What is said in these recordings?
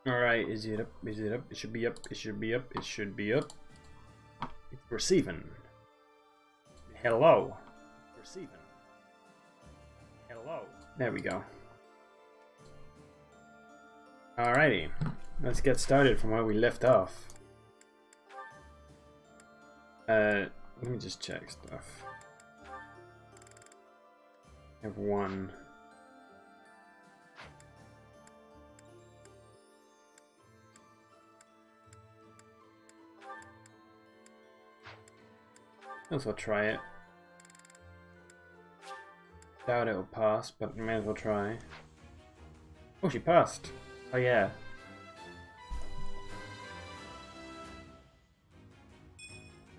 Alright, is it up? Is it up? It should be up. It should be up. It should be up. It's receiving. Hello. Receiving. Hello. There we go. Alrighty. Let's get started from where we left off. Let me just check stuff. I have one. Might as well try it. Doubt it'll pass, but may as well try. Oh, she passed. Oh yeah.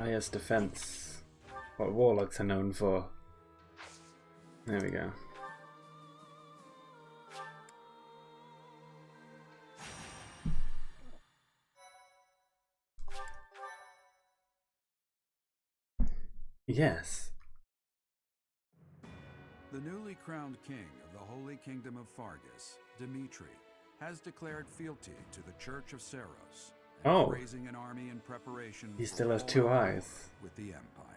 Oh yes, defense. What warlocks are known for. There we go. Yes. The newly crowned king of the Holy Kingdom of Fargus, Dimitri, has declared fealty to the Church of Seros and is raising an army in preparation. He still has two eyes. With the Empire.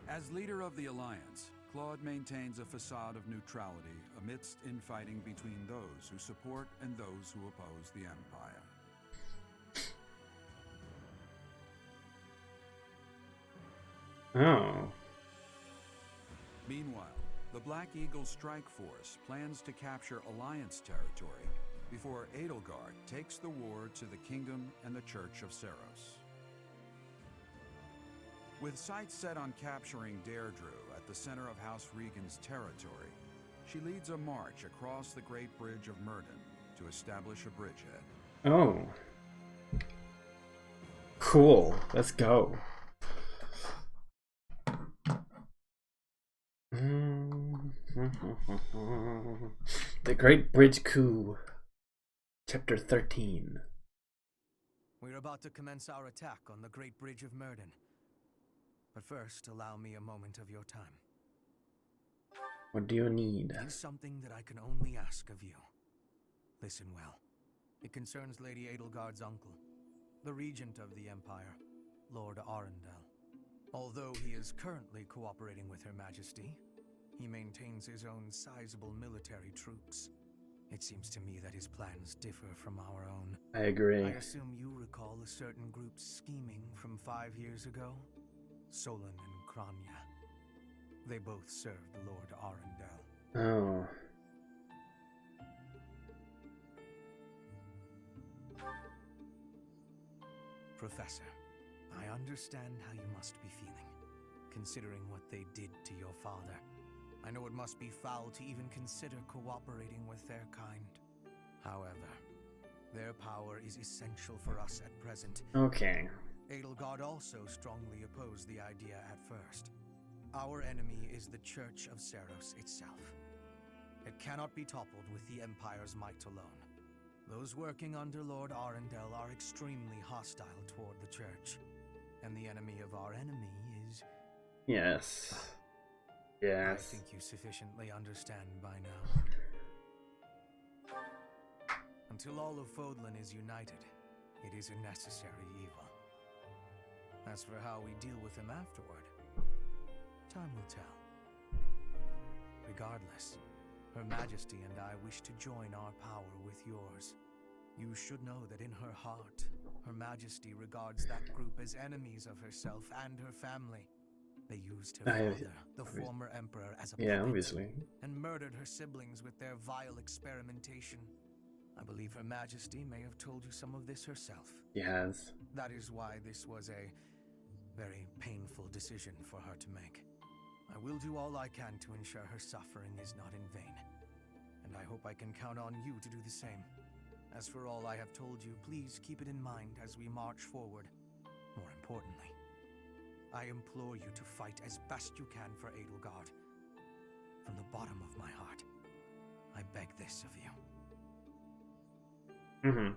As leader of the Alliance, Claude maintains a facade of neutrality amidst infighting between those who support and those who oppose the Empire. Oh. Meanwhile, the Black Eagle Strike Force plans to capture Alliance territory before Edelgard takes the war to the Kingdom and the Church of Seros. With sights set on capturing Deirdre at the center of House Regan's territory, she leads a march across the Great Bridge of Myrddin to establish a bridgehead. Oh. Cool. Let's go. The Great Bridge Coup, Chapter 13. We're about to commence our attack on the Great Bridge of Myrddin. But first, allow me a moment of your time. What do you need? It is something that I can only ask of you. Listen well. It concerns Lady Edelgard's uncle, the regent of the Empire, Lord Arundel. Although he is currently cooperating with Her Majesty, he maintains his own sizable military troops. It seems to me that his plans differ from our own. I agree. I assume you recall a certain group's scheming from 5 years ago? Solon and Kranya. They both served Lord Arundel. Oh. Professor, I understand how you must be feeling, considering what they did to your father. I know it must be foul to even consider cooperating with their kind. However, their power is essential for us at present. Okay. Edelgard also strongly opposed the idea at first. Our enemy is the Church of Seros itself. It cannot be toppled with the Empire's might alone. Those working under Lord Arundel are extremely hostile toward the Church. And the enemy of our enemy is... Yes. Yes. I think you sufficiently understand by now. Until all of Fodlan is united, it is a necessary evil. As for how we deal with him afterward, time will tell. Regardless, Her Majesty and I wish to join our power with yours. You should know that in her heart, Her Majesty regards that group as enemies of herself and her family. They used her father, the former emperor, as a puppet, obviously, and murdered her siblings with their vile experimentation. I believe Her Majesty may have told you some of this herself. He has. That is why this was a very painful decision for her to make. I will do all I can to ensure her suffering is not in vain. And I hope I can count on you to do the same. As for all I have told you, please keep it in mind as we march forward. More importantly, I implore you to fight as best you can for Edelgard. From the bottom of my heart, I beg this of you. Mm-hmm.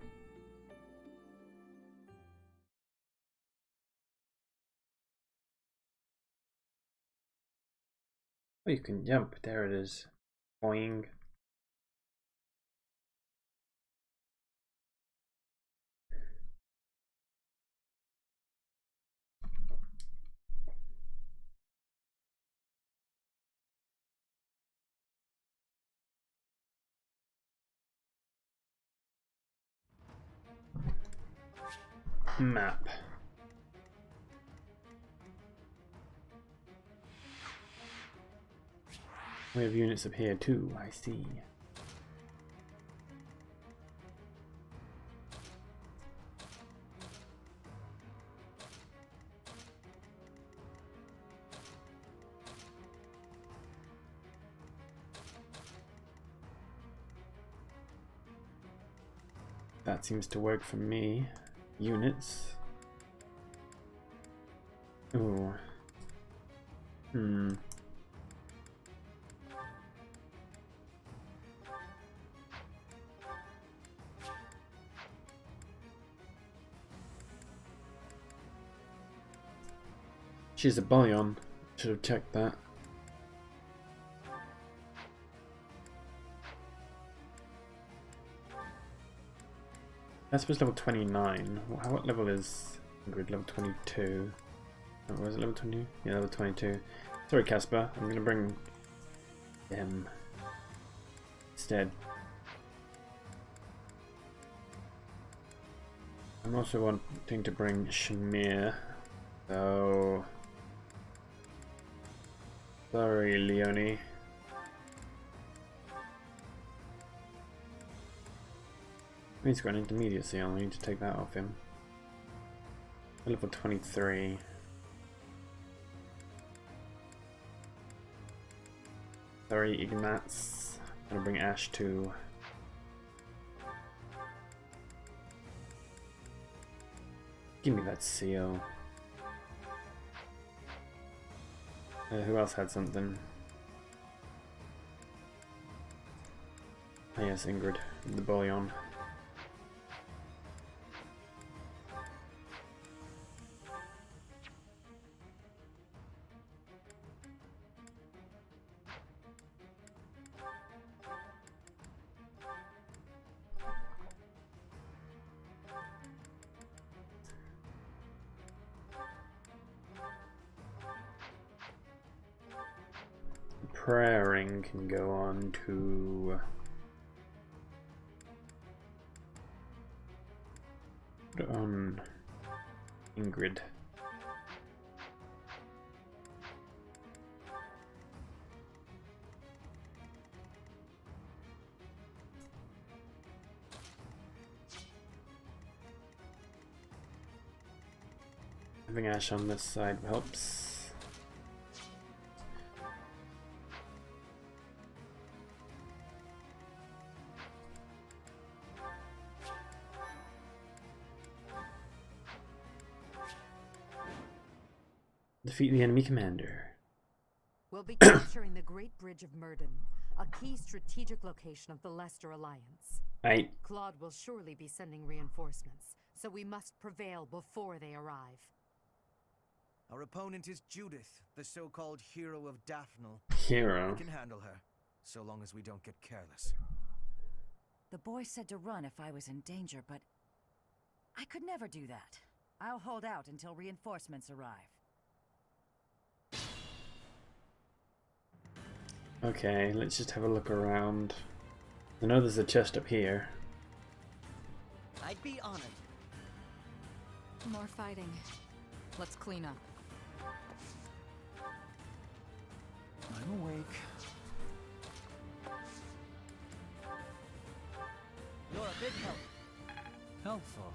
Oh, you can jump. There it is. Boing. map. We have units up here too, I see. That seems to work for me. Units. Ooh. She's a bullion. Should have checked that. That's was level 29. What level is Ingrid? Level 22. Oh, was it level 20? Yeah, level 22. Sorry, Casper. I'm gonna bring him instead. I'm also wanting to bring Shamir. So sorry, Leonie. He's got an intermediacy, I'll need to take that off him. Level 23. Sorry, Ignatz. I'm gonna bring Ash to. Give me that seal. Who else had something? Oh, yes, Ingrid, the bullion. Praying can go on to put on Ingrid. Having Ash on this side helps. Defeat the enemy commander. We'll be capturing the Great Bridge of Murden, a key strategic location of the Leicester Alliance. Right. Claude will surely be sending reinforcements, so we must prevail before they arrive. Our opponent is Judith, the so-called hero of Daphnel. Hero. We can handle her, so long as we don't get careless. The boy said to run if I was in danger, but I could never do that. I'll hold out until reinforcements arrive. Okay, let's just have a look around. I know there's a chest up here. I'd be honored. More fighting. Let's clean up. I'm awake. You're a big help. Helpful.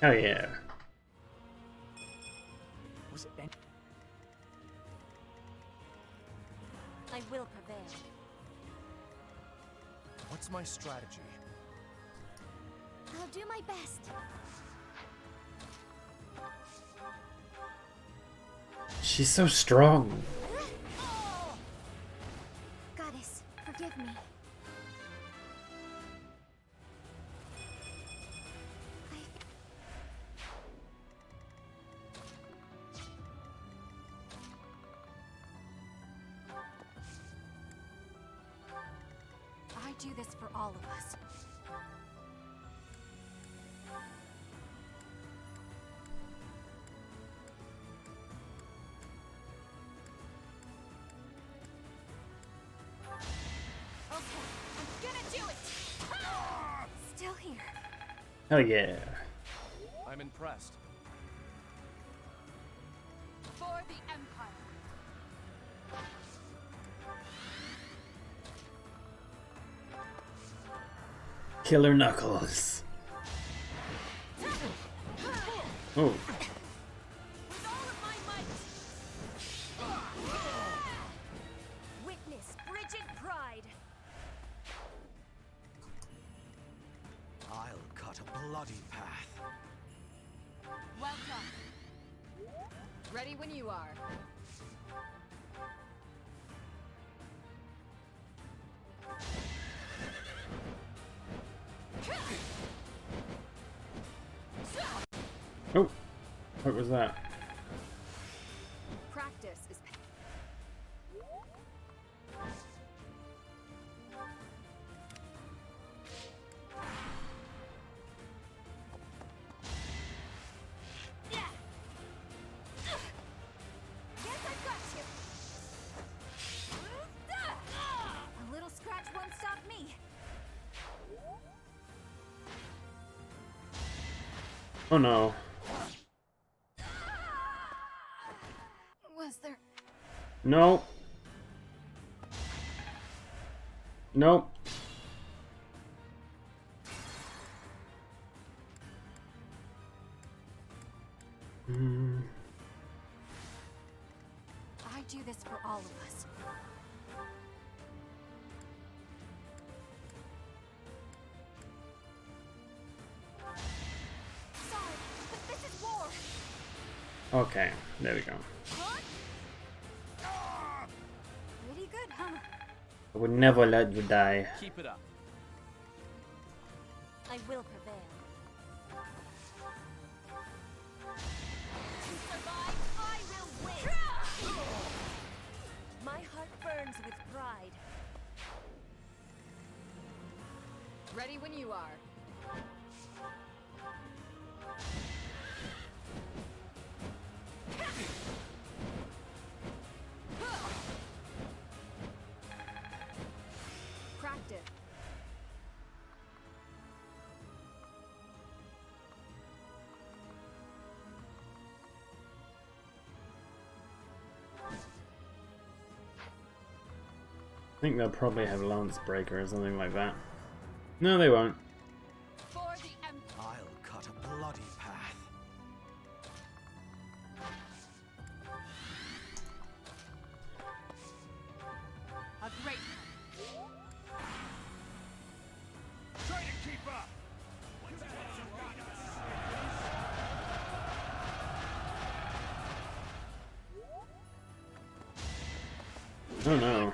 Oh yeah. Was it Ben? I will prevail. What's my strategy? I'll do my best. She's so strong. Goddess, forgive me. do this for all of us. Okay, I'm gonna do it! Still here. Hell yeah. I'm impressed. For the Empire. Killer Knuckles. Oh. With all of my might! Witness frigid pride. I'll cut a bloody path. Well done. Ready when you are. Oh. What was that? Practice is. Yes, I've got you. A little scratch won't stop me. Oh no. Was there? No. Nope. I do this for all of us. Sorry, but this is war. Okay, there we go. Pretty good, huh? I would never let you die. Keep it up. I will prevail. To survive, I will win. My heart burns with pride. Ready when you are. Practice. I think they'll probably have Lance Breaker or something like that. No, they won't. For the Empire. I'll cut a bloody path. A great. Try to keep up. Oh no.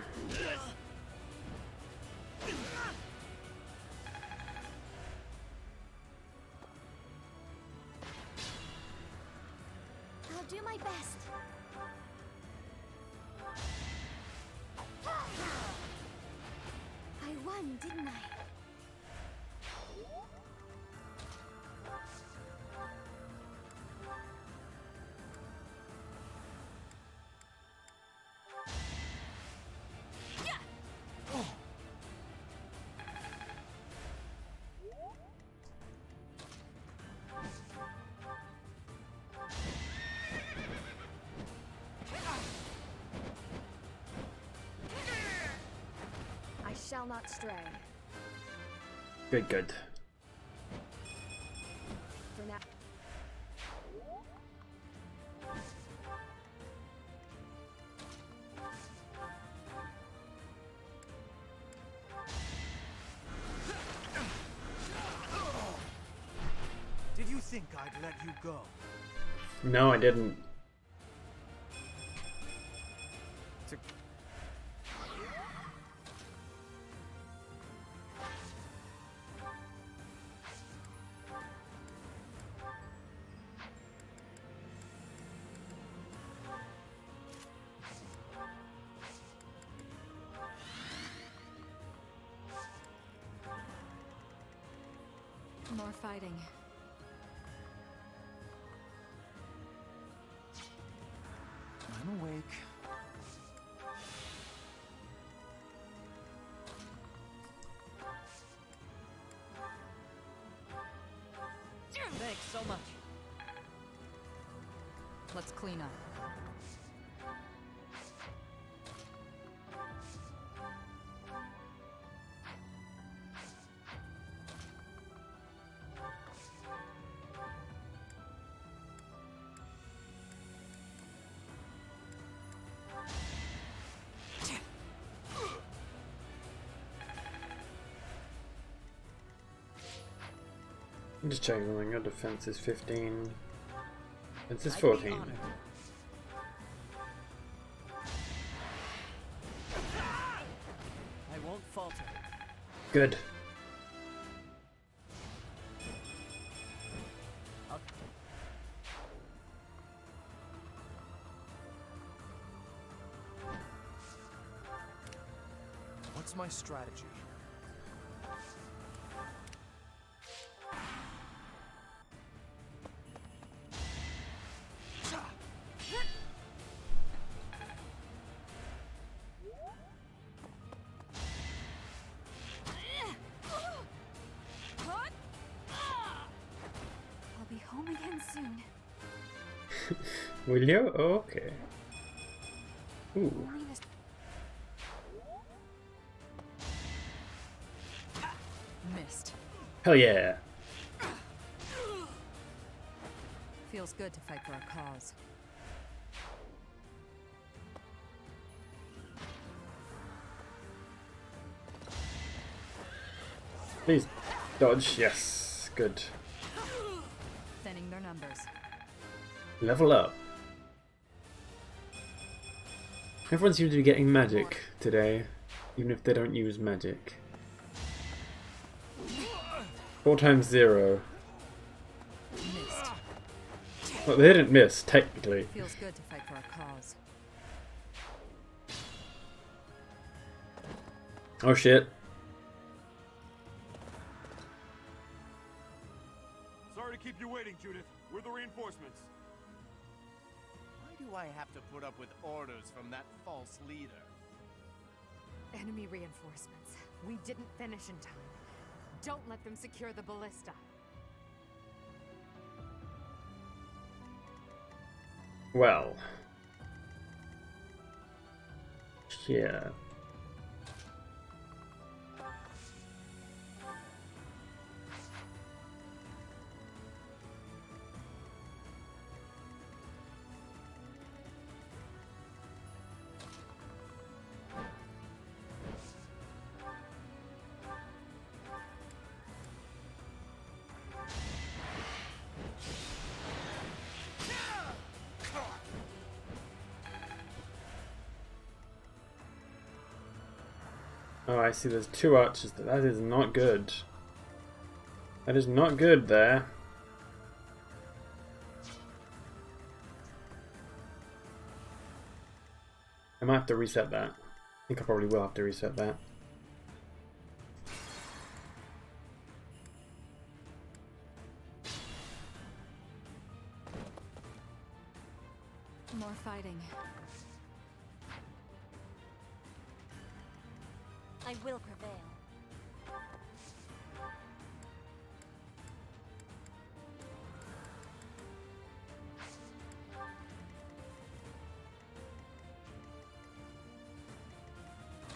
I'll do my best. I won, didn't I? I shall not stray. Good, good. For now. Did you think I'd let you go? No, I didn't. More fighting. I'm awake. Thanks so much. Let's clean up. I'm just checking something. Your defense is 15. Defense is I'd be 14. honored. I won't falter. Good. I'll... What's my strategy? I'll be home again soon. Will you? Oh, okay. Ooh. Only this- Missed. Hell yeah. Feels good to fight for a cause. Please dodge. Yes. Good. Thinning their numbers. Level up. Everyone seems to be getting magic today, even if they don't use magic. 4 times 0. Missed. Well, they didn't miss, technically. Feels good to fight for a cause. Oh shit. Sorry to keep you waiting, Judith. We're the reinforcements. Why do I have to put up with orders from that false leader? Enemy reinforcements. We didn't finish in time. Don't let them secure the ballista. Well. Yeah. Oh, I see there's 2 archers. That is not good. That is not good there. I might have to reset that. I think I probably will have to reset that. More fighting. I will prevail.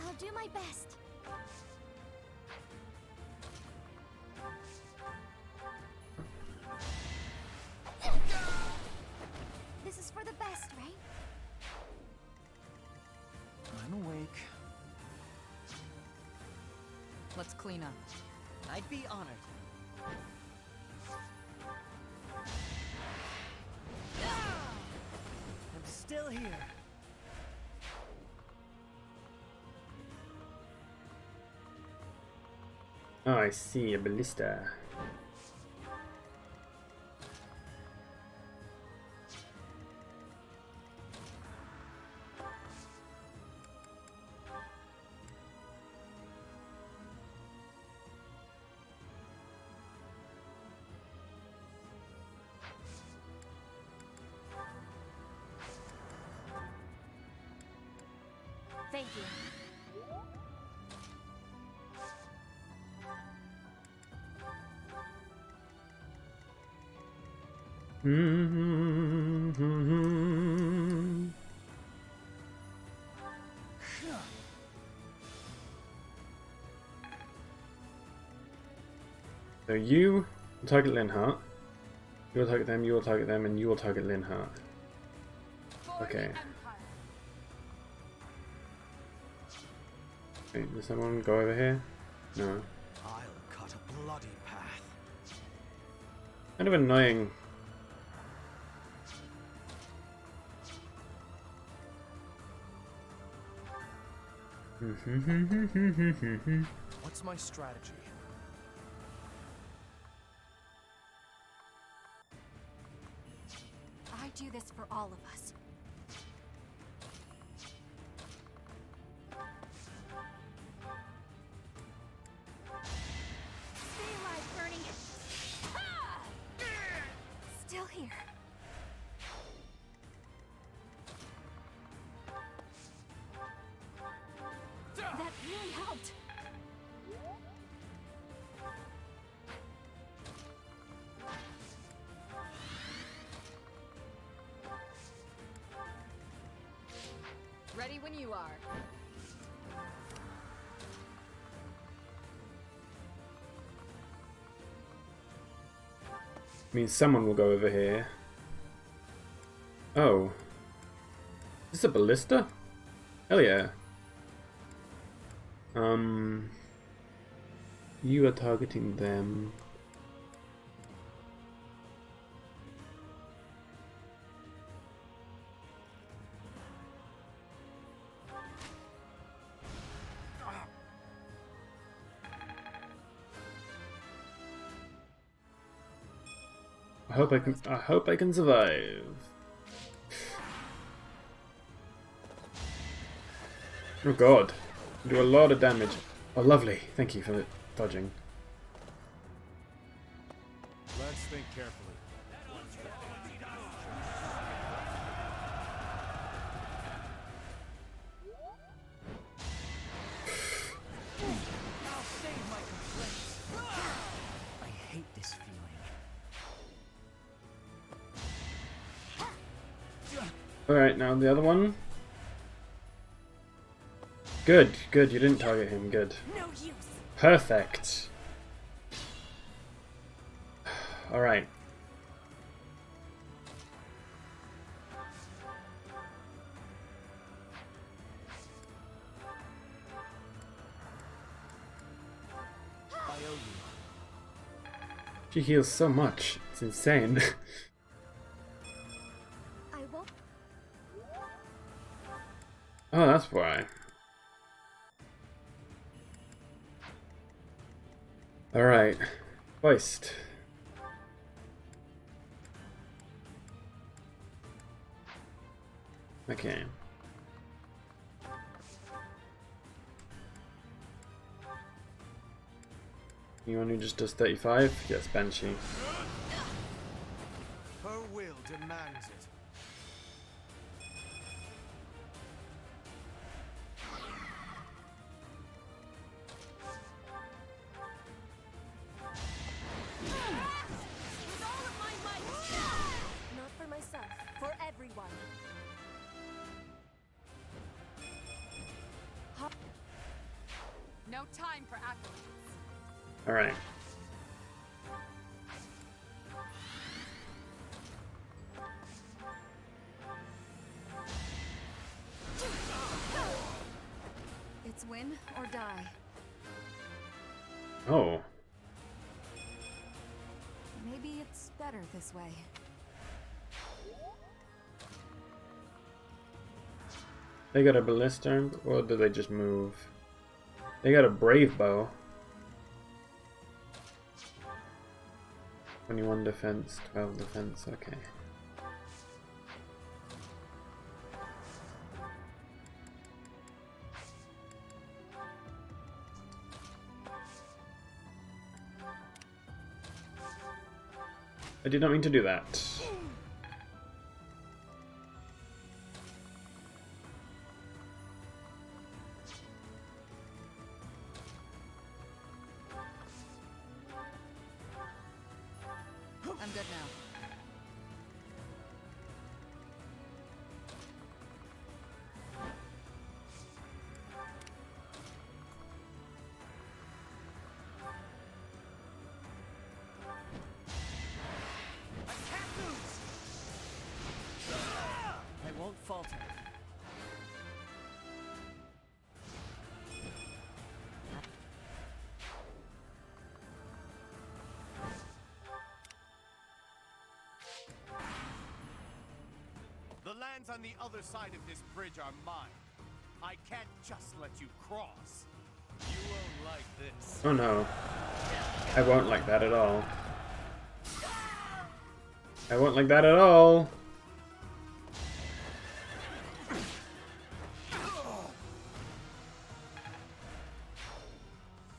I'll do my best. This is for the best, right? I'm awake. Let's clean up. I'd be honored. I'm still here. Oh, I see a ballista. Thank you. So you will target Linhart, you will target them, you will target them, and you will target Linhart. Okay. Wait, does someone go over here? No. I'll cut a bloody path. Kind of annoying. What's my strategy? I do this for all of us. Stay alive, Bernie. Ah! Still here. That really helped. Ready when you are. Means someone will go over here. Oh. Is this a ballista? Hell yeah. You are targeting them. I hope I can survive. Oh god. Do a lot of damage. Oh lovely. Thank you for dodging. Let's think carefully. I'll save my complaints. I hate this feeling. Alright, now the other one. Good, good, you didn't target him, good. No use. Perfect. Alright. I owe you. She heals so much, it's insane. I won't. Oh, that's why. Alright. Hoist. Okay. Anyone who just does 35? Yes, Banshee. Her will demands it. With all of my might. Not for myself, for everyone. No time for accolades. Alright. It's win or die. Oh. Maybe it's better this way. They got a ballista, or do they just move? They got a brave bow. 21 defense, 12 defense, okay. I did not mean to do that. I'm good now. I won't falter. The lands on the other side of this bridge are mine. I can't just let you cross. You won't like this. Oh no. I won't like that at all. I won't like that at all.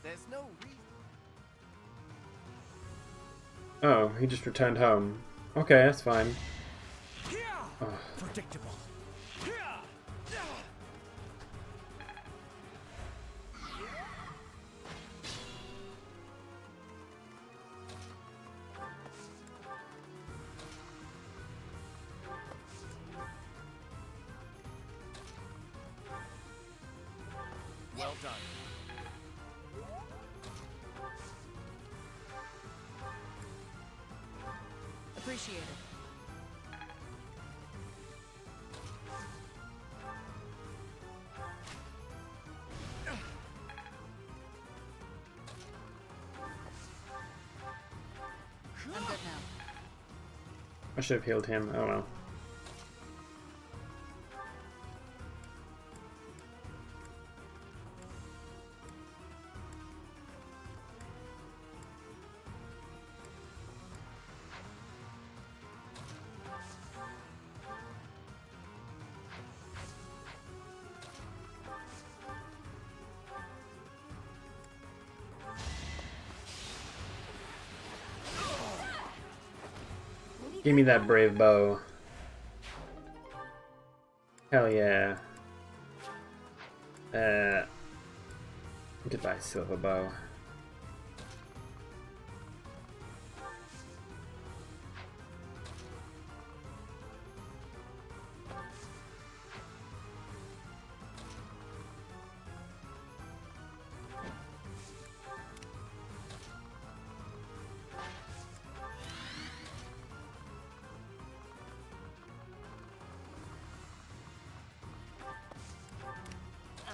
There's no reason. Oh, he just returned home. Okay, that's fine. Oh. Predictable. Well done. Appreciate it. I'm good now. I should have healed him. Oh well. Give me that brave bow. Hell yeah. Goodbye, silver bow.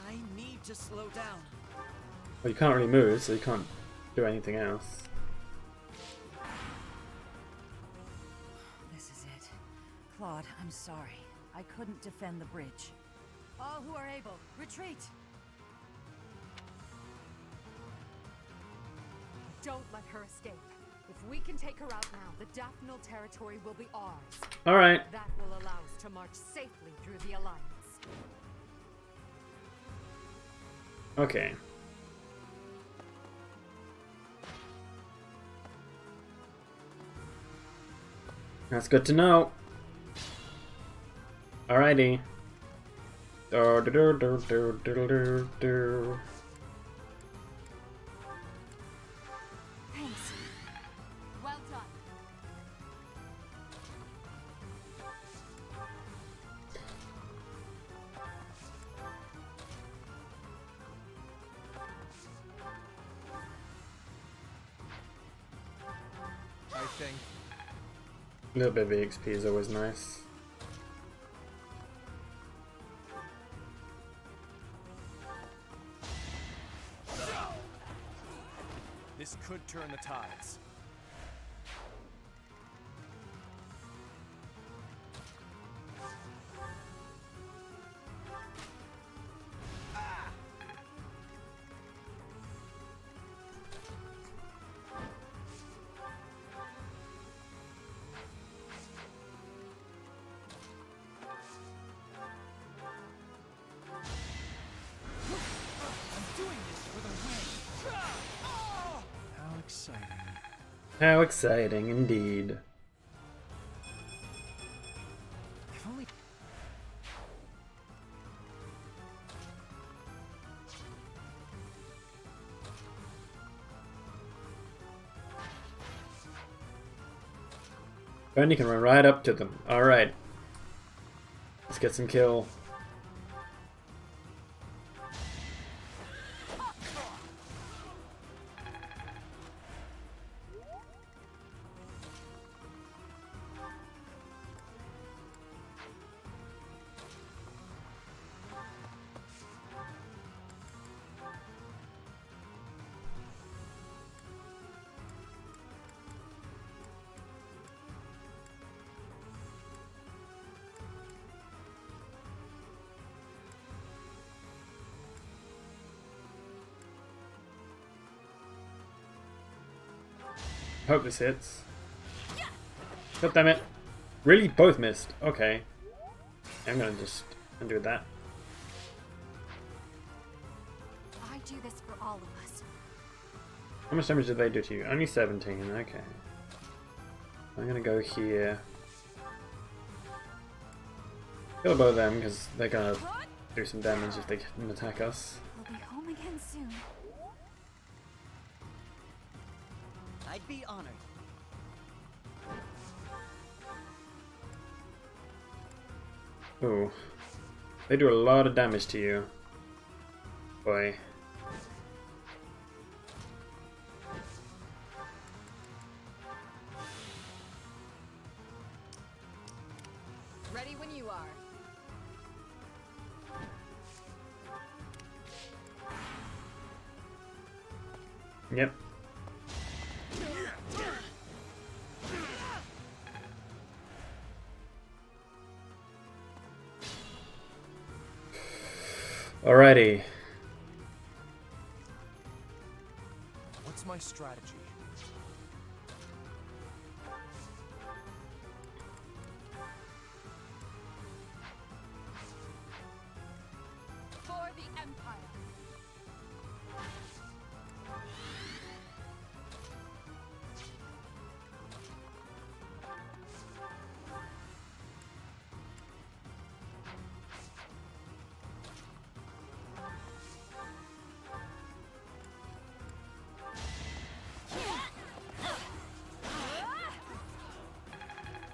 I need to slow down. Well, you can't really move, so you can't do anything else. This is it. Claude, I'm sorry. I couldn't defend the bridge. All who are able, retreat! Don't let her escape. If we can take her out now, the Daphne territory will be ours. Alright. That will allow us to march safely through the Alliance. Okay. That's good to know. Alrighty. Do, do, do, do, do, do, do, do. Thanks. Well done. I think. A little bit of EXP is always nice. This could turn the tides. How exciting. How exciting indeed. If only. Bernie can run right up to them. Alright. Let's get some kill. Hope this hits. God damn it. Really? Both missed. Okay. I'm gonna just undo that. I do this for all of us. How much damage did they do to you? Only 17, okay. I'm gonna go here. Kill both of them because they're gonna do some damage if they can attack us. We'll be home again soon. I'd be honored. Ooh. They do a lot of damage to you. Boy. Ready when you are. Yep. Alrighty. What's my strategy? For the Empire.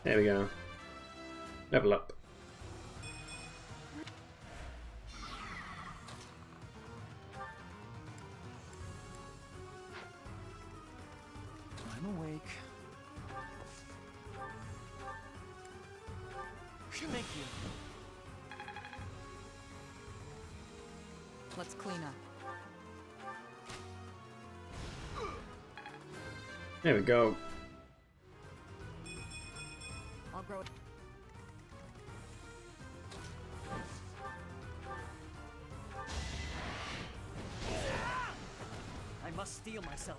There we go. Level up. I'm awake. Thank you. Let's clean up. There we go. I'll grow. I must steel myself.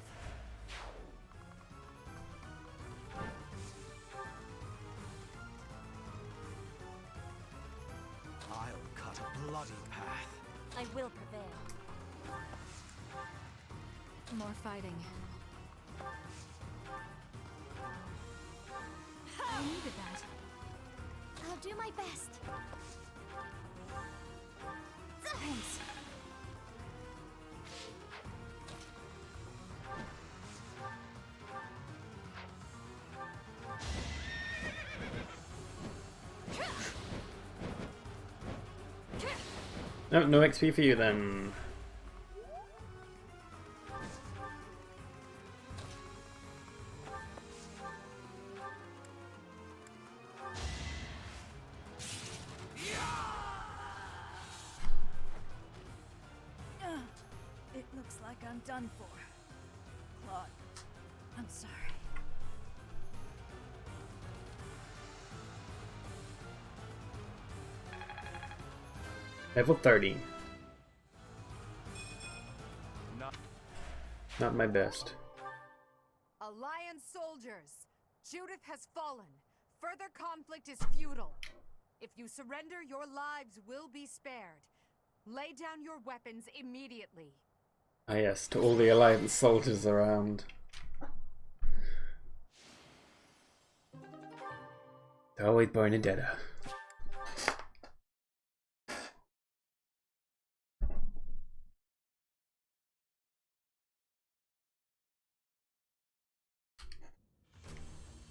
I'll cut a bloody path. I will prevail. More fighting. I needed that. I'll do my best. Thanks. No, no XP for you then. It looks like I'm done for. Claude, I'm sorry. Level 30. Not my best. Alliance soldiers! Judith has fallen. Further conflict is futile. If you surrender, your lives will be spared. Lay down your weapons immediately. Ah yes, to all the Alliance soldiers around. Oh wait, Bernadetta.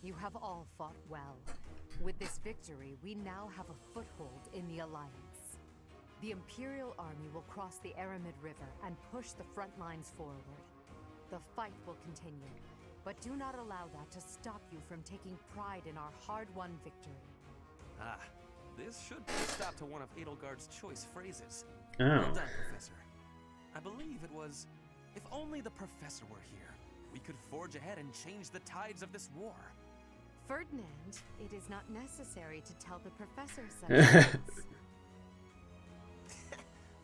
You have all fought well. With this victory, we now have a foothold in the Alliance. The Imperial Army will cross the Aramid River and push the front lines forward. The fight will continue, but do not allow that to stop you from taking pride in our hard-won victory. Ah, this should put a stop to one of Edelgard's choice phrases. Oh. Well done, Professor. I believe it was, if only the Professor were here, we could forge ahead and change the tides of this war. Ferdinand, it is not necessary to tell the Professor such things.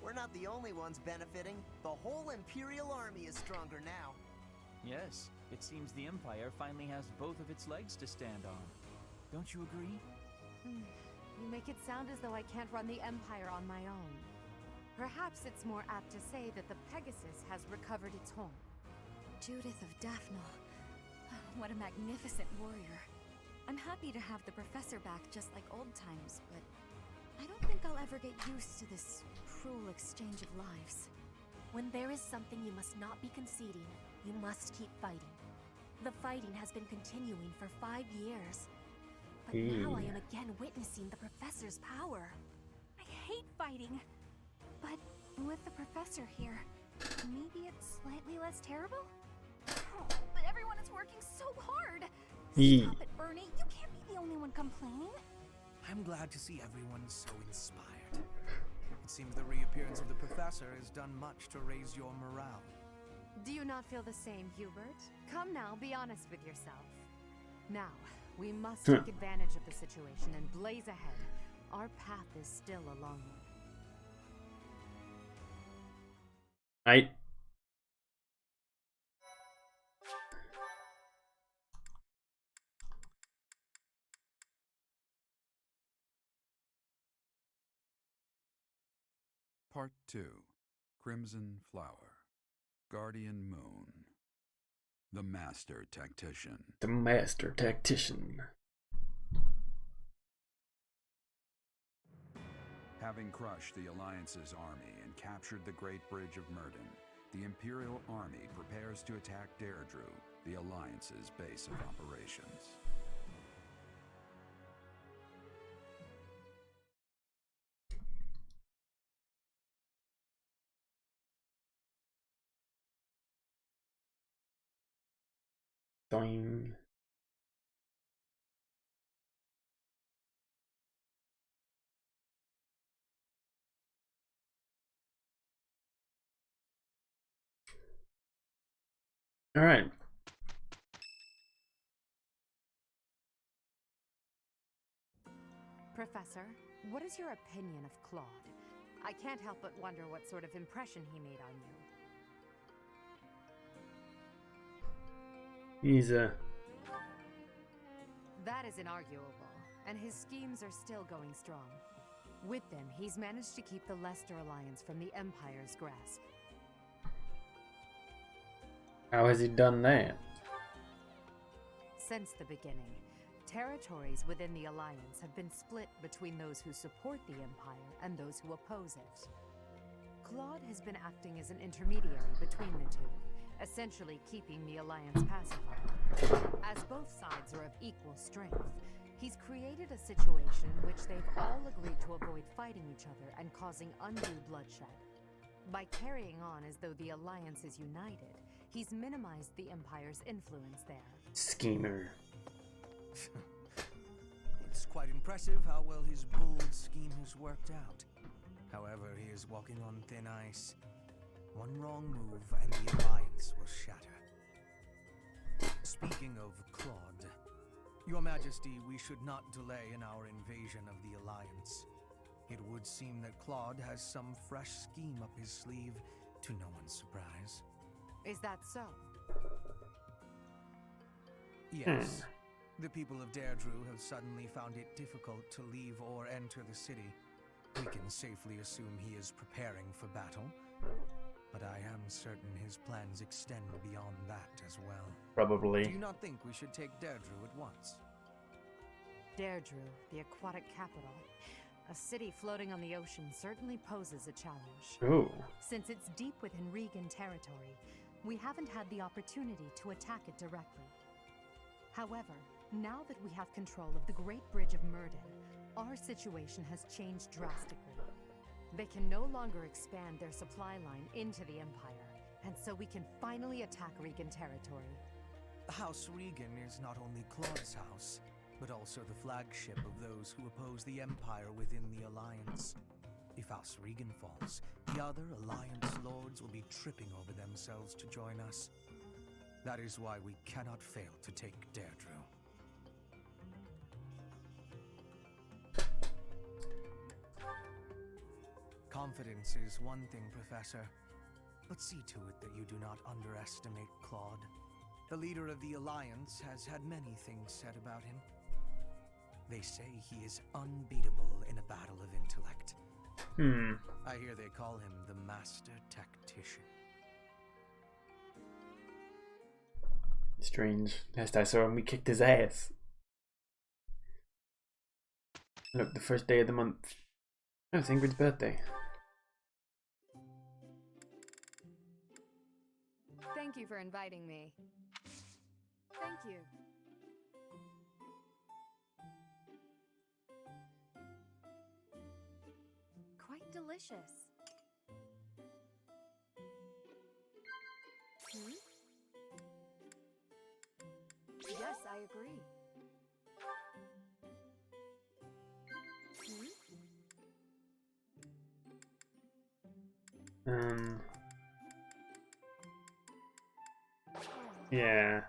We're not the only ones benefiting. The whole Imperial Army is stronger now. Yes, it seems the Empire finally has both of its legs to stand on. Don't you agree? You make it sound as though I can't run the Empire on my own. Perhaps it's more apt to say that the Pegasus has recovered its horn. Judith of Daphne. What a magnificent warrior. I'm happy to have the Professor back just like old times, but I don't think I'll ever get used to this cruel exchange of lives. When there is something you must not be conceding, you must keep fighting. The fighting has been continuing for 5 years. But now I am again witnessing the Professor's power. I hate fighting. But with the Professor here, maybe it's slightly less terrible? But everyone is working so hard! Stop it, Bernie. You can't be the only one complaining. I'm glad to see everyone so inspired. It seems the reappearance of the Professor has done much to raise your morale. Do you not feel the same, Hubert? Come now, be honest with yourself. Now, we must take advantage of the situation and blaze ahead. Our path is still a long one. I. Part 2. Crimson Flower. Guardian Moon. The Master Tactician. The Master Tactician. Having crushed the Alliance's army and captured the Great Bridge of Murden, the Imperial Army prepares to attack Deirdre, the Alliance's base of operations. Doing. All right. Professor, what is your opinion of Claude? I can't help but wonder what sort of impression he made on you. He's a. That is inarguable, and his schemes are still going strong. With them, he's managed to keep the Leicester Alliance from the Empire's grasp. How has he done that? Since the beginning, territories within the Alliance have been split between those who support the Empire and those who oppose it. Claude has been acting as an intermediary between the two, essentially keeping the Alliance pacified. As both sides are of equal strength, he's created a situation in which they've all agreed to avoid fighting each other and causing undue bloodshed. By carrying on as though the Alliance is united, he's minimized the Empire's influence there. Schemer. It's quite impressive how well his bold scheme has worked out. However, he is walking on thin ice. One wrong move and the Alliance will shatter. Speaking of Claude, Your Majesty, we should not delay in our invasion of the Alliance. It would seem that Claude has some fresh scheme up his sleeve, to no one's surprise. Is that so? Yes. The people of Deirdre have suddenly found it difficult to leave or enter the city. We can safely assume he is preparing for battle, but I am certain his plans extend beyond that as well. Probably. Do you not think we should take Deirdre at once? Deirdre, the aquatic capital. A city floating on the ocean certainly poses a challenge. Ooh. Since it's deep within Regan territory, we haven't had the opportunity to attack it directly. However, Now that we have control of the Great Bridge of Murden, our situation has changed drastically. They can no longer expand their supply line into the Empire, and so we can finally attack Regan territory. House Regan is not only Claude's house, but also the flagship of those who oppose the Empire within the Alliance. If House Regan falls, the other Alliance lords will be tripping over themselves to join us. That is why we cannot fail to take Deirdre. Confidence is one thing, Professor, but see to it that you do not underestimate Claude. The leader of the Alliance has had many things said about him. They say he is unbeatable in a battle of intellect. I hear they call him the Master Tactician. Strange. Last I saw him, we kicked his ass. Look, the first day of the month. Oh, it's Ingrid's birthday. Thank you for inviting me. Thank you. Quite delicious. Yes, I agree. Yeah.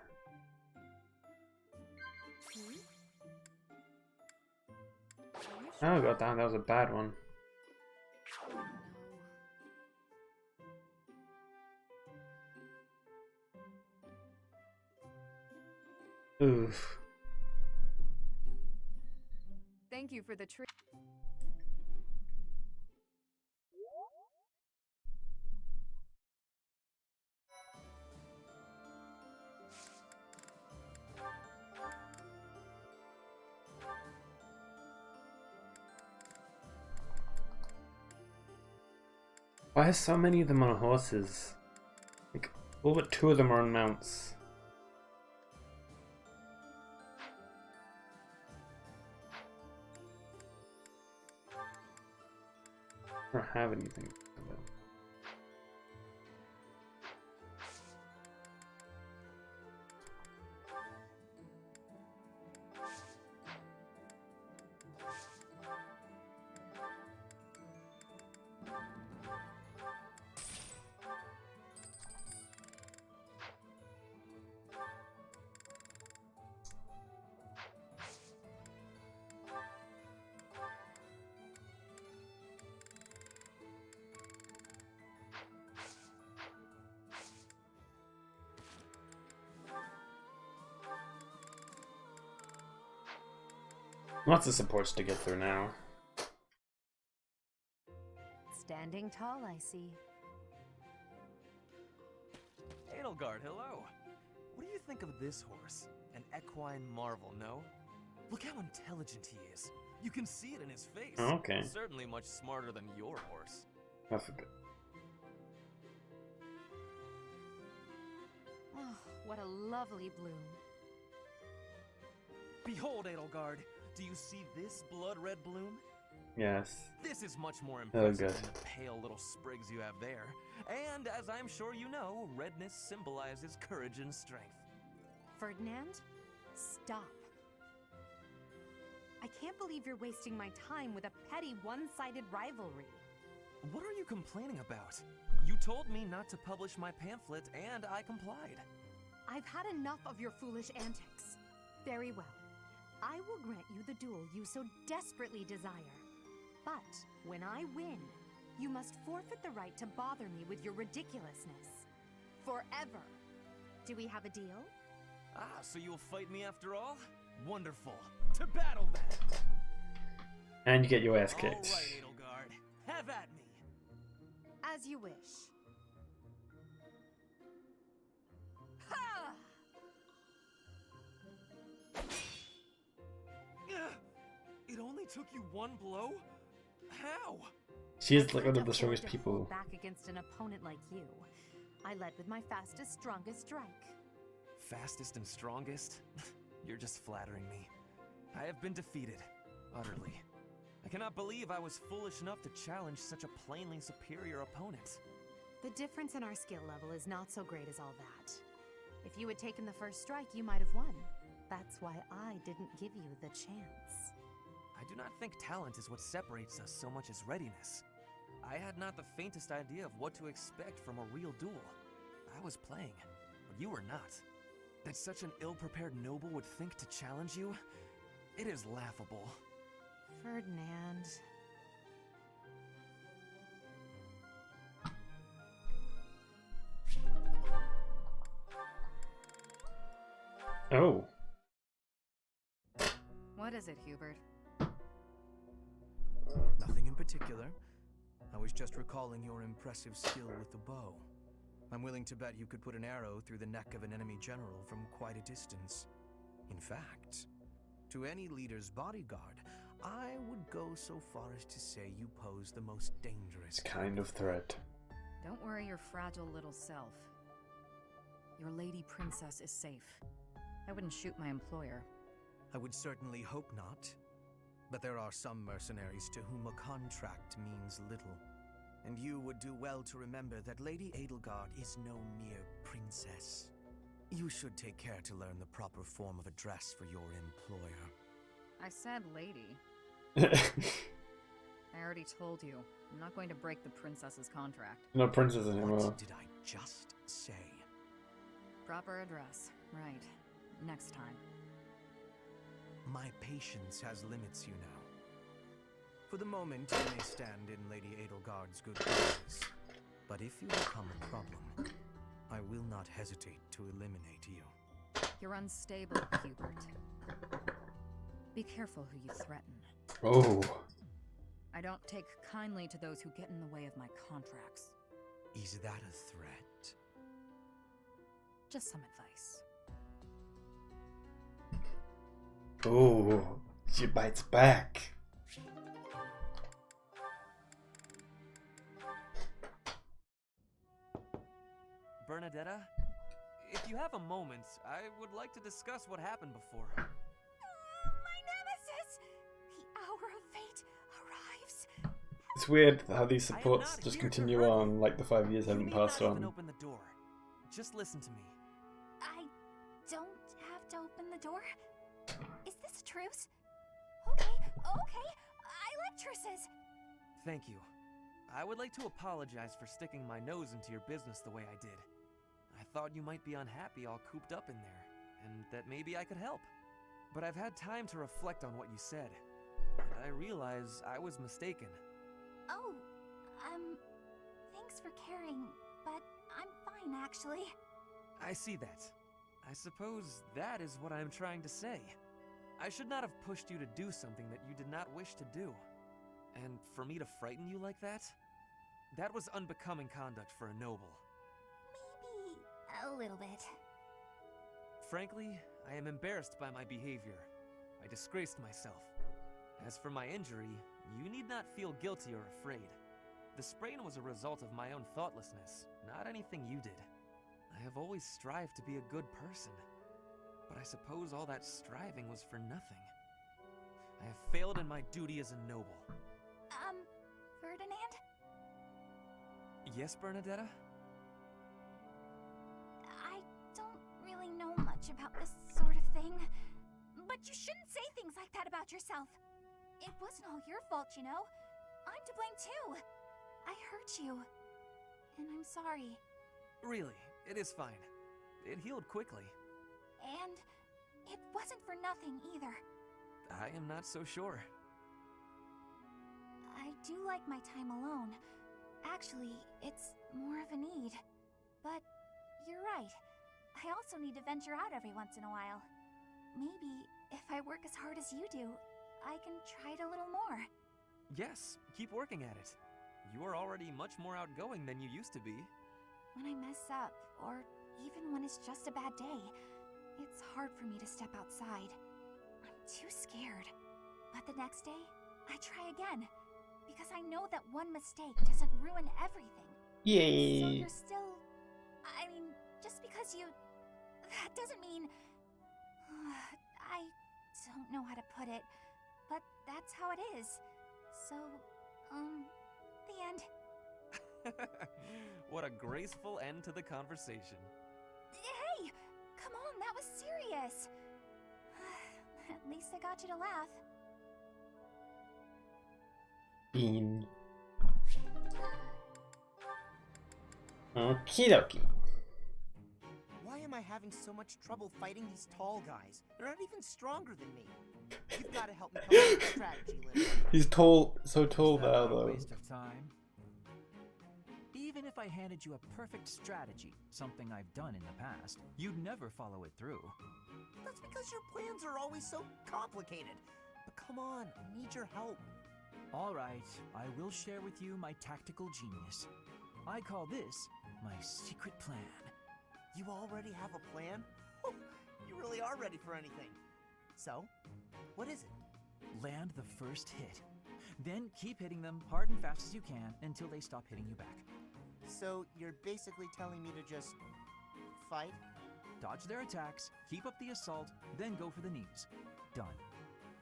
Oh god damn, that was a bad one. Oof. Thank you for the treat. Why are so many of them on horses? Like, all but 2 of them are on mounts. I don't have anything. Lots of supports to get through now. Standing tall, I see. Edelgard, hello. What do you think of this horse? An equine marvel, no? Look how intelligent he is. You can see it in his face. Oh, okay. Certainly much smarter than your horse. That's a good. Oh, what a lovely bloom. Behold, Edelgard. Do you see this blood-red bloom? Yes. This is much more impressive good. than the pale little sprigs you have there. And as I'm sure you know, redness symbolizes courage and strength. Ferdinand, stop. I can't believe you're wasting my time with a petty one-sided rivalry. What are you complaining about? You told me not to publish my pamphlet, and I complied. I've had enough of your foolish antics. Very well. I will grant you the duel you so desperately desire. But when I win, you must forfeit the right to bother me with your ridiculousness. Forever. Do we have a deal? Ah, so you'll fight me after all? Wonderful. To battle then! And you get your ass All kicked. right, Edelgard. Have at me. As you wish. Ha! It only took you one blow? How? She is like one of the strongest people. Back against an opponent like you, I led with my fastest, strongest strike. Fastest and strongest? You're just flattering me. I have been defeated. Utterly. I cannot believe I was foolish enough to challenge such a plainly superior opponent. The difference in our skill level is not so great as all that. If you had taken the first strike, you might have won. That's why I didn't give you the chance. I do not think talent is what separates us so much as readiness. I had not the faintest idea of what to expect from a real duel. I was playing, but you were not. That such an ill-prepared noble would think to challenge you? It is laughable. Ferdinand... Oh. What is it, Hubert? Nothing in particular. I was just recalling your impressive skill with the bow. I'm willing to bet you could put an arrow through the neck of an enemy general from quite a distance. In fact, to any leader's bodyguard, I would go so far as to say you pose the most dangerous kind of threat. Don't worry your fragile little self. Your lady princess is safe. I wouldn't shoot my employer. I would certainly hope not. But there are some mercenaries to whom a contract means little. And you would do well to remember that Lady Edelgard is no mere princess. You should take care to learn the proper form of address for your employer. I said lady. I already told you. I'm not going to break the princess's contract. No princess anymore. What did I just say? Proper address. Right. Next time. My patience has limits, you know. For the moment, you may stand in Lady Edelgard's good graces. But if you become a problem, I will not hesitate to eliminate you. You're unstable, Hubert. Be careful who you threaten. Oh. I don't take kindly to those who get in the way of my contracts. Is that a threat? Just some advice. Oh, she bites back. Bernadetta, if you have a moment, I would like to discuss what happened before. My nemesis! The hour of fate arrives. It's weird how these supports just continue on like the 5 years haven't passed on. Open the door. Just listen to me. I don't have to open the door? Is this a truce? Okay. I like truces. Thank you. I would like to apologize for sticking my nose into your business the way I did. I thought you might be unhappy all cooped up in there, and that maybe I could help. But I've had time to reflect on what you said, and I realize I was mistaken. Oh, thanks for caring, but I'm fine actually. I see that. I suppose that is what I'm trying to say. I should not have pushed you to do something that you did not wish to do. And for me to frighten you like that? That was unbecoming conduct for a noble. Maybe a little bit. Frankly, I am embarrassed by my behavior. I disgraced myself. As for my injury, you need not feel guilty or afraid. The sprain was a result of my own thoughtlessness, not anything you did. I have always strived to be a good person, but I suppose all that striving was for nothing. I have failed in my duty as a noble. Ferdinand? Yes, Bernadetta? I don't really know much about this sort of thing, but you shouldn't say things like that about yourself. It wasn't all your fault, you know. I'm to blame too. I hurt you, and I'm sorry. Really, it is fine. It healed quickly. And it wasn't for nothing either. I am not so sure. I do like my time alone. Actually, it's more of a need. But you're right. I also need to venture out every once in a while. Maybe if I work as hard as you do, I can try it a little more. Yes, keep working at it. You are already much more outgoing than you used to be. When I mess up, or even when it's just a bad day, it's hard for me to step outside. I'm too scared. But the next day, I try again. Because I know that one mistake doesn't ruin everything. Yay! So you're still... I mean, just because you... That doesn't mean... I don't know how to put it, but that's how it is. So, the end. What a graceful end to the conversation. Hey! Come on, that was serious! At least I got you to laugh. Bean. Okie dokie. Why am I having so much trouble fighting these tall guys? They're not even stronger than me. You've got to help me come up with a strategy, Lynn. He's tall, so tall Is that now not a though. waste of time? Even if I handed you a perfect strategy, something I've done in the past, you'd never follow it through. That's because your plans are always so complicated. But come on, I need your help. All right, I will share with you my tactical genius. I call this my secret plan. You already have a plan? You really are ready for anything. So, what is it? Land the first hit. Then keep hitting them hard and fast as you can until they stop hitting you back. So, you're basically telling me to just fight? Dodge their attacks, keep up the assault, then go for the knees. Done.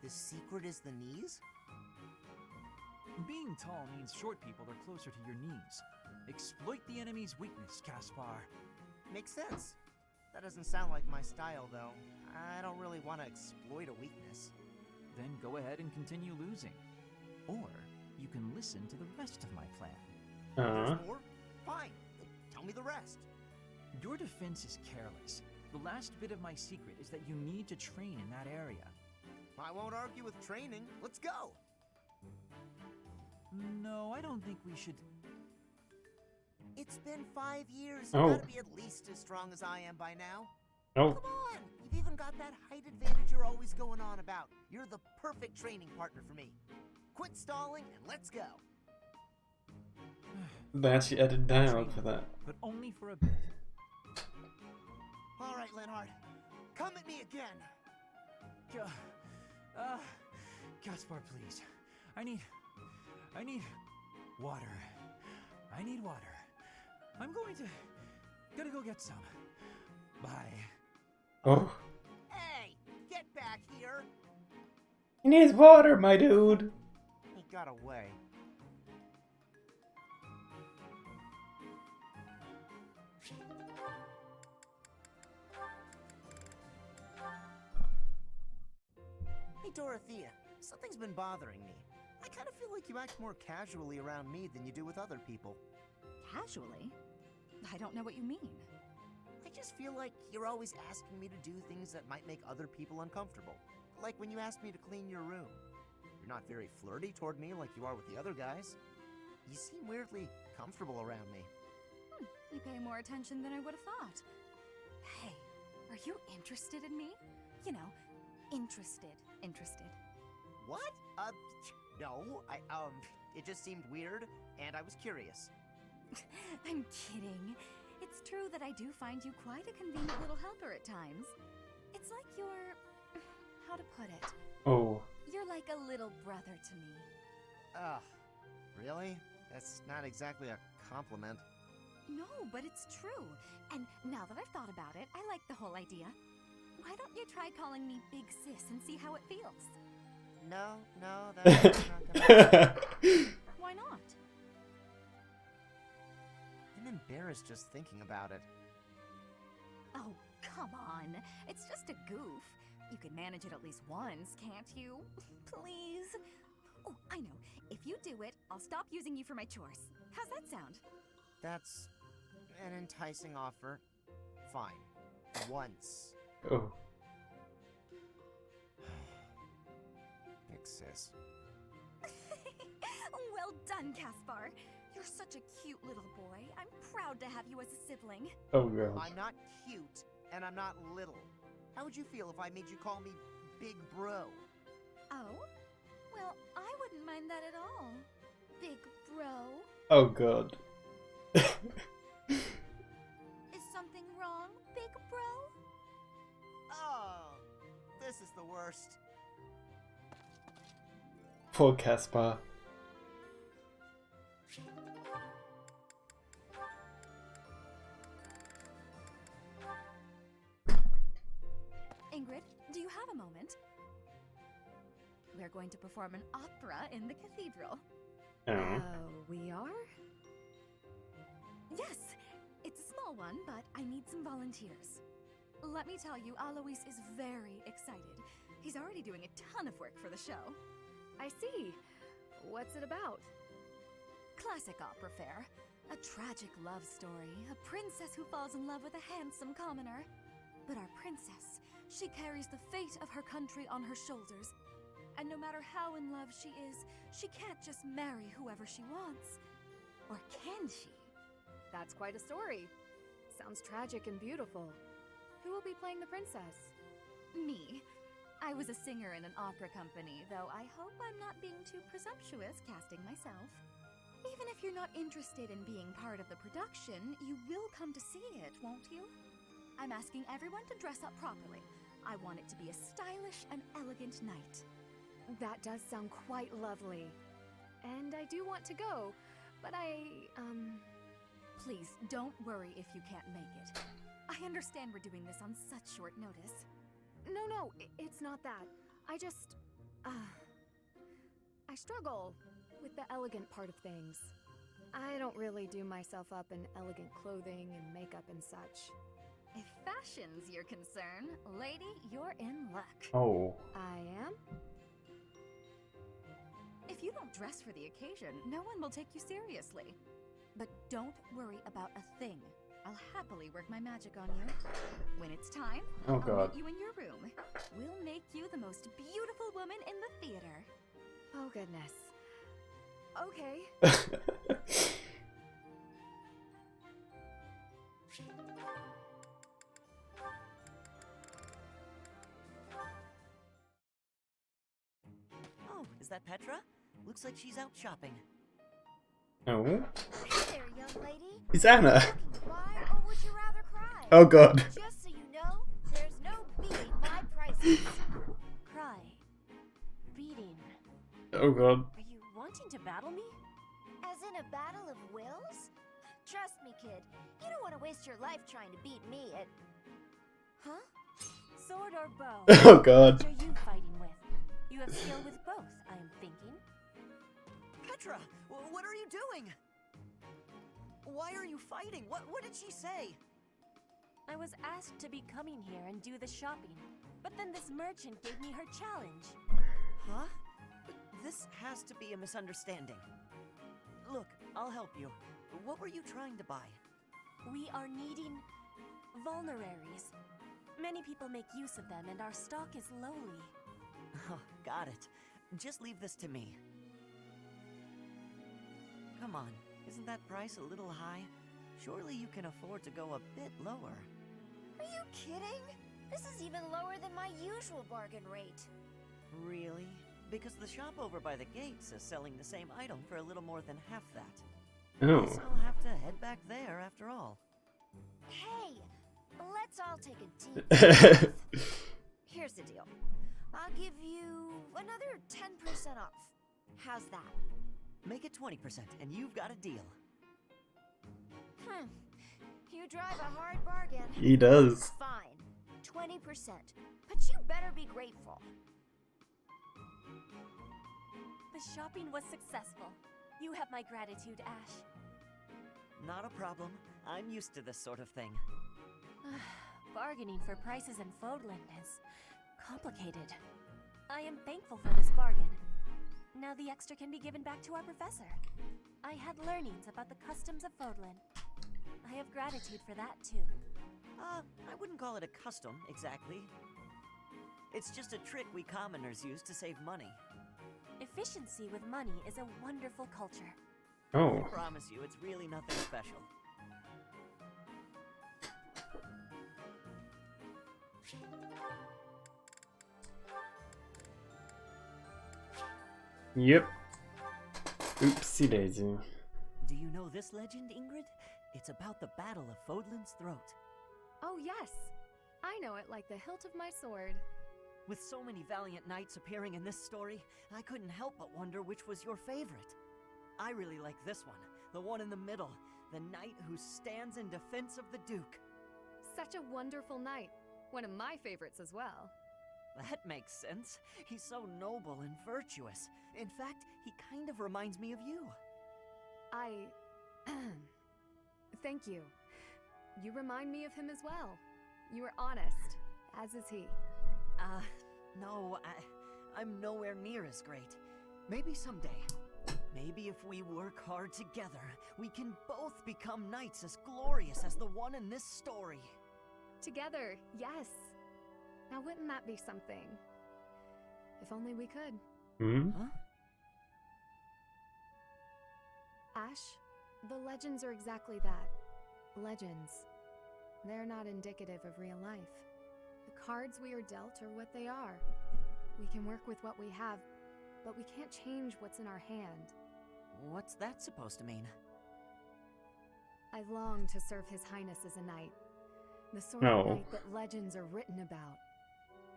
The secret is the knees? Being tall means short people are closer to your knees. Exploit the enemy's weakness, Caspar. Makes sense. That doesn't sound like my style, though. I don't really want to exploit a weakness. Then go ahead and continue losing. Or you can listen to the rest of my plan. There's more? Fine. Tell me the rest. Your defense is careless. The last bit of my secret is that you need to train in that area. I won't argue with training. Let's go. No, I don't think we should... It's been 5 years. You gotta be at least as strong as I am by now. Oh. Come on. You've even got that height advantage you're always going on about. You're the perfect training partner for me. Quit stalling and let's go. They actually added dialogue for that. But only for a bit. All right, Linhart. Come at me again. Caspar, please. I need water. I need water. I'm gonna go get some. Bye. Oh. Hey, get back here. He needs water, my dude. He got away. Hey, Dorothea. Something's been bothering me. I kind of feel like you act more casually around me than you do with other people. Casually? I don't know what you mean. I just feel like you're always asking me to do things that might make other people uncomfortable. Like when you asked me to clean your room. You're not very flirty toward me like you are with the other guys. You seem weirdly comfortable around me. You pay more attention than I would have thought. Hey, are you interested in me? You know, interested. What? No, it just seemed weird, and I was curious. I'm kidding. It's true that I do find you quite a convenient little helper at times. It's like you're... how to put it? Oh. You're like a little brother to me. Ugh, really? That's not exactly a compliment. No, but it's true. And now that I've thought about it, I like the whole idea. Why don't you try calling me Big Sis and see how it feels? No, that's not gonna... Why not? I'm embarrassed just thinking about it. Oh, come on. It's just a goof. You can manage it at least once, can't you? Please? Oh, I know. If you do it, I'll stop using you for my chores. How's that sound? That's an enticing offer. Fine. Once. Oh. Big sis. Well done, Caspar. You're such a cute little boy. I'm proud to have you as a sibling. Oh, God. I'm not cute, and I'm not little. How would you feel if I made you call me Big Bro? Oh? Well, I wouldn't mind that at all. Big Bro. Oh, God. Is something wrong, Big Bro? Oh, this is the worst. Poor Caspar. Ingrid. Do you have a moment? We're going to perform an opera in the cathedral. Oh. We are? Yes! It's a small one, but I need some volunteers. Let me tell you, Alois is very excited. He's already doing a ton of work for the show. I see. What's it about? Classic opera fare. A tragic love story. A princess who falls in love with a handsome commoner. But our princess, she carries the fate of her country on her shoulders. And no matter how in love she is, she can't just marry whoever she wants. Or can she? That's quite a story. Sounds tragic and beautiful. Who will be playing the princess? Me. I was a singer in an opera company, though I hope I'm not being too presumptuous casting myself. Even if you're not interested in being part of the production, you will come to see it, won't you? I'm asking everyone to dress up properly. I want it to be a stylish and elegant night. That does sound quite lovely. And I do want to go, but Please, don't worry if you can't make it. I understand we're doing this on such short notice. No, it's not that. I struggle with the elegant part of things. I don't really do myself up in elegant clothing and makeup and such. If fashion's your concern, lady, you're in luck. Oh. I am? If you don't dress for the occasion, no one will take you seriously. But don't worry about a thing. I'll happily work my magic on you. When it's time, Oh, I'll God. meet you in your room. We'll make you the most beautiful woman in the theater. Oh, goodness. Okay. Oh, is that Petra? Looks like she's out shopping. Oh. Hey there, young lady. It's Anna. Looking to buy, or would you rather cry? Oh, God. Just so you know, there's no beating my prices. Cry. Beating. Oh, God. Are you wanting to battle me? As in a battle of wills? Trust me, kid. You don't want to waste your life trying to beat me at... Huh? Sword or bow? Oh, God. Which are you fighting with? You have skill with both, I am thinking. Petra, what are you doing? Why are you fighting? What did she say? I was asked to be coming here and do the shopping, but then this merchant gave me her challenge. Huh? This has to be a misunderstanding. Look, I'll help you. What were you trying to buy? We are needing vulneraries. Many people make use of them, and our stock is lowly. Oh, got it. Just leave this to me. Come on, isn't that price a little high? Surely you can afford to go a bit lower. Are you kidding? This is even lower than my usual bargain rate. Really? Because the shop over by the gates is selling the same item for a little more than half that. Oh. Guess I'll have to head back there after all. Hey, let's all take a deep breath. Here's the deal. I'll give you another 10% off. How's that? Make it 20% and you've got a deal. You drive a hard bargain. He does. Fine. 20%. But you better be grateful. The shopping was successful. You have my gratitude, Ash. Not a problem. I'm used to this sort of thing. Bargaining for prices in Fodland is complicated. I am thankful for this bargain. Now the extra can be given back to our professor. I had learnings about the customs of Fodland. I have gratitude for that too. I wouldn't call it a custom, exactly. It's just a trick we commoners use to save money. Efficiency with money is a wonderful culture. Oh. I promise you, it's really nothing special. Yep. Oopsie daisy. Do you know this legend, Ingrid? It's about the Battle of Fodland's Throat. Oh, yes. I know it like the hilt of my sword. With so many valiant knights appearing in this story, I couldn't help but wonder which was your favorite. I really like this one, the one in the middle, the knight who stands in defense of the Duke. Such a wonderful knight. One of my favorites as well. That makes sense. He's so noble and virtuous. In fact, he kind of reminds me of you. Thank you. You remind me of him as well. You are honest, as is he. No, I'm nowhere near as great. Maybe someday. Maybe if we work hard together, we can both become knights as glorious as the one in this story. Together, yes. Now wouldn't that be something? If only we could. Hmm? Huh? Ash, the legends are exactly that. Legends. They're not indicative of real life. The cards we are dealt are what they are. We can work with what we have, but we can't change what's in our hand. What's that supposed to mean? I long to serve His Highness as a knight. The sort No. of knight that legends are written about.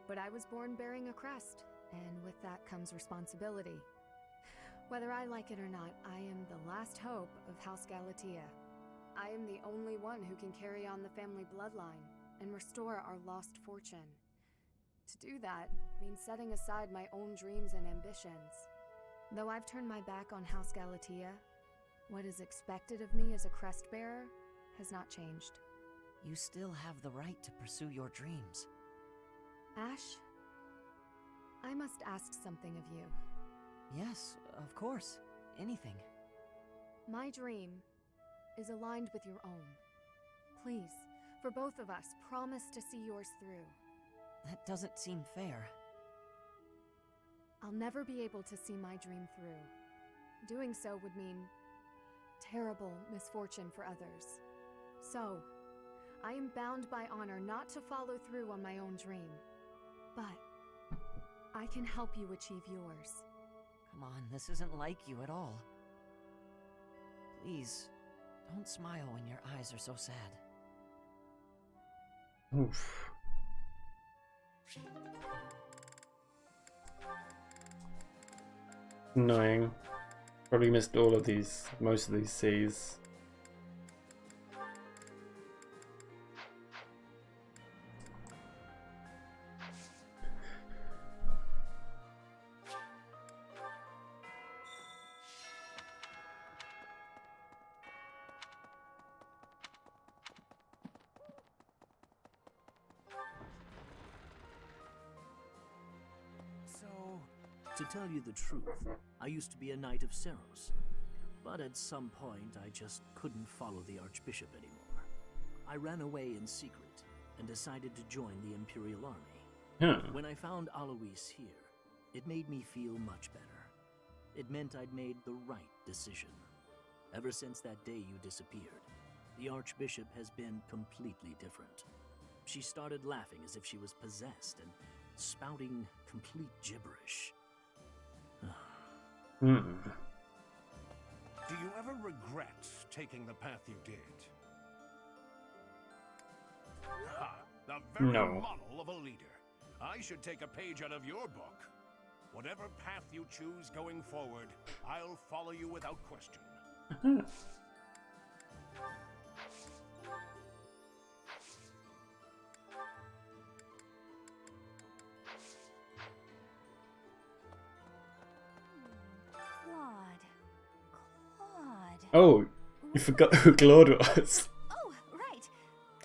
But I was born bearing a crest, and with that comes responsibility. Whether I like it or not, I am the last hope of House Galatea. I am the only one who can carry on the family bloodline and restore our lost fortune. To do that means setting aside my own dreams and ambitions. Though I've turned my back on House Galatea, what is expected of me as a crest bearer has not changed. You still have the right to pursue your dreams. Ash, I must ask something of you. Yes, of course. Anything. My dream is aligned with your own. Please, for both of us, promise to see yours through. That doesn't seem fair. I'll never be able to see my dream through. Doing so would mean terrible misfortune for others. So, I am bound by honor not to follow through on my own dream. But I can help you achieve yours. Come on, this isn't like you at all. Please, don't smile when your eyes are so sad. Oof. Annoying. Probably missed all of these, most of these C's. To tell you the truth, I used to be a Knight of Seros. But at some point, I just couldn't follow the Archbishop anymore. I ran away in secret and decided to join the Imperial Army. When I found Alois here, it made me feel much better. It meant I'd made the right decision. Ever since that day you disappeared, the Archbishop has been completely different. She started laughing as if she was possessed and spouting complete gibberish. Do you ever regret taking the path you did? Ha! The very model of a leader. I should take a page out of your book. Whatever path you choose going forward, I'll follow you without question. Oh, you forgot who Claude was. Oh, right.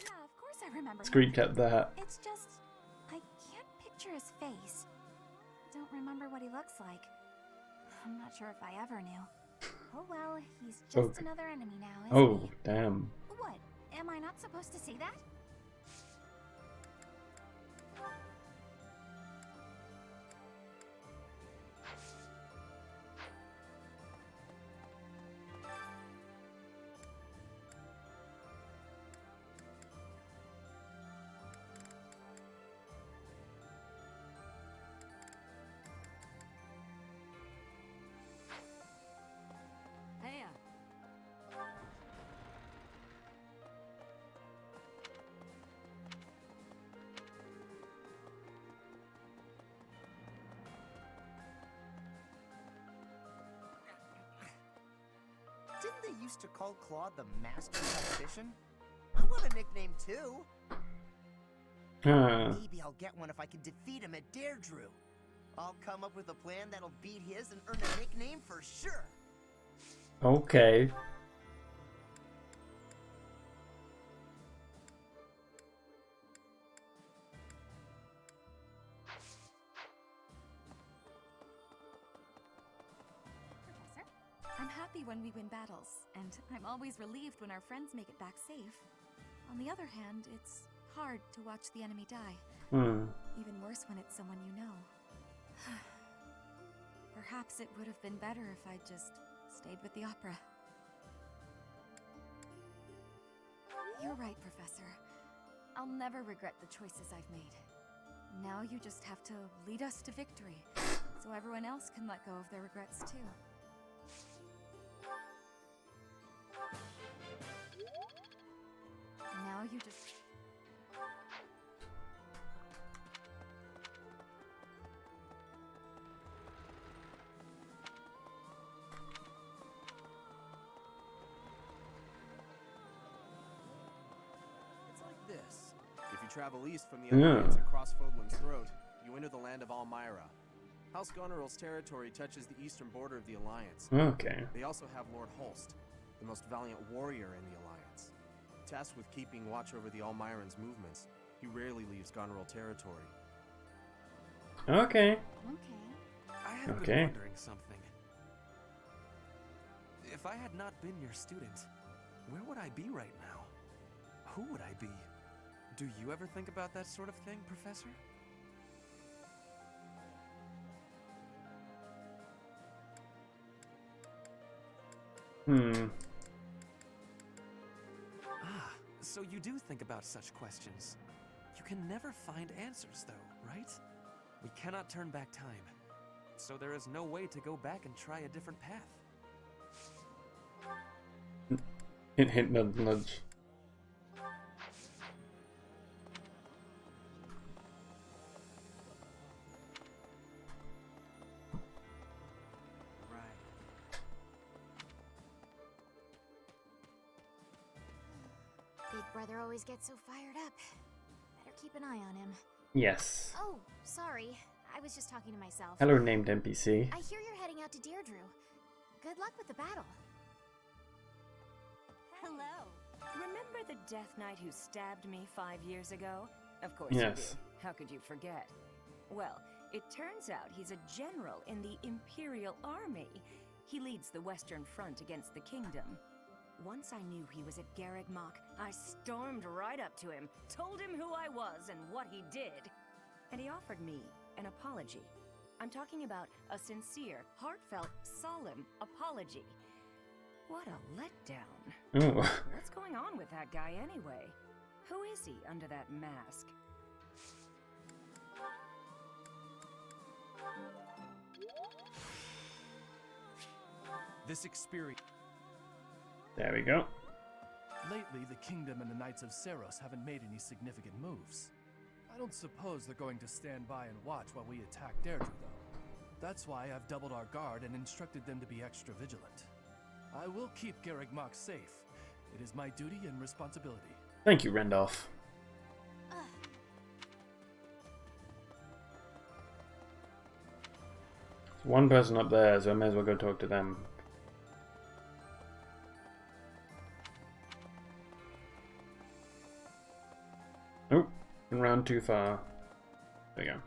Yeah, of course I remember. Screen kept that. It's just, I can't picture his face. Don't remember what he looks like. I'm not sure if I ever knew. Oh well, he's just another enemy now, isn't he? Damn. What? Am I not supposed to see that? Didn't they used to call Claude the Master of Ambition? I want a nickname too. Maybe I'll get one if I can defeat him at Deirdre. I'll come up with a plan that'll beat his and earn a nickname for sure. Okay. Professor, I'm happy when we win battles, and I'm always relieved when our friends make it back safe. On the other hand, it's hard to watch the enemy die. Even worse when it's someone you know. Perhaps it would have been better if I'd just stayed with the opera. You're right, Professor. I'll never regret the choices I've made. Now you just have to lead us to victory, so everyone else can let go of their regrets too. Now you just... It's like this. If you travel east from the Alliance and cross Fodlan's Throat, you enter the land of Almyra. House Goneril's territory touches the eastern border of the Alliance. Okay. They also have Lord Holst, the most valiant warrior in the Alliance. Tasked with keeping watch over the Almyrans' movements, he rarely leaves Goneril territory. Okay. I have been wondering something. If I had not been your student, where would I be right now? Who would I be? Do you ever think about that sort of thing, Professor? Ah, so you do think about such questions. You can never find answers, though, right? We cannot turn back time. So there is no way to go back and try a different path. Hint, hint, nudge, nudge. Big brother always gets so fired up. Better keep an eye on him. Yes. Oh, sorry. I was just talking to myself. Hello, named NPC. I hear you're heading out to Deirdre. Good luck with the battle. Hello. Remember the Death Knight who stabbed me 5 years ago? Of course Yes. you do. How could you forget? Well, it turns out he's a general in the Imperial Army. He leads the Western Front against the Kingdom. Once I knew he was at Garreg Mach, I stormed right up to him, told him who I was and what he did. And he offered me an apology. I'm talking about a sincere, heartfelt, solemn apology. What a letdown. Ooh. What's going on with that guy anyway? Who is he under that mask? This experience... There we go. Lately, the Kingdom and the Knights of Seros haven't made any significant moves. I don't suppose they're going to stand by and watch while we attack Deirdre, though. That's why I've doubled our guard and instructed them to be extra vigilant. I will keep Garreg Mach safe. It is my duty and responsibility. Thank you, Randolph. There's one person up there, so I may as well go talk to them. Nope, been round too far. There we go.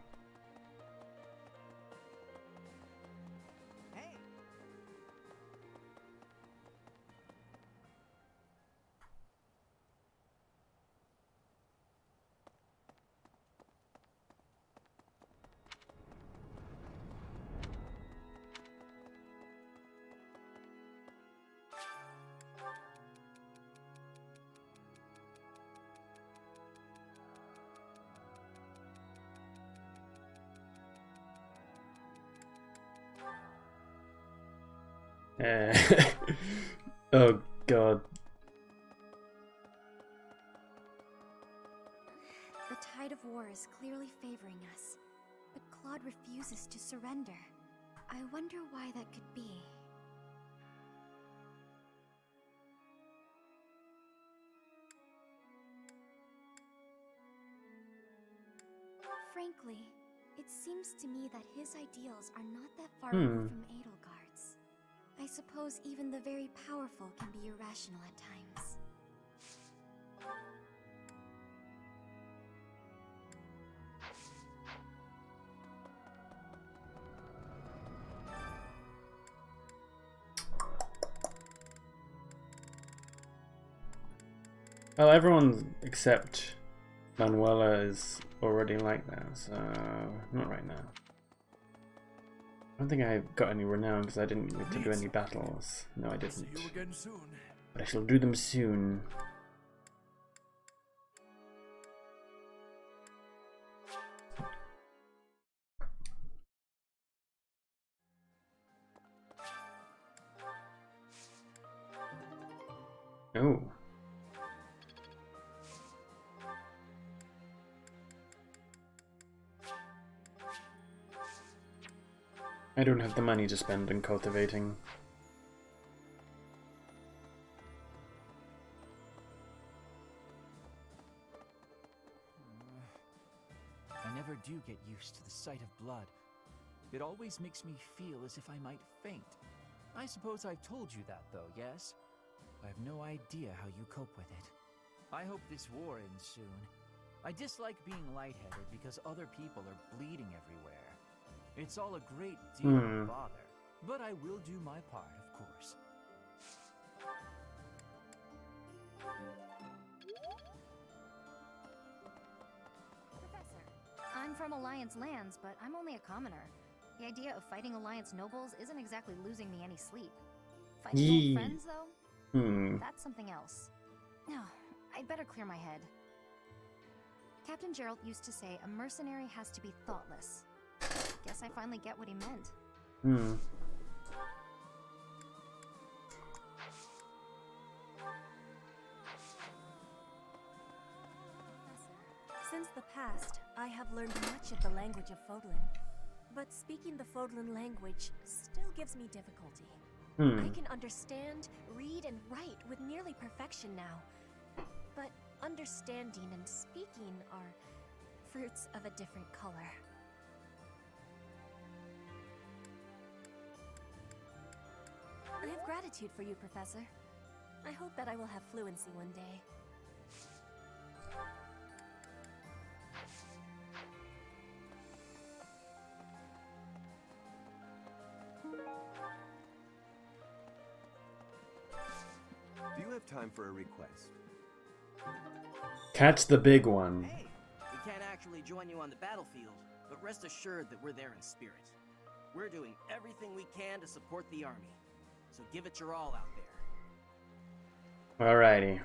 Oh god. The tide of war is clearly favoring us, but Claude refuses to surrender. I wonder why that could be. Frankly, it seems to me that his ideals are not that far removed from Edelgard's. I suppose even the very powerful can be irrational at times. Well, everyone except Manuela is already like that, so not right now. I don't think I got any renown because I didn't get to do any battles. No, I didn't. See you again soon. But I shall do them soon. Oh. I don't have the money to spend on cultivating. I never do get used to the sight of blood. It always makes me feel as if I might faint. I suppose I've told you that, though, yes? I have no idea how you cope with it. I hope this war ends soon. I dislike being lightheaded because other people are bleeding everywhere. It's all a great deal of bother, but I will do my part, of course. Professor, I'm from Alliance lands, but I'm only a commoner. The idea of fighting Alliance nobles isn't exactly losing me any sleep. Fighting old friends, though? That's something else. No, I'd better clear my head. Captain Gerald used to say a mercenary has to be thoughtless. Guess I finally get what he meant. Since the past, I have learned much of the language of Fodlan. But speaking the Fodlan language still gives me difficulty. I can understand, read, and write with nearly perfection now. But understanding and speaking are fruits of a different color. I have gratitude for you, Professor. I hope that I will have fluency one day. Do you have time for a request? Catch the big one. Hey, we can't actually join you on the battlefield, but rest assured that we're there in spirit. We're doing everything we can to support the army, so give it your all out there. Alrighty.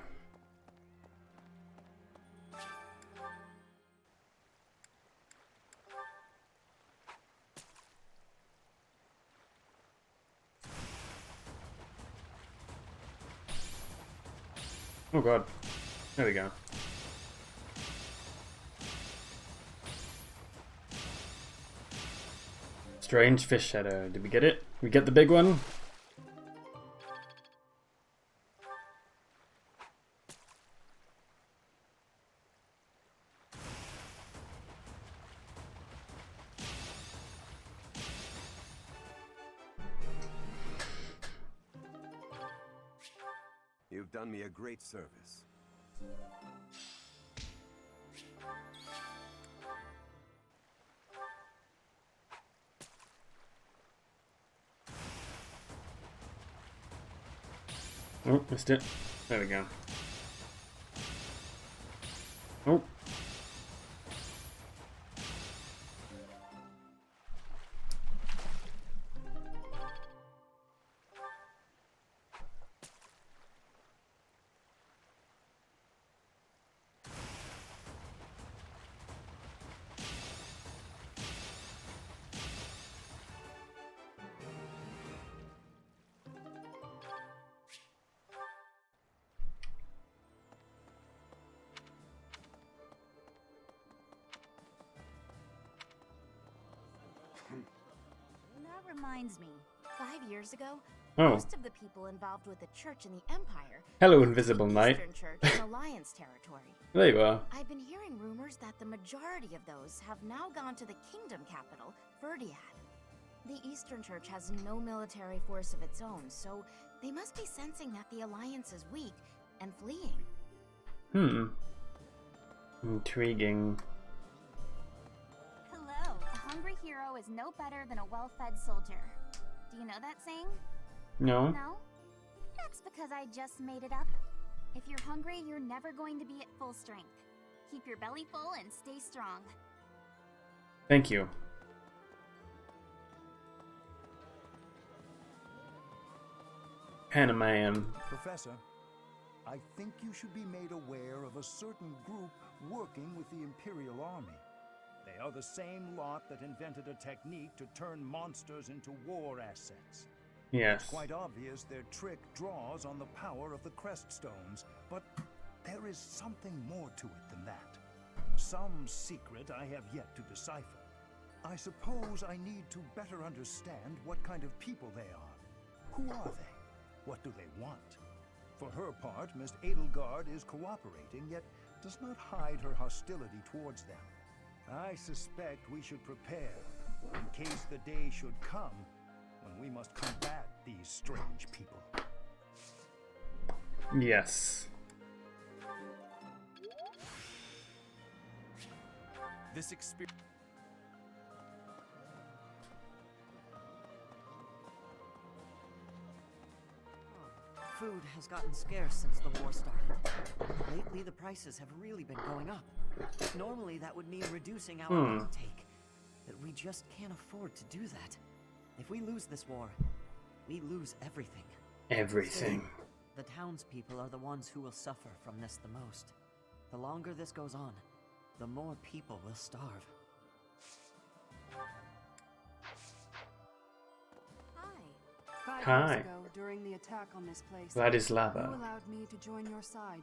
Oh god. There we go. Strange fish shadow. Did we get it? We get the big one? You've done me a great service. Oh, missed it. There we go. Oh. That reminds me. 5 years ago, Oh. Most of the people involved with the church and the Empire. Hello, Invisible the Knight. Eastern Church in Alliance territory. There you are. I've been hearing rumors that the majority of those have now gone to the kingdom capital, Verdiad. The Eastern Church has no military force of its own, so they must be sensing that the Alliance is weak and fleeing. Intriguing. Hello. A hungry hero is no better than a well-fed soldier. Do you know that saying? No. No? That's because I just made it up. If you're hungry, you're never going to be at full strength. Keep your belly full and stay strong. Thank you. Hannah-man. Professor, I think you should be made aware of a certain group working with the Imperial Army. They are the same lot that invented a technique to turn monsters into war assets. Yes. It's quite obvious their trick draws on the power of the crest stones, but there is something more to it than that. Some secret I have yet to decipher. I suppose I need to better understand what kind of people they are. Who are they? What do they want? For her part, Miss Edelgard is cooperating, yet does not hide her hostility towards them. I suspect we should prepare, in case the day should come when we must combat these strange people. Yes. This experience. Food has gotten scarce since the war started. Lately, the prices have really been going up. Normally, that would mean reducing our intake, but we just can't afford to do that. If we lose this war, we lose everything. Everything. The townspeople are the ones who will suffer from this the most. The longer this goes on, the more people will starve. Five Hi. years ago, during the attack on this place, Vladislava. you allowed me to join your side.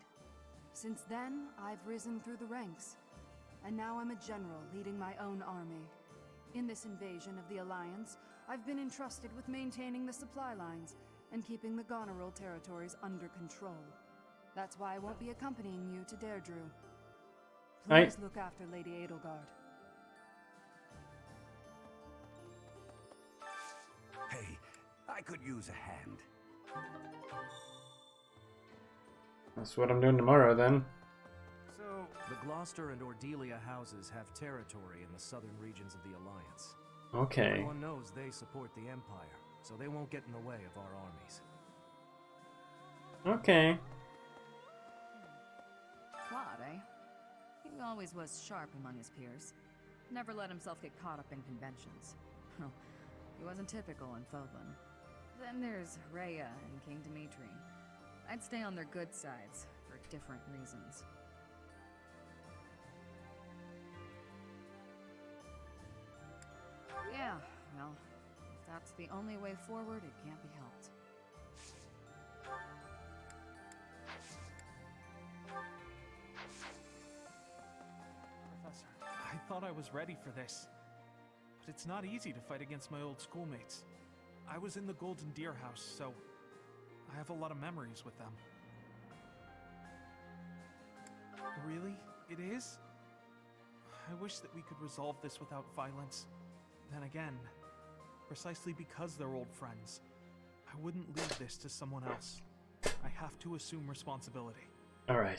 Since then, I've risen through the ranks, and now I'm a general leading my own army. In this invasion of the Alliance, I've been entrusted with maintaining the supply lines and keeping the Goneril territories under control. That's why I won't be accompanying you to Deirdre. Please look after Lady Edelgard. Hey, I could use a hand. That's what I'm doing tomorrow then. So, the Gloucester and Ordelia houses have territory in the southern regions of the Alliance. Okay. Everyone knows they support the Empire, so they won't get in the way of our armies. Okay. Claude, eh? He always was sharp among his peers. Never let himself get caught up in conventions. Well, he wasn't typical in Fodlan. Then there's Rhea and King Dimitri. I'd stay on their good sides, for different reasons. Yeah, well, if that's the only way forward, it can't be helped. Professor, I thought I was ready for this. But it's not easy to fight against my old schoolmates. I was in the Golden Deer House, so I have a lot of memories with them. Really? It is? I wish that we could resolve this without violence. Then again, precisely because they're old friends, I wouldn't leave this to someone else. I have to assume responsibility. Alright.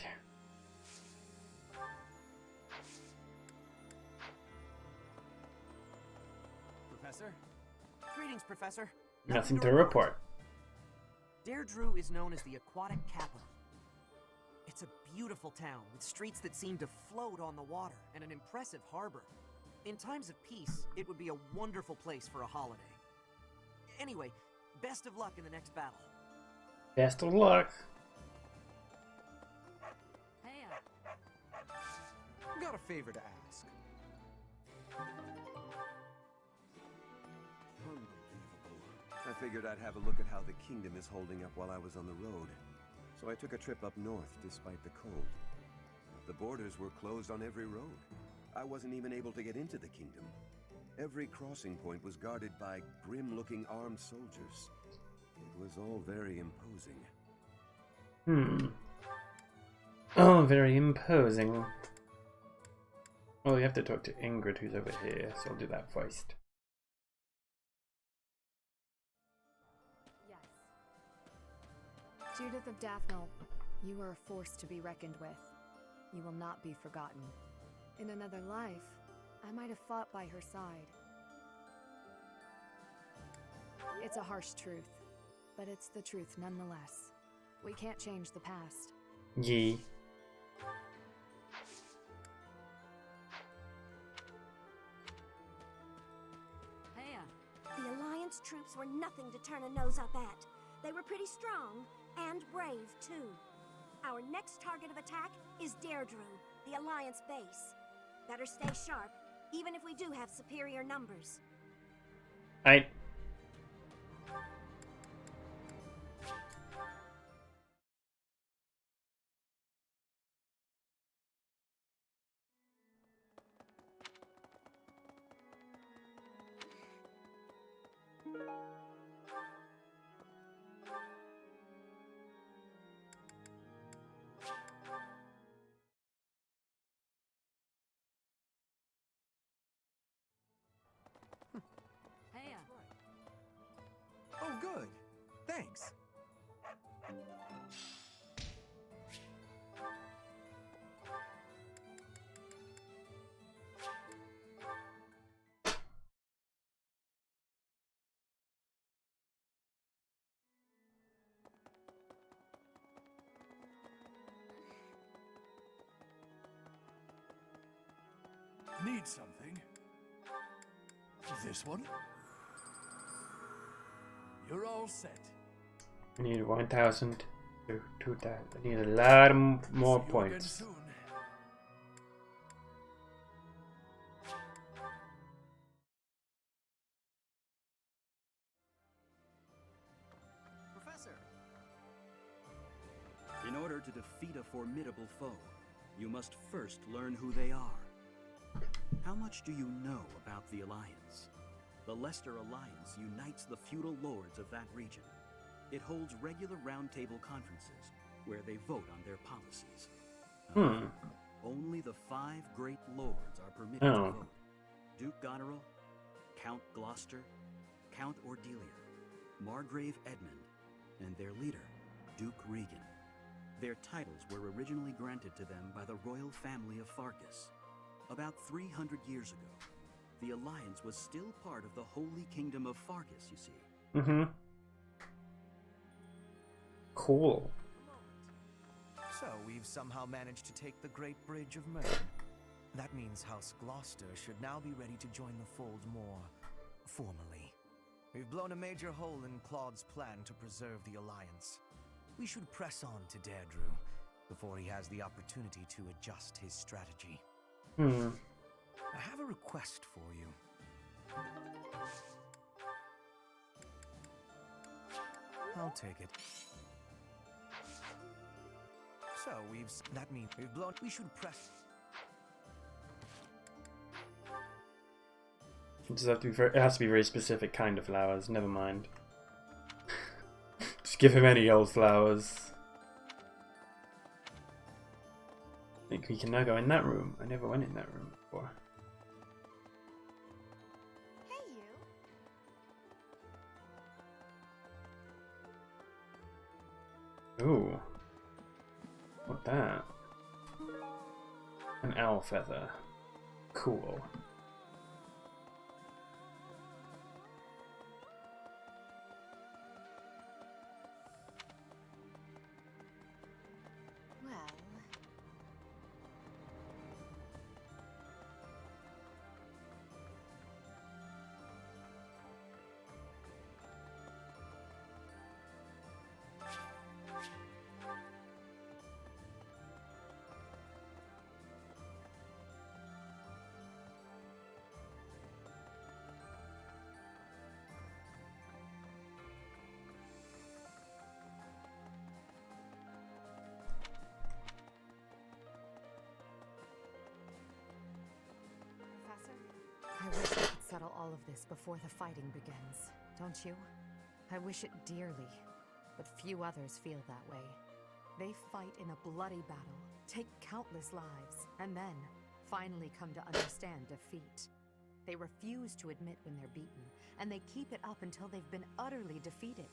Professor? Greetings, Professor. Nothing to report. Deirdre is known as the aquatic capital. It's a beautiful town with streets that seem to float on the water and an impressive harbor. In times of peace, it would be a wonderful place for a holiday. Anyway, best of luck in the next battle. Best of luck. Hey, Got a favor to ask. I figured I'd have a look at how the kingdom is holding up while I was on the road. So I took a trip up north despite the cold. The borders were closed on every road. I wasn't even able to get into the kingdom. Every crossing point was guarded by grim-looking armed soldiers. It was all very imposing. Oh, very imposing. Well, you have to talk to Ingrid, who's over here, so I'll do that first. Yes. Judith of Daphne, you are a force to be reckoned with. You will not be forgotten. In another life, I might have fought by her side. It's a harsh truth, but it's the truth nonetheless. We can't change the past. Yee. The Alliance troops were nothing to turn a nose up at. They were pretty strong, and brave, too. Our next target of attack is Deirdre, the Alliance base. Better stay sharp, even if we do have superior numbers. Aye. Oh, good. Thanks. Need something? This one? You're all set. I need 1,000 to 2,000. I need a lot more points. Professor! In order to defeat a formidable foe, you must first learn who they are. How much do you know about the Alliance? The Leicester Alliance unites the feudal lords of that region. It holds regular roundtable conferences where they vote on their policies. Only the 5 great lords are permitted to vote. Duke Goneril, Count Gloucester, Count Ordelia, Margrave Edmund, and their leader, Duke Regan. Their titles were originally granted to them by the royal family of Farkas. About 300 years ago, the Alliance was still part of the Holy Kingdom of Farkas, you see. Cool. So we've somehow managed to take the Great Bridge of Mern. That means House Gloucester should now be ready to join the fold more formally. We've blown a major hole in Claude's plan to preserve the Alliance. We should press on to Deirdre before he has the opportunity to adjust his strategy. I have a request for you. I'll take it. So that means we've blown. We should press. It does have to be very, it has to be very specific kind of flowers. Never mind. Just give him any old flowers. I think we can now go in that room. I never went in that room before. Hey, you. Ooh. What that? An owl feather. Cool. I wish I could settle all of this before the fighting begins, don't you? I wish it dearly, but few others feel that way. They fight in a bloody battle, take countless lives, and then finally come to understand defeat. They refuse to admit when they're beaten, and they keep it up until they've been utterly defeated.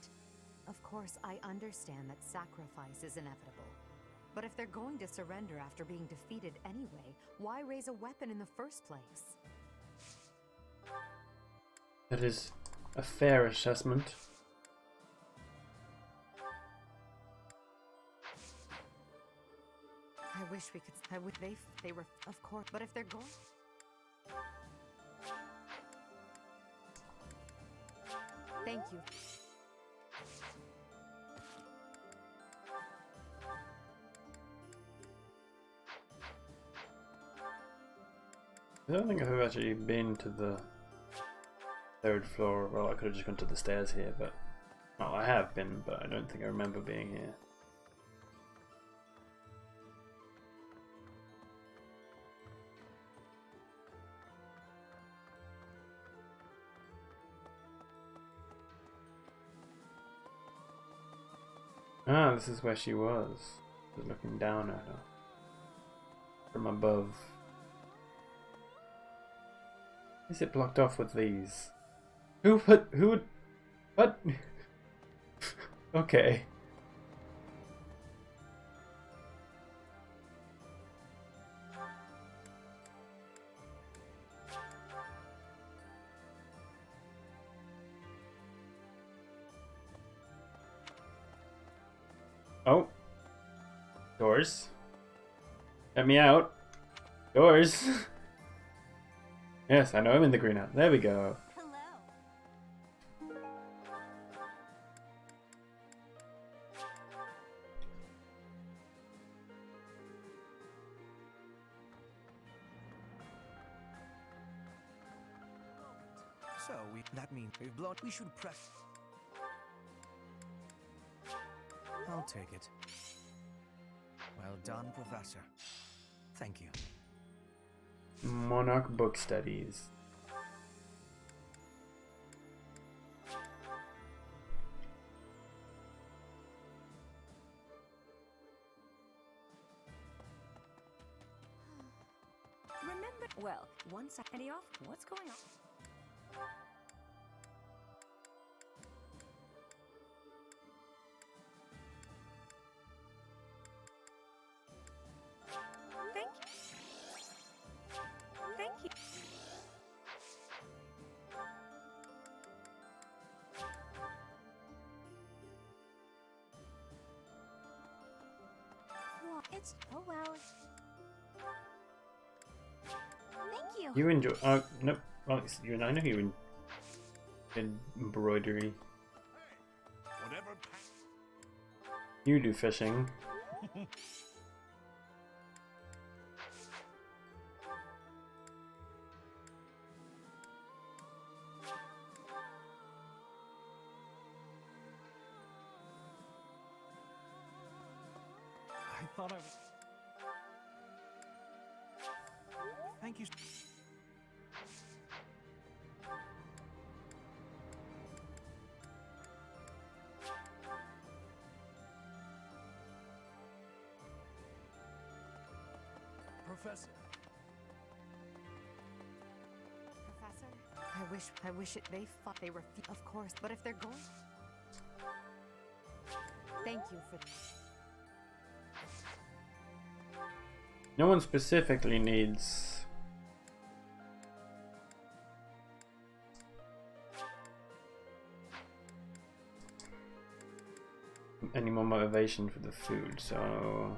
Of course, I understand that sacrifice is inevitable. But if they're going to surrender after being defeated anyway, why raise a weapon in the first place? That is a fair assessment. I wish we could. They were, of course. But if they're going. Thank you. I don't think I've actually been to the 3rd floor. Well, I could have just gone to the stairs here, but well, I have been, but I don't think I remember being here. Ah, this is where she was. Just looking down at her from above. Is it blocked off with these? Who would, what? Okay. Oh. Doors. Let me out. Doors. Yes, I know I'm in the greenhouse. There we go. So that means we've blown. We should press. I'll take it. Well done, Professor. Thank you. Monarch Book Studies. Remember, well, once I Eddie off, what's going on? Thank you. Thank you. Well, it's oh well. Thank you. You enjoy? Nope. Well, it's you and I know you in embroidery. Whatever. You do fishing. I thought I was... Thank you. Professor. Professor? I wish they fought. They were, of course, but if they're going. Thank you for. No one specifically needs any more motivation for the food, so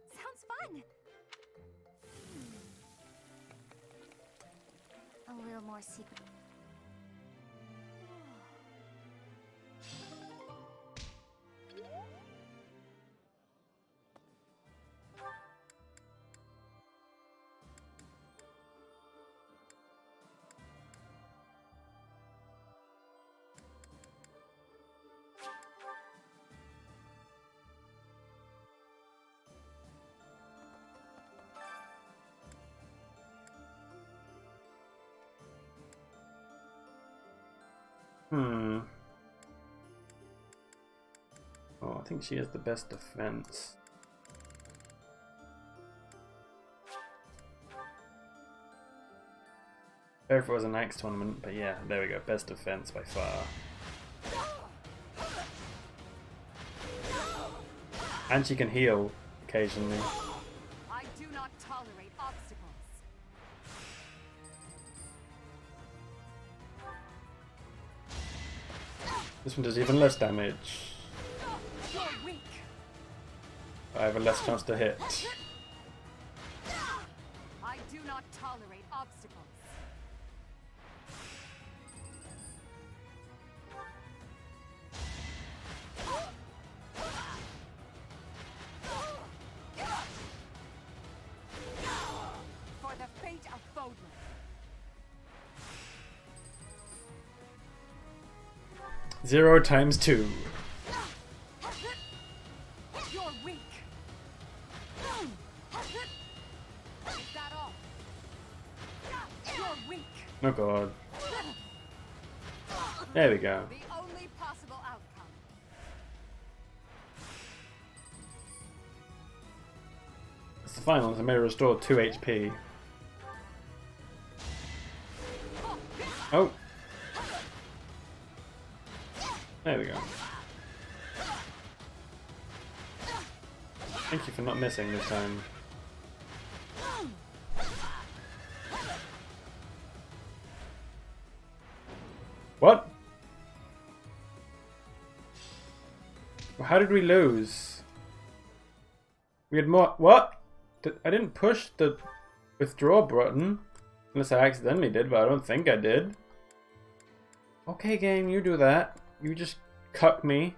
Sounds fun. A little more secret. Hmm. Oh, I think she has the best defense. Better if it was an Axe tournament, but yeah, there we go. Best defense by far. And she can heal occasionally. I do not tolerate obstacles. This one does even less damage. You're weak. I have a less chance to hit. I do not tolerate obstacles. For the fate of Fodlan. 0 times 2. You're weak. Is that all? You're weak. Oh god. There we go. The only possible outcome. It's the final. I may restore 2 HP. Oh. There we go. Thank you for not missing this time. What? How did we lose? We had more. What? I didn't push the withdraw button. Unless I accidentally did, but I don't think I did. Okay, game, you do that. You just cuck me.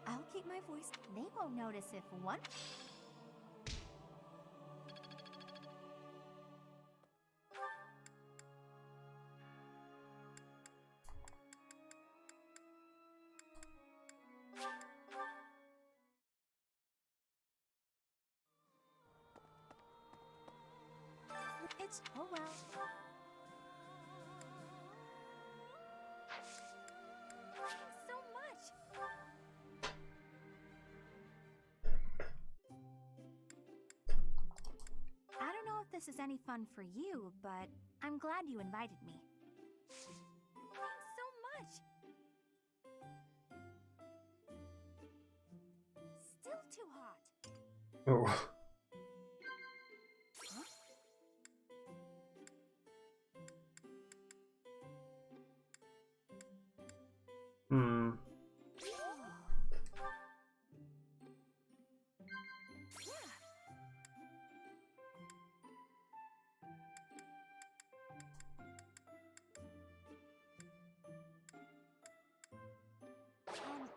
I'll keep my voice. They won't notice if one. It's oh well. So much. I don't know if this is any fun for you, but I'm glad you invited me. Thanks so much. Still too hot. Oh. Hmm.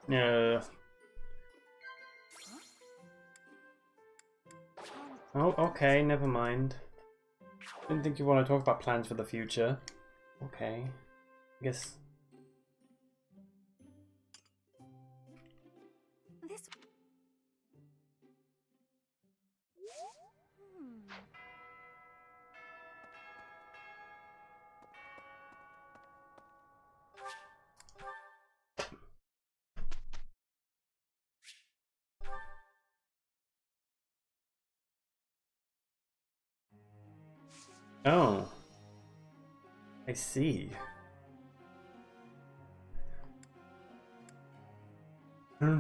Yeah. Oh, okay, never mind. Didn't think you want to talk about plans for the future. Okay. I guess. This. Oh. I see. Let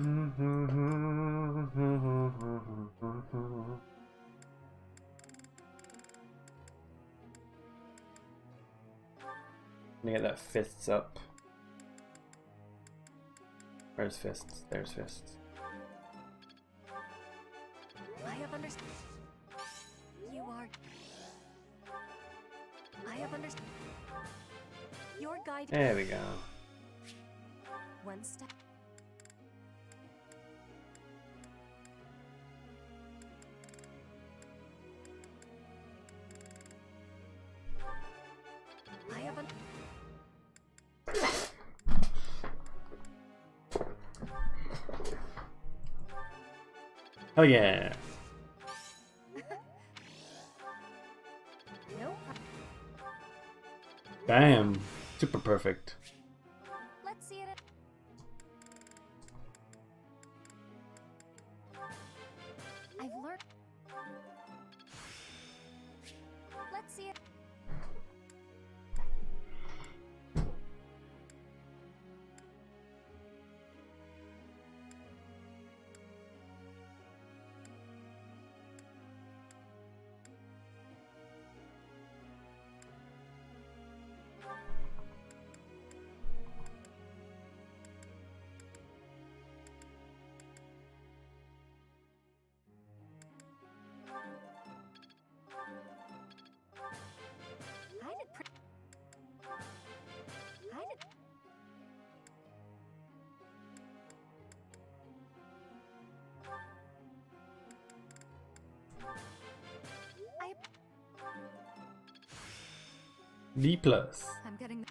me get that fists up. Where's fists? There's fists. I have understood. You are. I have understood. Your guide. There we go. One step. I have an. Oh yeah. No. Bam. Super perfect. Let's see it. I've learned. Let's see it. D plus. I'm getting.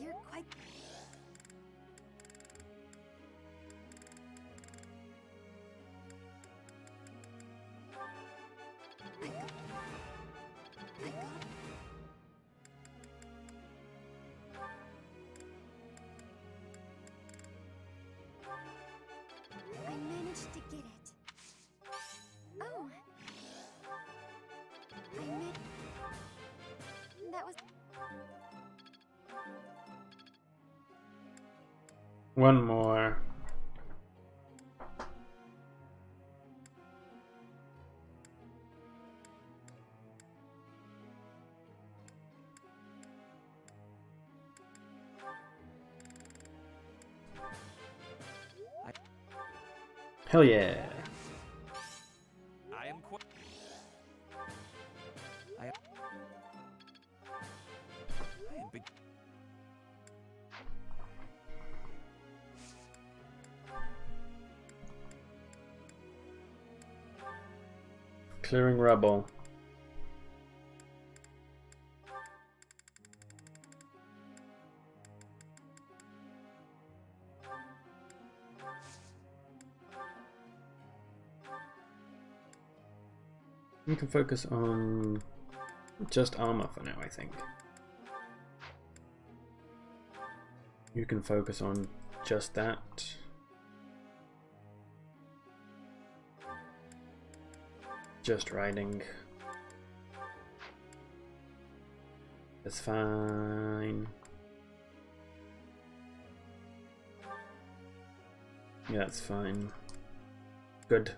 You're quite. I managed to get it. Oh. That was. One more. Hell yeah. I am quite. I am big. Clearing rubble. You can focus on just armor for now, I think. You can focus on just that. Just riding. That's fine. Yeah, that's fine. Good.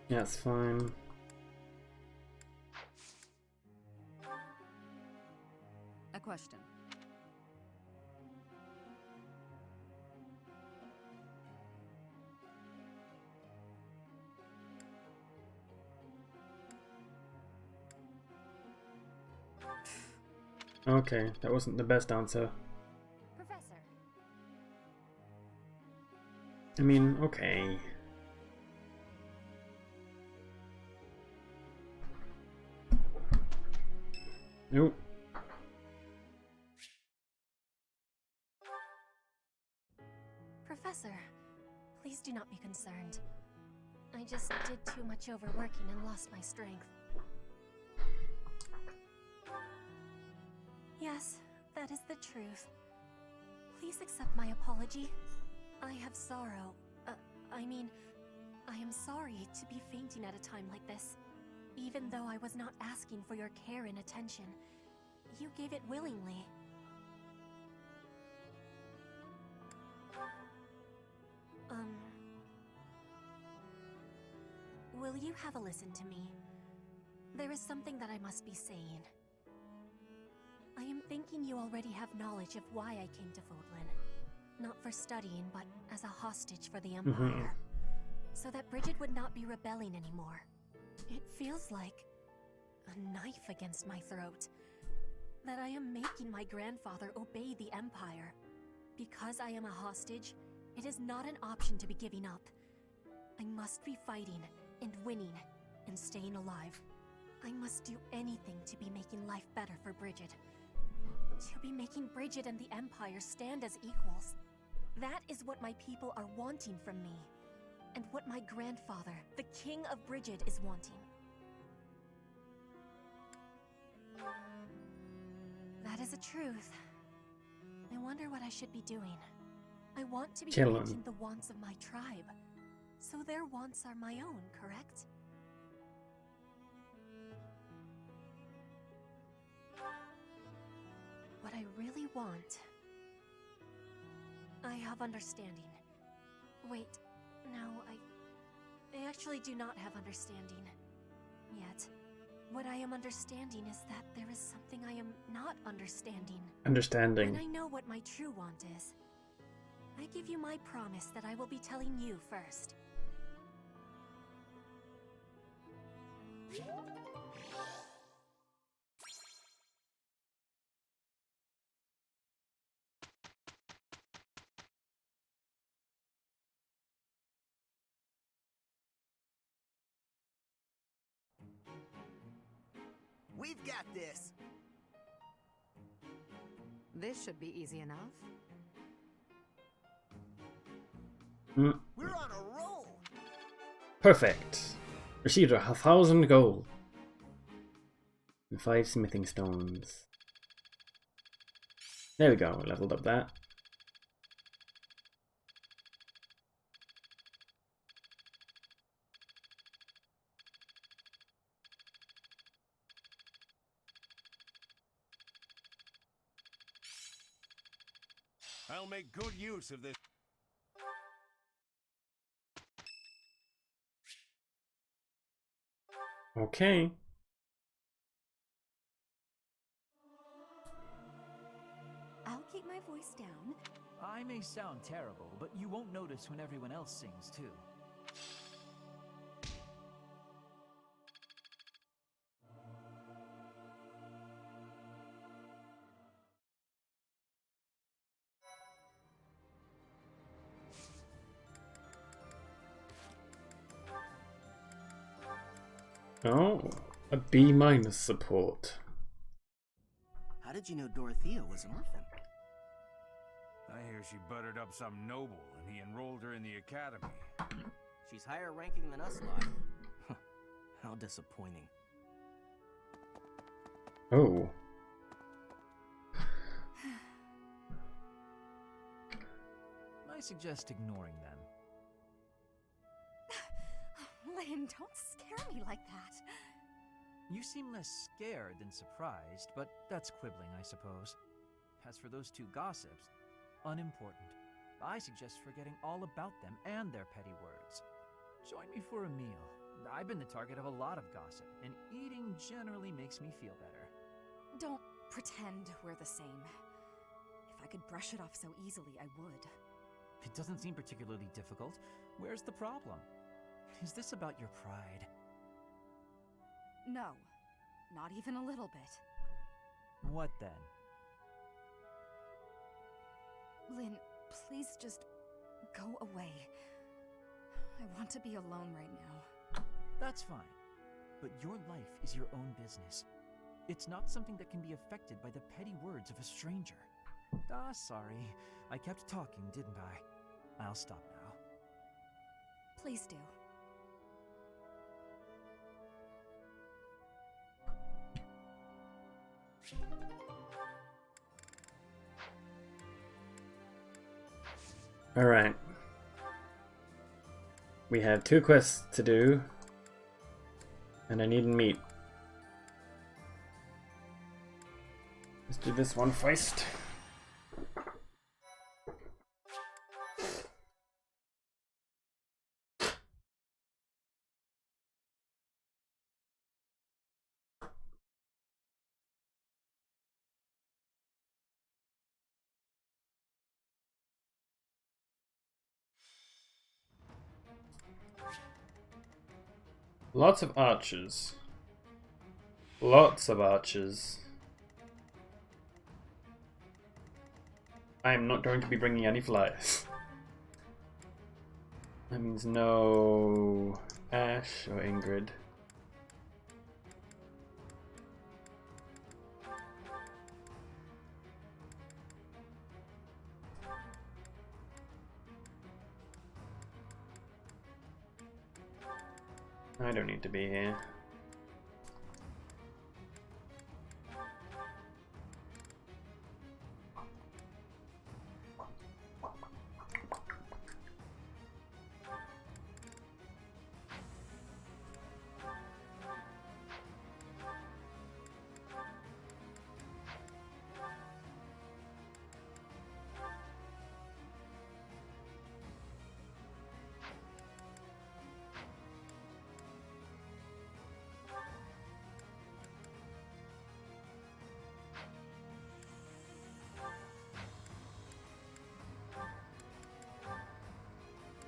Yeah, it's fine. A question. Okay, that wasn't the best answer. Professor. I mean, okay. Nope. Professor, please do not be concerned. I just did too much overworking and lost my strength. Yes, that is the truth. Please accept my apology. I have sorrow. I am sorry to be fainting at a time like this. Even though I was not asking for your care and attention, you gave it willingly. Will you have a listen to me? There is something that I must be saying. I am thinking you already have knowledge of why I came to Fodlan. Not for studying, but as a hostage for the Empire. So that Bridget would not be rebelling anymore. It feels like a knife against my throat. That I am making my grandfather obey the Empire. Because I am a hostage, it is not an option to be giving up. I must be fighting, and winning, and staying alive. I must do anything to be making life better for Bridget. To be making Bridget and the Empire stand as equals. That is what my people are wanting from me. And what my grandfather, the King of Bridget, is wanting. That is a truth. I wonder what I should be doing. I want to be granting the wants of my tribe. So their wants are my own, correct? What I really want... I have understanding. Wait, no, I actually do not have understanding. Yet. What I am understanding is that there is something I am not understanding. Understanding. And I know what my true want is. I give you my promise that I will be telling you first. We've got this! This should be easy enough. We're on a roll! Perfect. Received 1,000 gold. And 5 smithing stones. There we go, leveled up that. I'll make good use of this. Okay. I'll keep my voice down. I may sound terrible, but you won't notice when everyone else sings too. Oh, a B- support. How did you know Dorothea was an orphan? I hear she buttered up some noble and he enrolled her in the academy. She's higher ranking than us lot. How disappointing. Oh. I suggest ignoring them. Lynn, don't scare me like that. You seem less scared than surprised, but that's quibbling, I suppose. As for those two gossips, unimportant. I suggest forgetting all about them and their petty words. Join me for a meal. I've been the target of a lot of gossip, and eating generally makes me feel better. Don't pretend we're the same. If I could brush it off so easily, I would. It doesn't seem particularly difficult. Where's the problem? Is this about your pride? No, not even a little bit. What then? Lynn, please just go away. I want to be alone right now. That's fine. But your life is your own business. It's not something that can be affected by the petty words of a stranger. Ah, sorry. I kept talking, didn't I? I'll stop now. Please do. Alright. We have 2 quests to do, and I need meat. Let's do this one first. Lots of archers. Lots of archers. I am not going to be bringing any flyers. That means no Ash or Ingrid. I don't need to be here.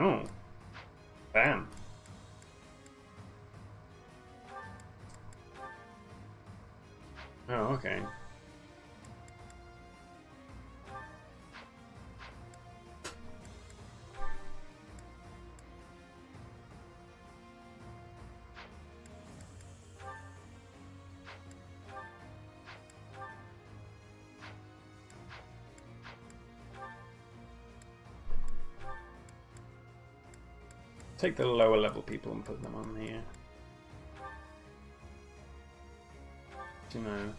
Oh. Bam. Oh, okay. Take the lower level people and put them on here. You know.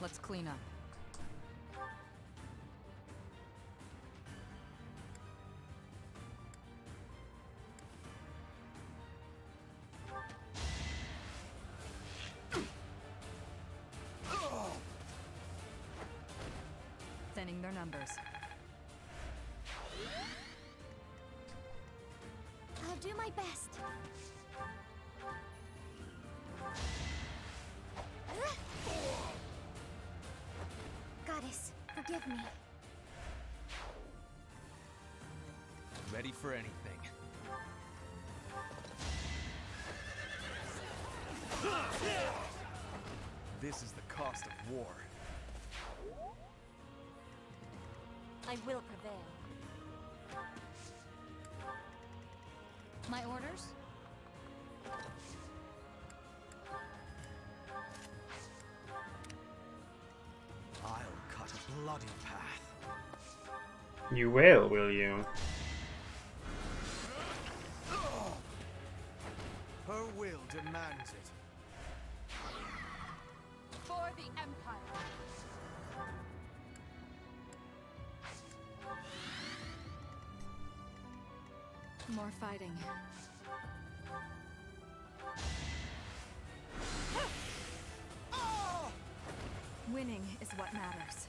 Let's clean up. Thinning their numbers. I'll do my best. Goddess, forgive me. Ready for anything. This is the cost of war. I will prevail. My orders? I'll cut a bloody path. You will you? Her will demands it. For the Empire. More fighting. Winning is what matters.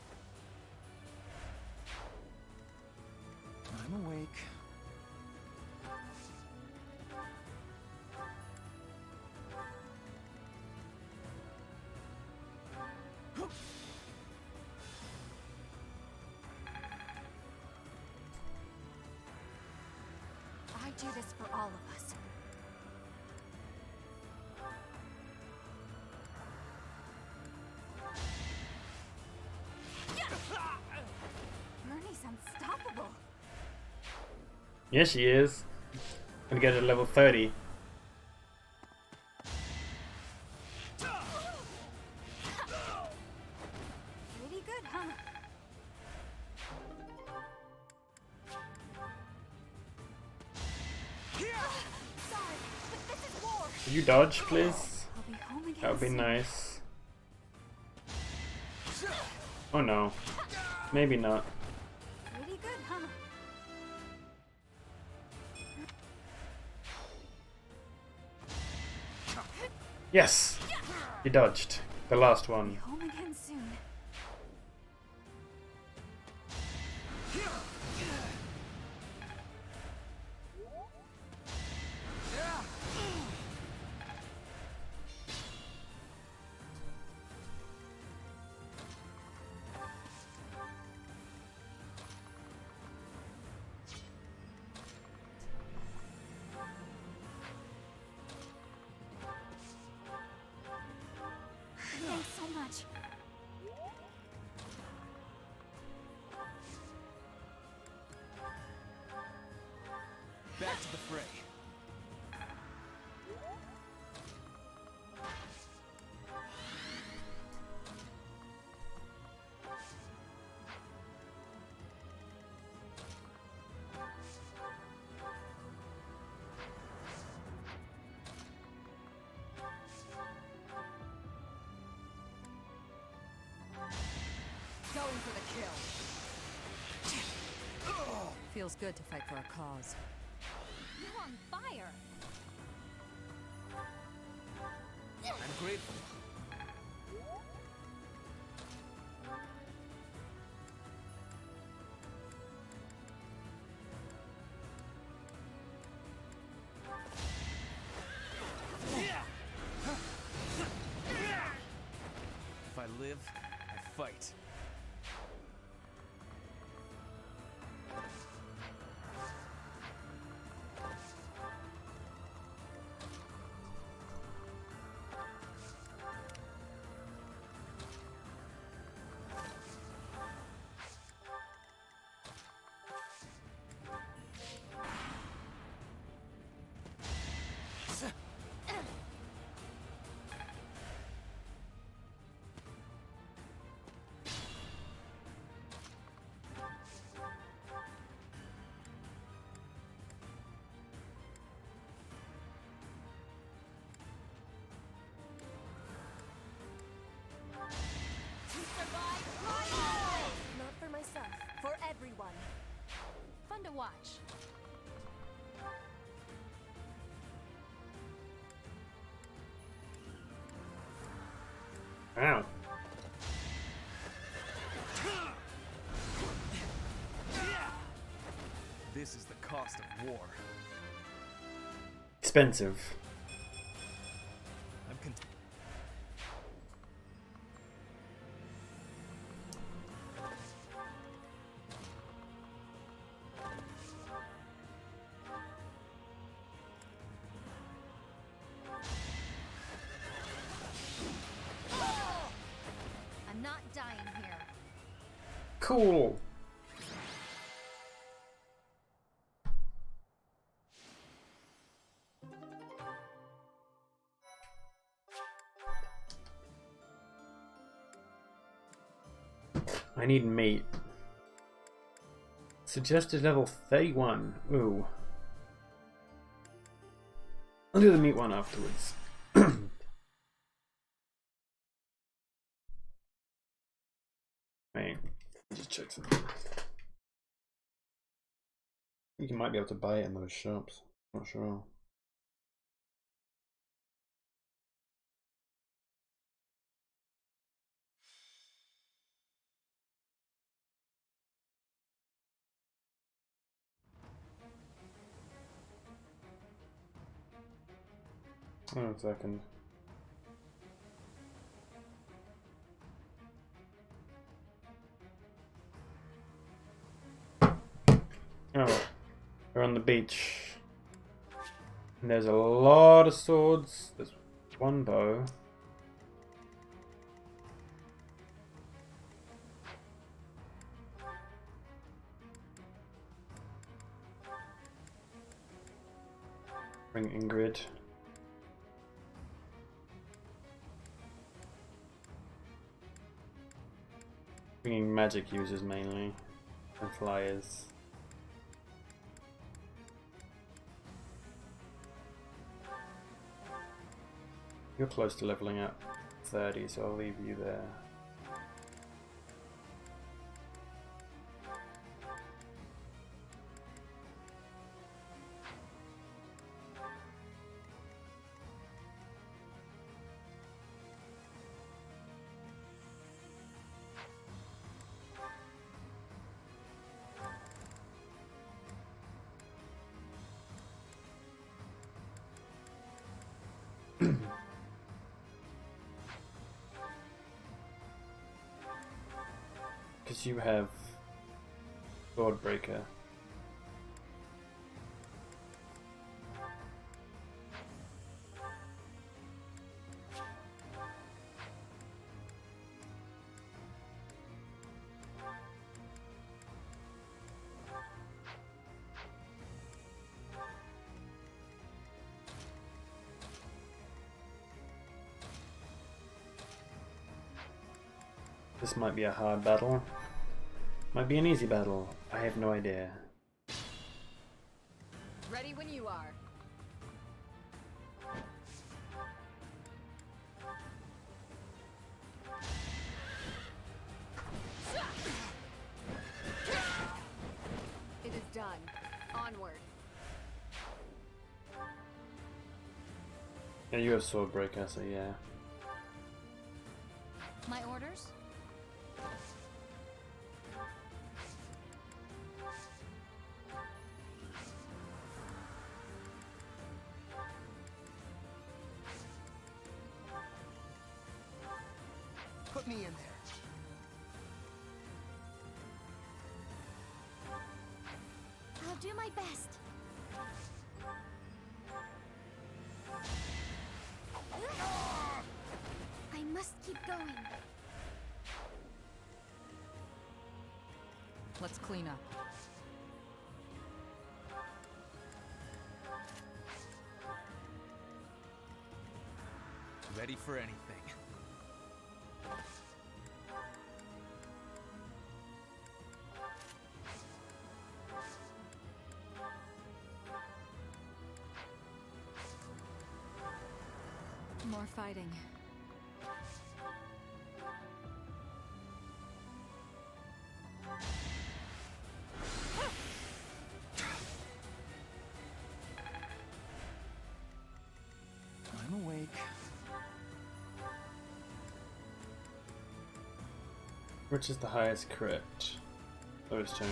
I'm awake. I do this for all of us. Bernie's unstoppable. Yes, she is. Gonna get to level 30. Pretty good, huh? Sorry, but this is war. Could you dodge, please? I'll be home again That would be soon. nice. Oh no. Maybe not. Pretty good, huh? Yes! You dodged. The last one. Home again soon. Thanks so much. Back to the fray. Going for the kill. Feels good to fight for a cause. You're on fire. I'm grateful. If I live, I fight. Not for myself, for everyone. Fun to watch. Ow. This is the cost of war. Expensive. I'm I'm not dying here. Cool. I need meat. Suggested level 31. Ooh. I'll do the meat one afterwards. Wait, just check something. I think you might be able to buy it in those shops. Not sure. Hold on a second. Oh, we're on the beach. And there's a lot of swords. There's one bow. Bring Ingrid. Bringing magic users mainly, and flyers. You're close to leveling up 30, so I'll leave you there. Because you have Swordbreaker. This might be a hard battle. Might be an easy battle. I have no idea. Ready when you are. It is done. Onward. Yeah, you have Swordbreaker, so yeah. My orders? Put me in there. I'll do my best. I must keep going. Let's clean up. Ready for anything. More fighting. I'm awake. Which is the highest crit? Those two.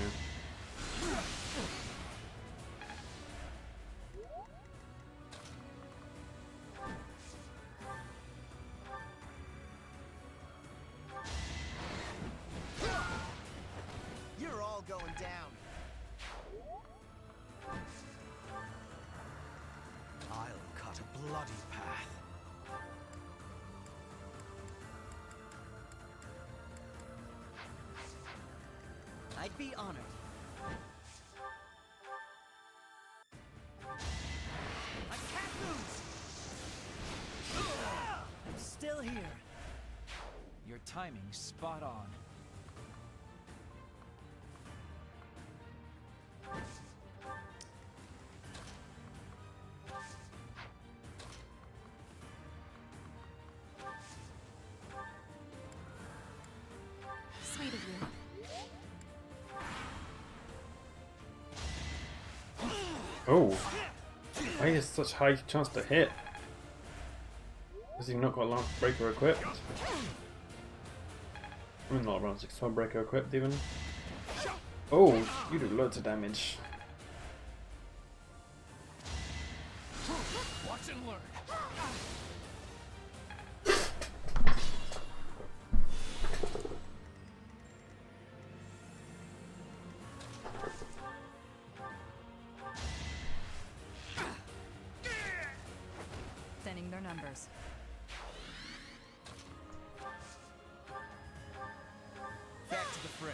You're all going down. I'll cut a bloody path. I'd be honored. I can't lose! I'm still here. Your timing's spot on. Sweet of you. Oh! Why is such high chance to hit? Has he not got a long breaker equipped? I mean, not around 6 breaker equipped even. Oh! You do loads of damage. Watch Lesson learned. Thinning their numbers. Back to the fray.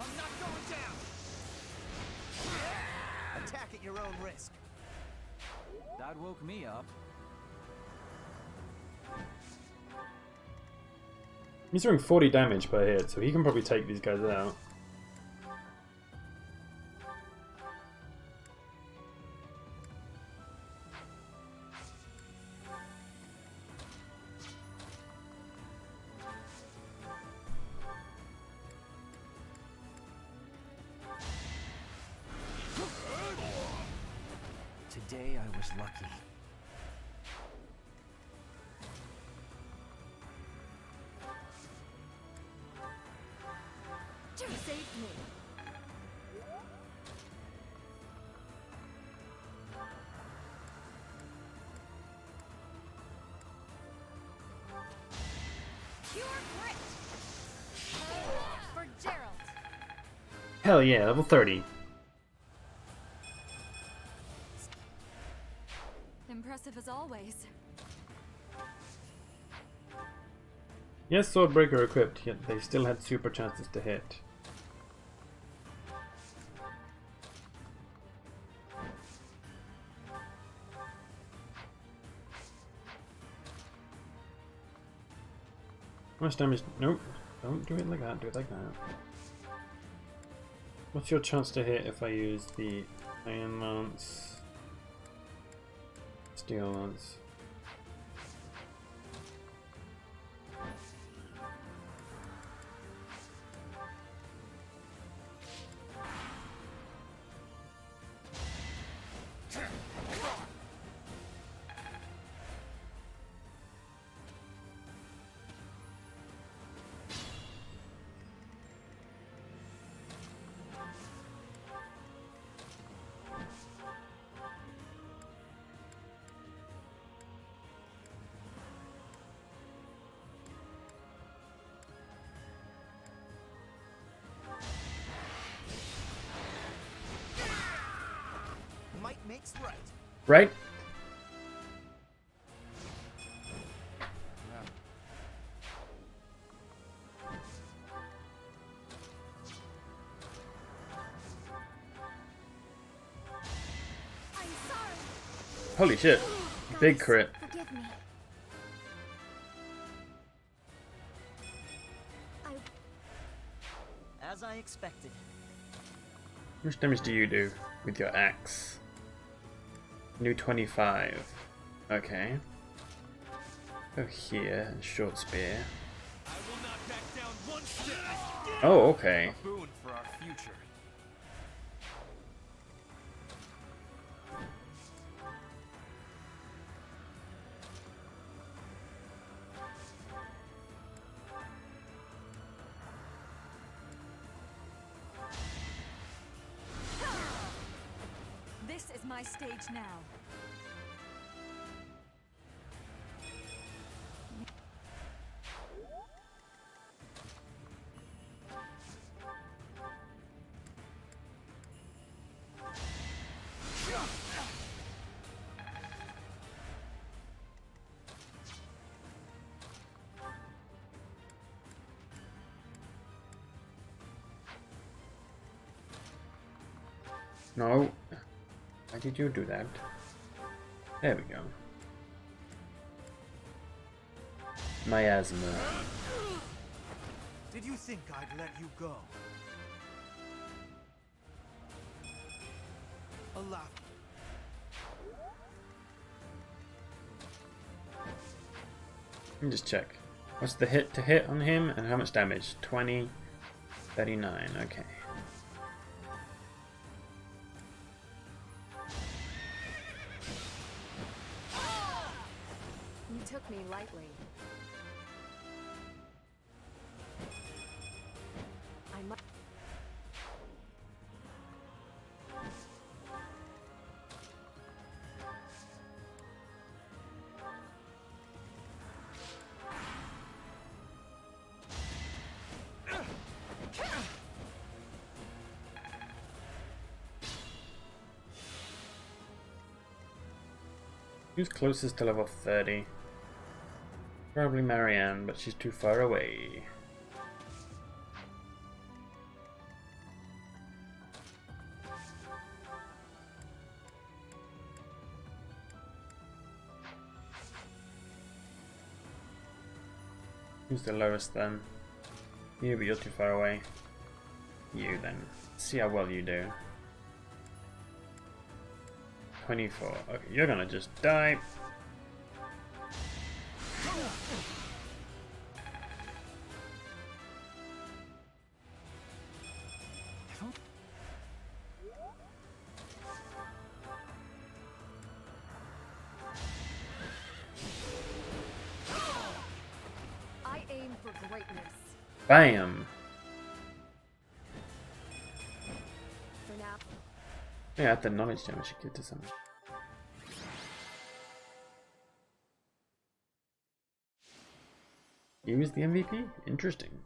I'm not going down. Attack at your own risk. That woke me up. He's doing 40 damage per hit, so he can probably take these guys out. Today I was lucky. You saved me. Pure grit. For Gerald. Hell yeah, level 30. Impressive as always. Yes, Swordbreaker equipped, yet they still had super chances to hit. How much damage? Nope. Don't do it like that. Do it like that. What's your chance to hit if I use the Iron Lance? Steel Lance. Might makes right. Right? I'm sorry. Holy shit. Big crit. Forgive me. As I expected. How much damage do you do with your axe? New 25. Okay. Go here and short spear. I will not back down one step. Oh, okay. A boon for our future. This is my stage now. No. Why did you do that? There we go. Miasma. Did you think I'd let you go? Allow. Let me just check. What's the hit to hit on him and how much damage? 20, 39, okay. You took me lightly. I Who's closest to level 30? Probably Marianne, but she's too far away. Who's the lowest then? You, but you're too far away. You then. See how well you do. 24. Okay, you're gonna just die. I aim for greatness. Bam! For now. Yeah, the knowledge damage should give to someone. He was the MVP? Interesting.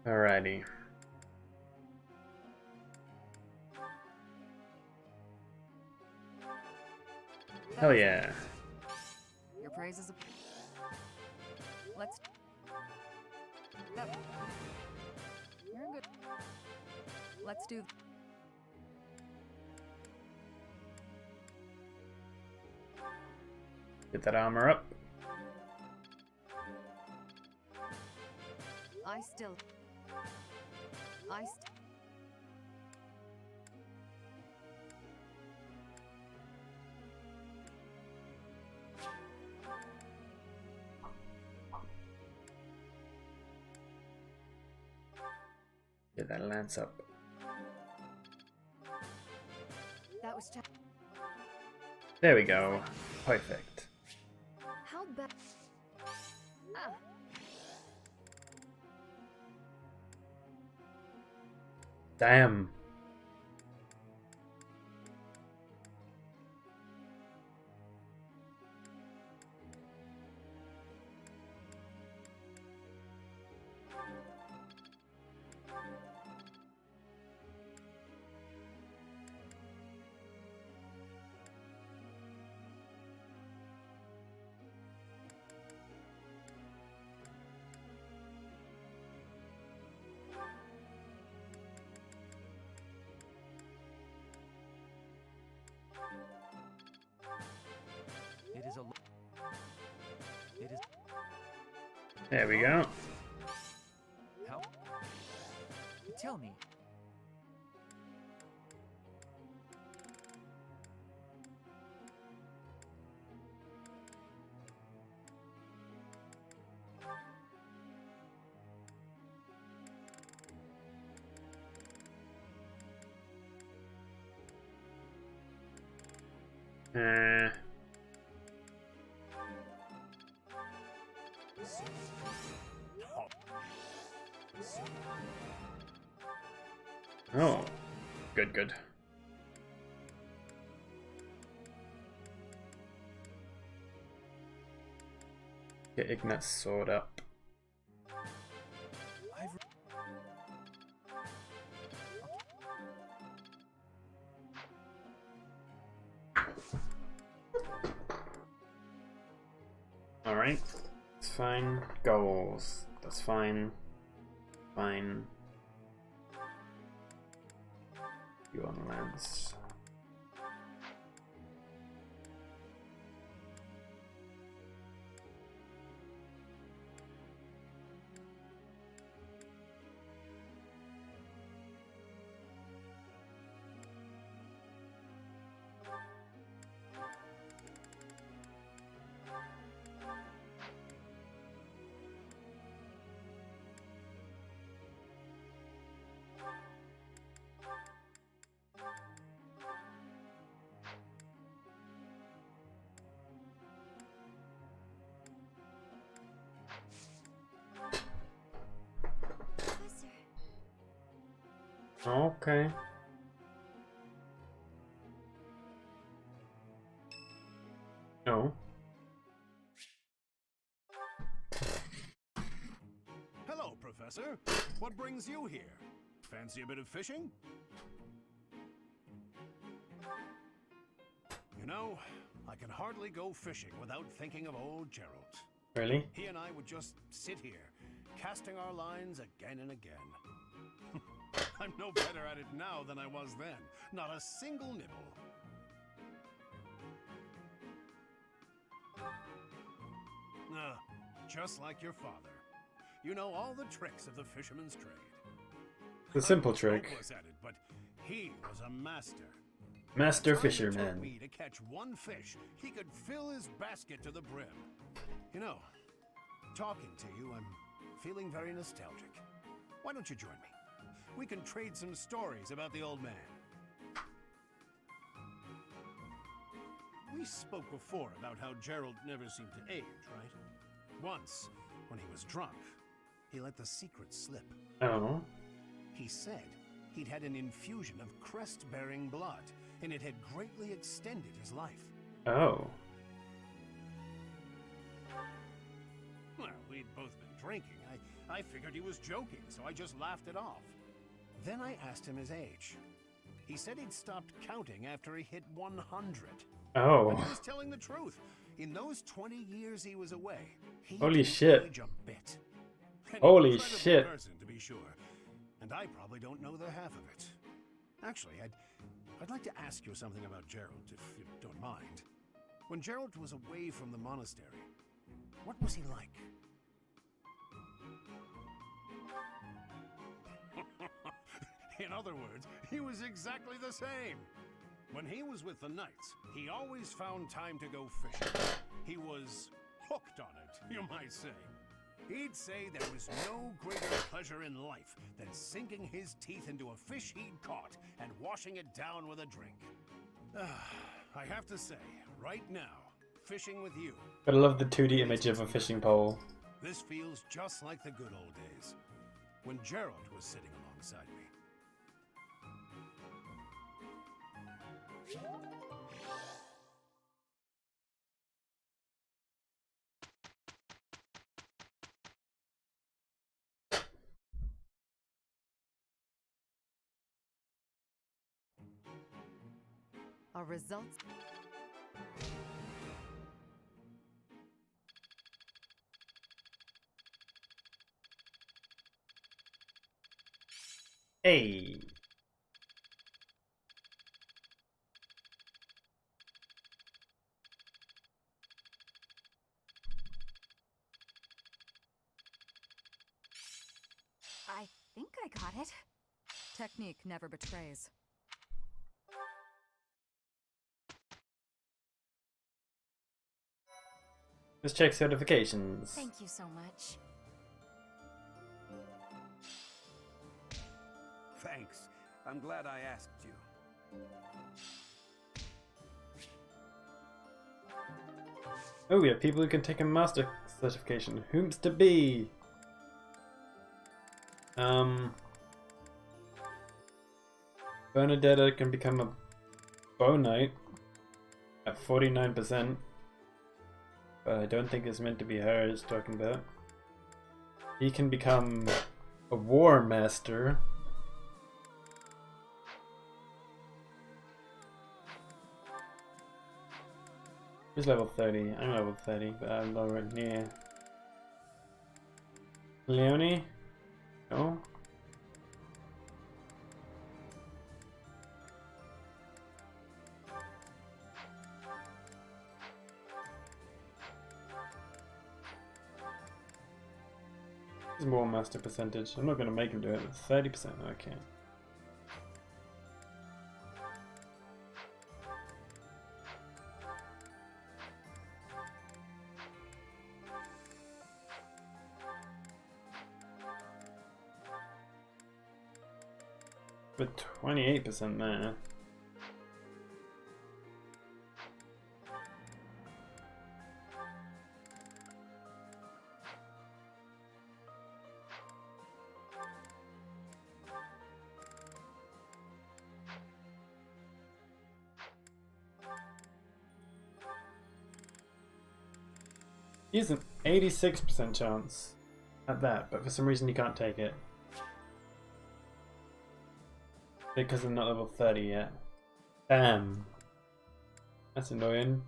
Alrighty. Hell yeah. Your praise is a... Let's... Yep. You're good. Let's do... Get that armor up. I still... Get that lance up. That was There we go. Perfect. how bad. Ah. Damn. It is a... It is... There we go. How? Tell me. Oh, good, good. Get Ignat's sword up. Alright, it's fine. Goals, that's fine. Fine. You on the lance. Okay. No. Hello, Professor. What brings you here? Fancy a bit of fishing? You know, I can hardly go fishing without thinking of old Gerald. Really? He and I would just sit here, casting our lines again and again. I'm no better at it now than I was then. Not a single nibble. Just like your father. You know all the tricks of the fisherman's trade. The simple I was trick. hopeless at it, but he was a master. Master Time he fisherman. took me to catch one fish, he could fill his basket to the brim. You know, talking to you, I'm feeling very nostalgic. Why don't you join me? We can trade some stories about the old man. We spoke before about how Gerald never seemed to age, right? Once, when he was drunk, he let the secret slip. Oh. He said he'd had an infusion of crest-bearing blood, and it had greatly extended his life. Oh. Well, we'd both been drinking. I figured he was joking, so I just laughed it off. Then I asked him his age. He said he'd stopped counting after he hit 100. Oh. But he was telling the truth. In those 20 years he was away, he Holy didn't shit. age a bit. An Holy incredible shit. person, to be sure. And I probably don't know the half of it. Actually, I'd like to ask you something about Gerald, if you don't mind. When Gerald was away from the monastery, what was he like? In other words, he was exactly the same. When he was with the knights, he always found time to go fishing. He was hooked on it, you might say. He'd say there was no greater pleasure in life than sinking his teeth into a fish he'd caught and washing it down with a drink. I have to say, right now, fishing with you, But I love the 2D image of a fishing pole. this feels just like the good old days, when Gerald was sitting alongside me. Our results. Hey. I think I got it. Technique never betrays. Let's check certifications. Thank you so much. Thanks. I'm glad I asked you. Oh, we have people who can take a master certification. Whom's to be? Bernadetta can become a bow knight at 49%. But I don't think it's meant to be her it's talking about. He can become a war master. Who's level 30? I'm level 30, but I'm nowhere near. Leonie? No? There's more master percentage. I'm not going to make him do it, but 30%, okay. With 28% there. He has an 86% chance at that, but for some reason he can't take it. Because I'm not level 30 yet. Damn. That's annoying.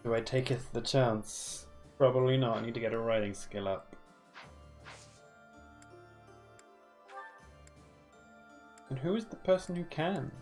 Do I taketh the chance? Probably not. I need to get a writing skill up. And who is the person who can?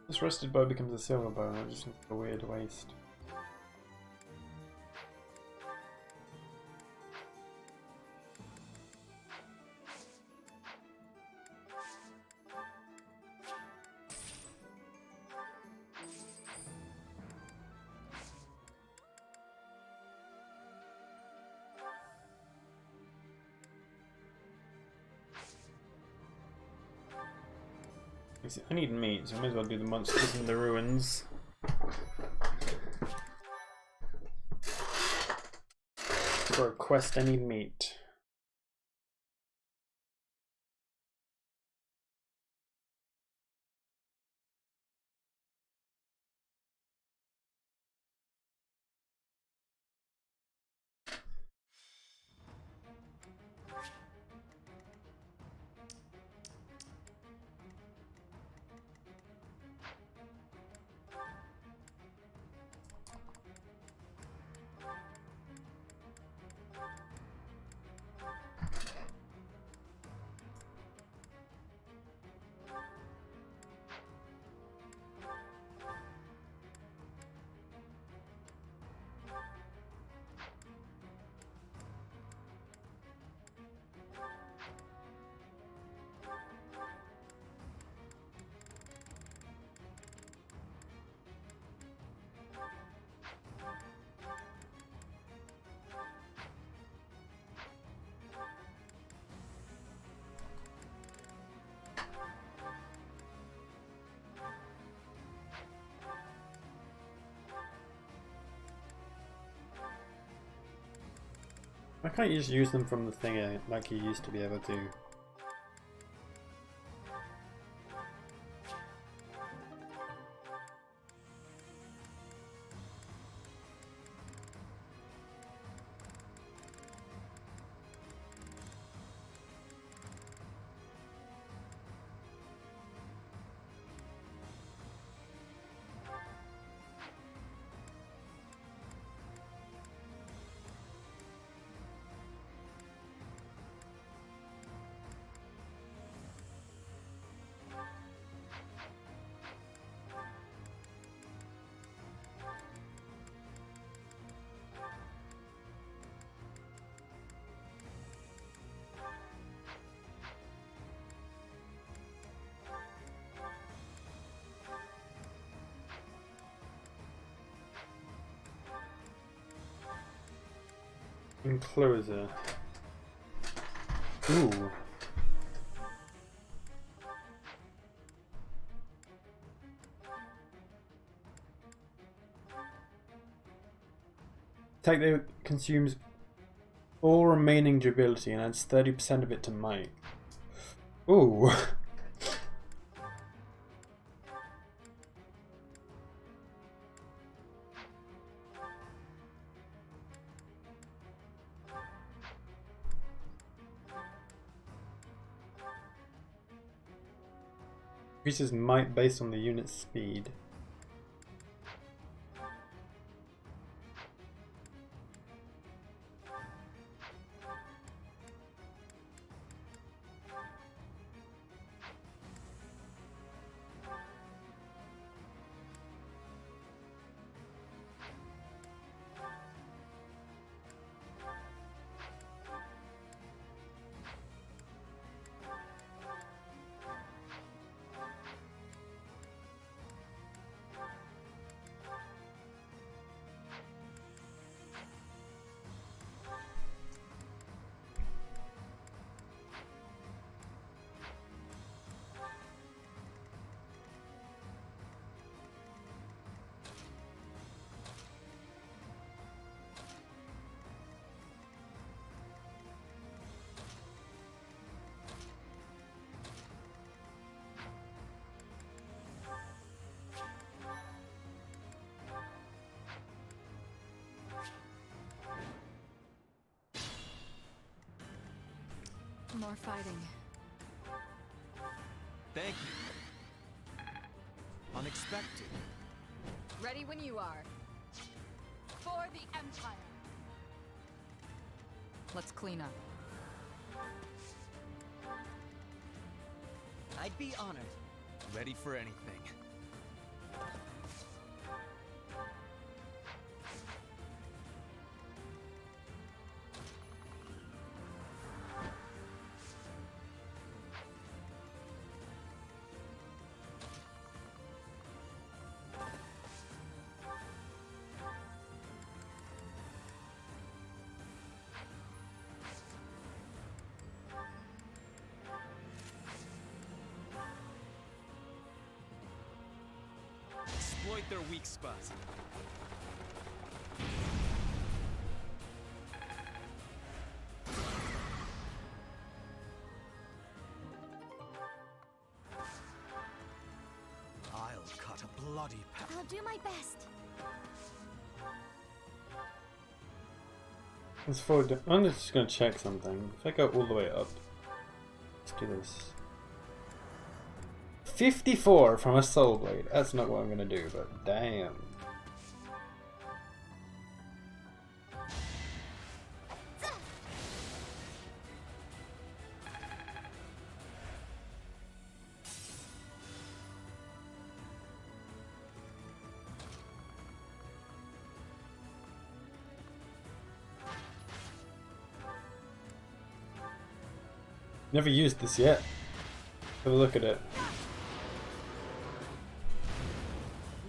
This rusted bow becomes a silver bow, and it just seems like a weird waste. I need meat, so I might as well do the monsters in the ruins. For a quest, I need meat. Why can't you just use them from the thing like you used to be able to? Enclosure. Ooh. Attack that consumes all remaining durability and adds 30% of it to might. Ooh. Increases might based on the unit's speed. More fighting. Thank you. Unexpected. Ready when you are. For the Empire. Let's clean up. I'd be honored. Ready for anything. Exploit their weak spots. I'll cut a bloody path. I'll do my best. Let's forward. I'm just gonna check something. If I go all the way up, let's do this. 54 from a soul blade. That's not what I'm gonna do, but damn. Never used this yet. Have a look at it.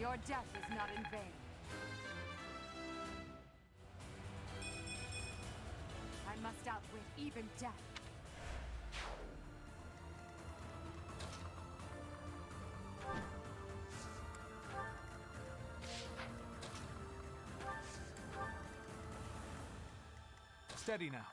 Your death is not in vain. I must outwit even death. Steady now.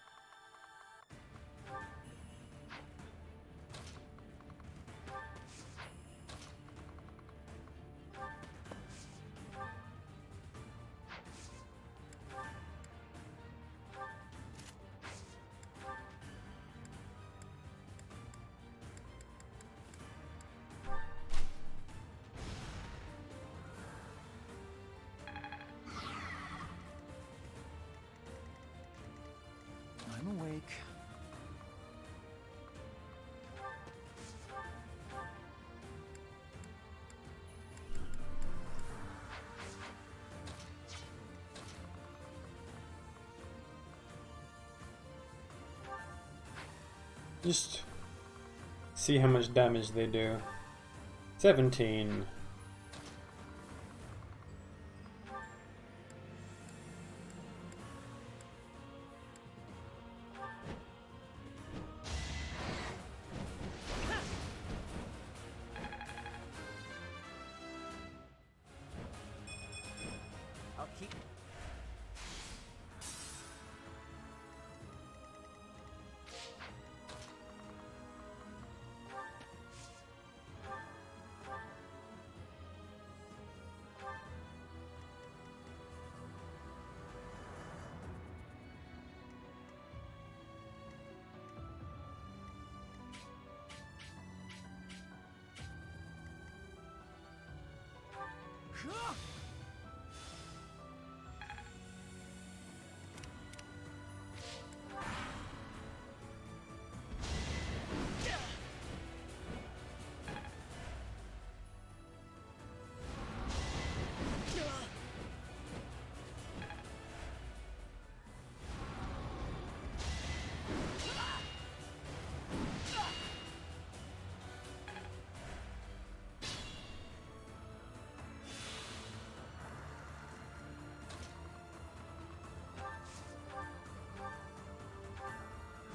I'm awake. Just see how much damage they do. 17. I'll keep...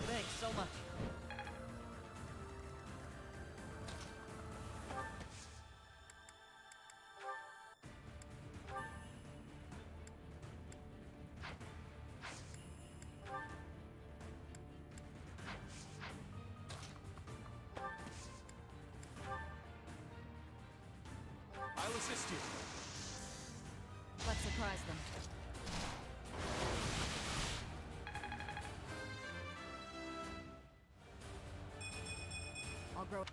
Thanks so much. I'll assist you. Let's surprise them. I'll grow. I'll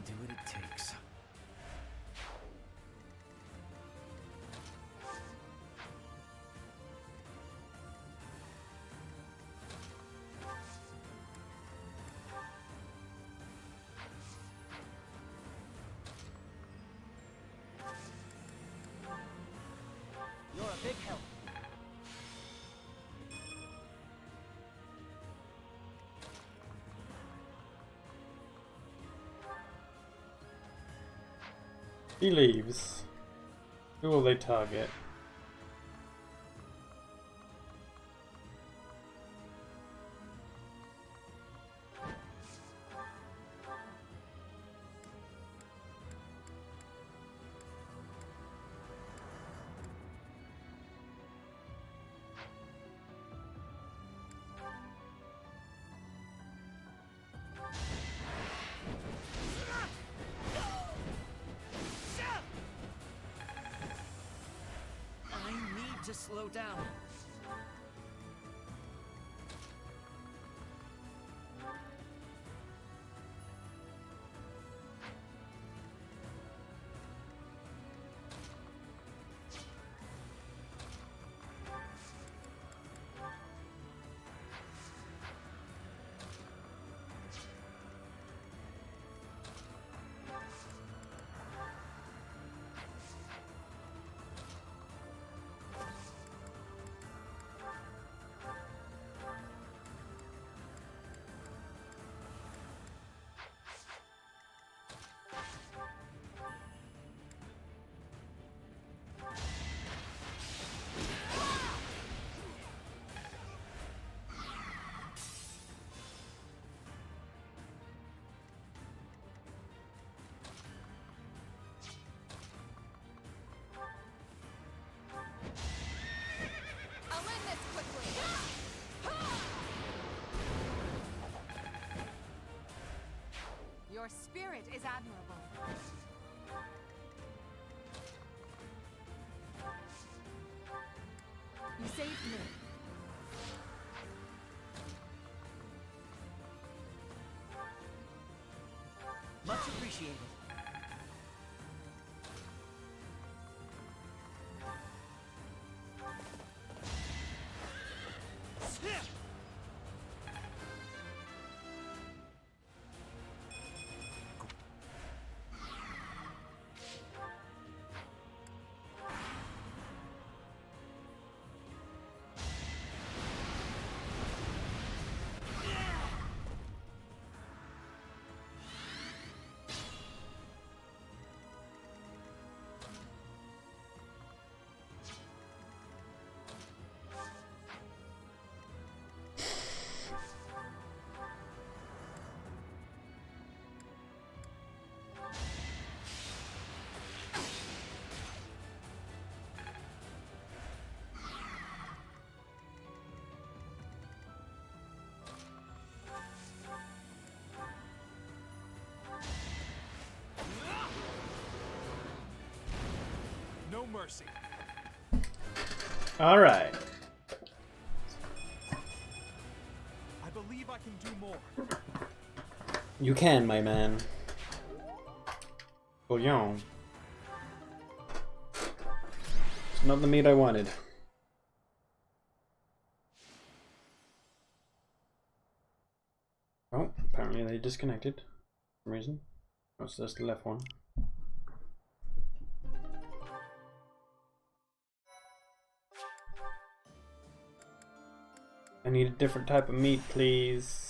do what it takes. You're a big help. He leaves. Who will they target? I need to slow down. I'll end this quickly. Your spirit is admirable. You saved me. Much appreciated. No mercy. Alright. believe I can do more. You can, my man. Bouillon. It's not the meat I wanted. Oh, apparently they disconnected for some reason. Oh, so that's the left one. I need a different type of meat, please.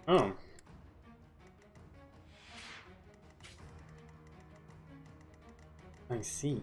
Oh. I see.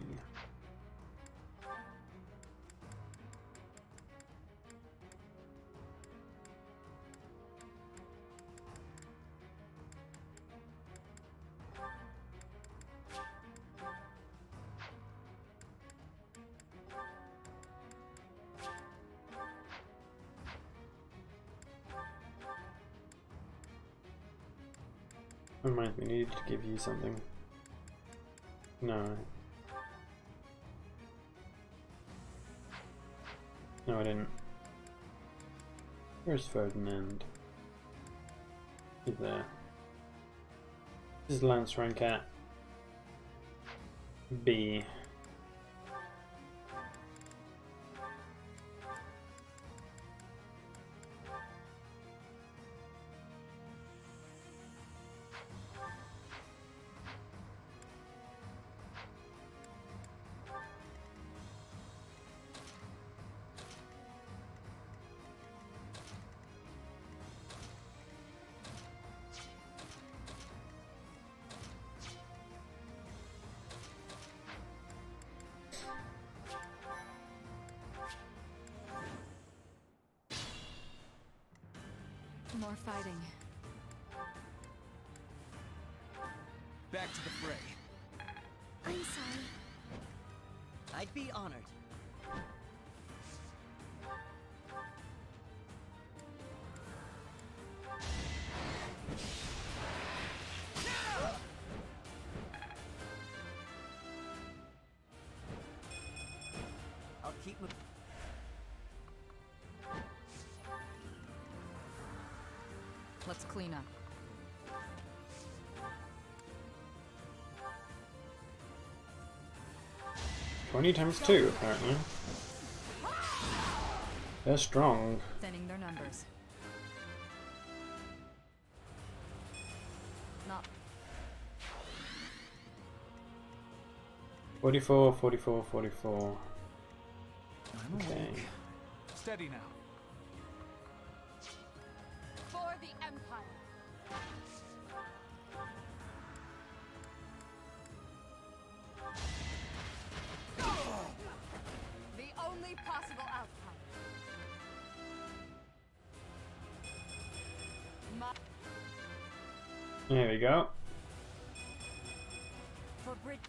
Reminds me, I needed to give you something. No. No, I didn't. Where's Ferdinand? He's there. This is Lance Rancat. B. More fighting. Back to the fray. I'm sorry. I'd be honored. I'll keep moving. Let's clean up. $20 times 2, apparently. They're strong. Thinning their numbers. Not 44, 44, 44. Okay. Steady now. for the Empire. The only possible outcome. There we go. For Brit.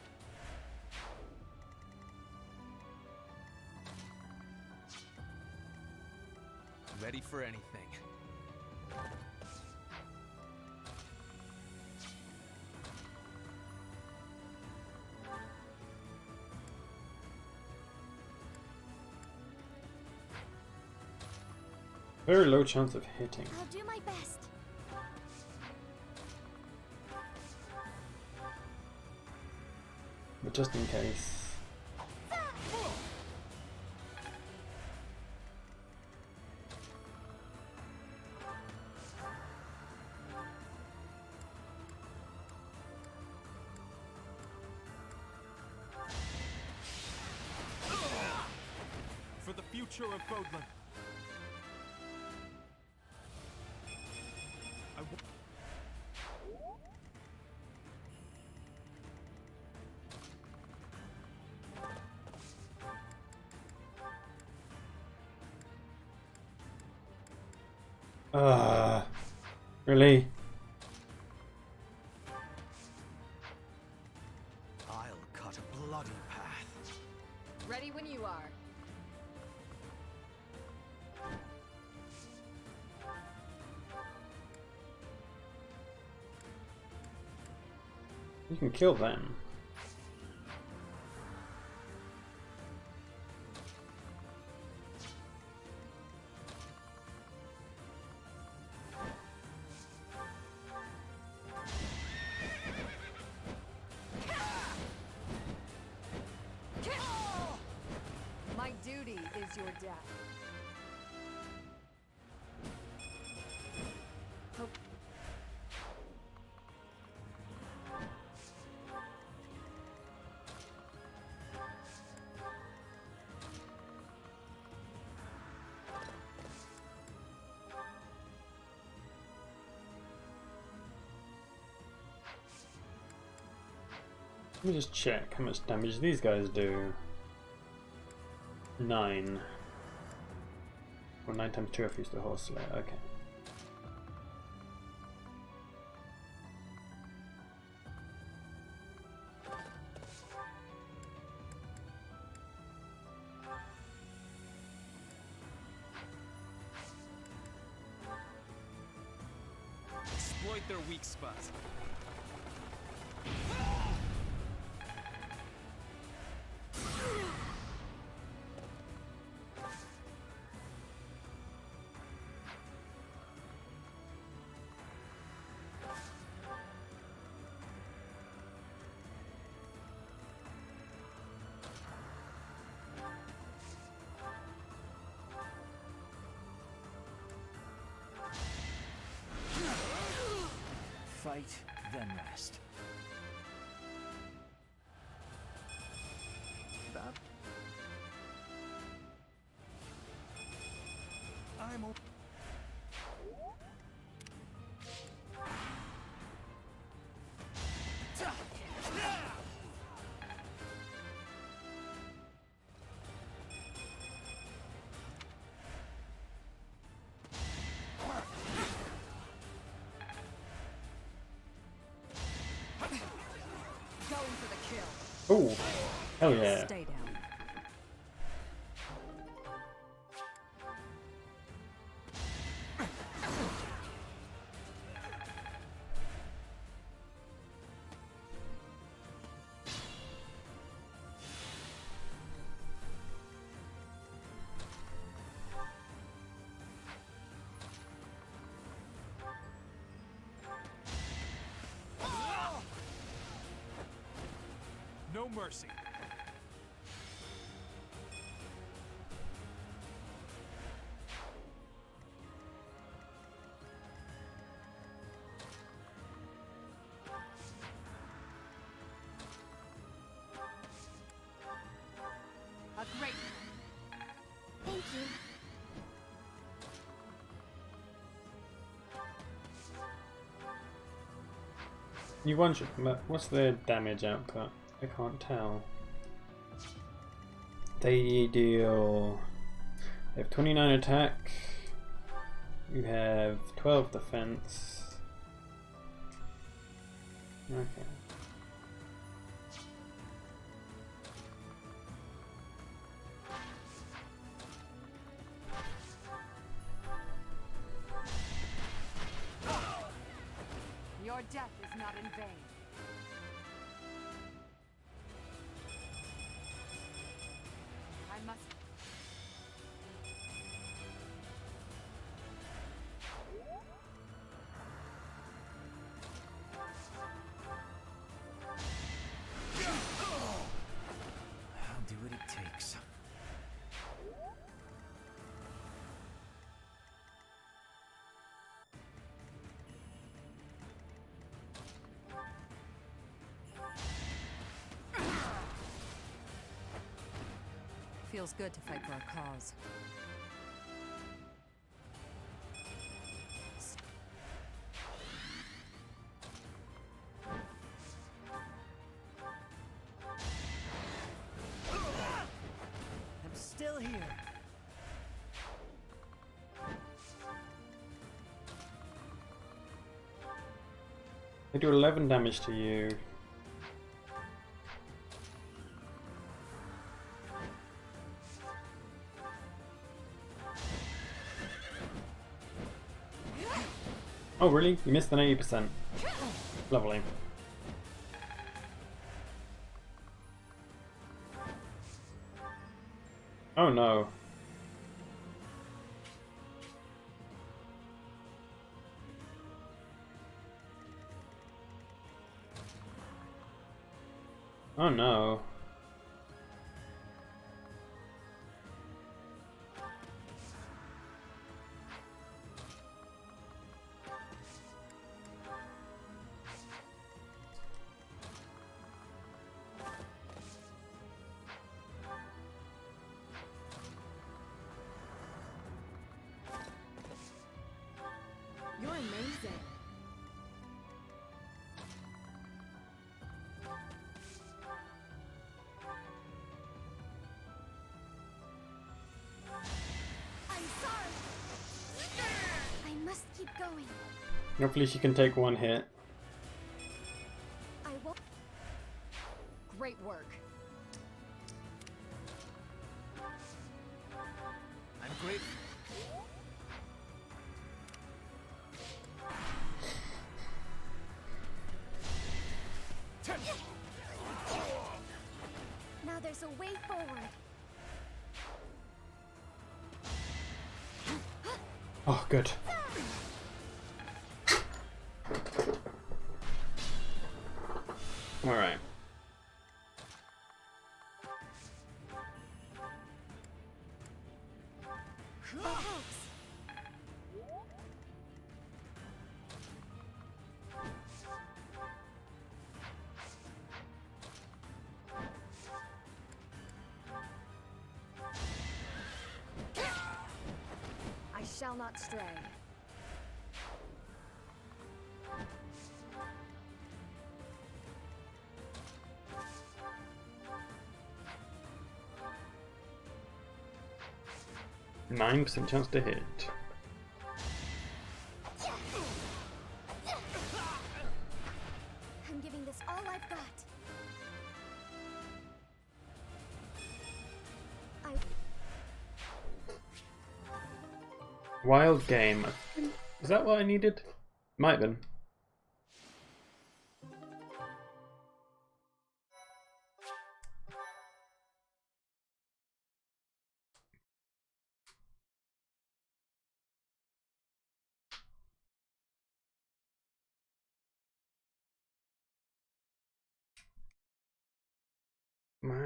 Ready for anything. Very low chance of hitting. I'll do my best. But just in case. For the future of Bodland. Really? I'll cut a bloody path. Ready when you are. You can kill them. My duty is your death. Let me just check how much damage these guys do. 9. Well, 9 times 2 if you use the horse slayer, okay. Exploit their weak spot. Fight, then rest. I'm o- Going for the kill. Oh, hell yeah. Stay down. No mercy. A great. Thank you. You one shot. What's their damage output? I can't tell. They deal. They have 29 attack. You have 12 defense. Okay. Your death is not in vain. I must. I'll do what it takes. Feels good to fight for a cause. I'm still here. I do 11 damage to you. Oh really? You missed an 80%. Lovely. Oh no. Oh no. You're amazing. I'm sorry. I must keep going. Hopefully she can take one hit. I won't. Great work. I'm grateful. Now there's a way forward. Oh, good. Alright. That helps. I shall not stray. Nine percent chance to hit. I'm giving this all I've got. Wild game. Is that what I needed? Might have been. Man.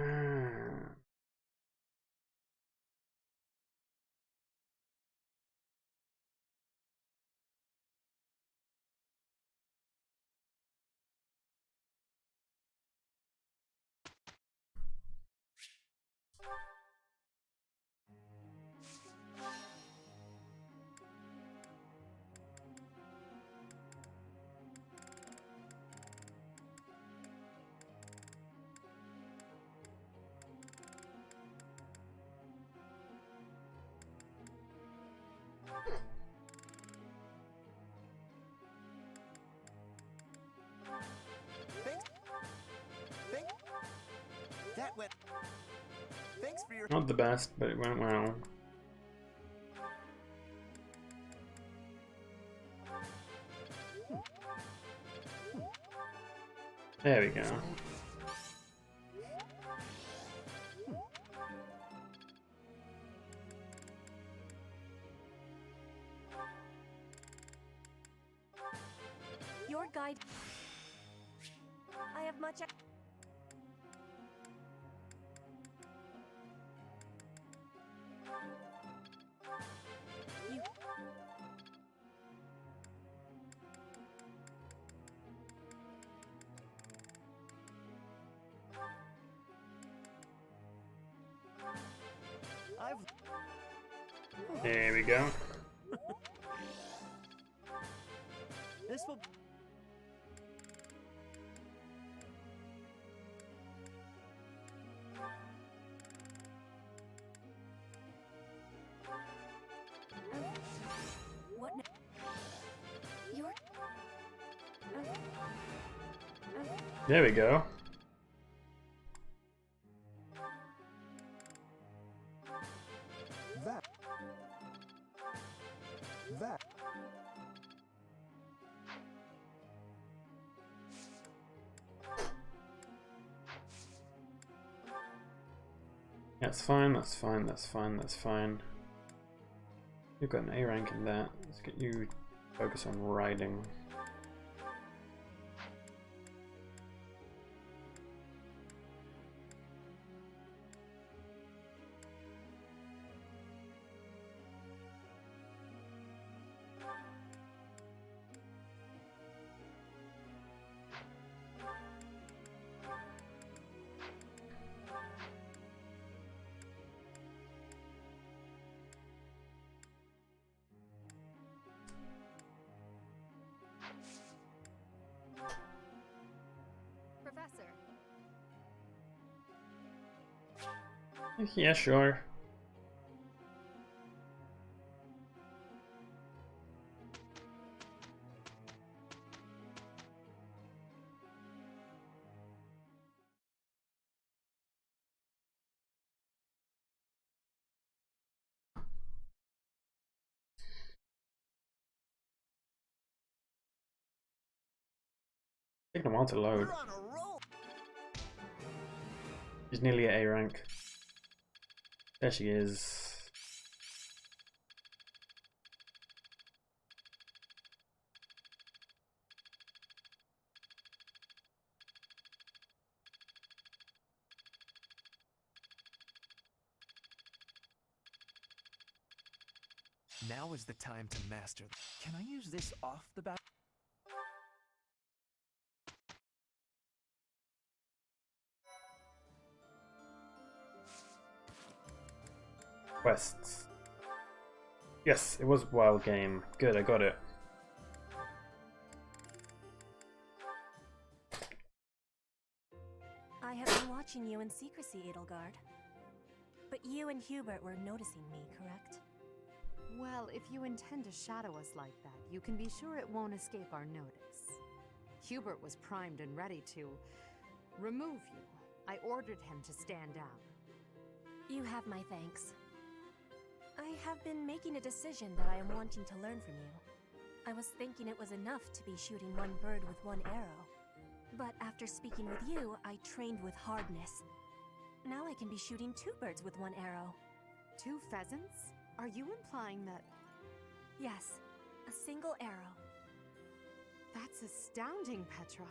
That went. Thanks for your. Not the best, but it went well. There we go. Your guide. I have much. You. There we go. This will. What? Your. There we go. That. That's fine, that's fine, that's fine, that's fine. You've got an A rank in that. Let's get you focus on riding. Professor. Yeah, sure. Taking a while to load. She's nearly at A rank. There she is. Now is the time to master. Can I use this off the bat? Quests. Yes, it was wild game. Good, I got it. I have been watching you in secrecy, Edelgard. But you and Hubert were noticing me, correct? Well, if you intend to shadow us like that, you can be sure it won't escape our notice. Hubert was primed and ready to remove you. I ordered him to stand down. You have my thanks. I have been making a decision that I am wanting to learn from you. I was thinking it was enough to be shooting one bird with one arrow. But after speaking with you, I trained with hardness. Now I can be shooting 2 birds with 1 arrow. 2 pheasants? Are you implying that... Yes, a single arrow. That's astounding, Petra.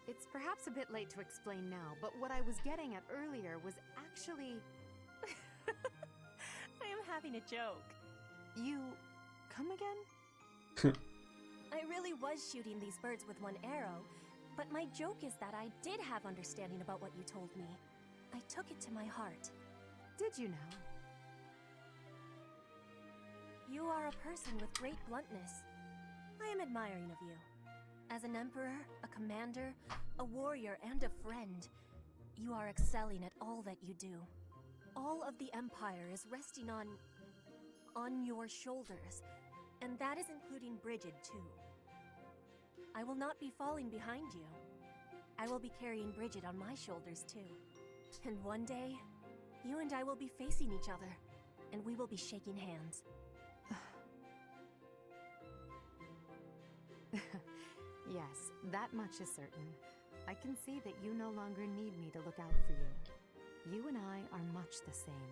It's perhaps a bit late to explain now, but what I was getting at earlier was actually... I am having a joke. You... come again? I really was shooting these birds with 1 arrow, but my joke is that I did have understanding about what you told me. I took it to my heart. Did you know? You are a person with great bluntness. I am admiring of you. As an emperor, a commander, a warrior, and a friend, you are excelling at all that you do. All of the Empire is resting on your shoulders, and that is including Brigid, too. I will not be falling behind you. I will be carrying Brigid on my shoulders, too. And one day, you and I will be facing each other, and we will be shaking hands. Yes, that much is certain. I can see that you no longer need me to look out for you. You and I are much the same.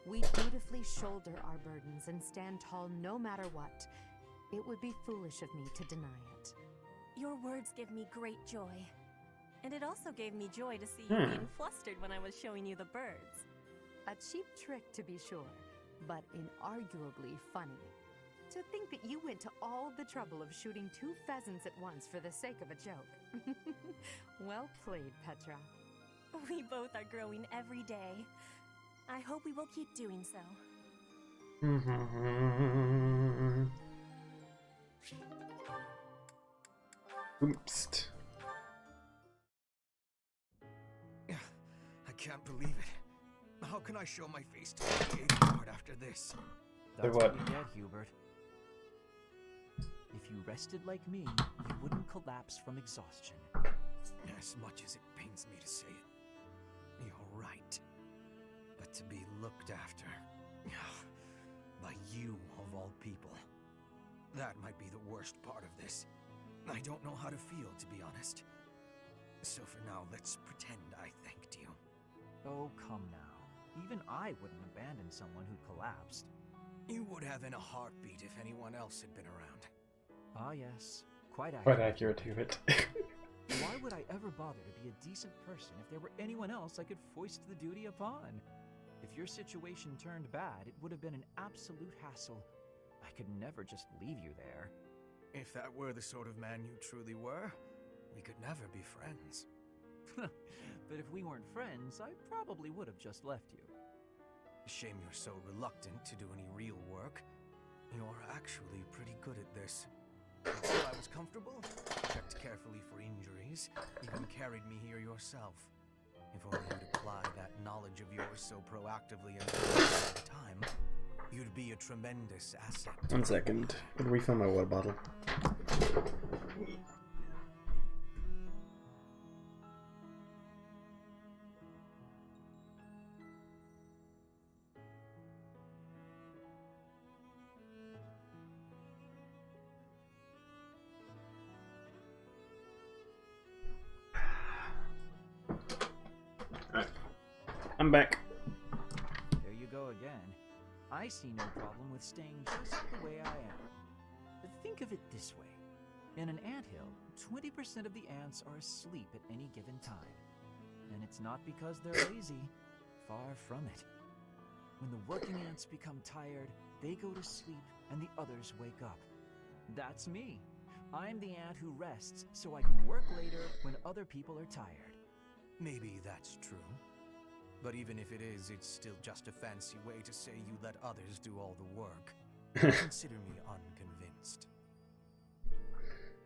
We dutifully shoulder our burdens and stand tall no matter what. It would be foolish of me to deny it. Your words give me great joy. And it also gave me joy to see you being flustered when I was showing you the birds. A cheap trick, to be sure, but inarguably funny. To think that you went to all the trouble of shooting 2 pheasants at once for the sake of a joke. Well played, Petra. We both are growing every day. I hope we will keep doing so. Oops. I can't believe it. How can I show my face to the Edelgard after this? That's what you get, Hubert. If you rested like me, you wouldn't collapse from exhaustion. As much as it pains me to say it, you're right. But to be looked after by you of all people, that might be the worst part of this. I don't know how to feel, to be honest. So for now, let's pretend I thanked you. Oh, come now. Even I wouldn't abandon someone who'd collapsed. You would have in a heartbeat if anyone else had been around. Ah, yes. Quite accurate. Quite accurate, Hubert. Why would I ever bother to be a decent person if there were anyone else I could foist the duty upon? If your situation turned bad, it would have been an absolute hassle. I could never just leave you there. If that were the sort of man you truly were, we could never be friends. But if we weren't friends, I probably would have just left you. Shame you're so reluctant to do any real work. You're actually pretty good at this. Until I was comfortable, checked carefully for injuries, even carried me here yourself. If only you'd apply that knowledge of yours so proactively and all the time, you'd be a tremendous asset. 1 second. I'm gonna refill my water bottle. I'm back. There you go again. I see no problem with staying just the way I am. But think of it this way. In an anthill, 20% of the ants are asleep at any given time. And it's not because they're lazy. Far from it. When the working ants become tired, they go to sleep and the others wake up. That's me. I'm the ant who rests so I can work later when other people are tired. Maybe that's true. But even if it is, it's still just a fancy way to say you let others do all the work. Consider me unconvinced.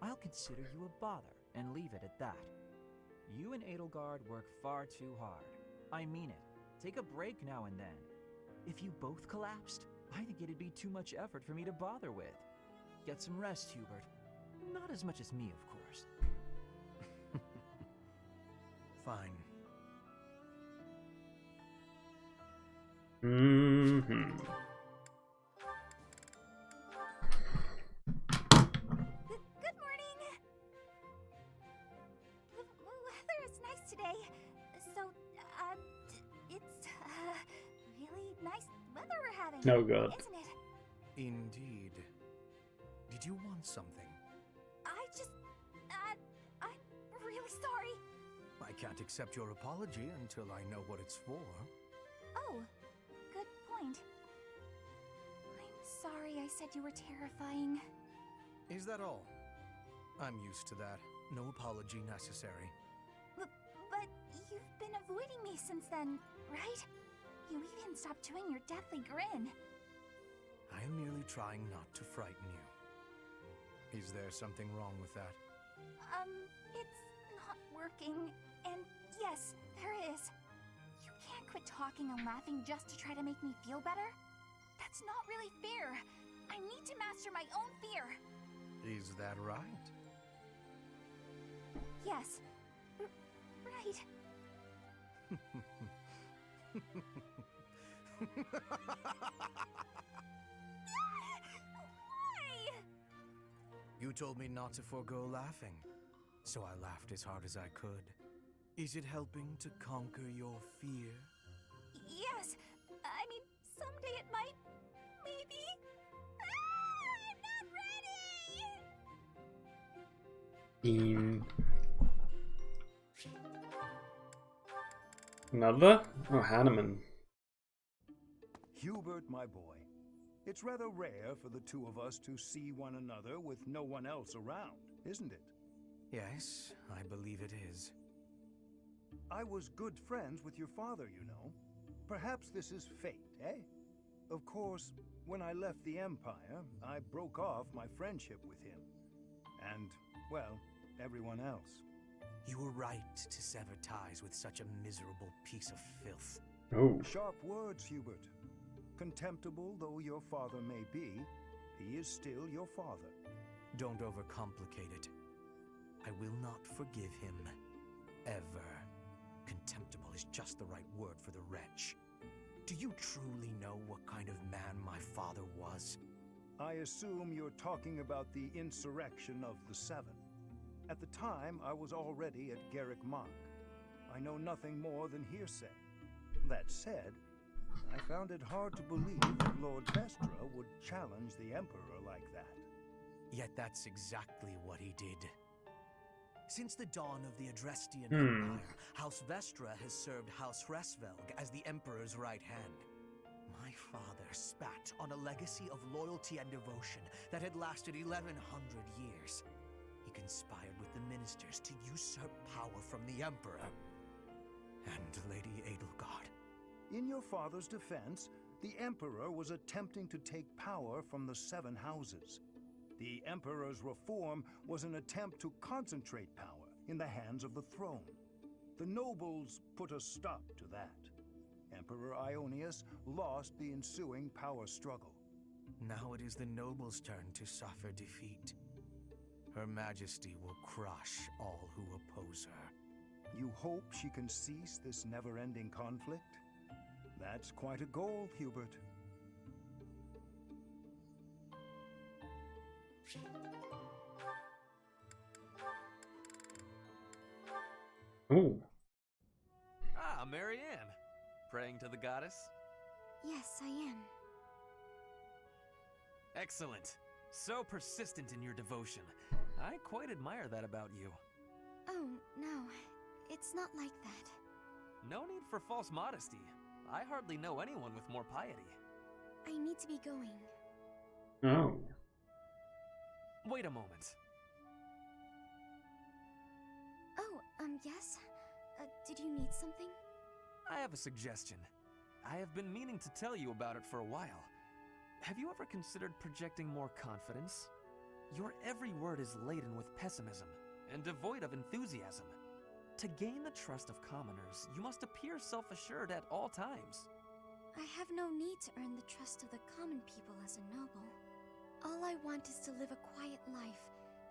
I'll consider you a bother and leave it at that. You and Edelgard work far too hard. I mean it. Take a break now and then. If you both collapsed, I think it'd be too much effort for me to bother with. Get some rest, Hubert. Not as much as me, of course. Fine. Mm-hmm. Good morning. The weather is nice today. So, it's really nice weather we're having. Oh god. Isn't it? Indeed. Did you want something? I'm really sorry. I can't accept your apology until I know what it's for. Oh, good point. I'm sorry I said you were terrifying. Is that all? I'm used to that. No apology necessary. But you've been avoiding me since then, right? You even stopped doing your deathly grin. I am merely trying not to frighten you. Is there something wrong with that? It's not working. And yes, there is. You can't quit talking and laughing just to try to make me feel better. That's not really fair. I need to master my own fear. Is that right? Yes. Right. Why? You told me not to forego laughing, so I laughed as hard as I could. Is it helping to conquer your fear? Yes. I mean, someday it might. Maybe. I'm not ready! Another? Oh, Hanneman. Hubert, my boy, it's rather rare for the two of us to see one another with no one else around, isn't it? Yes, I believe it is. I was good friends with your father, you know. Perhaps this is fate, eh? Of course, when I left the Empire, I broke off my friendship with him. And, well, everyone else. You were right to sever ties with such a miserable piece of filth. Oh. Sharp words, Hubert. Contemptible though your father may be, he is still your father. Don't overcomplicate it. I will not forgive him. Ever. Contemptible is just the right word for the wretch. Do you truly know what kind of man my father was? I assume you're talking about the insurrection of the Seven. At the time, I was already at Garrick Mach. I know nothing more than hearsay. That said, I found it hard to believe that Lord Vestra would challenge the Emperor like that. Yet that's exactly what he did. Since the dawn of the Adrestian Empire, House Vestra has served House Hresvelg as the Emperor's right hand. My father spat on a legacy of loyalty and devotion that had lasted 1100 years. He conspired with the ministers to usurp power from the Emperor and Lady Edelgard. In your father's defense, the Emperor was attempting to take power from the Seven Houses. The Emperor's reform was an attempt to concentrate power in the hands of the throne. The nobles put a stop to that. Emperor Ionius lost the ensuing power struggle. Now it is the nobles' turn to suffer defeat. Her Majesty will crush all who oppose her. You hope she can cease this never-ending conflict? That's quite a goal, Hubert. Ooh. Ah, Marianne. Praying to the goddess? Yes, I am. Excellent. So persistent in your devotion. I quite admire that about you. Oh, no. It's not like that. No need for false modesty. I hardly know anyone with more piety. I need to be going. Oh. Wait a moment. Oh, yes? Did you need something? I have a suggestion. I have been meaning to tell you about it for a while. Have you ever considered projecting more confidence? Your every word is laden with pessimism and devoid of enthusiasm. To gain the trust of commoners, you must appear self-assured at all times. I have no need to earn the trust of the common people as a noble. All I want is to live a quiet life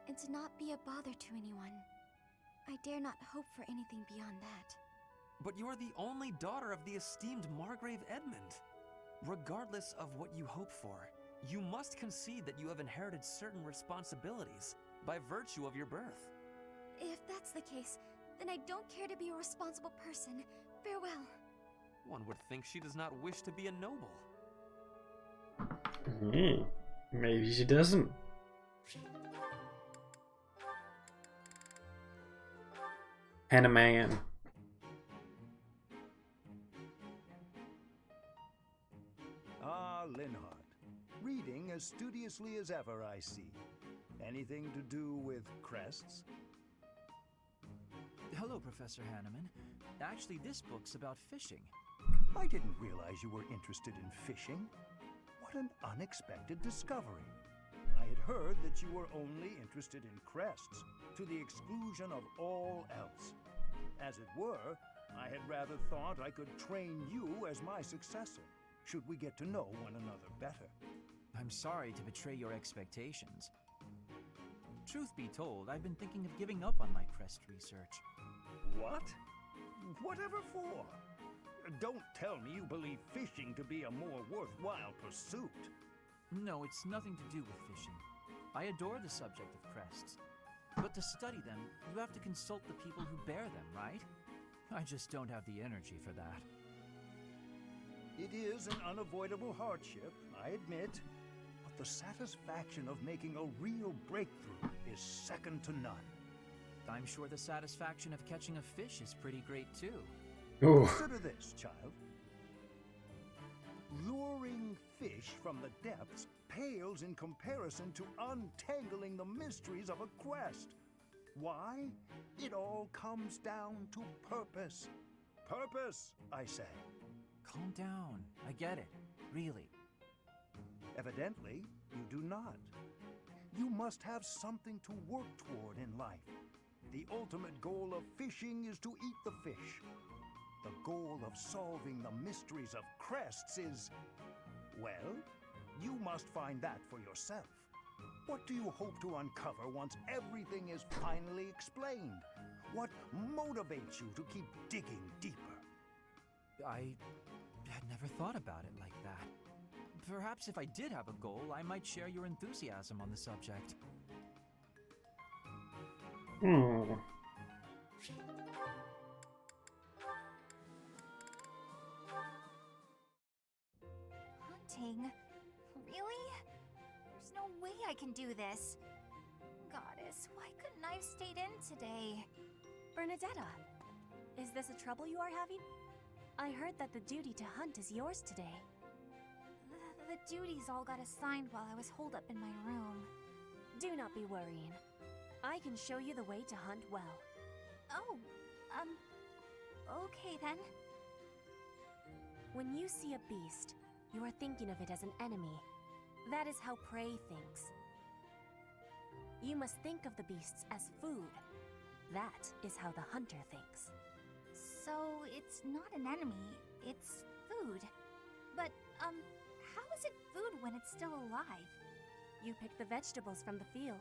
and to not be a bother to anyone. I dare not hope for anything beyond that. But you are the only daughter of the esteemed Margrave Edmund. Regardless of what you hope for, you must concede that you have inherited certain responsibilities by virtue of your birth. If that's the case, then I don't care to be a responsible person. Farewell. One would think she does not wish to be a noble. Maybe she doesn't. Hannah Man. Ah, Linhardt. Reading as studiously as ever, I see. Anything to do with crests? Hello, Professor Hanneman. Actually, this book's about fishing. I didn't realize you were interested in fishing. What an unexpected discovery. I had heard that you were only interested in crests, to the exclusion of all else. As it were, I had rather thought I could train you as my successor, should we get to know one another better. I'm sorry to betray your expectations. Truth be told, I've been thinking of giving up on my crest research. What? Whatever for? Don't tell me you believe fishing to be a more worthwhile pursuit. No, it's nothing to do with fishing. I adore the subject of crests. But to study them, you have to consult the people who bear them, right? I just don't have the energy for that. It is an unavoidable hardship, I admit. But the satisfaction of making a real breakthrough is second to none. I'm sure the satisfaction of catching a fish is pretty great too. Ooh. Consider this, child. Luring fish from the depths pales in comparison to untangling the mysteries of a quest. Why? It all comes down to purpose. Purpose, I say. Calm down. I get it. Really. Evidently, you do not. You must have something to work toward in life. The ultimate goal of fishing is to eat the fish. The goal of solving the mysteries of crests is, well, you must find that for yourself. What do you hope to uncover once everything is finally explained? What motivates you to keep digging deeper? I had never thought about it like that. Perhaps if I did have a goal, I might share your enthusiasm on the subject. Hunting? Really? There's no way I can do this. Goddess, why couldn't I have stayed in today? Bernadetta, is this a trouble you are having? I heard that the duty to hunt is yours today. The duties all got assigned while I was holed up in my room. Do not be worrying. I can show you the way to hunt well. Oh, okay then. When you see a beast, you are thinking of it as an enemy. That is how prey thinks. You must think of the beasts as food. That is how the hunter thinks. So it's not an enemy, it's food. But, how is it food when it's still alive? You pick the vegetables from the field.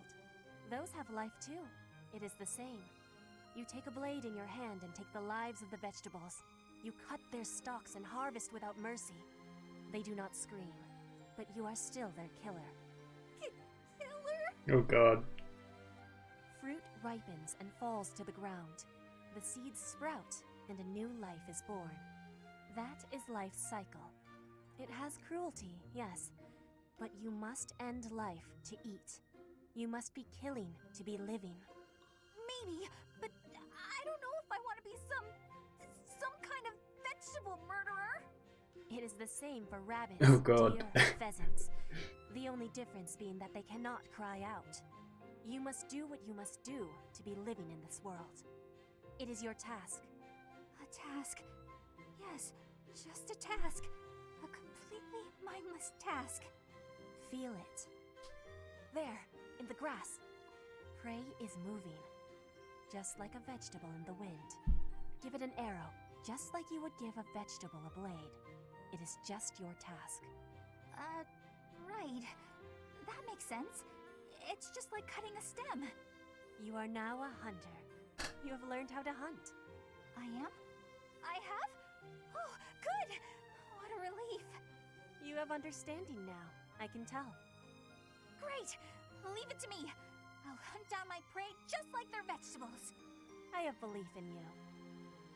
Those have life too. It is the same. You take a blade in your hand and take the lives of the vegetables. You cut their stalks and harvest without mercy. They do not scream, but you are still their killer. Killer? Oh god. Fruit ripens and falls to the ground. The seeds sprout and a new life is born. That is life's cycle. It has cruelty, yes, but you must end life to eat. You must be killing to be living. Maybe, but I don't know if I want to be some kind of vegetable murderer. It is the same for rabbits, Oh god. deer, and pheasants. The only difference being that they cannot cry out. You must do what you must do to be living in this world. It is your task. A task? Yes, just a task. A completely mindless task. Feel it. There, in the grass. Prey is moving, just like a vegetable in the wind. Give it an arrow, just like you would give a vegetable a blade. It is just your task. Right. That makes sense. It's just like cutting a stem. You are now a hunter. You have learned how to hunt. I am? I have? Oh, good! What a relief. You have understanding now, I can tell. Great! Leave it to me. I'll hunt down my prey just like their vegetables. I have belief in you.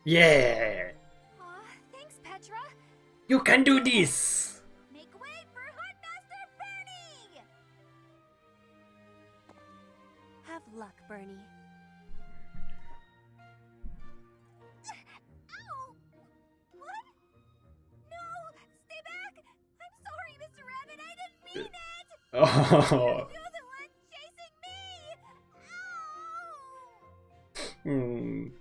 Yeah! Aw, thanks, Petra. You can do this! Make way for Huntmaster Bernie! Have luck, Bernie. Ow! What? No! Stay back! I'm sorry, Mr. Rabbit, I didn't mean it! Oh. You're the one chasing me! Ow! Hmm.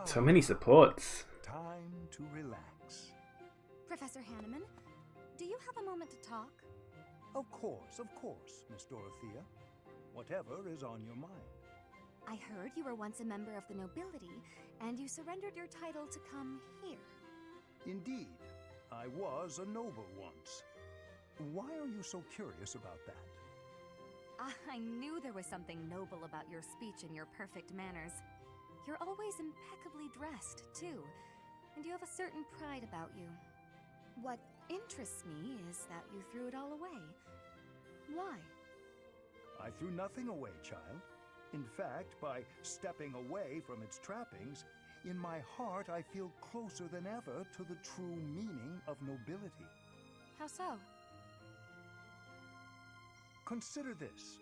So many supports. Time to relax. Professor Hanneman, do you have a moment to talk? Of course, Miss Dorothea. Whatever is on your mind. I heard you were once a member of the nobility, and you surrendered your title to come here. Indeed, I was a noble once. Why are you so curious about that? I knew there was something noble about your speech and your perfect manners. You're always impeccably dressed, too, and you have a certain pride about you. What interests me is that you threw it all away. Why? I threw nothing away, child. In fact, by stepping away from its trappings, in my heart I feel closer than ever to the true meaning of nobility. How so? Consider this.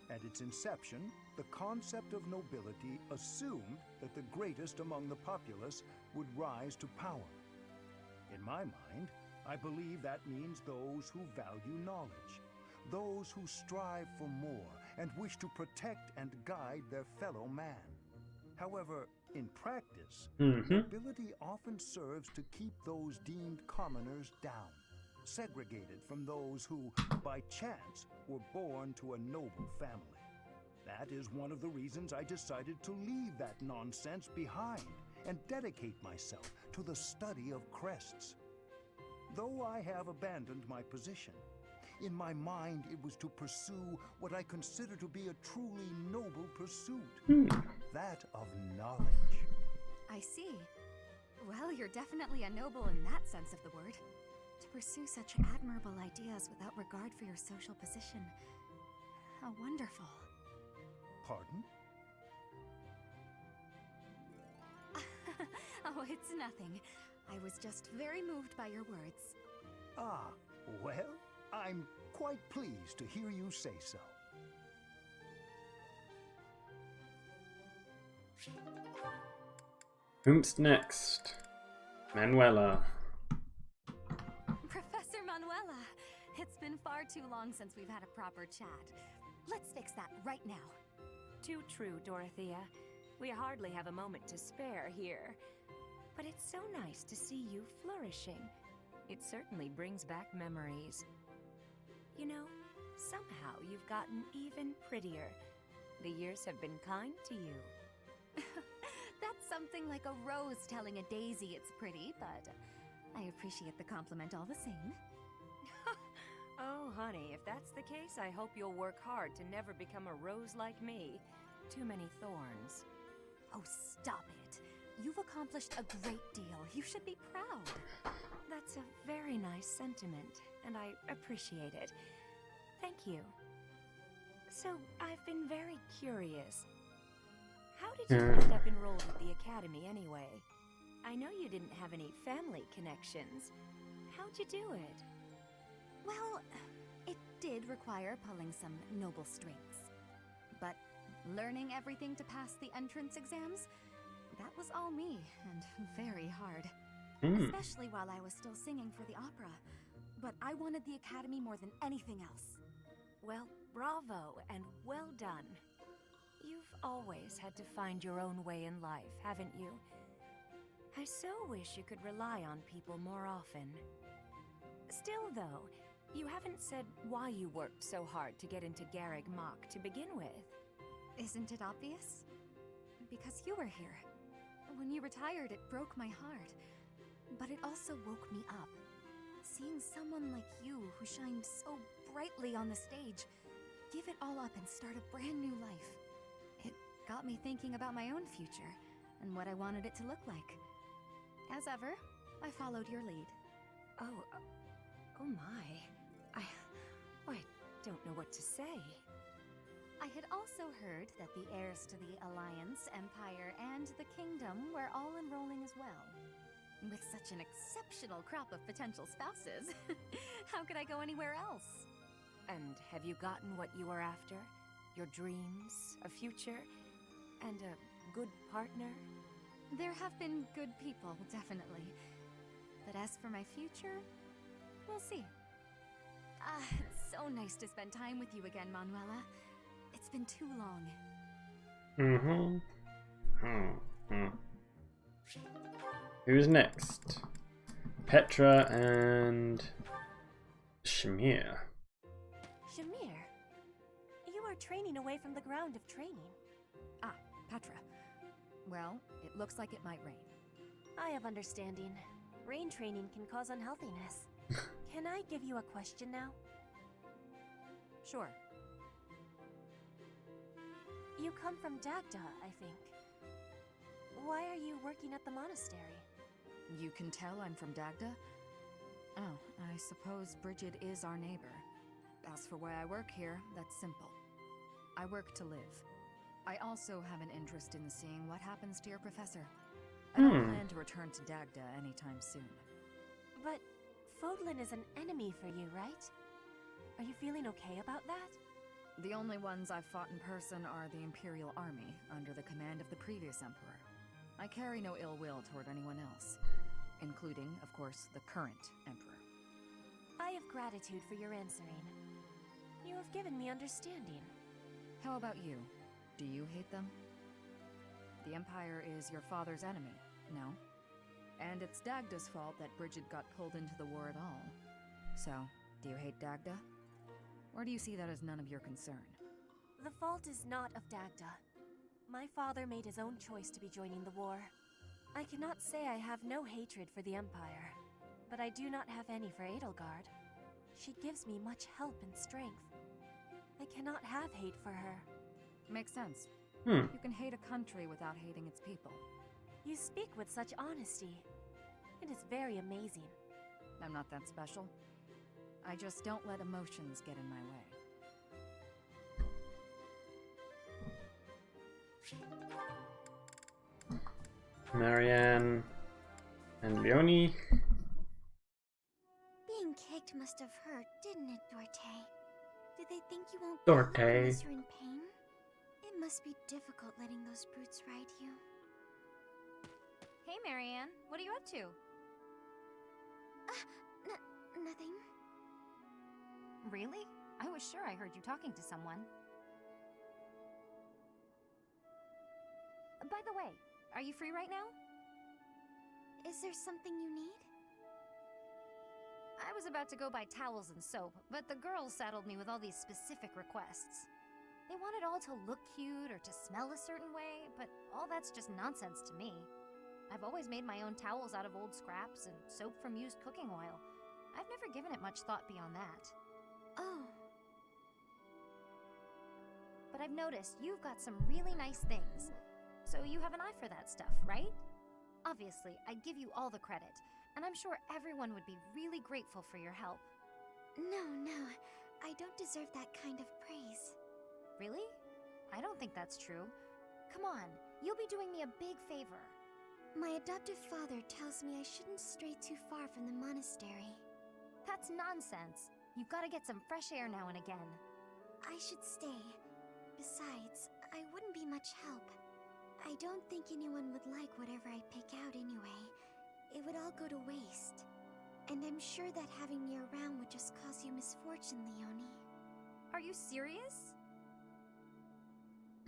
At its inception, the concept of nobility assumed that the greatest among the populace would rise to power. In my mind, I believe that means those who value knowledge, those who strive for more and wish to protect and guide their fellow man. However, in practice, nobility often serves to keep those deemed commoners down, segregated from those who, by chance, were born to a noble family. That is one of the reasons I decided to leave that nonsense behind and dedicate myself to the study of crests. Though I have abandoned my position, in my mind it was to pursue what I consider to be a truly noble pursuit. That of knowledge. I see. Well, you're definitely a noble in that sense of the word. To pursue such admirable ideas without regard for your social position. How wonderful. Pardon? Oh, it's nothing. I was just very moved by your words. Ah, well, I'm quite pleased to hear you say so. Whom's next? Manuela. Professor Manuela! It's been far too long since we've had a proper chat. Let's fix that right now. Too true, Dorothea. We hardly have a moment to spare here. But it's so nice to see you flourishing. It certainly brings back memories. You know, somehow you've gotten even prettier. The years have been kind to you. That's something like a rose telling a daisy it's pretty, but I appreciate the compliment all the same. Oh, honey, if that's the case, I hope you'll work hard to never become a rose like me. Too many thorns. Oh, stop it. You've accomplished a great deal. You should be proud. That's a very nice sentiment, and I appreciate it. Thank you. So, I've been very curious. How did you end up enrolled at the academy anyway? I know you didn't have any family connections. How'd you do it? Well, it did require pulling some noble strings. But learning everything to pass the entrance exams, that was all me, and very hard. Especially while I was still singing for the opera. But I wanted the academy more than anything else. Well, bravo, and well done. You've always had to find your own way in life, haven't you? I so wish you could rely on people more often. Still, though, you haven't said why you worked so hard to get into Garreg Mach to begin with. Isn't it obvious? Because you were here. When you retired, it broke my heart. But it also woke me up. Seeing someone like you who shined so brightly on the stage, give it all up and start a brand new life. It got me thinking about my own future and what I wanted it to look like. As ever, I followed your lead. Oh my. I don't know what to say. I had also heard that the heirs to the Alliance, Empire, and the Kingdom were all enrolling as well. With such an exceptional crop of potential spouses, how could I go anywhere else? And have you gotten what you were after? Your dreams, a future, and a good partner? There have been good people, definitely. But as for my future, we'll see. It's so nice to spend time with you again, Manuela. It's been too long. Who's next? Petra and Shamir. Shamir, you are training away from the ground of training. Ah, Petra. Well, it looks like it might rain. I have understanding. Rain training can cause unhealthiness. Can I give you a question now? Sure. You come from Dagda, I think. Why are you working at the monastery? You can tell I'm from Dagda? Oh, I suppose Brigid is our neighbor. As for why I work here, that's simple. I work to live. I also have an interest in seeing what happens to your professor. I don't plan to return to Dagda anytime soon. But Fodlan is an enemy for you, right? Are you feeling okay about that? The only ones I've fought in person are the Imperial Army, under the command of the previous Emperor. I carry no ill will toward anyone else, including, of course, the current Emperor. I have gratitude for your answering. You have given me understanding. How about you? Do you hate them? The Empire is your father's enemy, no? And it's Dagda's fault that Brigid got pulled into the war at all. So, do you hate Dagda? Or do you see that as none of your concern? The fault is not of Dagda. My father made his own choice to be joining the war. I cannot say I have no hatred for the Empire, but I do not have any for Edelgard. She gives me much help and strength. I cannot have hate for her. Makes sense. Hmm. You can hate a country without hating its people. You speak with such honesty. It is very amazing. I'm not that special. I just don't let emotions get in my way. Marianne and Leonie. Being kicked must have hurt, didn't it, Dorte? Did they think you won't Dorte. go unless you're in pain? It must be difficult letting those brutes ride you. Hey, Marianne, what are you up to? Nothing. Really? I was sure I heard you talking to someone. By the way, are you free right now? Is there something you need? I was about to go buy towels and soap, but the girls saddled me with all these specific requests. They want it all to look cute or to smell a certain way, but all that's just nonsense to me. I've always made my own towels out of old scraps and soap from used cooking oil. I've never given it much thought beyond that. Oh. But I've noticed you've got some really nice things. So you have an eye for that stuff, right? Obviously, I'd give you all the credit, and I'm sure everyone would be really grateful for your help. No, I don't deserve that kind of praise. Really? I don't think that's true. Come on, you'll be doing me a big favor. My adoptive father tells me I shouldn't stray too far from the monastery. That's nonsense. You've got to get some fresh air now and again. I should stay. Besides, I wouldn't be much help. I don't think anyone would like whatever I pick out anyway. It would all go to waste. And I'm sure that having me around would just cause you misfortune, Leonie. Are you serious?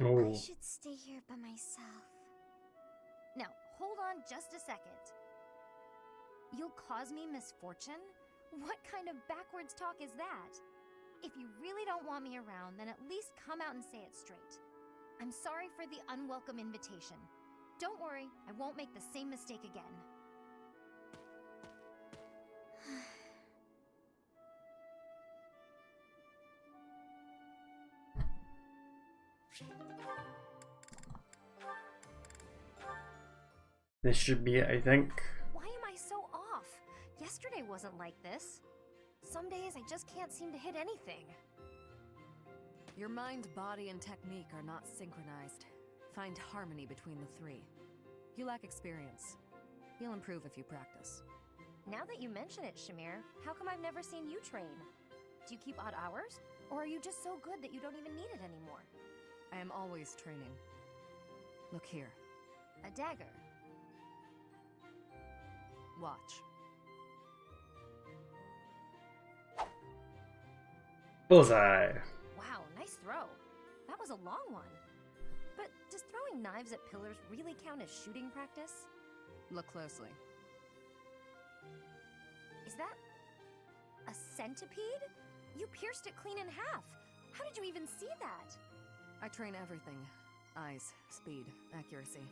Oh. I should stay here by myself. Now, hold on just a second. You'll cause me misfortune? What kind of backwards talk is that? If you really don't want me around, then at least come out and say it straight. I'm sorry for the unwelcome invitation. Don't worry, I won't make the same mistake again. This should be it, I think. Why am I so off? Yesterday wasn't like this. Some days I just can't seem to hit anything. Your mind, body, and technique are not synchronized. Find harmony between the three. You lack experience. You'll improve if you practice. Now that you mention it, Shamir, how come I've never seen you train? Do you keep odd hours? Or are you just so good that you don't even need it anymore? I am always training. Look here. A dagger. Watch. Bullseye. Wow, nice throw. That was a long one. But does throwing knives at pillars really count as shooting practice? Look closely. Is that a centipede? You pierced it clean in half. How did you even see that? I train everything. Eyes, speed, accuracy.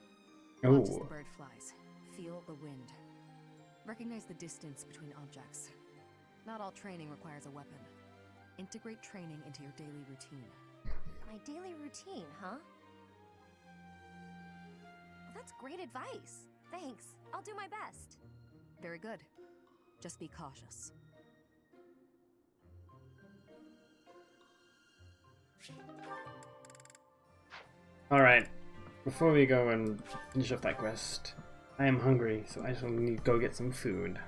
Oh. Watch as the bird flies. Feel the wind. Recognize the distance between objects. Not all training requires a weapon. Integrate training into your daily routine. My daily routine, huh? Well, that's great advice. Thanks. I'll do my best. Very good. Just be cautious. Alright, before we go and finish off that quest, I am hungry, so I just need to go get some food.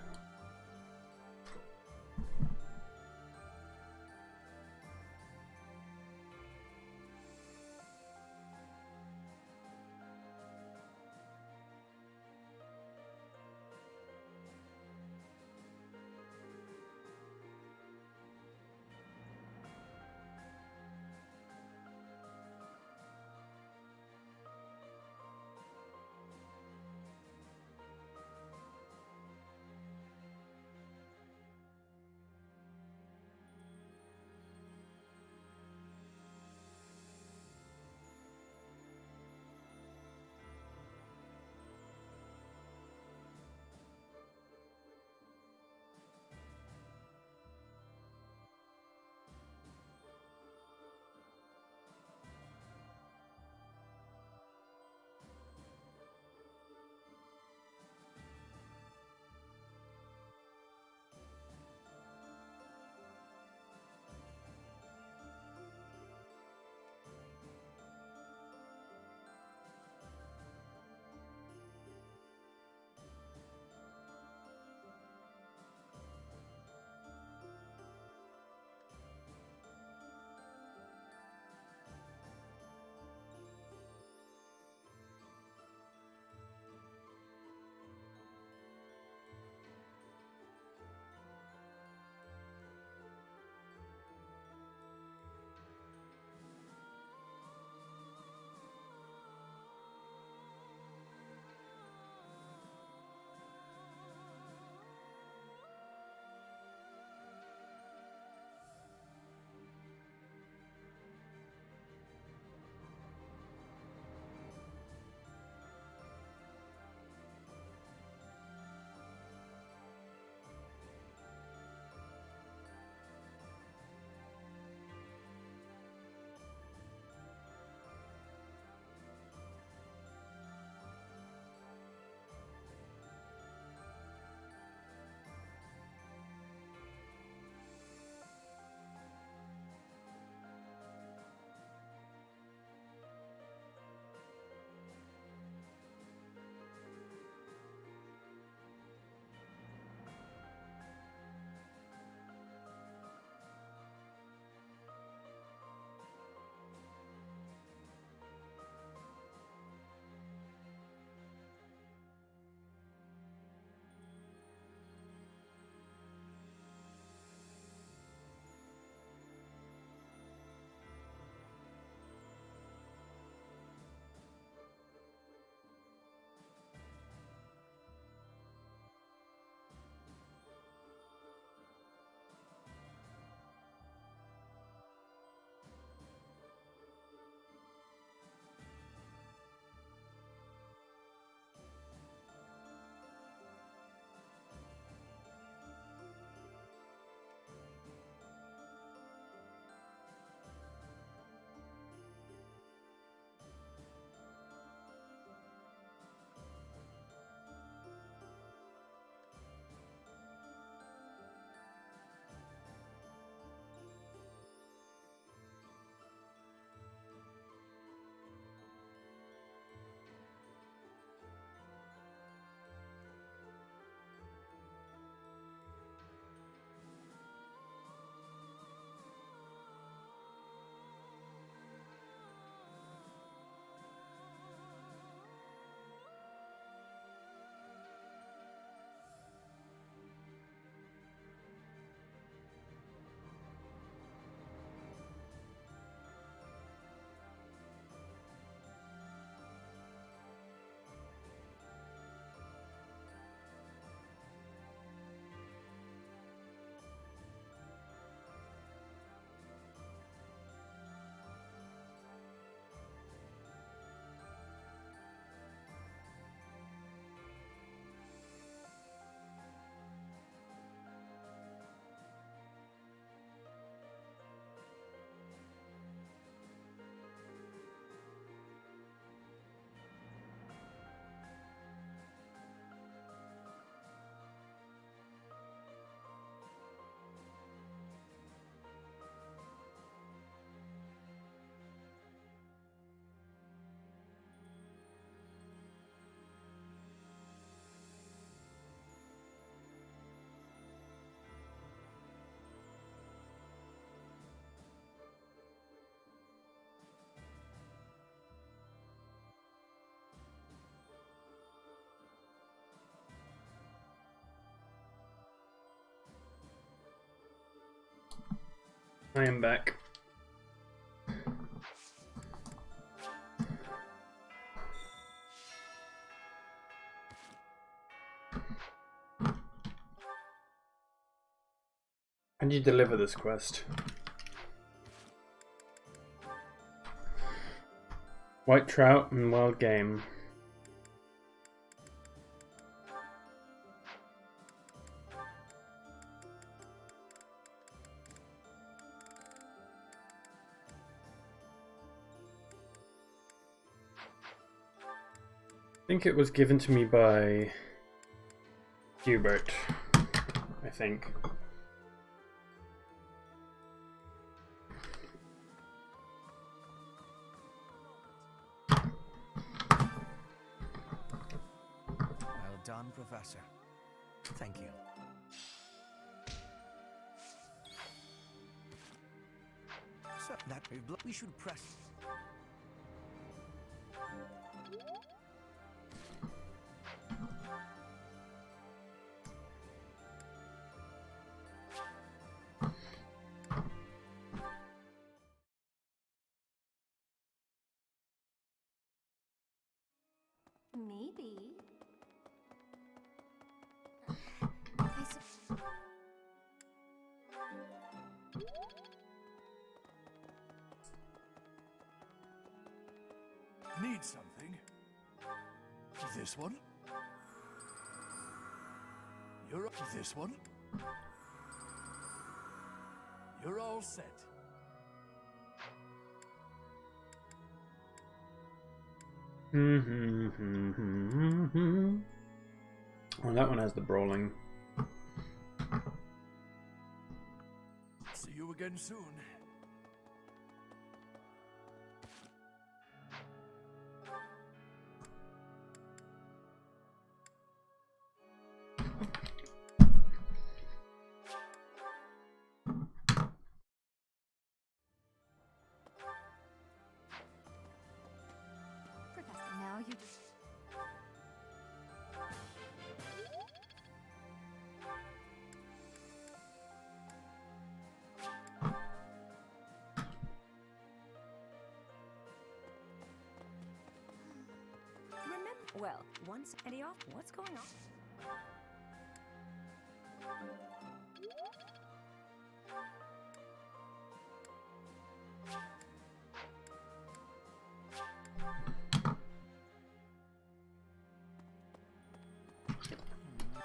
I am back. How do you deliver this quest? White trout and wild game. I think it was given to me by Hubert, I think. Well done, Professor. Thank you. So that we should press. Maybe. Need something? This one? You're this one? You're all set. Well, that one has the brawling. See you again soon. Now you just... Remember, well, once Eddie off, what's going on?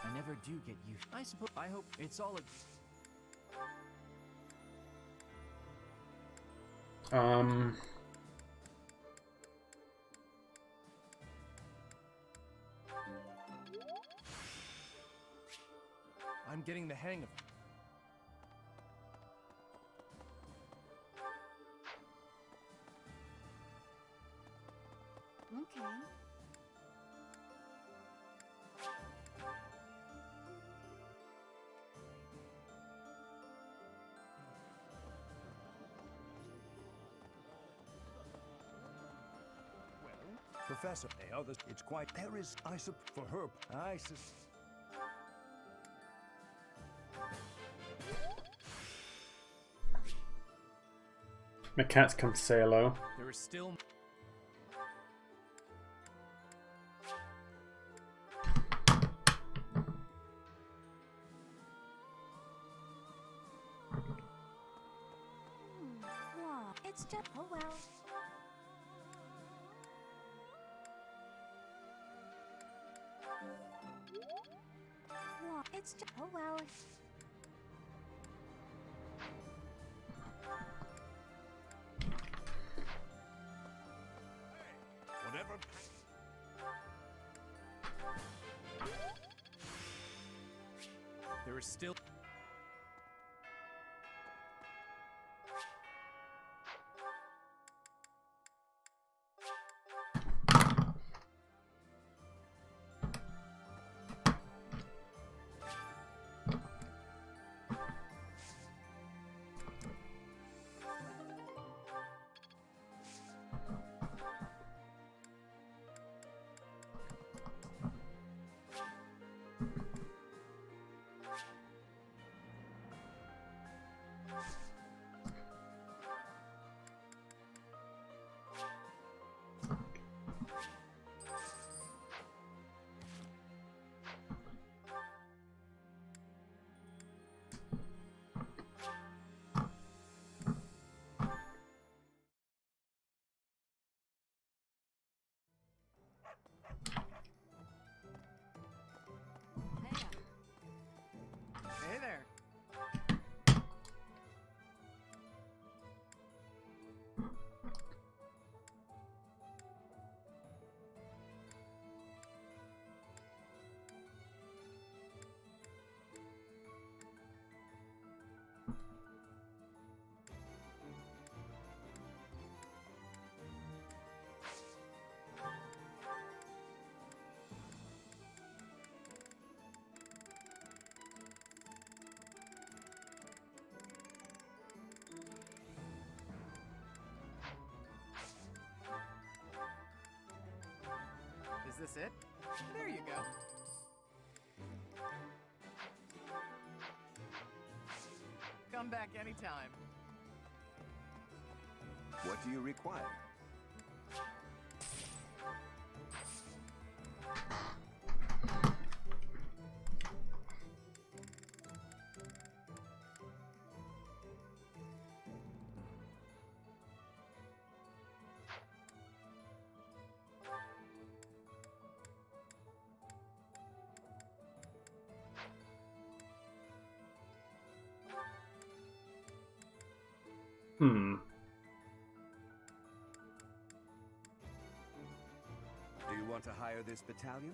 I never do get used. I suppose. I hope it's all a. I'm getting the hang of it. Okay. Professor, it's quite. There is, for her. My cat's come to say hello. There is still. Well, it's just. Oh well. Well, it's just. Oh well. Whatever. There is still. it. There you go. Come back anytime. What do you require? Hmm. Do you want to hire this battalion?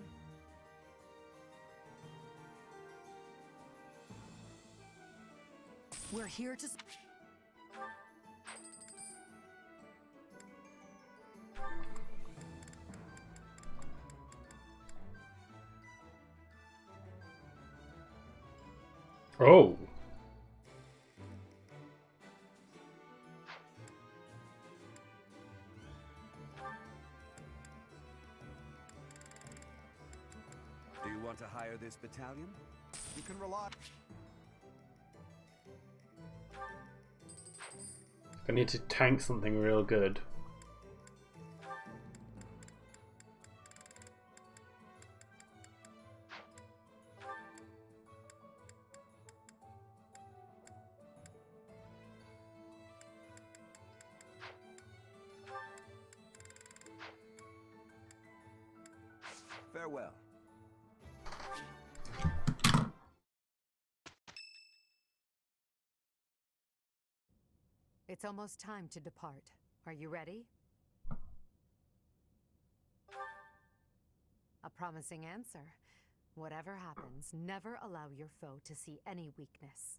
We're here to... Oh. Do you want to hire this battalion? You can rely. I need to tank something real good. Farewell. It's almost time to depart. Are you ready? A promising answer. Whatever happens, never allow your foe to see any weakness.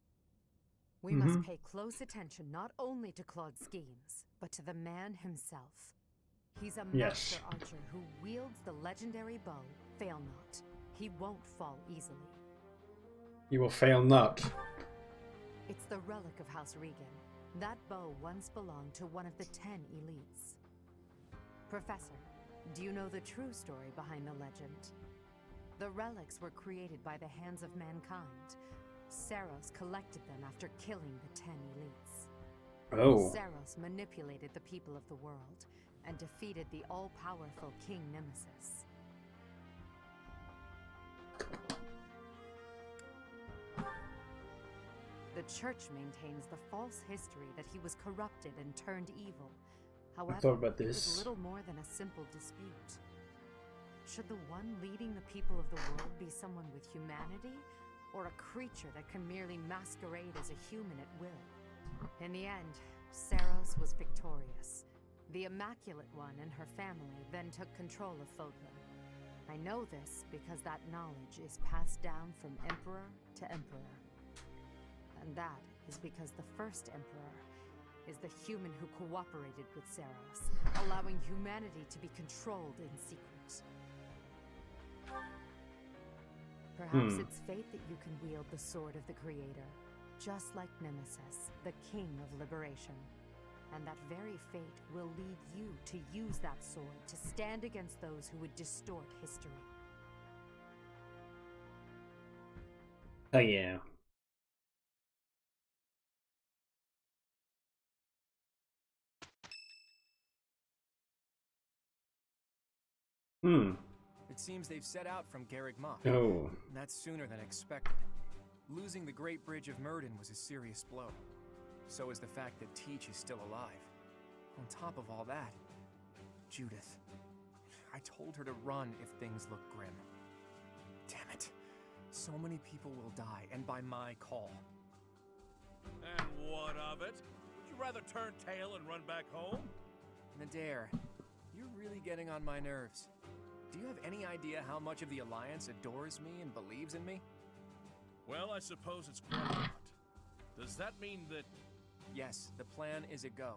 We must pay close attention not only to Claude's schemes, but to the man himself. He's a master archer who wields the legendary bow, Fail Not. He won't fall easily. You will fail not. It's the relic of House Regan. That bow once belonged to one of the 10 elites. Professor, do you know the true story behind the legend? The relics were created by the hands of mankind. Saros collected them after killing the 10 elites. Oh. Saros manipulated the people of the world and defeated the all-powerful King Nemesis. The Church maintains the false history that he was corrupted and turned evil. However, I thought about it this. was little more than a simple dispute. Should the one leading the people of the world be someone with humanity, or a creature that can merely masquerade as a human at will? In the end, Saros was victorious. The Immaculate One and her family then took control of Fodlan. I know this because that knowledge is passed down from emperor to emperor. And that is because the first emperor is the human who cooperated with Saros, allowing humanity to be controlled in secret. Perhaps it's fate that you can wield the sword of the Creator, just like Nemesis, the King of Liberation. And that very fate will lead you to use that sword to stand against those who would distort history. Oh yeah. It seems they've set out from Garreg Mach. Oh. That's sooner than expected. Losing the Great Bridge of Myrden was a serious blow. So is the fact that Teach is still alive. On top of all that, Judith. I told her to run if things look grim. Damn it. So many people will die, and by my call. And what of it? Would you rather turn tail and run back home? Nadir, you're really getting on my nerves. Do you have any idea how much of the Alliance adores me and believes in me? Well, I suppose it's quite a lot. Does that mean that... Yes, the plan is a go.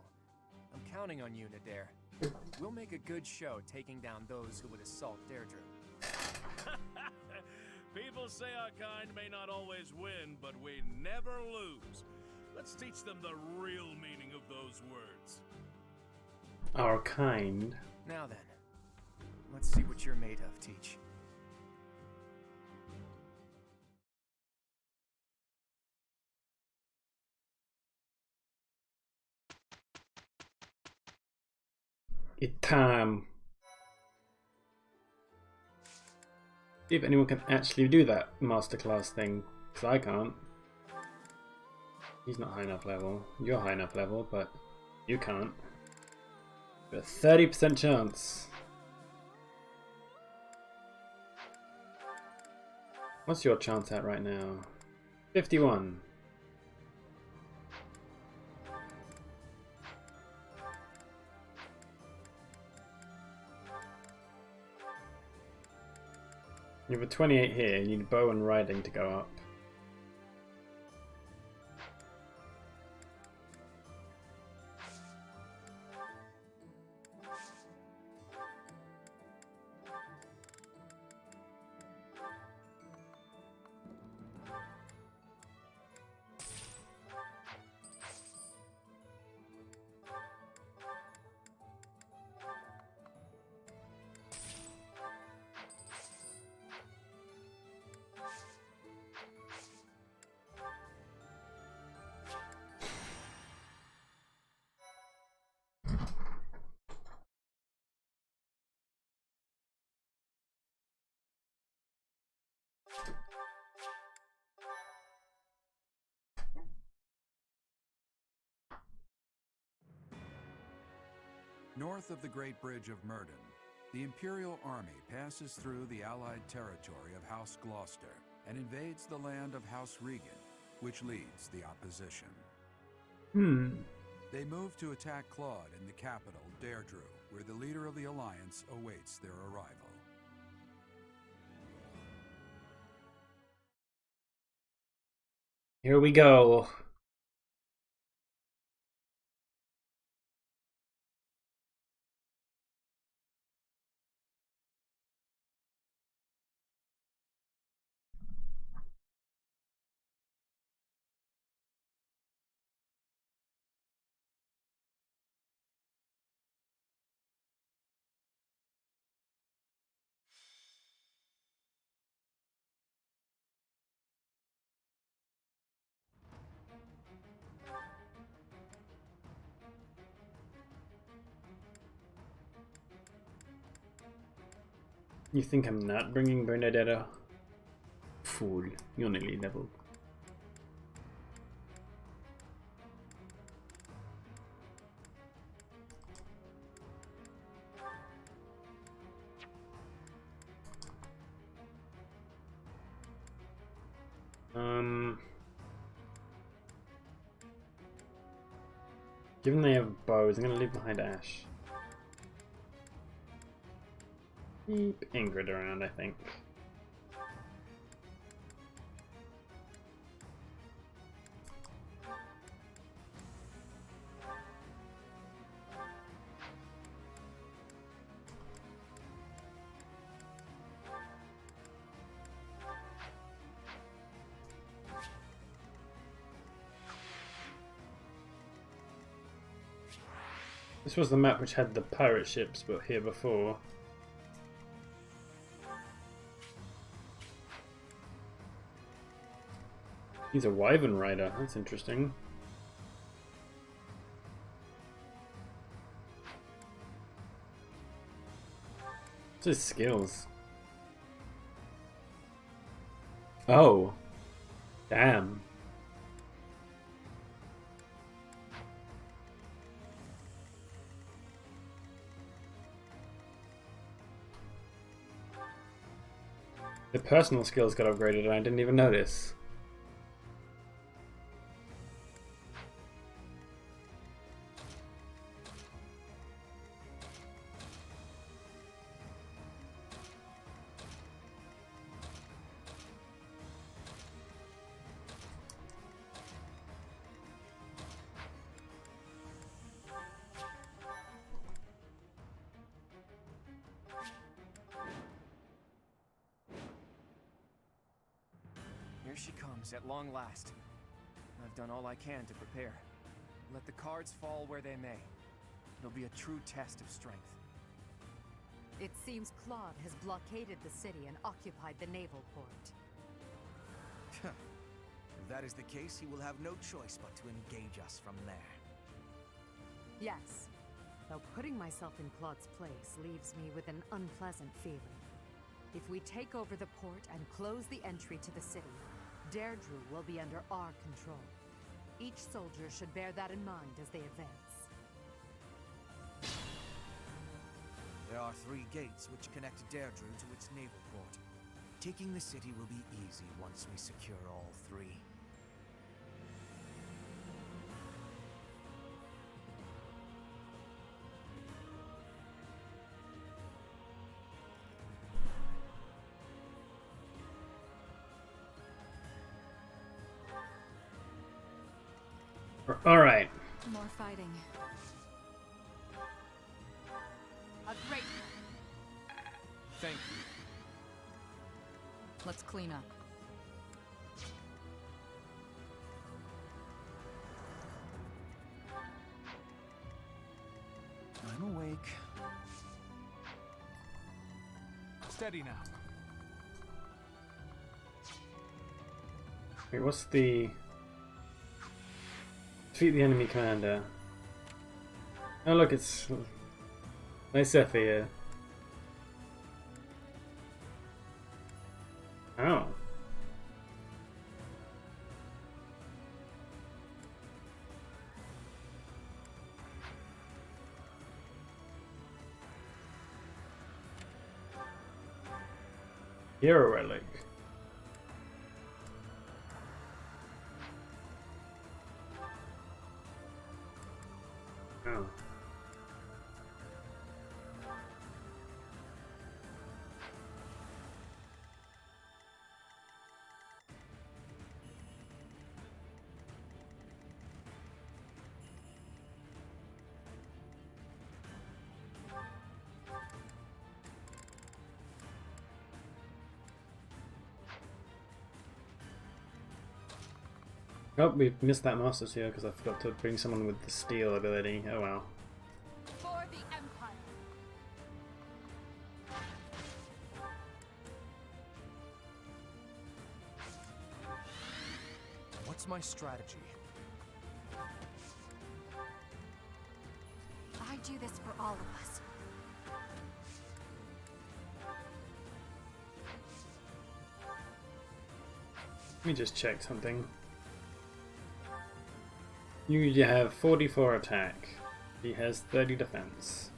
I'm counting on you, Nadir. We'll make a good show taking down those who would assault Deirdre. People say our kind may not always win, but we never lose. Let's teach them the real meaning of those words. Our kind. Now then, Let's see what you're made of, Teach. It's time. See if anyone can actually do that masterclass thing, because I can't. He's not high enough level. You're high enough level, but you can't. But a 30% chance. What's your chance at right now? 51. You have a 28 here, you need bow and riding to go up. North of the Great Bridge of Murden, the Imperial Army passes through the Allied territory of House Gloucester and invades the land of House Regan, which leads the opposition. They move to attack Claude in the capital, Deirdre, where the leader of the Alliance awaits their arrival. Here we go. You think I'm not bringing Bernadetta? Fool, you're nearly level. Given they have bows, I'm gonna leave behind Ash. Keep Ingrid around, I think. This was the map which had the pirate ships but here before. He's a Wyvern Rider, that's interesting. What's his skills? Oh. Damn. The personal skills got upgraded and I didn't even notice. Here she comes, at long last. I've done all I can to prepare. Let the cards fall where they may. It'll be a true test of strength. It seems Claude has blockaded the city and occupied the naval port. If that is the case, he will have no choice but to engage us from there. Yes. Though putting myself in Claude's place leaves me with an unpleasant feeling. If we take over the port and close the entry to the city, Deirdre will be under our control. Each soldier should bear that in mind as they advance. There are 3 gates which connect Deirdre to its naval port. Taking the city will be easy once we secure all 3. All right. More fighting. A great. Thank you. Let's clean up. I'm awake. Steady now. Wait, what's the... Defeat the enemy commander. Oh look, it's... Nice F here. Oh. Hero relic. Oh. Oh, we missed that Master's here because I forgot to bring someone with the steel ability. Oh well. For the Empire. What's my strategy? I do this for all of us. Let me just check something. You have 44 attack. He has 30 defense.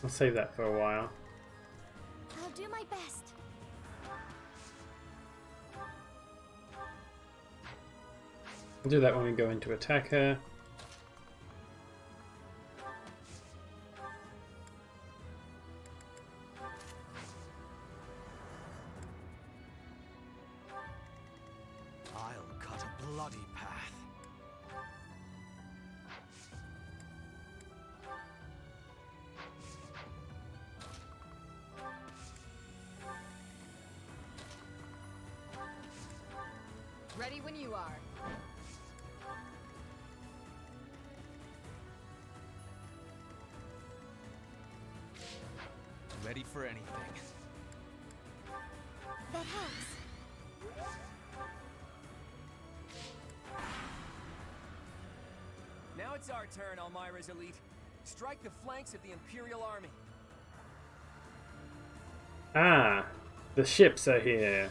I'll save that for a while. I'll do my best. I'll do that when we go into attack her. I'll cut a bloody path. Ready when you are. Ready for anything. That helps. Now it's our turn, Elmira's elite. Strike the flanks of the Imperial Army. Ah, the ships are here.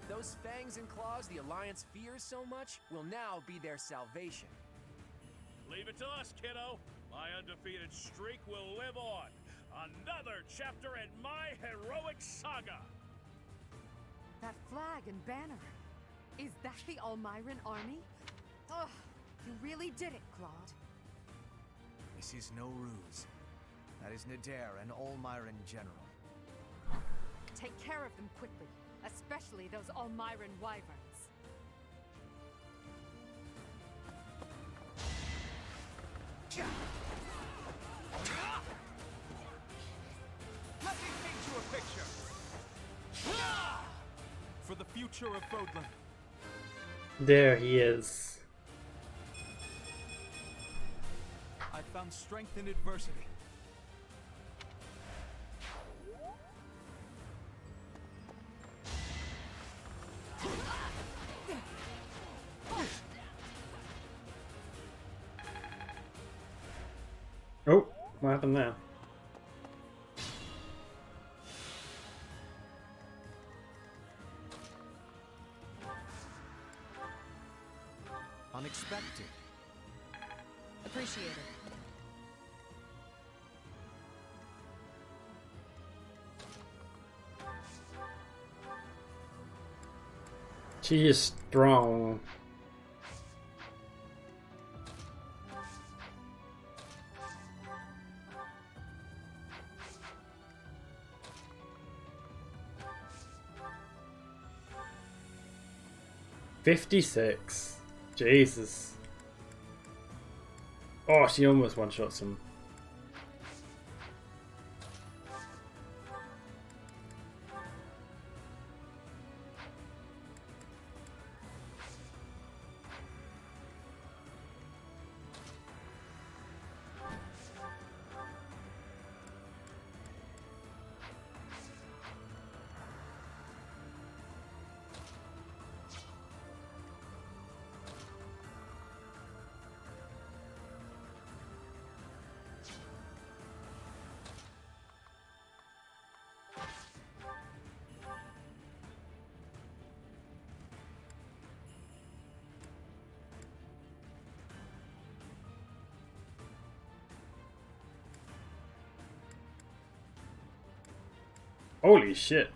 Those fangs and claws the Alliance fears so much will now be their salvation. Leave it to us, kiddo. My undefeated streak will live on. Another chapter in my heroic saga. That flag and banner. Is that the Almiran army? Ugh, you really did it, Claude. This is no ruse. That is Nadir, an Almiran general. Take care of them quickly, especially those Almiran wyverns. Let me paint you a picture. For the future of Fodlan. There he is. I found strength in adversity. Oh, what happened there? Unexpected. Appreciate it. She is strong. $56. Jesus. Oh, she almost one-shots him. Holy shit.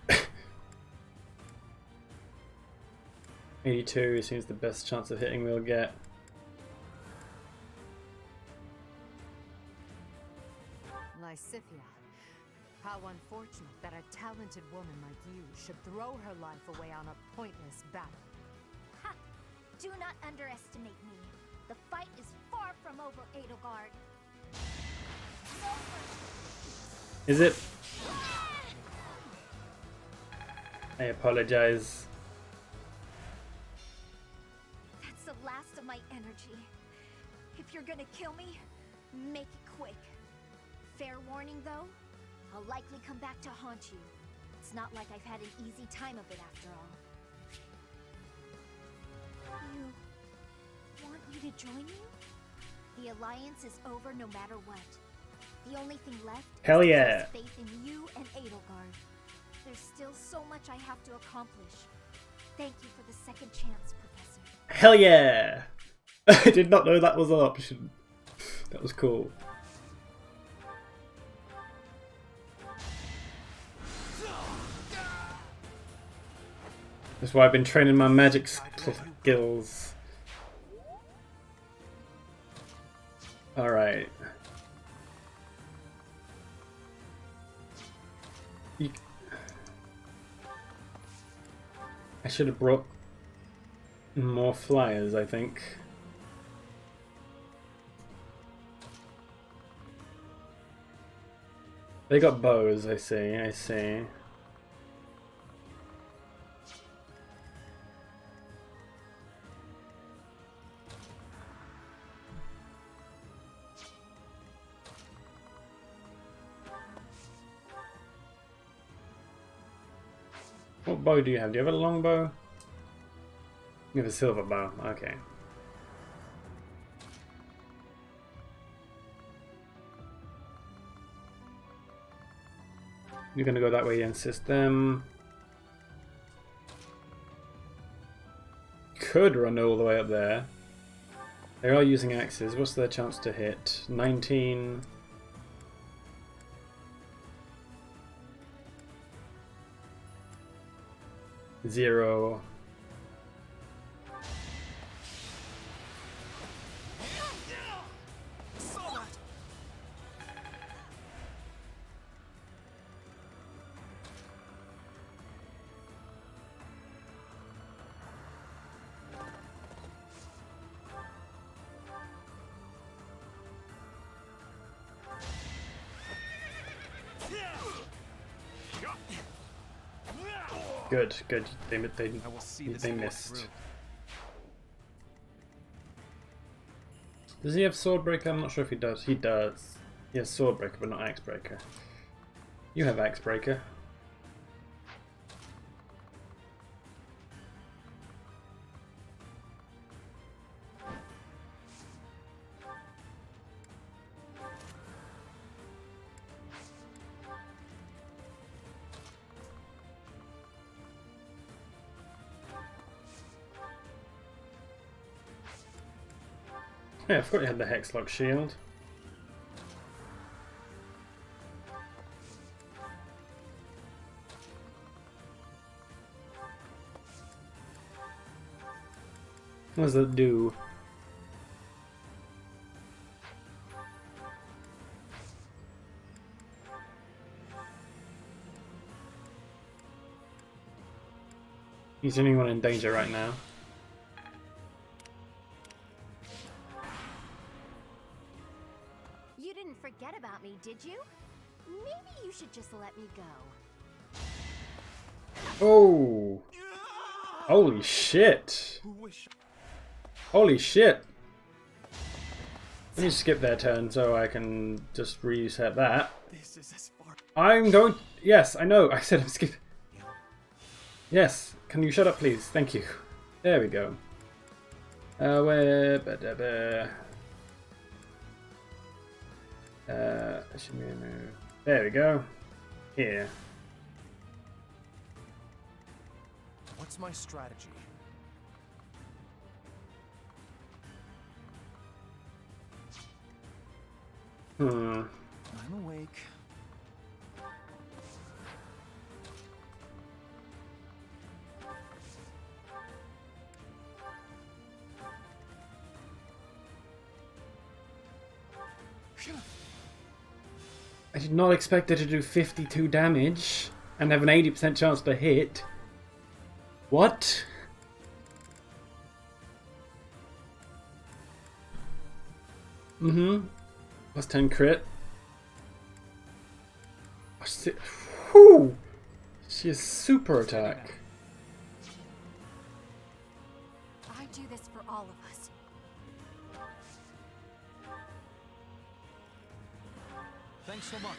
82 seems the best chance of hitting we'll get. Lysithia, how unfortunate that a talented woman like you should throw her life away on a pointless battle. Ha! Do not underestimate me. The fight is far from over, Edelgard. Is it? I apologize. That's the last of my energy. If you're gonna kill me, make it quick. Fair warning, though, I'll likely come back to haunt you. It's not like I've had an easy time of it after all. You want me to join you? The Alliance is over no matter what. The only thing left Hell is yeah. faith in you and Edelgard. There's still so much I have to accomplish. Thank you for the second chance, Professor. Hell yeah! I did not know that was an option. That was cool. That's why I've been training my magic skills. Alright. I should have brought more flyers, I think. They got bows, I see. What bow do you have? Do you have a long bow? You have a silver bow, okay. You're gonna go that way and assist them. Could run all the way up there. They are using axes. What's their chance to hit? 19. Zero. Good, good. They I will see this war missed. through. Does he have Swordbreaker? I'm not sure if he does. He does. He has Swordbreaker, but not Axebreaker. You have Axebreaker. Yeah, I forgot you had the Hexlock shield. What does that do? Is anyone in danger right now? You didn't forget about me, did you? Maybe you should just let me go. Oh! Holy shit! Holy shit! Let me skip their turn so I can just reset that. This is as far. I'm going. Yes, I know. I said I'm skipping. Yes. Can you shut up, please? Thank you. There we go. Where? There we go. Here. What's my strategy? Hmm. I'm awake. I did not expect it to do 52 damage and have an 80% chance to hit. What? Mm-hmm. Plus 10 crit. Whew! She has super attack. I do this for all of us. Thanks so much.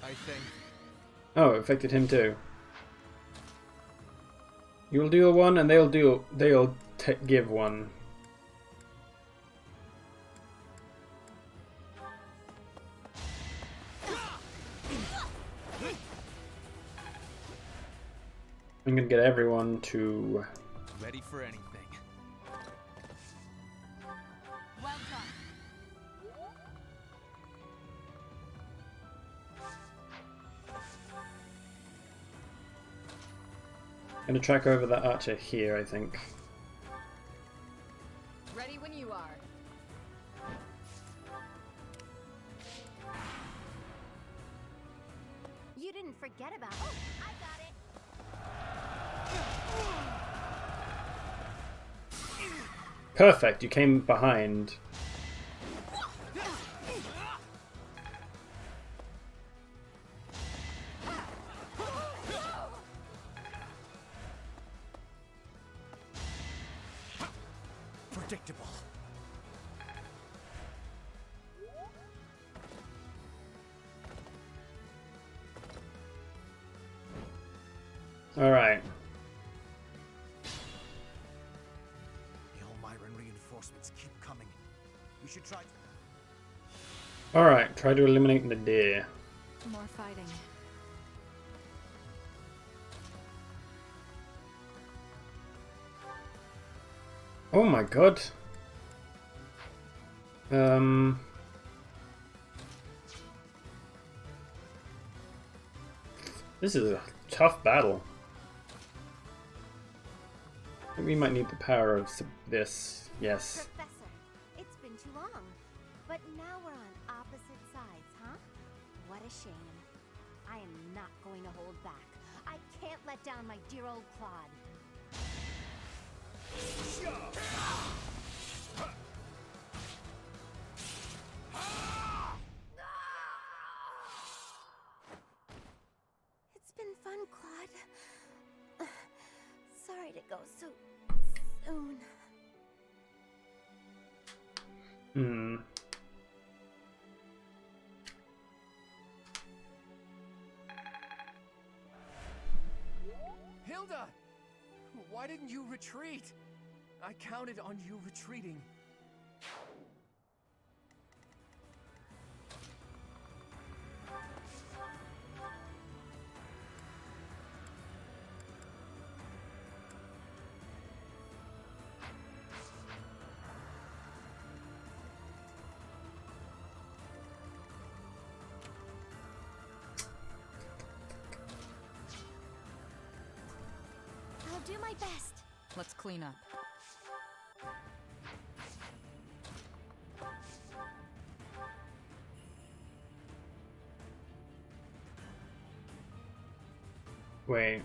I think. Oh, it affected him too. You'll deal one, and they'll give one. I'm gonna get everyone to. Ready for anything. Well done. Gonna track over that archer here, I think. Ready when you are. You didn't forget about me. Oh, I got it. Perfect, you came behind. Predictable. Alright. The Elmyran reinforcements keep coming. We should try. Alright, try to eliminate the deer. More fighting. Oh my god. This is a tough battle. I think we might need the power of this. Yes. Professor, it's been too long. But now we're on opposite sides, huh? What a shame. I am not going to hold back. I can't let down my dear old Claude. been fun, Claude. Sorry to go so soon. Hilda! Why didn't you retreat? I counted on you retreating. I'll do my best. Let's clean up. Wait.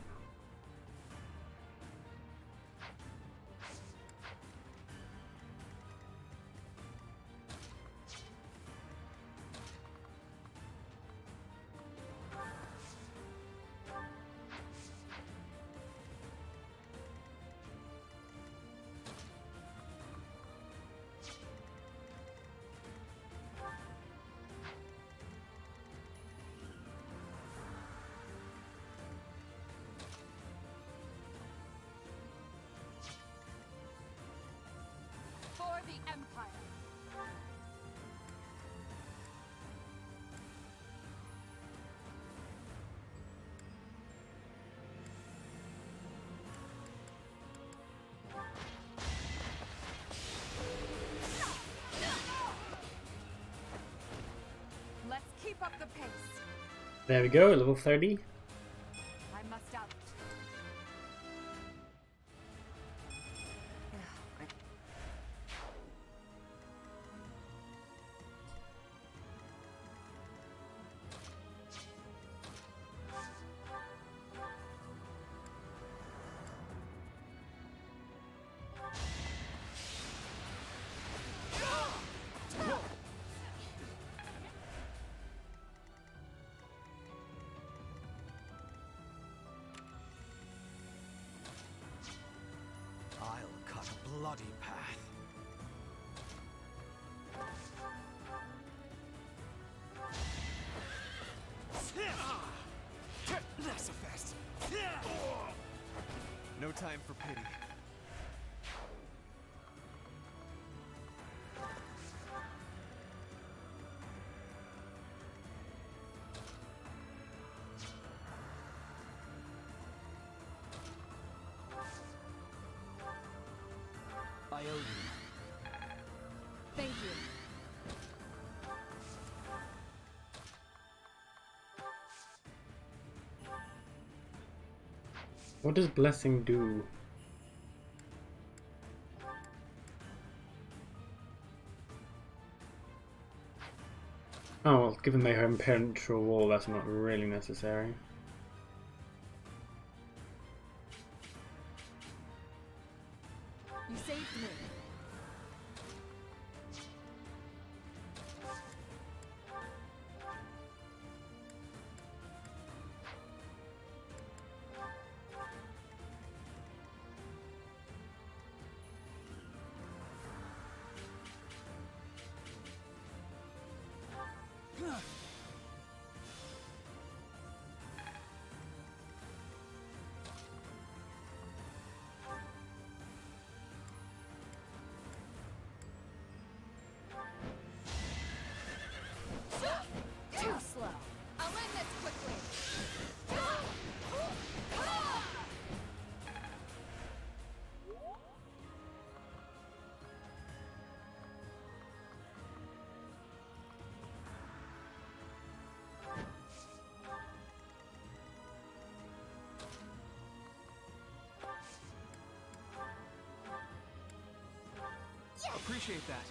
For the Empire. Let's keep up the pace. There we go, level 30. I must out. I'll cut a bloody path. Not so fast. No time for pity. I owe you. Thank you. What does blessing do? Oh, well, given they have impenetrable wall, that's not really necessary. You saved me. Too slow. I'll end this quickly. Appreciate that.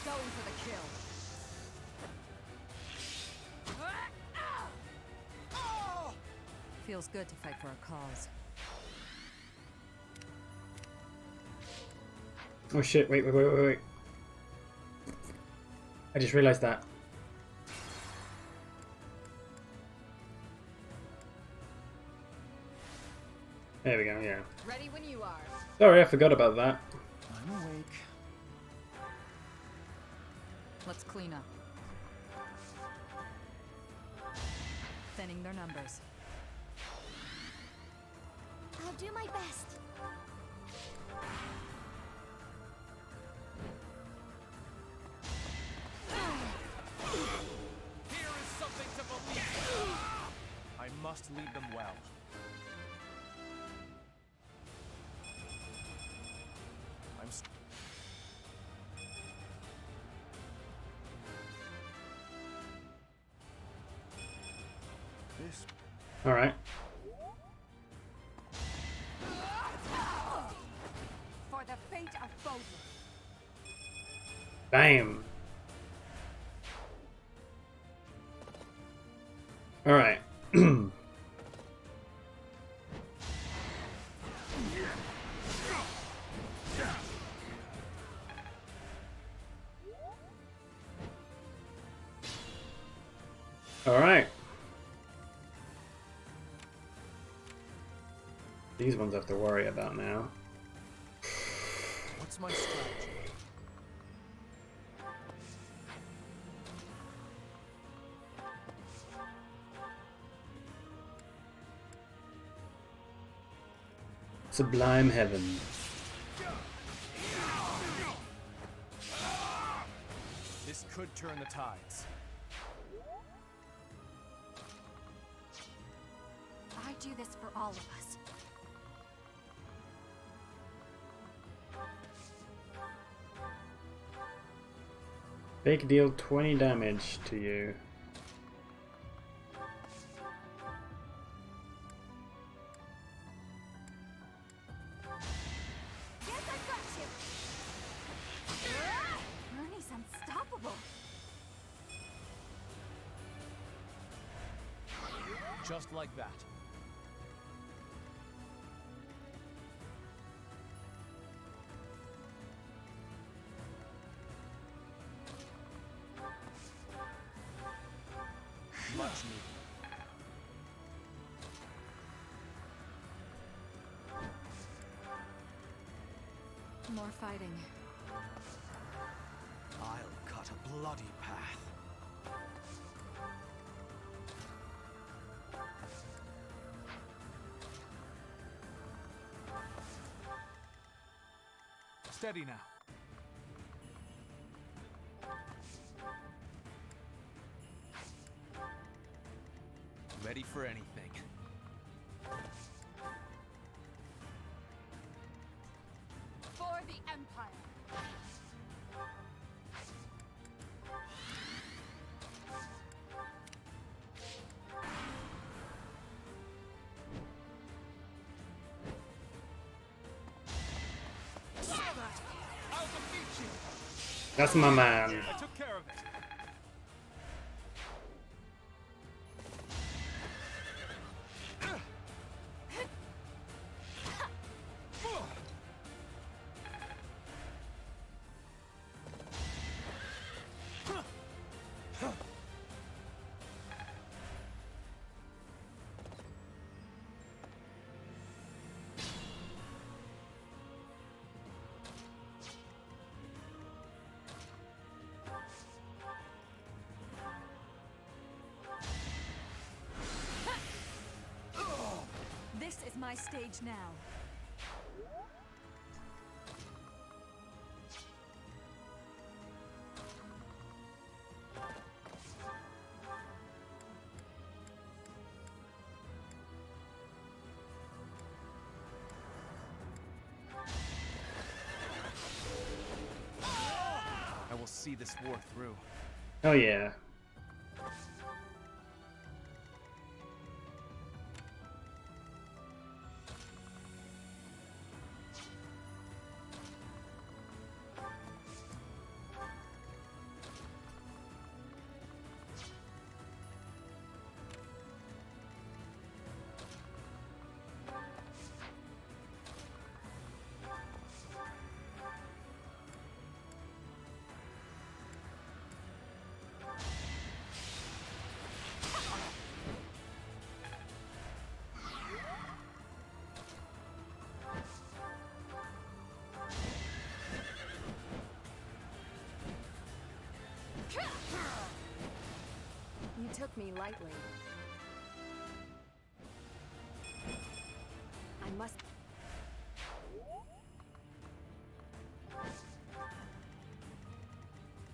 Going for the kill. Feels good to fight for a cause. Oh shit, wait. I just realized that. There we go, yeah. Ready when you are. Sorry, I forgot about that. I'm awake. Let's clean up. Thinning their numbers. I'll do my best. Here is something to believe in. I must lead them well. All right. For the fate of Bodler. Bam. All right. All right. These ones I have to worry about now. What's my strategy? Sublime Heaven. This could turn the tides. I do this for all of us. They deal 20 damage to you. Yes, I got you. Ernie's unstoppable. Just like that. Much needed. More fighting. I'll cut a bloody path. Steady now. Ready for anything. For the Empire. Saw that! I'll defeat you! That's my man. I took care of it. This is my stage now. I will see this war through. Oh yeah. took me lightly. I must...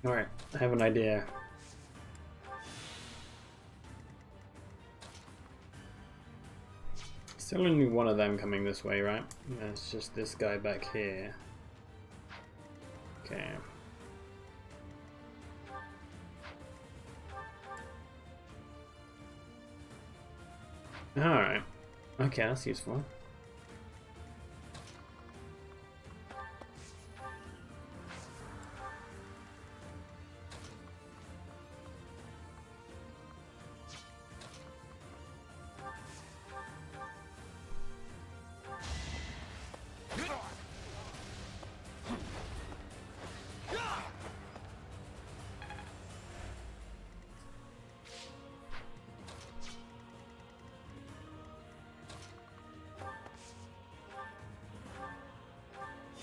Alright, I have an idea. Still only one of them coming this way, right? That's just this guy back here. Okay. Alright. Okay, that's useful.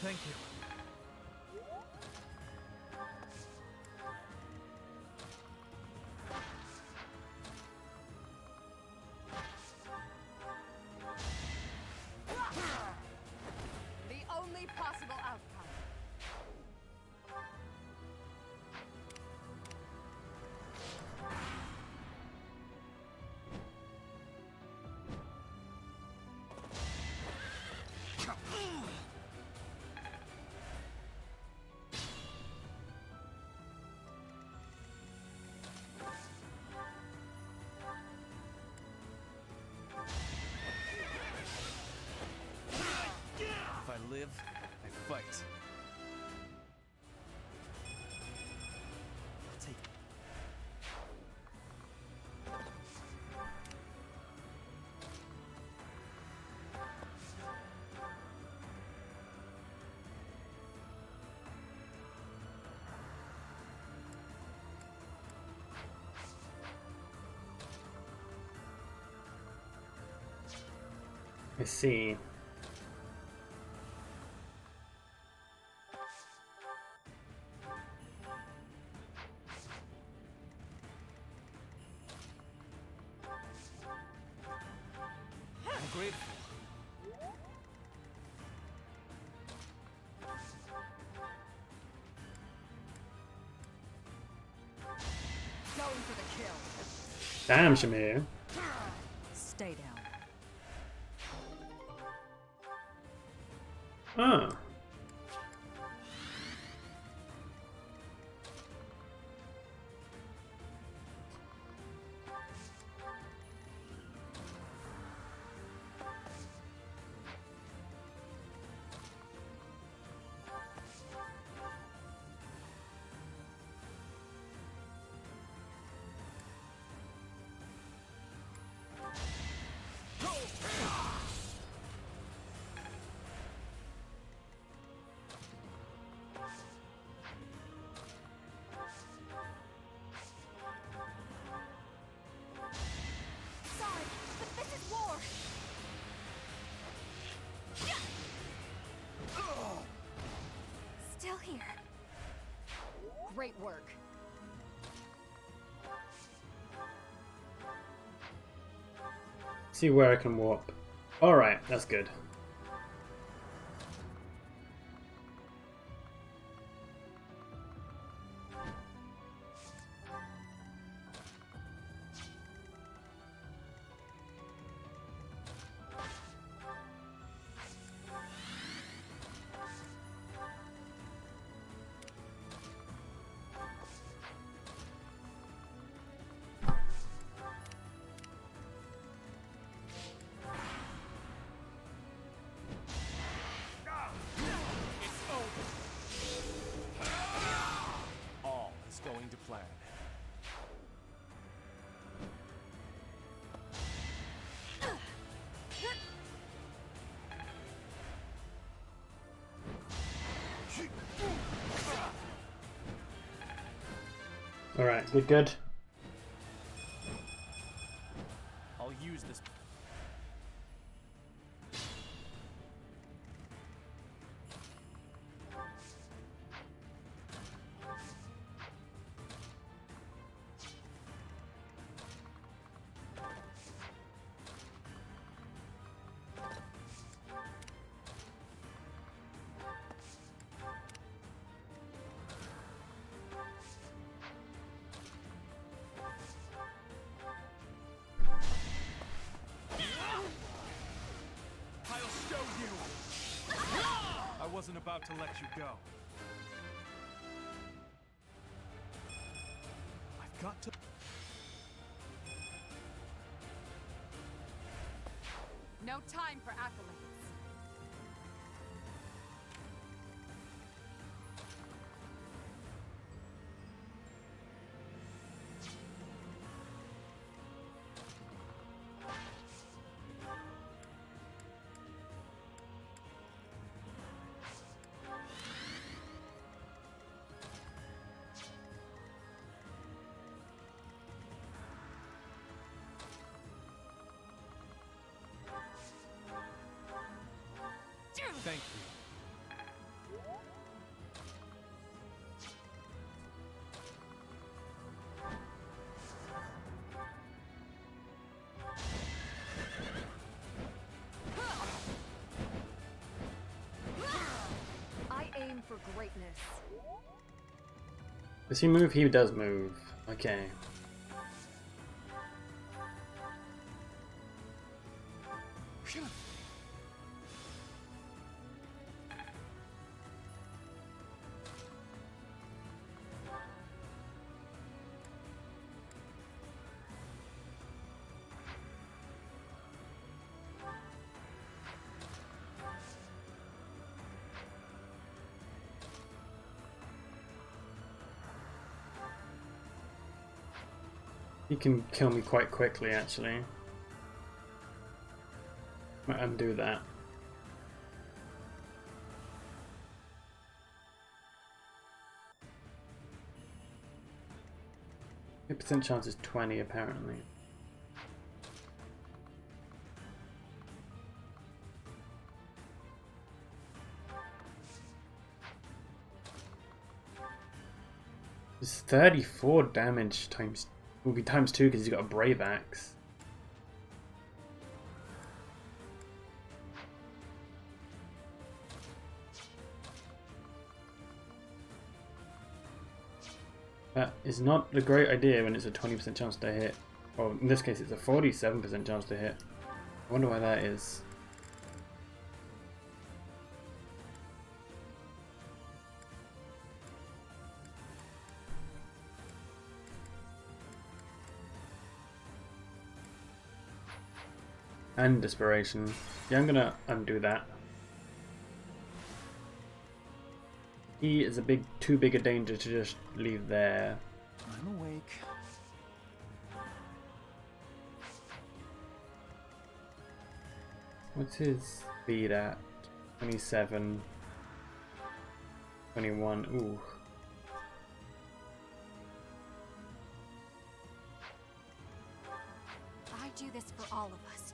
Thank you. The only possible outcome. If I live, I fight. I'll take it. I see. I'm grateful. Going for the kill. Damn, Shamir. Stay down. Ah. Sorry, but this is war. Still here. Great work. See where I can warp. Alright, that's good. All is going to plan. Alright, good. I'll use this. wasn't about to let you go. I've got to... No time for accolades. Thank you. I aim for greatness. Does he move? He does move. Okay. He can kill me quite quickly, actually. Might undo that. The percent chance is 20, apparently. It's 34 damage times. Will be times 2 because he's got a Brave Axe. That is not a great idea when it's a 20% chance to hit. Well, in this case it's a 47% chance to hit. I wonder why that is. And Desperation. Yeah, I'm gonna undo that. He is too big a danger to just leave there. I'm awake. What's his speed at? 27. 21. Ooh. I do this for all of us.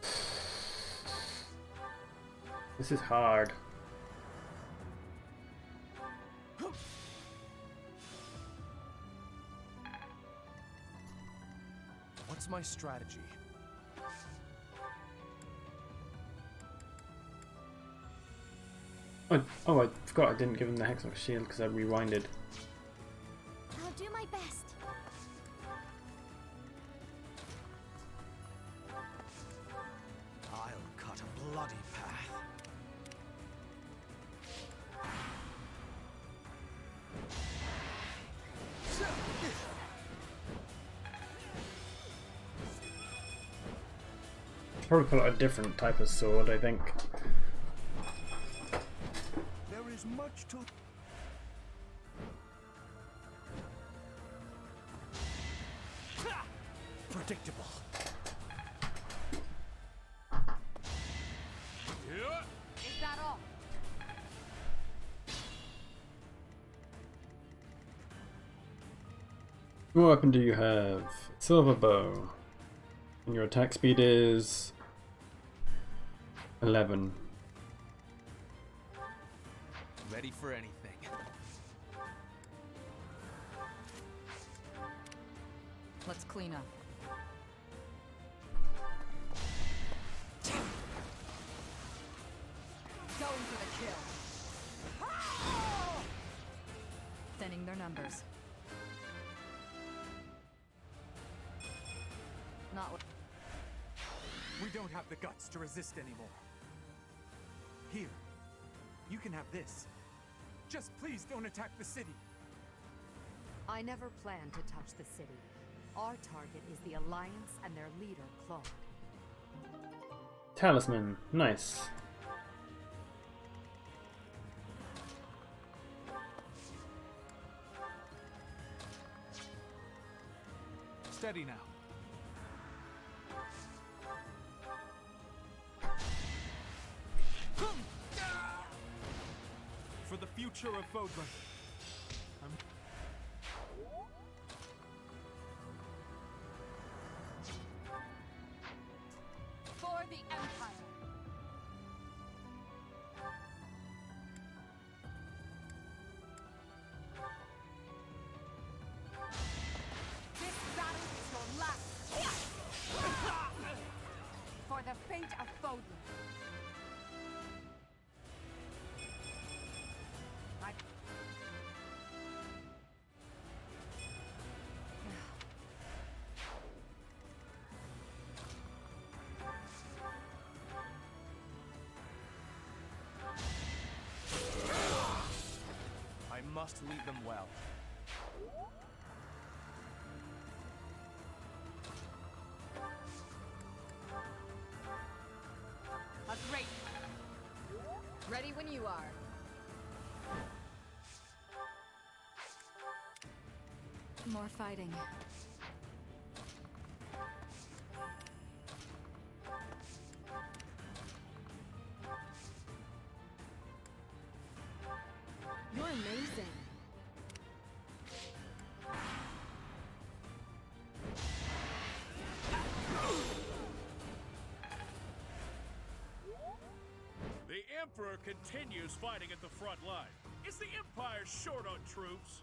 This is hard. What's my strategy? Oh, I forgot I didn't give him the Hexlock shield because I rewinded. I'll do my best. I'll cut a bloody path. Probably pull out a different type of sword, I think. There is much to... Predictable. Is that all? What weapon do you have? Silver bow. And your attack speed is 11. Ready for anything. Let's clean up. Going for the kill. Thinning their numbers. Not what. We don't have the guts to resist anymore. Here, you can have this. Just please don't attack the city. I never planned to touch the city. Our target is the Alliance and their leader, Claude. Talisman. Nice. Steady now. For the future of Fodran. For the Empire. This battle is your last. For the fate of Fodran. I must lead them well. A great. Ready when you are. More fighting. You're amazing. The Emperor continues fighting at the front line. Is the Empire short on troops?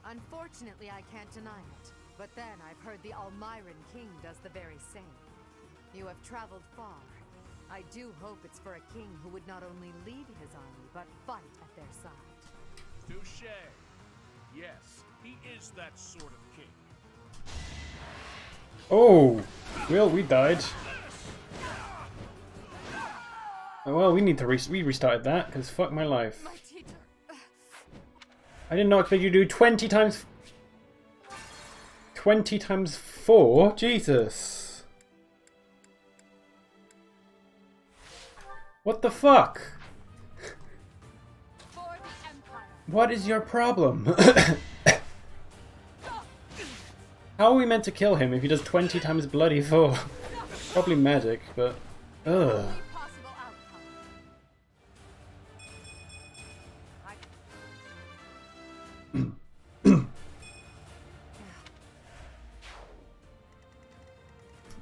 Unfortunately, I can't deny it. But then I've heard the Almiran King does the very same. You have traveled far. I do hope it's for a king who would not only lead his army, but fight at their side. Touché. Yes, he is that sort of king. Oh! Well, we died. Oh, well, we need to we restarted that, because fuck my life. I did not expect you to do 20 times... 20 times 4? Jesus! What the fuck? What is your problem? How are we meant to kill him if he does 20 times bloody 4? Probably magic, but... Ugh.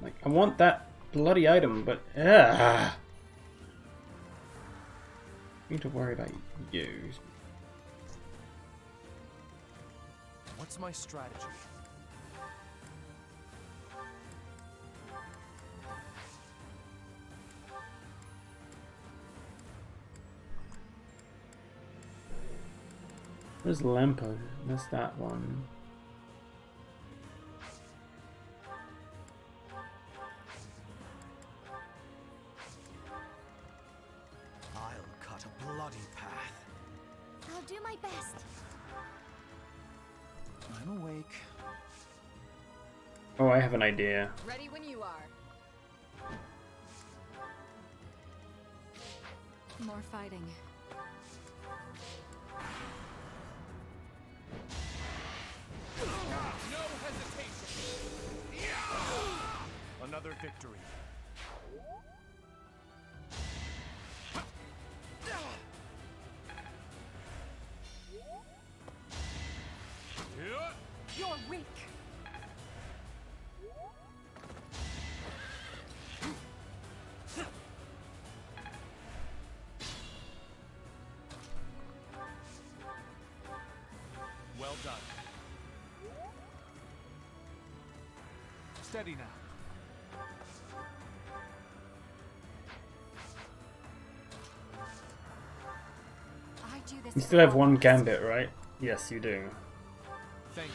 Like, I want that bloody item, but... Ugh. Need to worry about you. What's my strategy? Where's Lampo? That's that one. I'll cut a bloody path. I'll do my best. I'm awake. Oh, I have an idea. Ready when you are. More fighting. No hesitation! Another victory. You're weak. Well done. Steady now. I do this. You still have one gambit, right? Yes, you do. Thank you.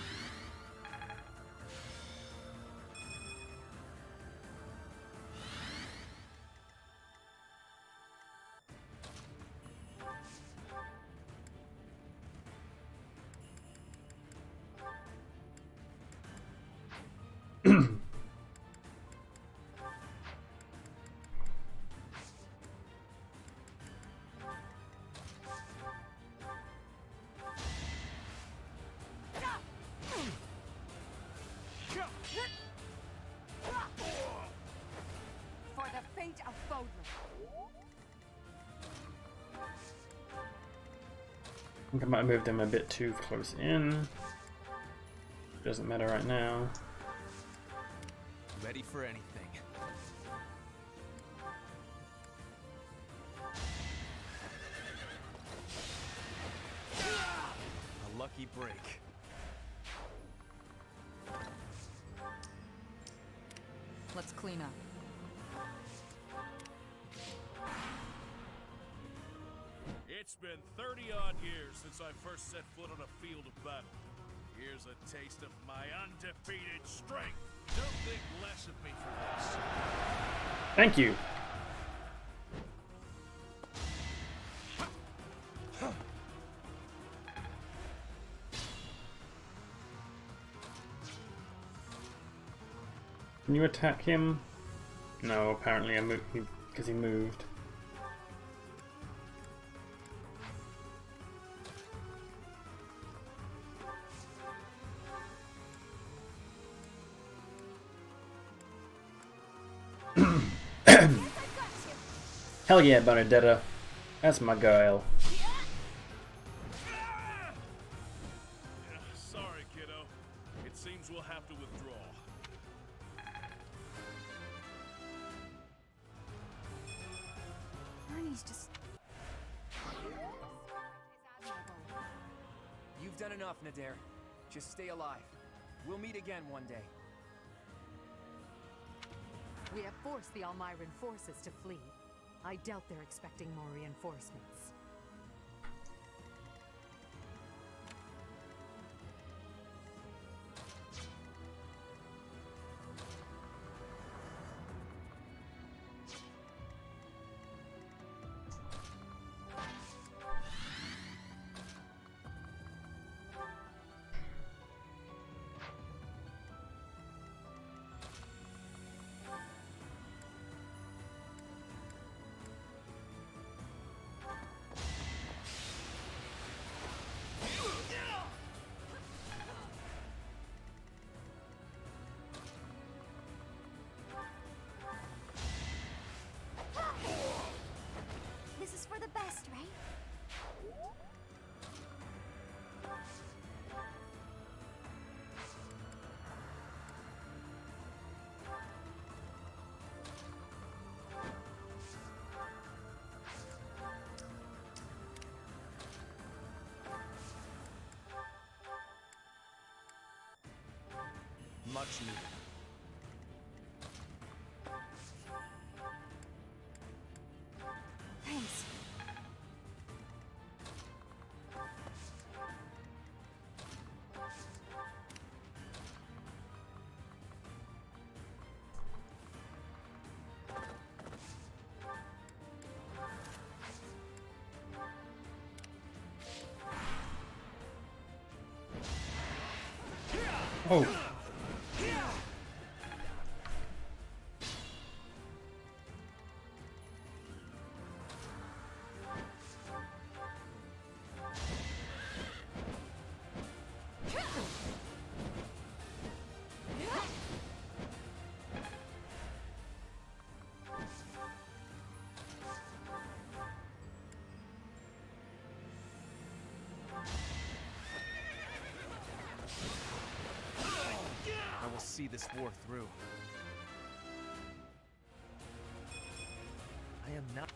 For the fate of Fodlan. I think I might have moved them a bit too close in. Doesn't matter right now. Ready for anything. A lucky break. Let's clean up. It's been 30-odd years since I first set foot on a field of battle. Here's a taste of my undefeated strength. Don't think less of me for this. Thank you. Can you attack him? No, apparently I moved because he moved. Hell yeah, Benedetta. That's my girl. Sorry, kiddo. It seems we'll have to withdraw. Ernie's just... You've done enough, Nadir. Just stay alive. We'll meet again one day. We have forced the Almiran forces to flee. I doubt they're expecting more reinforcements. This is for the best, right? Much needed. Thanks. Oh. I will see this war through. I am not...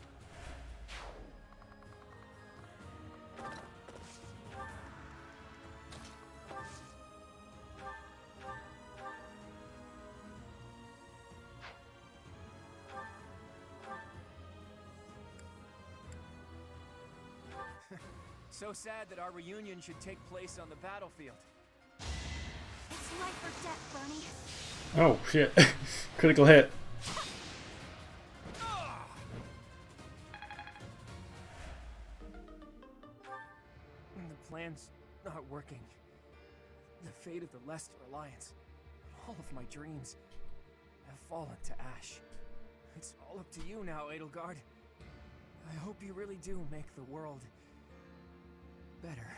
So sad that our reunion should take place on the battlefield. It's life or death, Bernie. Oh shit. Critical hit. The plan's not working. The fate of the Leicester Alliance All of my dreams have fallen to ash. It's all up to you now, Edelgard. I hope you really do make the world better.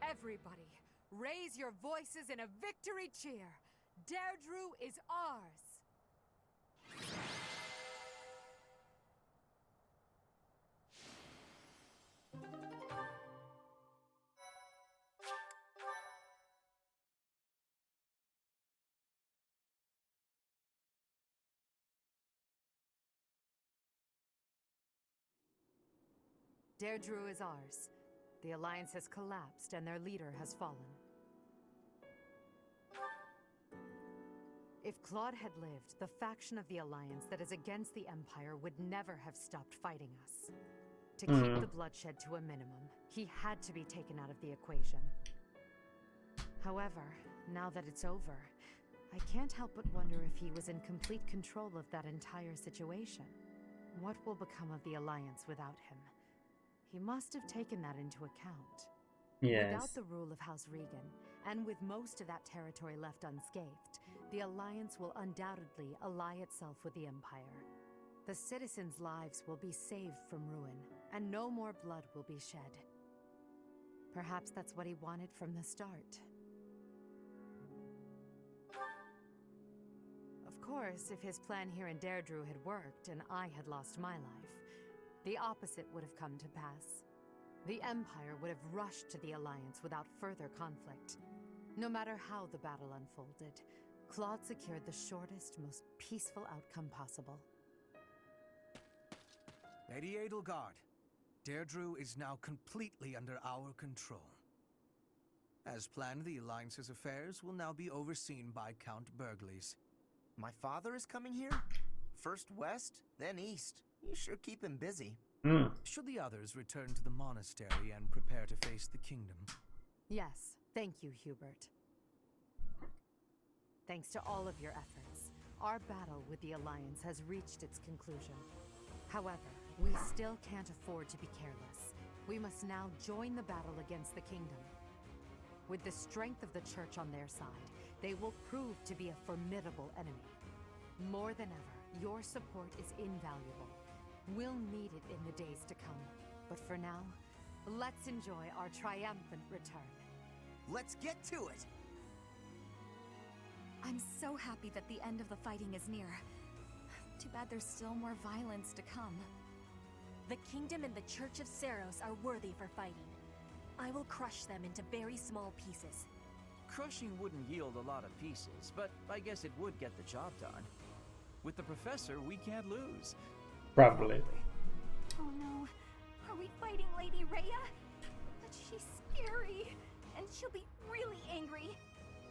Everybody, raise your voices in a victory cheer. Deirdre is ours. Deirdre is ours. The Alliance has collapsed and their leader has fallen. If Claude had lived, the faction of the Alliance that is against the Empire would never have stopped fighting us. To keep the bloodshed to a minimum, he had to be taken out of the equation. However, now that it's over, I can't help but wonder if he was in complete control of that entire situation. What will become of the Alliance without him? He must have taken that into account. Yes. Without the rule of House Regan, and with most of that territory left unscathed, the Alliance will undoubtedly ally itself with the Empire. The citizens' lives will be saved from ruin, and no more blood will be shed. Perhaps that's what he wanted from the start. Of course, if his plan here in Deirdre had worked and I had lost my life, the opposite would have come to pass. The Empire would have rushed to the Alliance without further conflict. No matter how the battle unfolded, Claude secured the shortest, most peaceful outcome possible. Lady Edelgard, Deirdre is now completely under our control. As planned, the Alliance's affairs will now be overseen by Count Burgleys. My father is coming here? First west, then east. You sure keep him busy. Should the others return to the monastery and prepare to face the kingdom? Yes, thank you, Hubert. Thanks to all of your efforts, our battle with the Alliance has reached its conclusion. However, we still can't afford to be careless. We must now join the battle against the kingdom. With the strength of the Church on their side, they will prove to be a formidable enemy. More than ever, your support is invaluable. We'll need it in the days to come. But for now, let's enjoy our triumphant return. Let's get to it! I'm so happy that the end of the fighting is near. Too bad there's still more violence to come. The Kingdom and the Church of Seiros are worthy for fighting. I will crush them into very small pieces. Crushing wouldn't yield a lot of pieces, but I guess it would get the job done. With the Professor, we can't lose. Probably. Oh no. Are we fighting Lady Rhea? But she's scary. And she'll be really angry.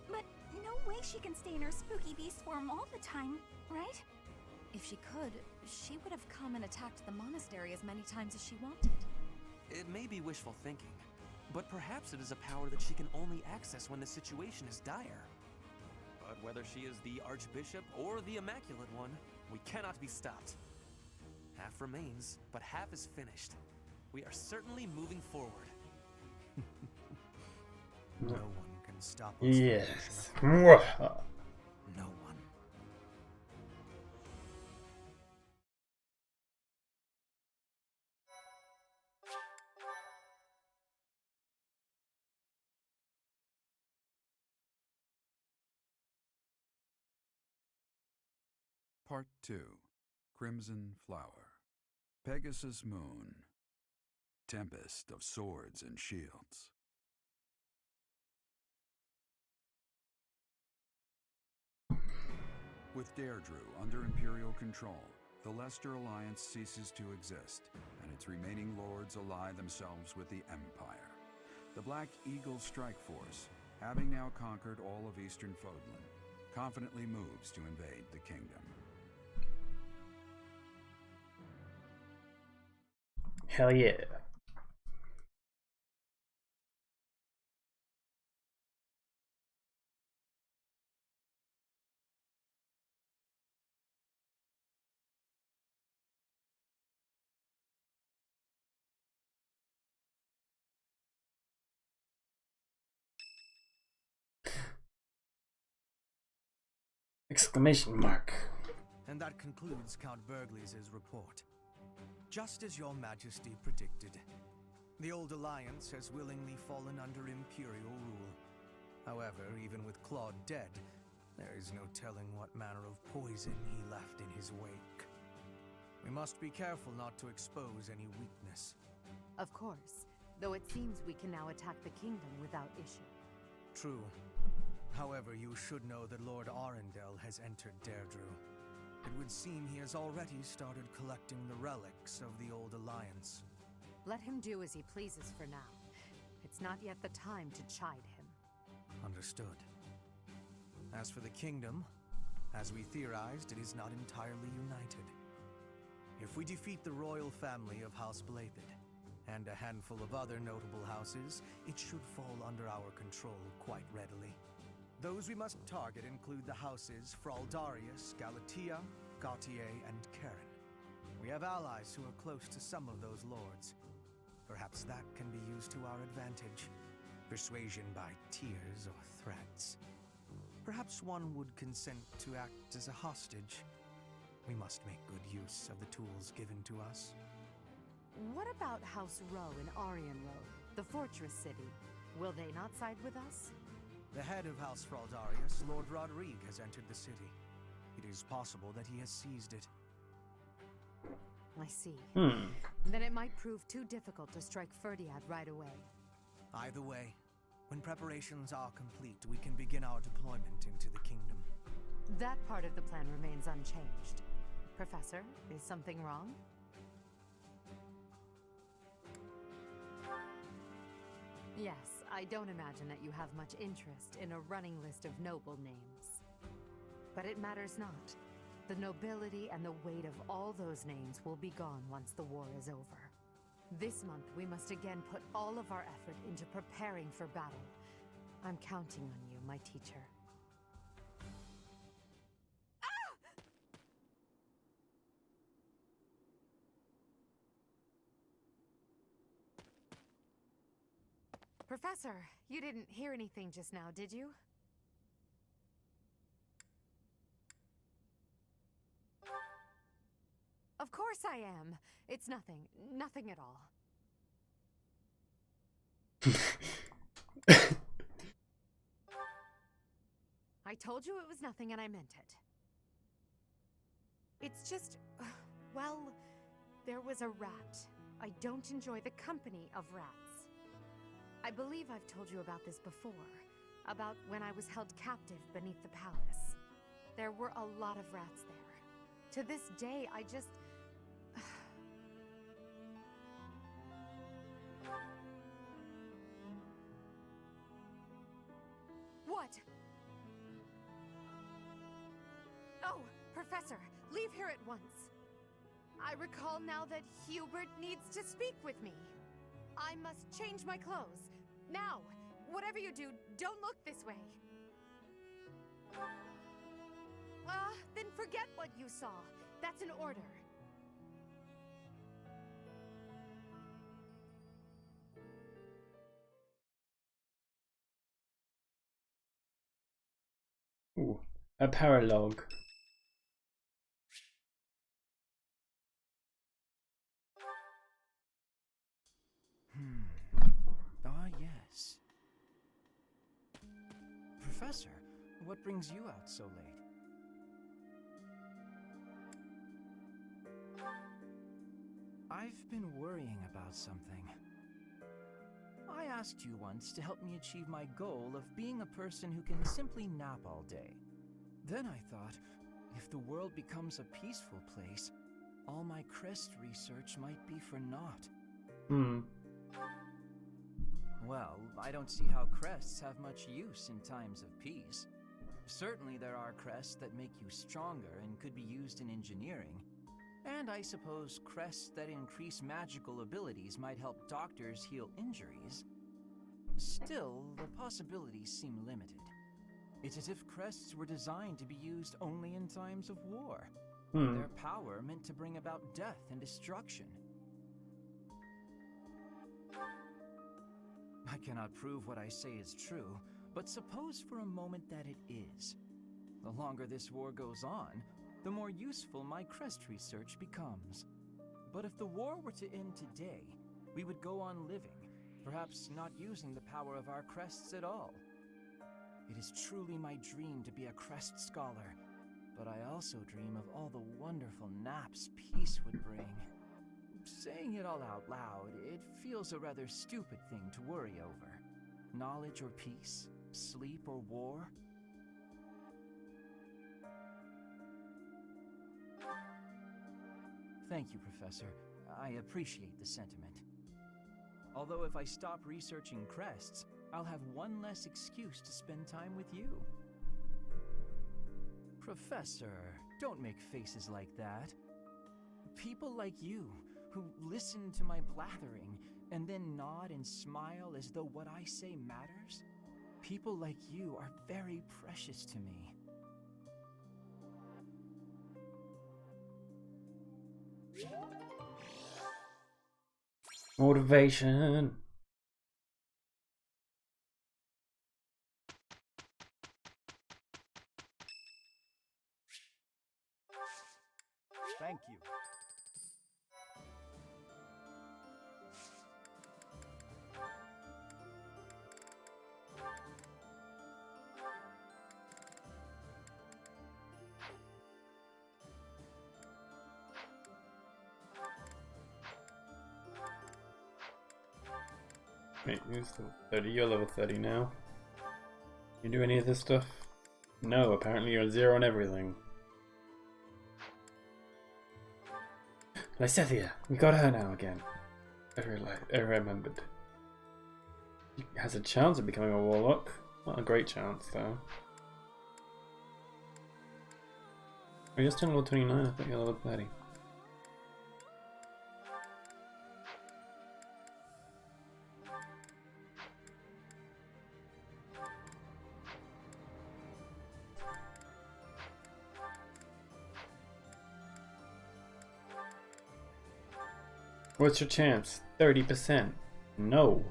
But no way she can stay in her spooky beast form all the time, right? If she could, she would have come and attacked the monastery as many times as she wanted. It may be wishful thinking, but perhaps it is a power that she can only access when the situation is dire. But whether she is the Archbishop or the Immaculate One, we cannot be stopped. Half remains, but half is finished. We are certainly moving forward. No one can stop us. Yes. No one. Part 2. Crimson Flower. Pegasus Moon. Tempest of Swords and Shields. With Deirdre under Imperial control, the Leicester Alliance ceases to exist, and its remaining lords ally themselves with the Empire. The Black Eagle Strike Force, having now conquered all of Eastern Fodlan, confidently moves to invade the kingdom. Hell yeah. Exclamation mark. And that concludes Count Burgley's report. Just as your majesty predicted, the Old Alliance has willingly fallen under Imperial rule. However, even with Claude dead, there is no telling what manner of poison he left in his wake. We must be careful not to expose any weakness. Of course, though it seems we can now attack the kingdom without issue. True. However, you should know that Lord Arundel has entered Deirdre. It would seem he has already started collecting the relics of the Old Alliance. Let him do as he pleases for now. It's not yet the time to chide him. Understood. As for the kingdom, as we theorized, it is not entirely united. If we defeat the royal family of House Blathed, and a handful of other notable houses, it should fall under our control quite readily. Those we must target include the houses Fraldarius, Galatea, Gautier, and Karen. We have allies who are close to some of those lords. Perhaps that can be used to our advantage. Persuasion by tears or threats. Perhaps one would consent to act as a hostage. We must make good use of the tools given to us. What about House Row in Aryan Road, the fortress city? Will they not side with us? The head of House Fraldarius, Lord Rodrigue, has entered the city. It is possible that he has seized it. I see. Then it might prove too difficult to strike Ferdiad right away. Either way, when preparations are complete, we can begin our deployment into the kingdom. That part of the plan remains unchanged. Professor, is something wrong? Yes, I don't imagine that you have much interest in a running list of noble names. But it matters not. The nobility and the weight of all those names will be gone once the war is over. This month, we must again put all of our effort into preparing for battle. I'm counting on you, my teacher. Professor, you didn't hear anything just now, did you? Of course I am. It's nothing. Nothing at all. I told you it was nothing and I meant it. It's just... well, there was a rat. I don't enjoy the company of rats. I believe I've told you about this before. About when I was held captive beneath the palace. There were a lot of rats there. To this day, I just... What? Oh, Professor, leave here at once. I recall now that Hubert needs to speak with me. I must change my clothes. Now, whatever you do, don't look this way. Then forget what you saw. That's an order. Ooh, a paralogue. Ah, yes. Professor, what brings you out so late? I've been worrying about something. I asked you once to help me achieve my goal of being a person who can simply nap all day. Then I thought, if the world becomes a peaceful place, all my crest research might be for naught. Well, I don't see how crests have much use in times of peace. Certainly there are crests that make you stronger and could be used in engineering. And I suppose crests that increase magical abilities might help doctors heal injuries. Still, the possibilities seem limited. It's as if crests were designed to be used only in times of war. Their power meant to bring about death and destruction. I cannot prove what I say is true, but suppose for a moment that it is. The longer this war goes on, the more useful my crest research becomes. But if the war were to end today, we would go on living, perhaps not using the power of our crests at all. It is truly my dream to be a crest scholar, but I also dream of all the wonderful naps peace would bring. Saying it all out loud, it feels a rather stupid thing to worry over. Knowledge or peace, sleep or war. Thank you, Professor. I appreciate the sentiment. Although if I stop researching crests, I'll have one less excuse to spend time with you. Professor, don't make faces like that. People like you, who listen to my blathering and then nod and smile as though what I say matters, people like you are very precious to me. Motivation. Thank you. Wait, you're still 30, you're level 30 now. You do any of this stuff? No, apparently you're 0 on everything. Lysethia, we got her now again. I remembered. She has a chance of becoming a warlock. Not a great chance, though. Are you still level 29? I thought you're level 30. What's your chance? 30%. No.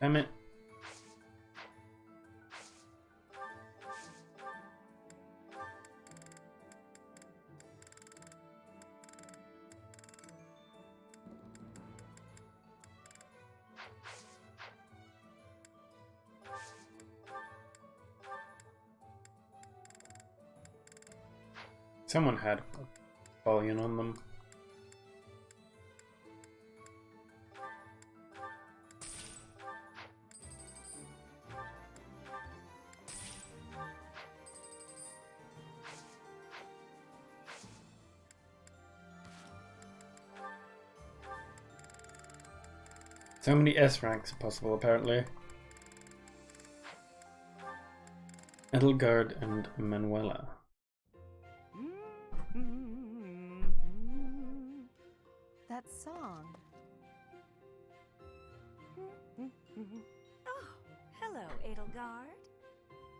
Damn it. Someone had a volume on them. So many S ranks possible, apparently. Edelgard and Manuela. That song. Oh, hello, Edelgard.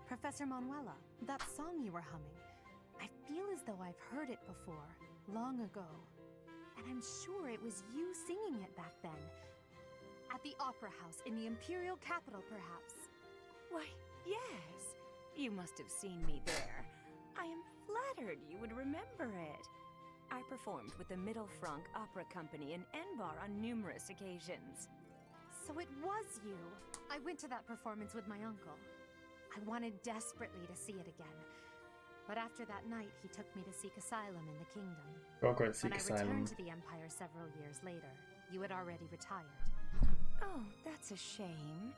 Professor Manuela, that song you were humming. I feel as though I've heard it before, long ago. And I'm sure it was you singing it back then. At the Opera House in the Imperial capital, perhaps. Why, yes. You must have seen me there. I am flattered you would remember it. I performed with the Middle Frank Opera Company in Enbar on numerous occasions. So it was you. I went to that performance with my uncle. I wanted desperately to see it again. But after that night, he took me to seek asylum in the kingdom. Oh, great, seek when asylum. I returned to the Empire several years later, you had already retired. Oh, that's a shame.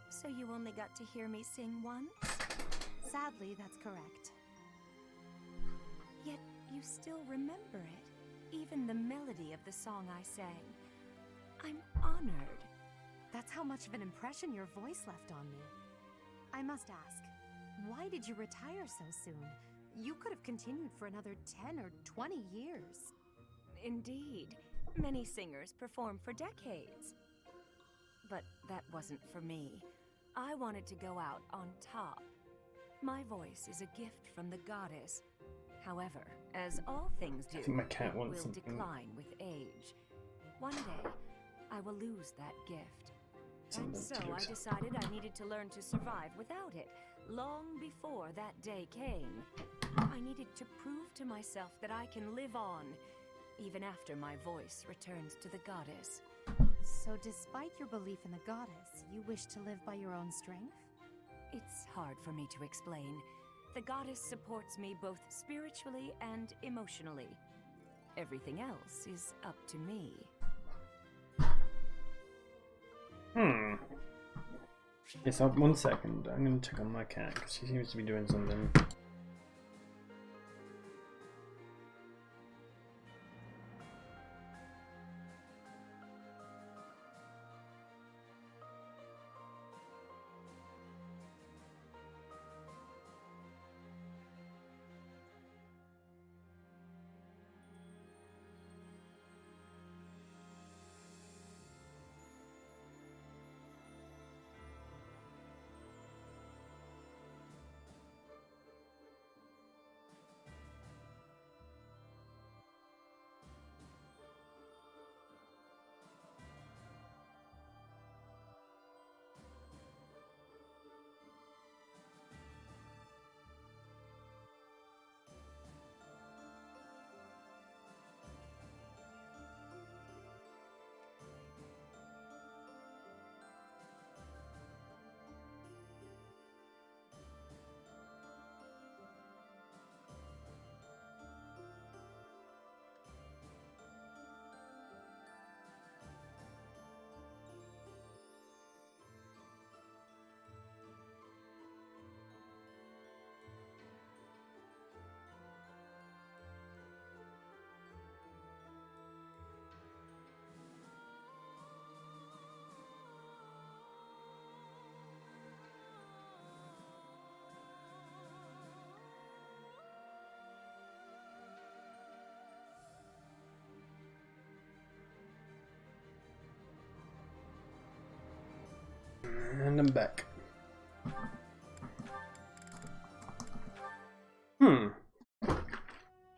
So you only got to hear me sing once? Sadly, that's correct. Yet you still remember it, even the melody of the song I sang. I'm honored. That's how much of an impression your voice left on me. I must ask, why did you retire so soon? You could have continued for another 10 or 20 years. Indeed. Many singers perform for decades. But that wasn't for me. I wanted to go out on top. My voice is a gift from the goddess. However, as all things do, I think my cat it wants will something. decline with age. One day, I will lose that gift. And so I decided I needed to learn to survive without it, long before that day came. I needed to prove to myself that I can live on, even after my voice returns to the goddess. So despite your belief in the goddess, you wish to live by your own strength? It's hard for me to explain. The goddess supports me both spiritually and emotionally. Everything else is up to me. Yes, 1 second. I'm going to check on my cat because she seems to be doing something. And I'm back.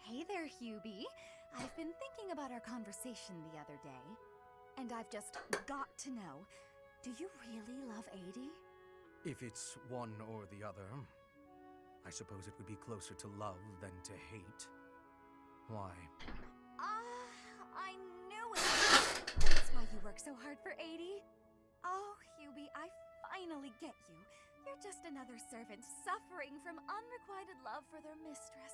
Hey there, Hubie. I've been thinking about our conversation the other day, and I've just got to know, do you really love Adie? If it's one or the other, I suppose it would be closer to love than to hate. Why? I knew it! That's why you work so hard for Adie. Oh, Hubie, I finally get you. You're just another servant suffering from unrequited love for their mistress.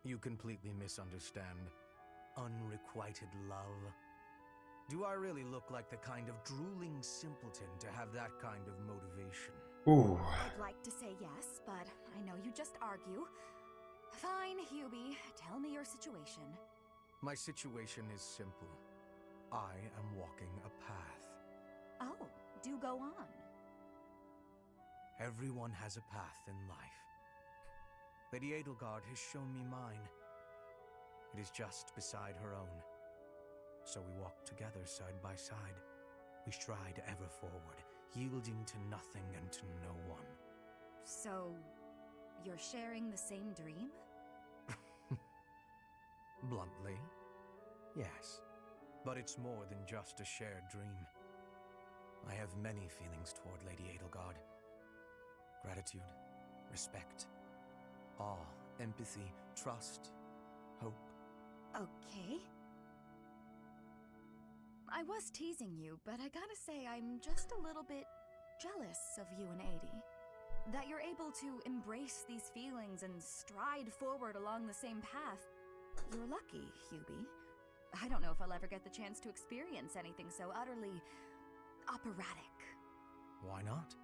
You completely misunderstand. Unrequited love. Do I really look like the kind of drooling simpleton to have that kind of motivation? Ooh. I'd like to say yes, but I know you just argue. Fine, Hubie. Tell me your situation. My situation is simple. I am walking a path. Oh, do go on. Everyone has a path in life. Lady Edelgard has shown me mine. It is just beside her own. So we walk together side by side. We stride ever forward, yielding to nothing and to no one. So, you're sharing the same dream? Bluntly, yes. But it's more than just a shared dream. I have many feelings toward Lady Edelgard. Gratitude, respect, awe, empathy, trust, hope. Okay. I was teasing you, but I gotta say I'm just a little bit jealous of you and Adie. That you're able to embrace these feelings and stride forward along the same path. You're lucky, Hubie. I don't know if I'll ever get the chance to experience anything so utterly operatic. Why not?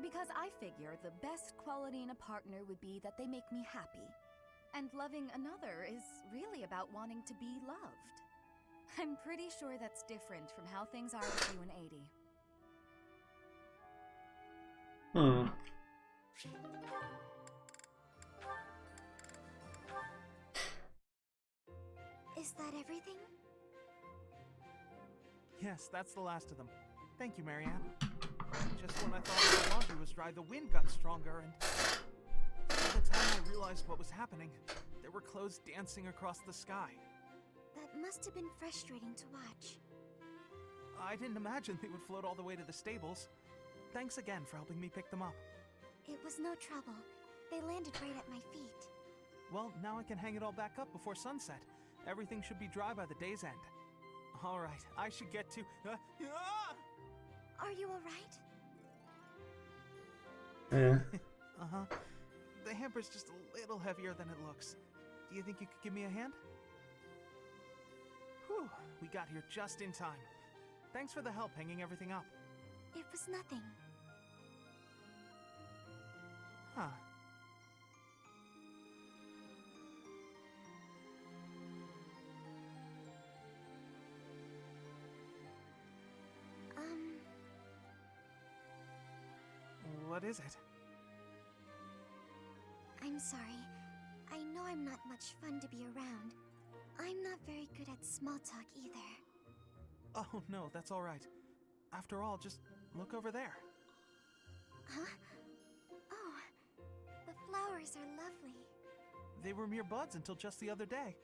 Because I figure the best quality in a partner would be that they make me happy. And loving another is really about wanting to be loved. I'm pretty sure that's different from how things are with you and Adie. Is that everything? Yes, that's the last of them. Thank you, Marianne. Just when I thought the laundry was dry, the wind got stronger, and by the time I realized what was happening, there were clothes dancing across the sky. That must have been frustrating to watch. I didn't imagine they would float all the way to the stables. Thanks again for helping me pick them up. It was no trouble. They landed right at my feet. Well, now I can hang it all back up before sunset. Everything should be dry by the day's end. All right, I should get to... Are you alright? Yeah. Uh-huh. The hamper's just a little heavier than it looks. Do you think you could give me a hand? Whew, we got here just in time. Thanks for the help hanging everything up. It was nothing. Huh. What is it? I'm sorry. I know I'm not much fun to be around. I'm not very good at small talk either. Oh, no, that's all right. After all, just look over there. Huh? Oh, the flowers are lovely. They were mere buds until just the other day.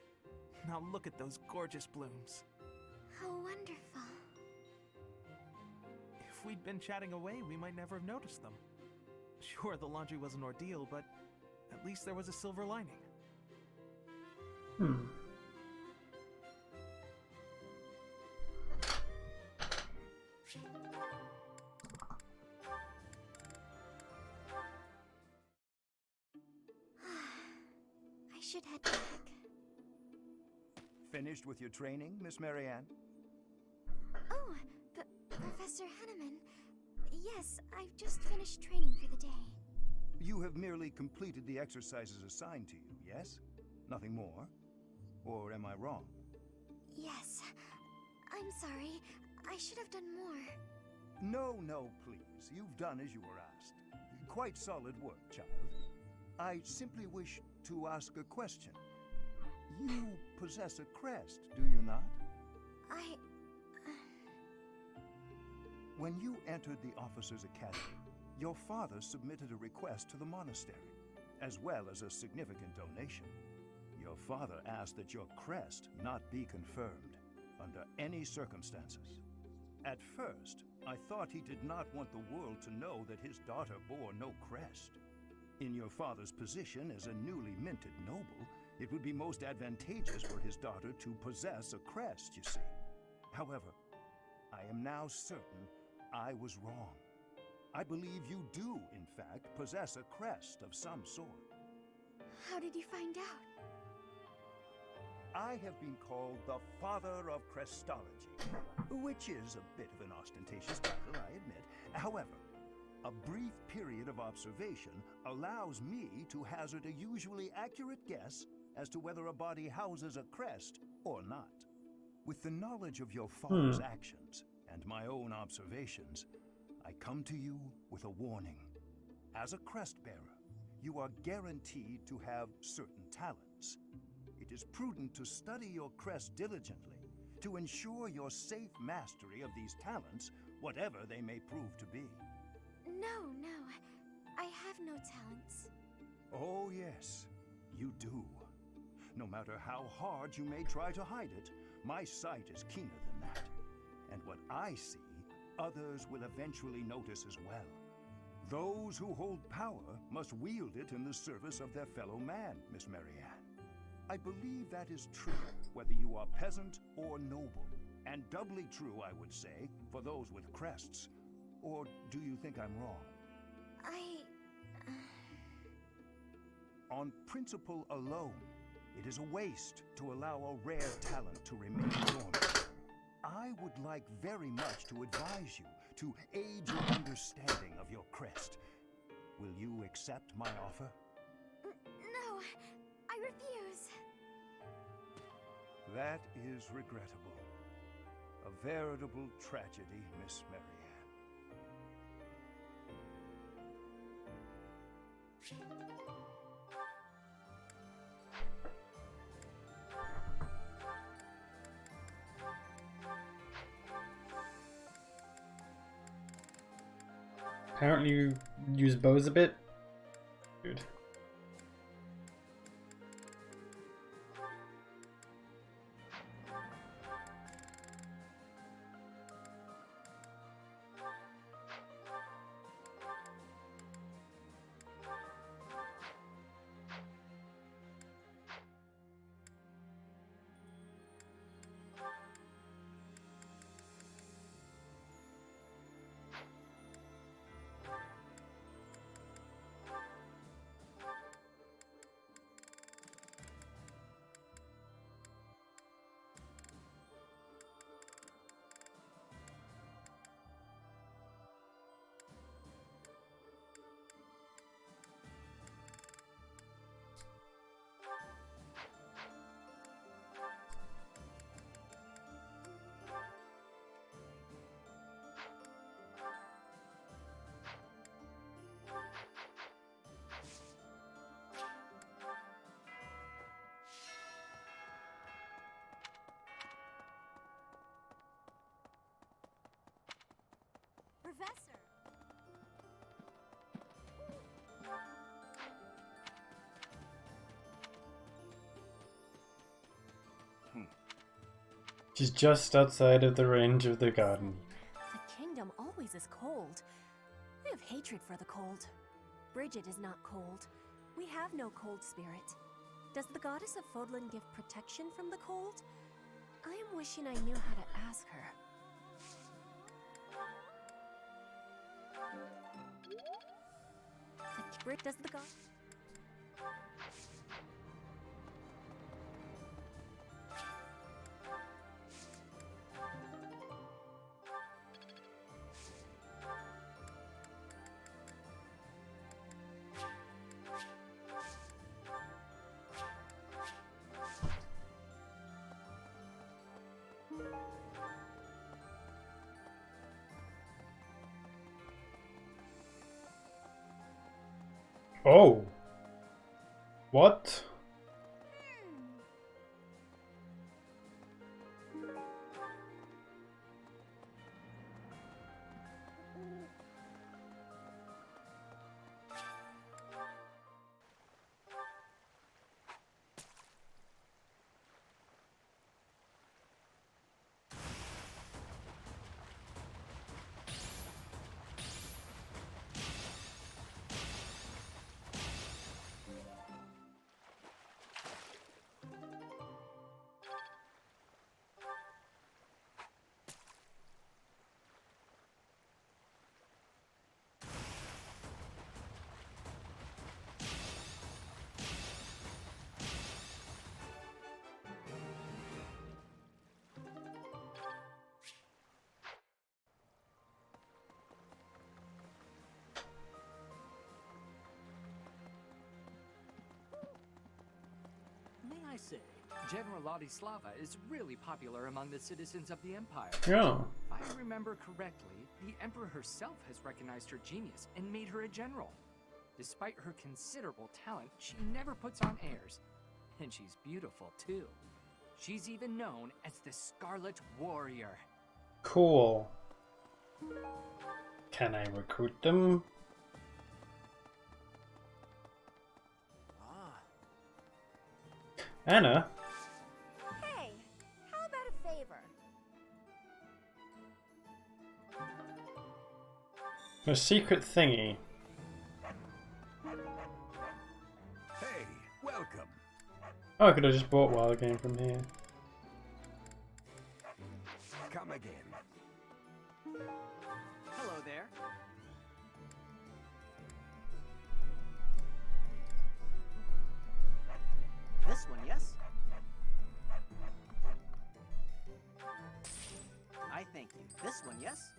Now look at those gorgeous blooms. How wonderful. If we'd been chatting away, we might never have noticed them. Sure, the laundry was an ordeal, but at least there was a silver lining. I should head back. Finished with your training, Miss Marianne? Oh, Professor Henneman. Yes, I've just finished training for the day. You have merely completed the exercises assigned to you, yes? Nothing more? Or am I wrong? Yes. I'm sorry. I should have done more. No, please. You've done as you were asked. Quite solid work, child. I simply wish to ask a question. You possess a crest, do you not? When you entered the Officers' Academy, your father submitted a request to the monastery, as well as a significant donation. Your father asked that your crest not be confirmed, under any circumstances. At first, I thought he did not want the world to know that his daughter bore no crest. In your father's position as a newly minted noble, it would be most advantageous for his daughter to possess a crest, you see. However, I am now certain I was wrong. I believe you do, in fact, possess a crest of some sort. How did you find out? I have been called the Father of Crestology, which is a bit of an ostentatious title, I admit. However, a brief period of observation allows me to hazard a usually accurate guess as to whether a body houses a crest or not. With the knowledge of your father's actions and my own observations, I come to you with a warning. As a crest bearer, you are guaranteed to have certain talents. It is prudent to study your crest diligently to ensure your safe mastery of these talents, whatever they may prove to be. No. I have no talents. Oh yes, you do. No matter how hard you may try to hide it, my sight is keener than that. And what I see, others will eventually notice as well. Those who hold power must wield it in the service of their fellow man, Miss Marianne. I believe that is true, whether you are peasant or noble. And doubly true, I would say, for those with crests. Or do you think I'm wrong? On principle alone, it is a waste to allow a rare talent to remain dormant. I would like very much to advise you to aid your understanding of your crest. Will you accept my offer? No, I refuse. That is regrettable. A veritable tragedy, Miss Marianne. apparently you use bows a bit. Good. Professor! She's just outside of the range of the garden. The kingdom always is cold. I have hatred for the cold. Bridget is not cold. We have no cold spirit. Does the goddess of Fodlan give protection from the cold? I am wishing I knew how to ask her. Does the god? Oh. What? May I say, General Ladislava is really popular among the citizens of the Empire. Yeah. If I remember correctly, the Emperor herself has recognized her genius and made her a general. Despite her considerable talent, she never puts on airs. And she's beautiful, too. She's even known as the Scarlet Warrior. Cool. Can I recruit them? Anna? Hey, how about a favor? A secret thingy. Hey, welcome. Oh, I could have just bought Wild Game from here. Come again. Hello there. This one, yes? I thank you. This one, yes?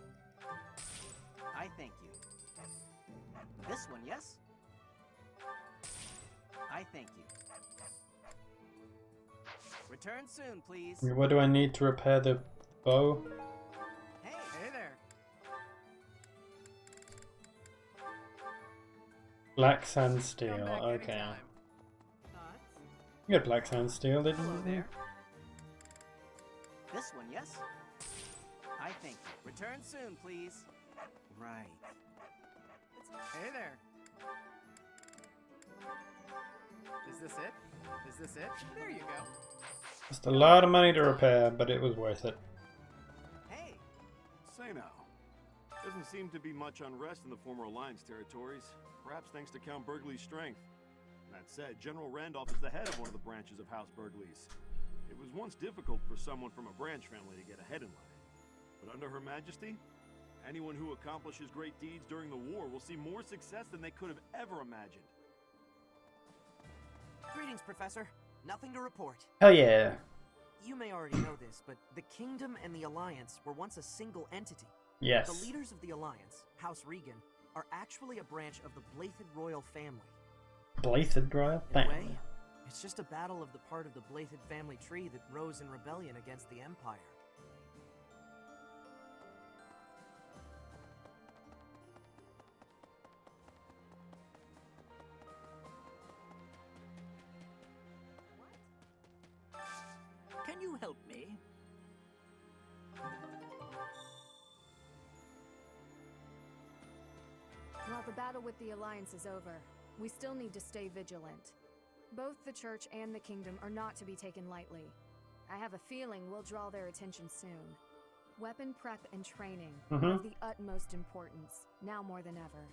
I thank you. This one, yes? I thank you. Return soon, please. What do I need to repair the bow? Hey there. Black sand steel, okay. You got black sand steel, didn't Hello you? there. This one, yes? I thank you. Return soon, please. Right. Hey there. Is this it? Is this it? There you go. Just a lot of money to repair, but it was worth it. Hey. Say now. Doesn't seem to be much unrest in the former Alliance territories, perhaps thanks to Count Burgley's strength. That said, General Randolph is the head of one of the branches of House Burgleys. It was once difficult for someone from a branch family to get ahead in life. But under Her Majesty, anyone who accomplishes great deeds during the war will see more success than they could have ever imagined. Greetings, Professor. Nothing to report. Hell yeah. You may already know this, but the Kingdom and the Alliance were once a single entity. Yes. The leaders of the Alliance, House Regan, are actually a branch of the Blythed royal family. Blythed royal In a family? way, it's just a battle of the part of the Blythed family tree that rose in rebellion against the Empire. Can you help me? While the battle with the Alliance is over, we still need to stay vigilant. Both the Church and the Kingdom are not to be taken lightly. I have a feeling we'll draw their attention soon. Weapon prep and training are of the utmost importance, now more than ever.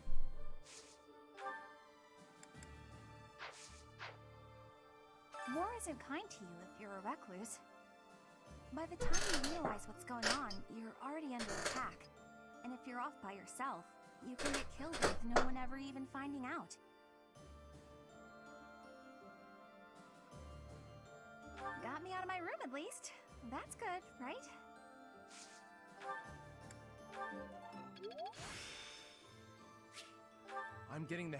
War isn't kind to you if you're a recluse. By the time you realize what's going on, you're already under attack. And if you're off by yourself, you can get killed with no one ever even finding out. Got me out of my room at least. That's good, right? I'm getting the...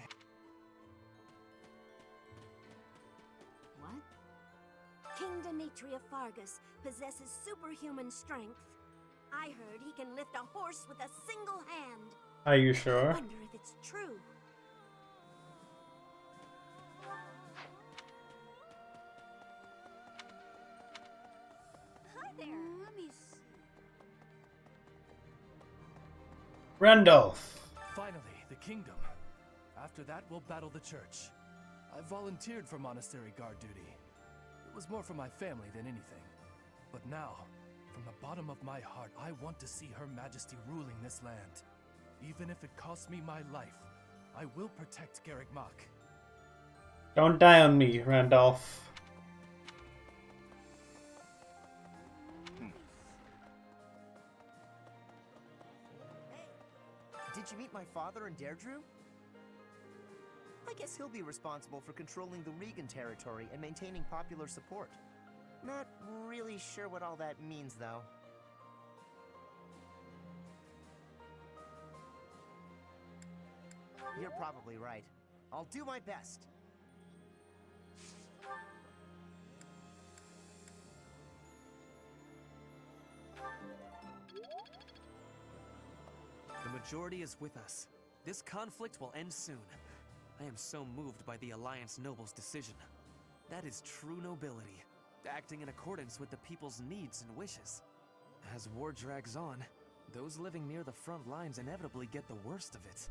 What? King Demetri of Fargus possesses superhuman strength. I heard he can lift a horse with a single hand. Are you sure? I wonder if it's true. Hi there. Let me see. Randolph! Finally, the Kingdom. After that, we'll battle the Church. I volunteered for monastery guard duty. It was more for my family than anything. But now, from the bottom of my heart, I want to see Her Majesty ruling this land. Even if it costs me my life, I will protect Garrick Mach. Don't die on me, Randolph. Did you meet my father in Deirdre? I guess he'll be responsible for controlling the Regan territory and maintaining popular support. Not really sure what all that means, though. You're probably right. I'll do my best. The majority is with us. This conflict will end soon. I am so moved by the Alliance Noble's decision. That is true nobility, acting in accordance with the people's needs and wishes. As war drags on, those living near the front lines inevitably get the worst of it.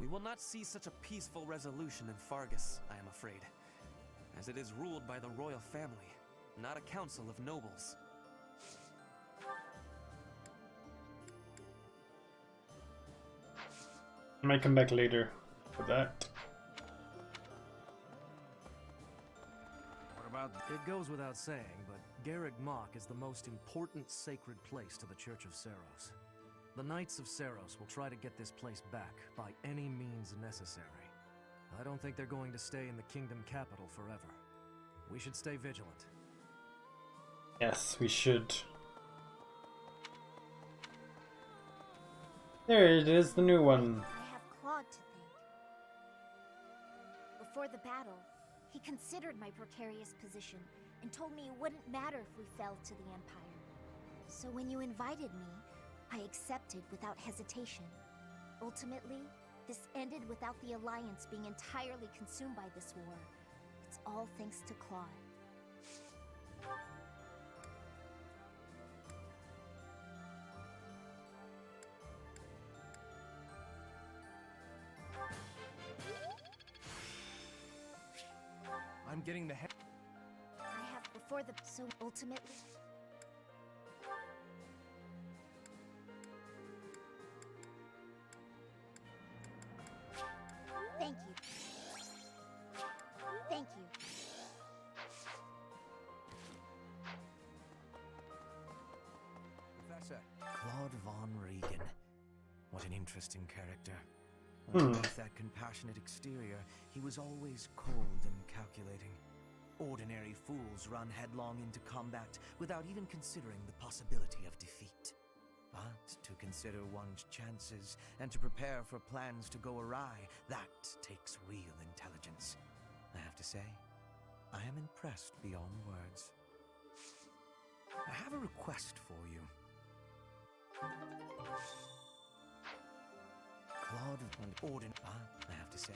We will not see such a peaceful resolution in Fargus, I am afraid, as it is ruled by the royal family, not a council of nobles. I might come back later for that. What about... It goes without saying, but Garrick Mach is the most important sacred place to the Church of Seiros. The Knights of Seiros will try to get this place back by any means necessary. I don't think they're going to stay in the Kingdom capital forever. We should stay vigilant. Yes, we should. There it is, the new one. I have Claude to thank. Before the battle, he considered my precarious position and told me it wouldn't matter if we fell to the Empire. So when you invited me, I accepted without hesitation. Ultimately, this ended without the Alliance being entirely consumed by this war. It's all thanks to Claude. I'm getting the I have before the so ultimately. Thank you. Thank you. Professor. Claude von Regan. What an interesting character. Hmm. With that compassionate exterior, he was always cold and calculating. Ordinary fools run headlong into combat without even considering the possibility of defeat. But to consider one's chances and to prepare for plans to go awry, that takes real intelligence. I have to say, I am impressed beyond words. I have a request for you. Claude and Orden, I have to say.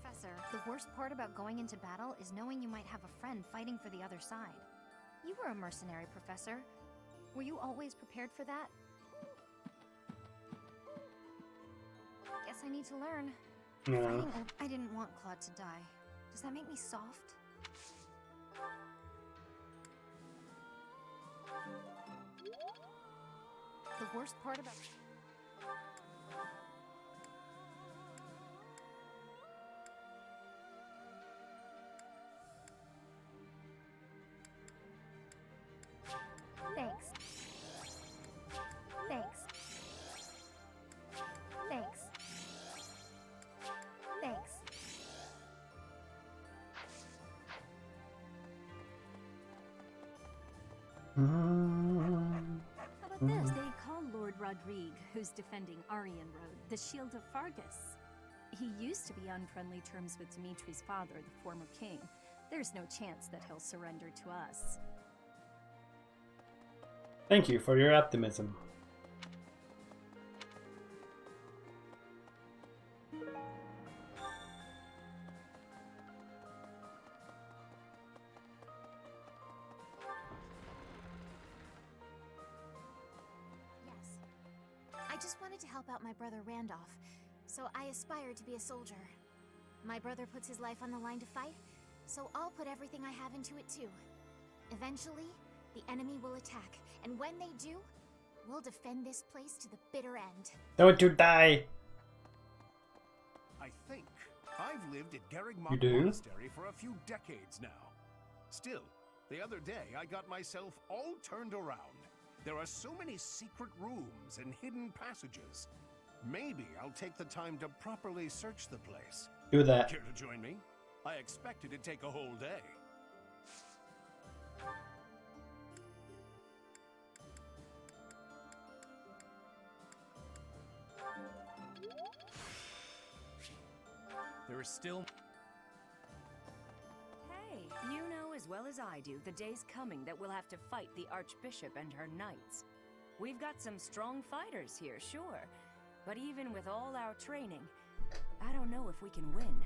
Professor, the worst part about going into battle is knowing you might have a friend fighting for the other side. You were a mercenary, Professor. Were you always prepared for that? Guess I need to learn. Yeah. I didn't want Claude to die. Does that make me soft? The worst part about... Thanks. Thanks. Thanks. Thanks. How about this? They call Lord Rodrigue, who's defending Arian Road, the Shield of Fargus. He used to be on friendly terms with Dimitri's father, the former king. There's no chance that he'll surrender to us. Thank you for your optimism. Yes. I just wanted to help out my brother Randolph, so I aspire to be a soldier. My brother puts his life on the line to fight, so I'll put everything I have into it too. Eventually, the enemy will attack, and when they do, we'll defend this place to the bitter end. Don't you die! I think I've lived at You Garrigmont do? Monastery for a few decades now. Still, the other day I got myself all turned around. There are so many secret rooms and hidden passages. Maybe I'll take the time to properly search the place. Do that. Care to join me? I expect it to take a whole day. There is still... Hey, you know as well as I do the day's coming that we'll have to fight the Archbishop and her knights. We've got some strong fighters here, sure. But even with all our training, I don't know if we can win.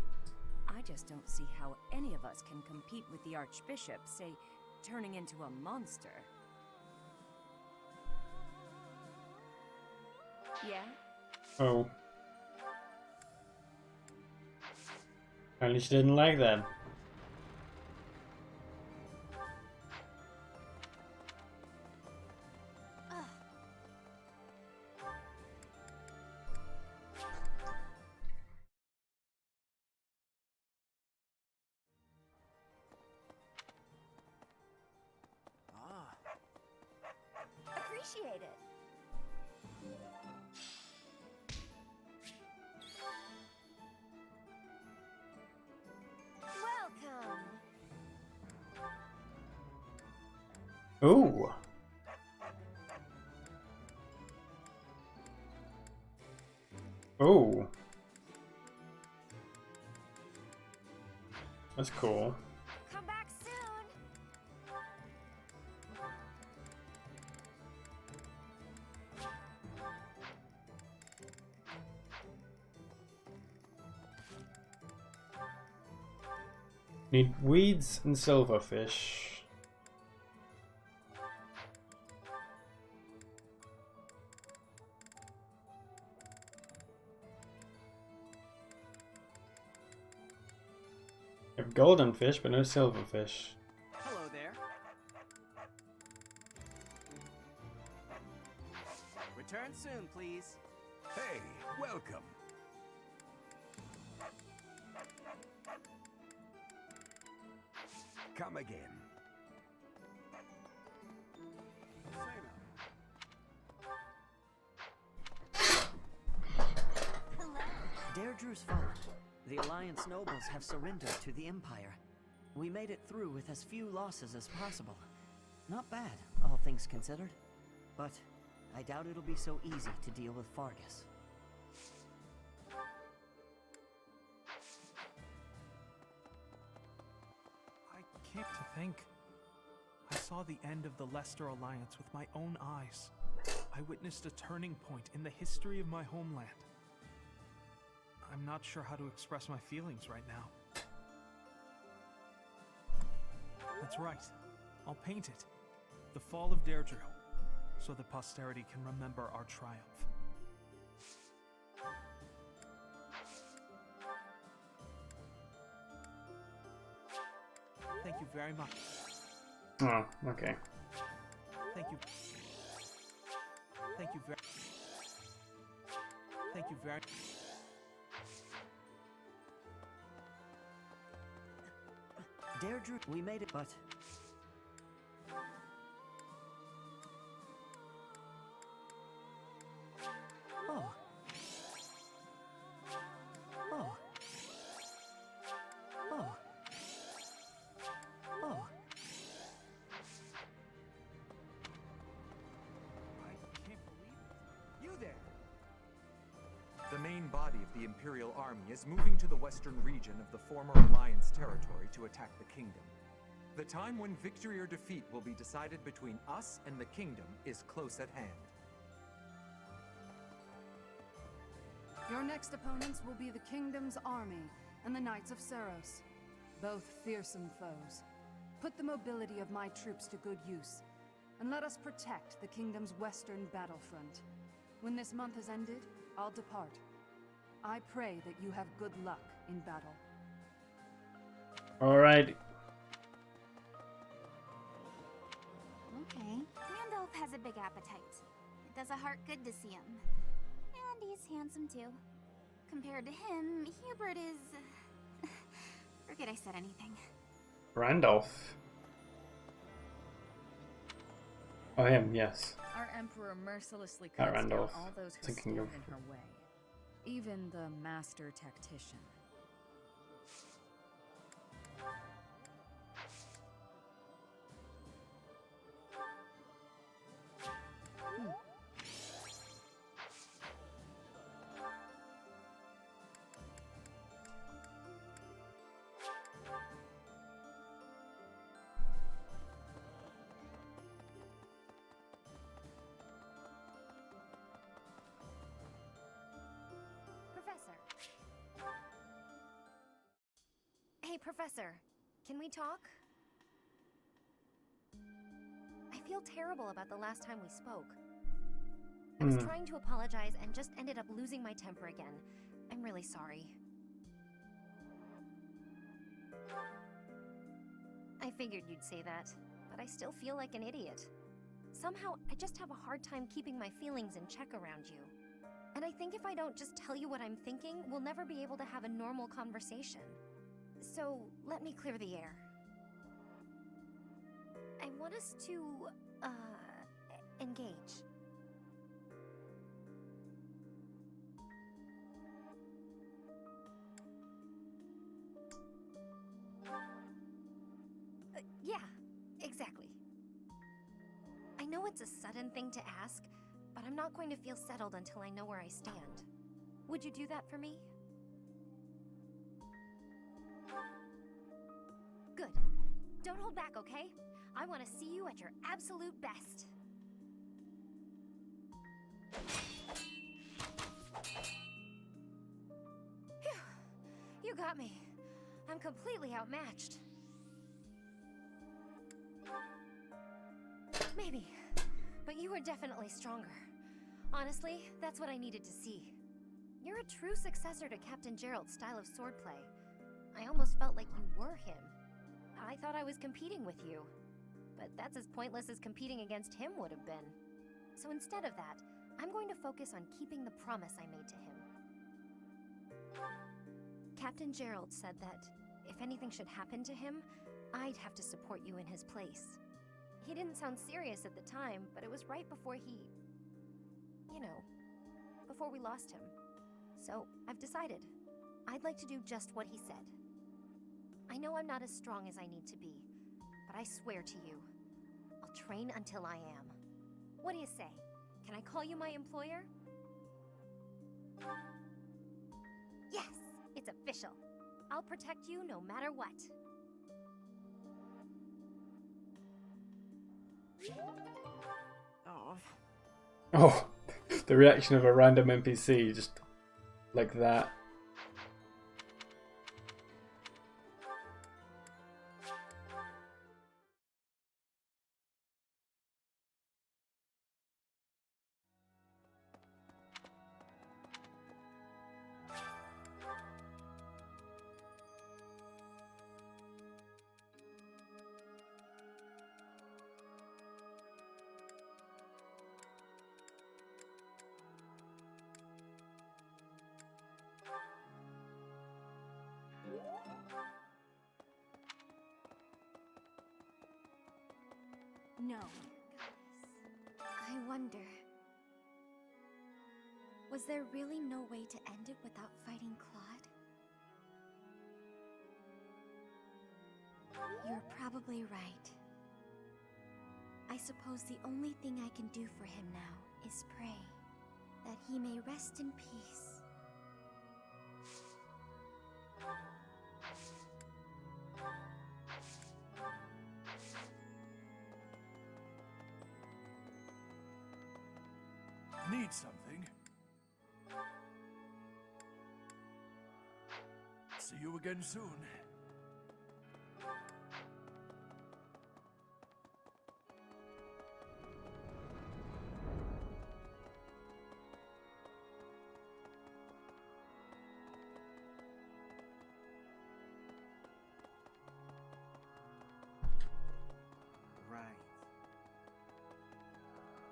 I just don't see how any of us can compete with the Archbishop, say, turning into a monster. Yeah? Oh. Apparently she didn't like that. Appreciate it. Welcome. Ooh. Oh. That's cool. Come back soon. Need weeds and silverfish. got golden fish, but no silver fish. Hello there. Return soon, please. Hey, welcome. Come again. Deirdre's fault. The Alliance nobles have surrendered to the Empire. We made it through with as few losses as possible. Not bad, all things considered. But I doubt it'll be so easy to deal with Fargus. I can't to think. I saw the end of the Leicester Alliance with my own eyes. I witnessed a turning point in the history of my homeland. I'm not sure how to express my feelings right now. That's right. I'll paint it. The fall of Deirdre, so that posterity can remember our triumph. Thank you very much. Oh, okay. Thank you. Thank you very. Thank you very. Deirdre, we made it, but... Oh. Oh. Oh. Oh. I can't believe it. You there! The main body of the Imperial Army is moving to the western region of the former Alliance territory to attack the Kingdom. The time when victory or defeat will be decided between us and the Kingdom is close at hand. Your next opponents will be the Kingdom's army and the Knights of Seiros. Both fearsome foes. Put the mobility of my troops to good use, and let us protect the Kingdom's western battlefront. When this month has ended, I'll depart. I pray that you have good luck in battle. Alright. Okay. Randolph has a big appetite. It does a heart good to see him. And he's handsome too. Compared to him, Hubert is... Forget I said anything. Randolph. Oh, him, yes. Our Emperor mercilessly Not cuts down Randolph. all those who Thinking stand of... in her way. Even the Master Tactician. Hey, Professor. Can we talk? I feel terrible about the last time we spoke. I was trying to apologize and just ended up losing my temper again. I'm really sorry. I figured you'd say that, but I still feel like an idiot. Somehow, I just have a hard time keeping my feelings in check around you. And I think if I don't just tell you what I'm thinking, we'll never be able to have a normal conversation. So, let me clear the air. I want us to, engage. Yeah, exactly. I know it's a sudden thing to ask, but I'm not going to feel settled until I know where I stand. Would you do that for me? Good. Don't hold back, okay? I want to see you at your absolute best. Phew. You got me. I'm completely outmatched. Maybe, but you were definitely stronger. Honestly, that's what I needed to see. You're a true successor to Captain Gerald's style of swordplay. I almost felt like you were him. I thought I was competing with you. But that's as pointless as competing against him would have been. So instead of that, I'm going to focus on keeping the promise I made to him. Captain Gerald said that if anything should happen to him, I'd have to support you in his place. He didn't sound serious at the time, but it was right before before we lost him. So I've decided. I'd like to do just what he said. I know I'm not as strong as I need to be, but I swear to you, I'll train until I am. What do you say? Can I call you my employer? Yes, it's official. I'll protect you no matter what. Oh, the reaction of a random NPC, just like that. No. I wonder... Was there really no way to end it without fighting Claude? You're probably right. I suppose the only thing I can do for him now is pray that he may rest in peace. Need something? See you again soon. Right.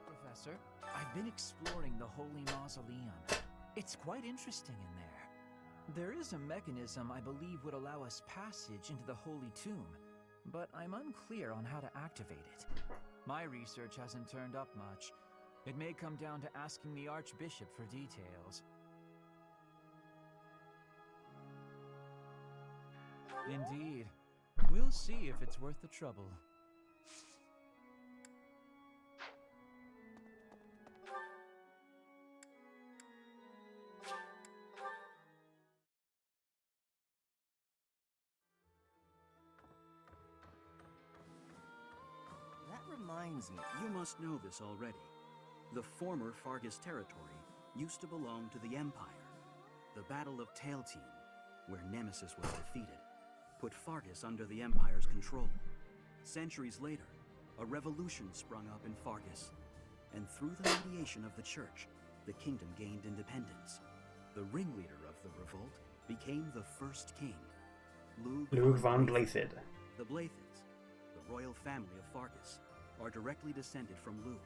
Professor, I've been exploring the Holy Mausoleum. It's quite interesting in there. There is a mechanism I believe would allow us passage into the Holy Tomb, but I'm unclear on how to activate it. My research hasn't turned up much. It may come down to asking the Archbishop for details. Indeed. We'll see if it's worth the trouble. Reminds me, you must know this already. The former Fargus territory used to belong to the Empire. The Battle of Tailtean, where Nemesis was defeated, put Fargus under the Empire's control. Centuries later, a revolution sprung up in Fargus, and through the mediation of the Church, the kingdom gained independence. The ringleader of the revolt became the first king, Lug von Blaidd. The Blaithids, the royal family of Fargus, are directly descended from Lug,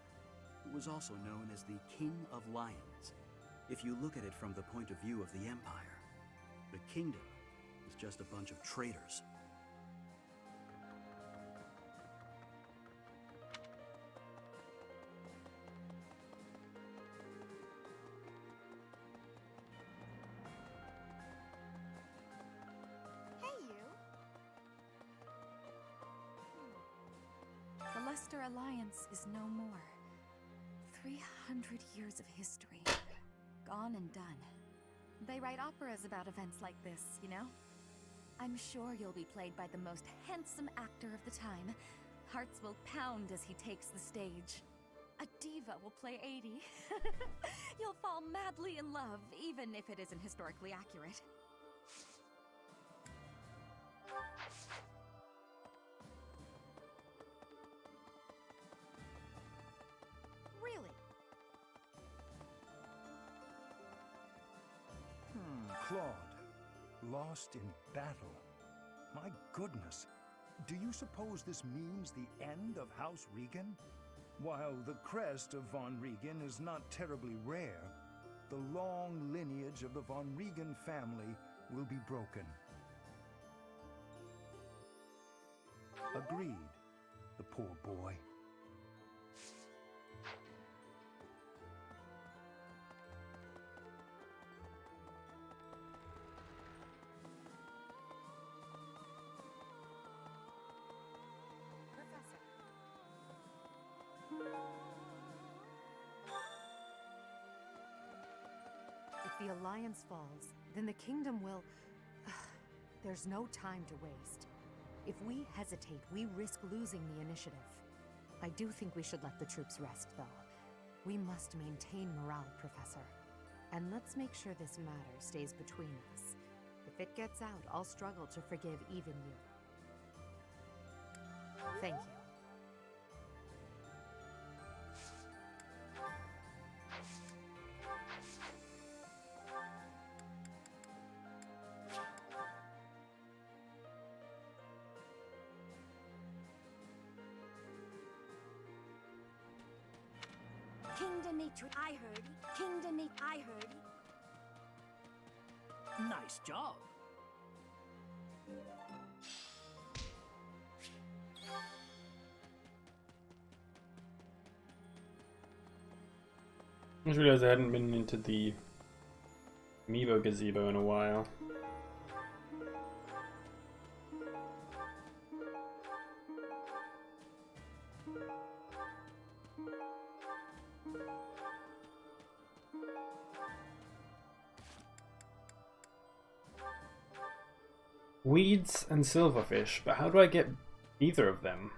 who was also known as the King of Lions. If you look at it from the point of view of the Empire, the kingdom is just a bunch of traitors. The Leicester Alliance is no more. 300 years of history. Gone and done. They write operas about events like this, you know? I'm sure you'll be played by the most handsome actor of the time. Hearts will pound as he takes the stage. A diva will play 80. You'll fall madly in love, even if it isn't historically accurate. Really? Claude, lost in battle. My goodness. Do you suppose this means the end of House Regan? While the crest of von Regan is not terribly rare, the long lineage of the von Regan family will be broken. Agreed, the poor boy. If the Alliance falls, then the Kingdom will... There's no time to waste. If we hesitate, we risk losing the initiative. I do think we should let the troops rest, though. We must maintain morale, Professor. And let's make sure this matter stays between us. If it gets out, I'll struggle to forgive even you. Thank you. I heard. I heard. Nice job. I just realized I hadn't been into the Amiibo gazebo in a while. Weeds and silverfish, but how do I get either of them?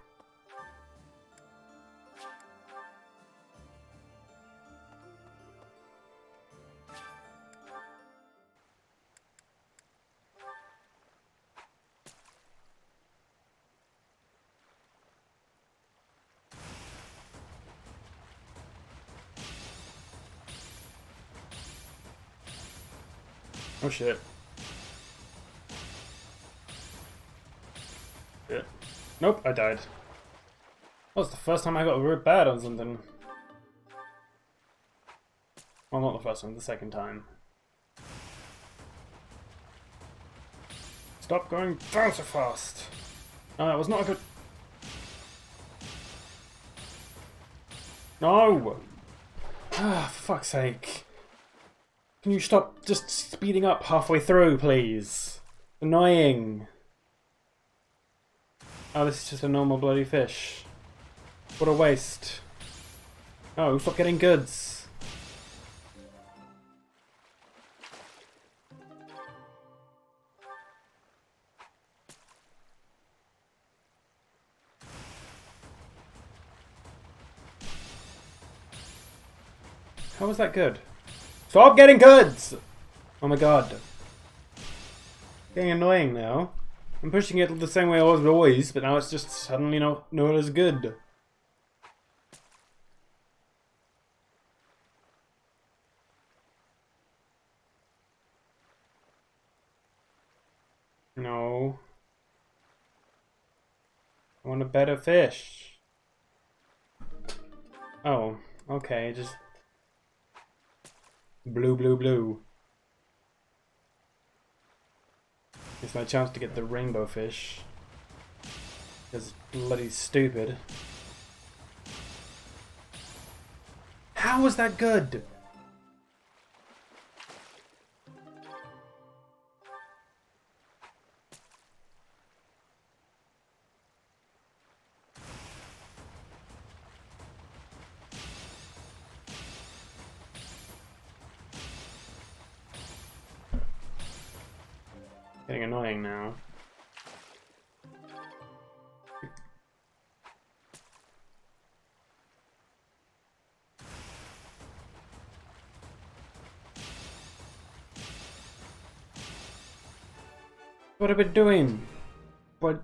Oh shit. Shit. Nope, I died. That was the first time I got real bad on something. Well, not the first one, the second time. Stop going down so fast! No, that was not a good... No! Ah, for fuck's sake. Can you stop just speeding up halfway through, please? Annoying. Oh, this is just a normal bloody fish. What a waste. Oh, stop getting goods. How was that good? Stop getting goods! Oh my god. Getting annoying now. I'm pushing it the same way I was always, but now it's just suddenly not as good. No. I want a better fish. Oh, okay, just... Blue, blue, blue. It's my chance to get the rainbow fish. It's bloody stupid. How was that good? Getting annoying now. What have I been doing? What?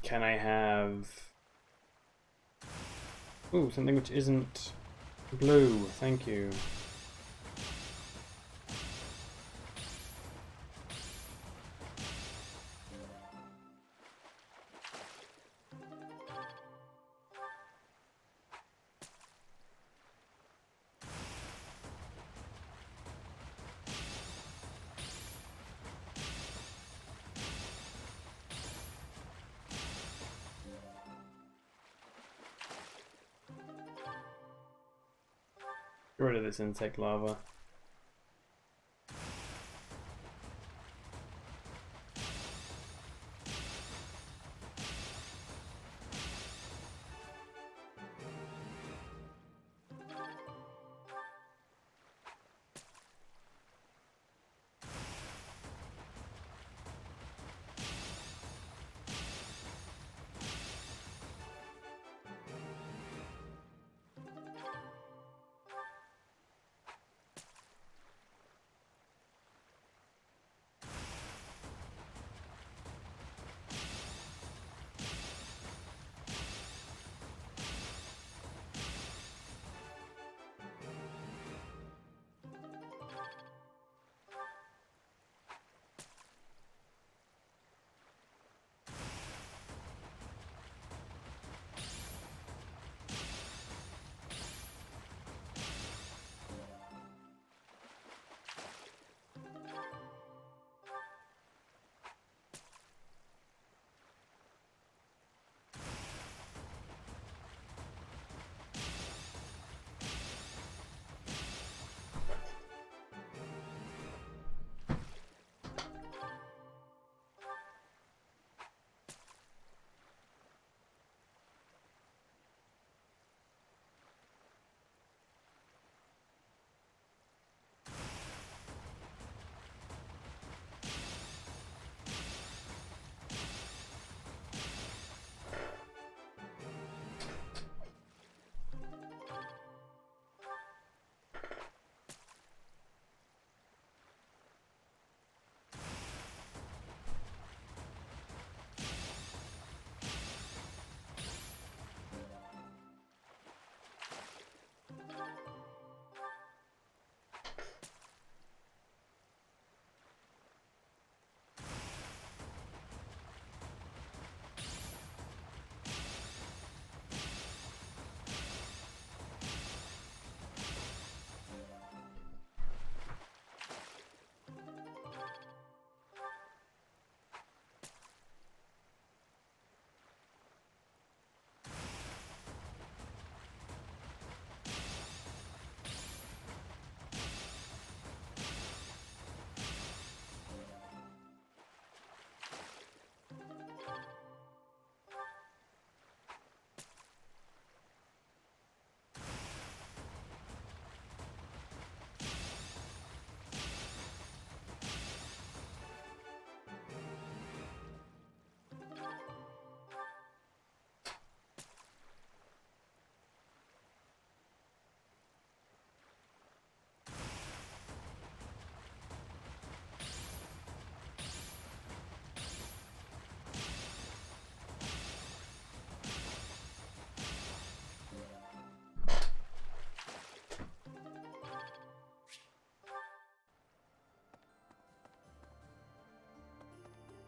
Can I have... Ooh, something which isn't blue. Thank you. Get rid of this insect larva.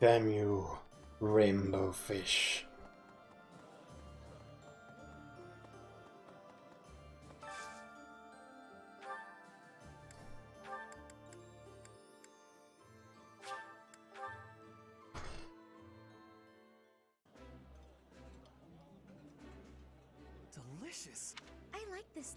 Damn you, rainbow fish. Delicious. I like this.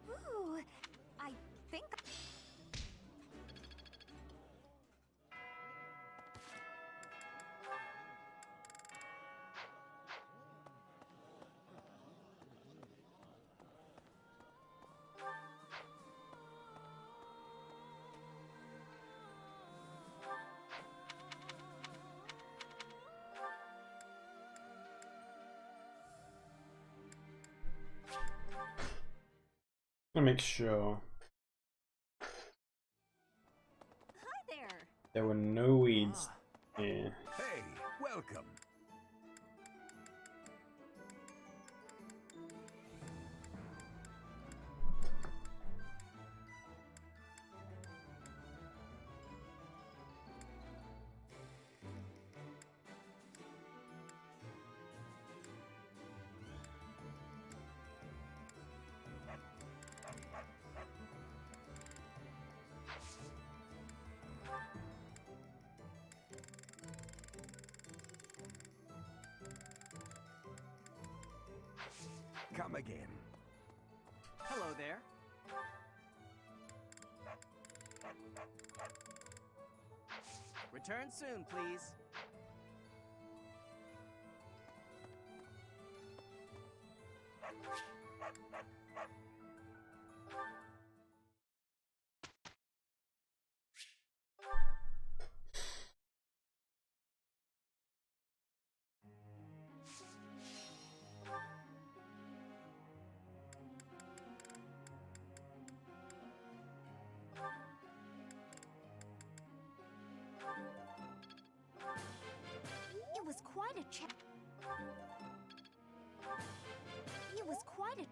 Ooh, I think. I'll make sure Hi there. there were no weeds here. Hey, welcome. come again. Hello there. Return soon, please. It was quite a check. It was quite a.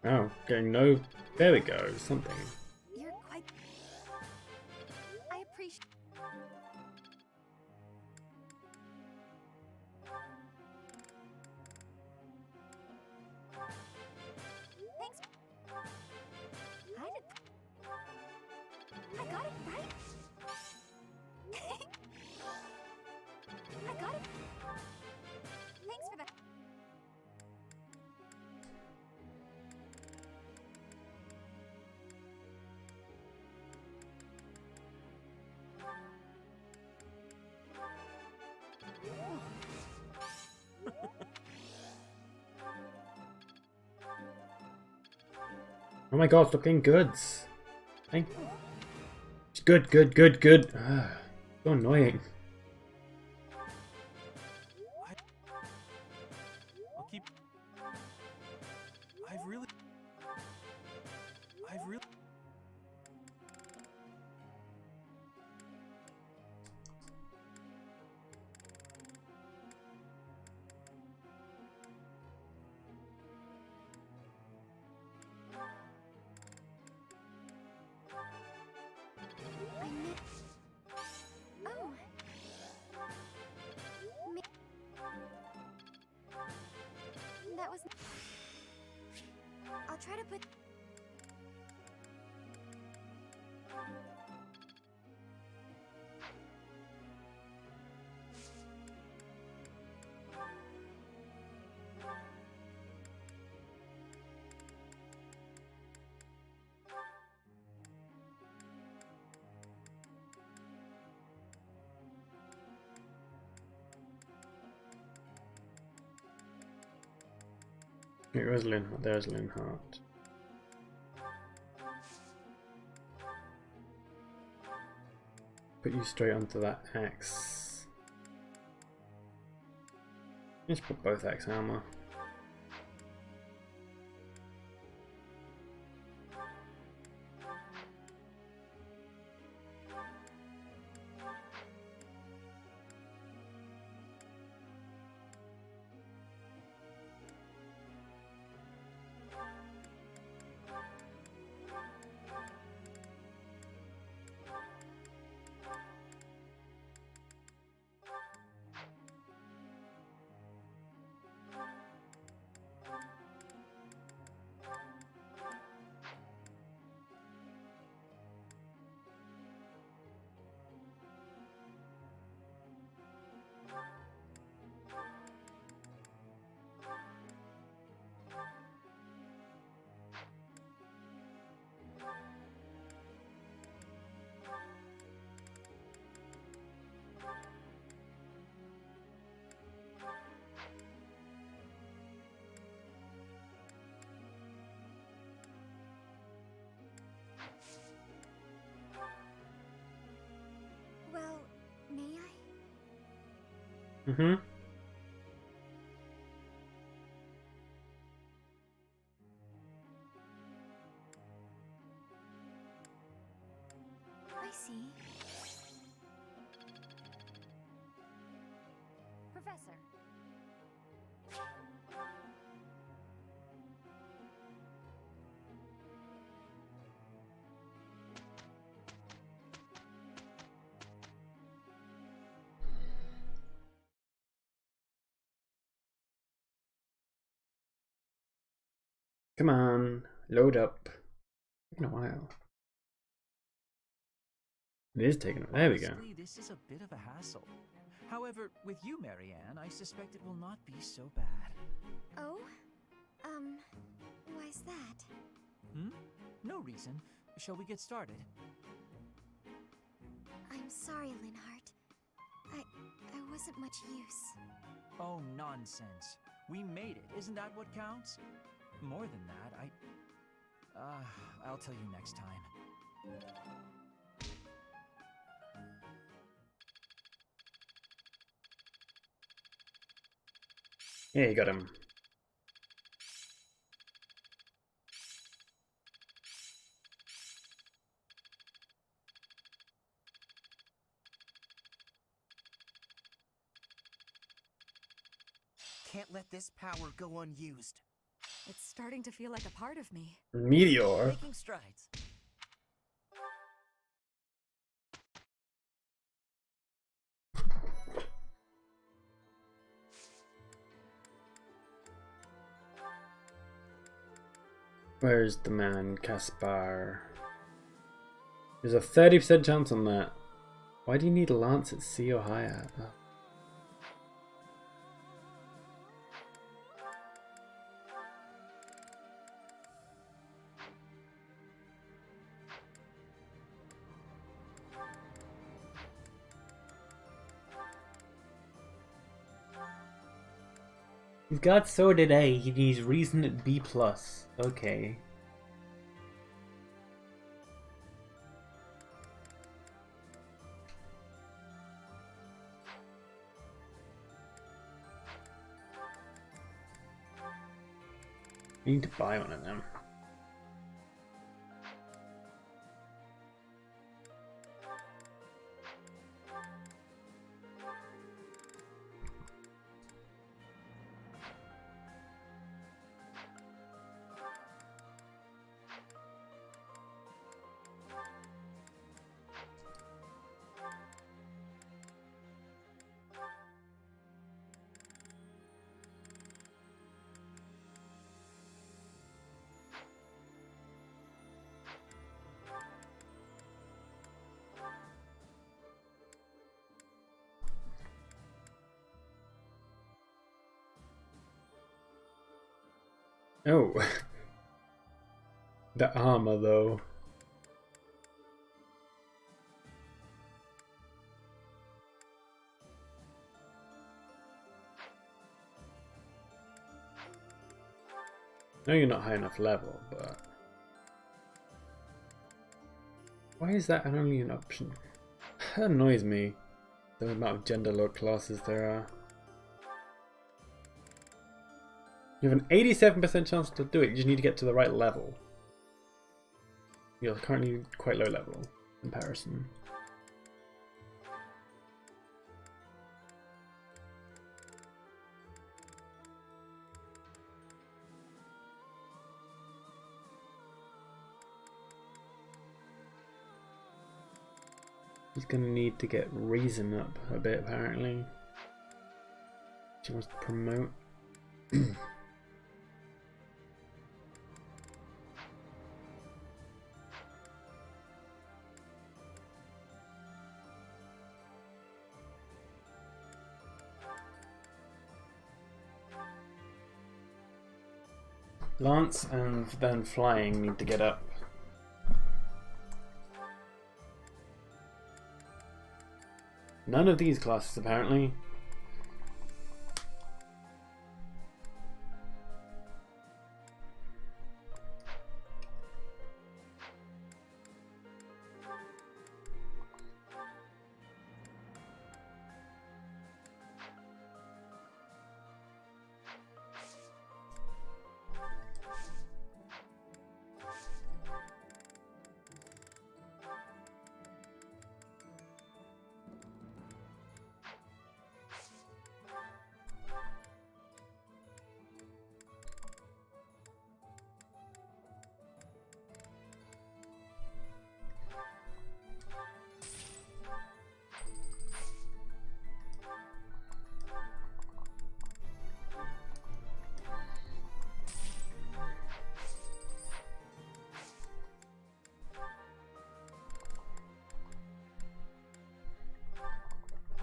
Oh, getting no. There we go. Something. You're quite. I appreciate. Thanks. I got it right. I got it. Thanks for that. Oh my god, stop getting goods. Thank. It's good, good, good, good. So annoying. I'll keep. I've really. Oh. That was. I'll try to put. Here is Linhart. There's Linhart. Put you straight onto that axe. Just put both axe armor. Well, may I? Mm-hmm. I see. Professor. Come on, load up. Taking a while. It is taking. There we go. Honestly, this is a bit of a hassle. However, with you, Marianne, I suspect it will not be so bad. Oh? Why's that? No reason. Shall we get started? I'm sorry, Linhart. I wasn't much use. Oh, nonsense. We made it. Isn't that what counts? More than that, I'll tell you next time. Yeah, you got him. Can't let this power go unused. It's starting to feel like a part of me. Meteor. Making strides. Where's the man, Caspar? There's a 30% chance on that. Why do you need a lance at C or higher? He's got sword at A, he needs reason at B+. Okay. I need to buy one of them. Oh. The armor though. I know you're not high enough level, but why is that only an option? That annoys me. The amount of gender lock classes there are. You have an 87% chance to do it, you just need to get to the right level. You're currently quite low level in comparison. He's gonna need to get reason up a bit apparently. She wants to promote. Lance and then flying need to get up. None of these classes apparently.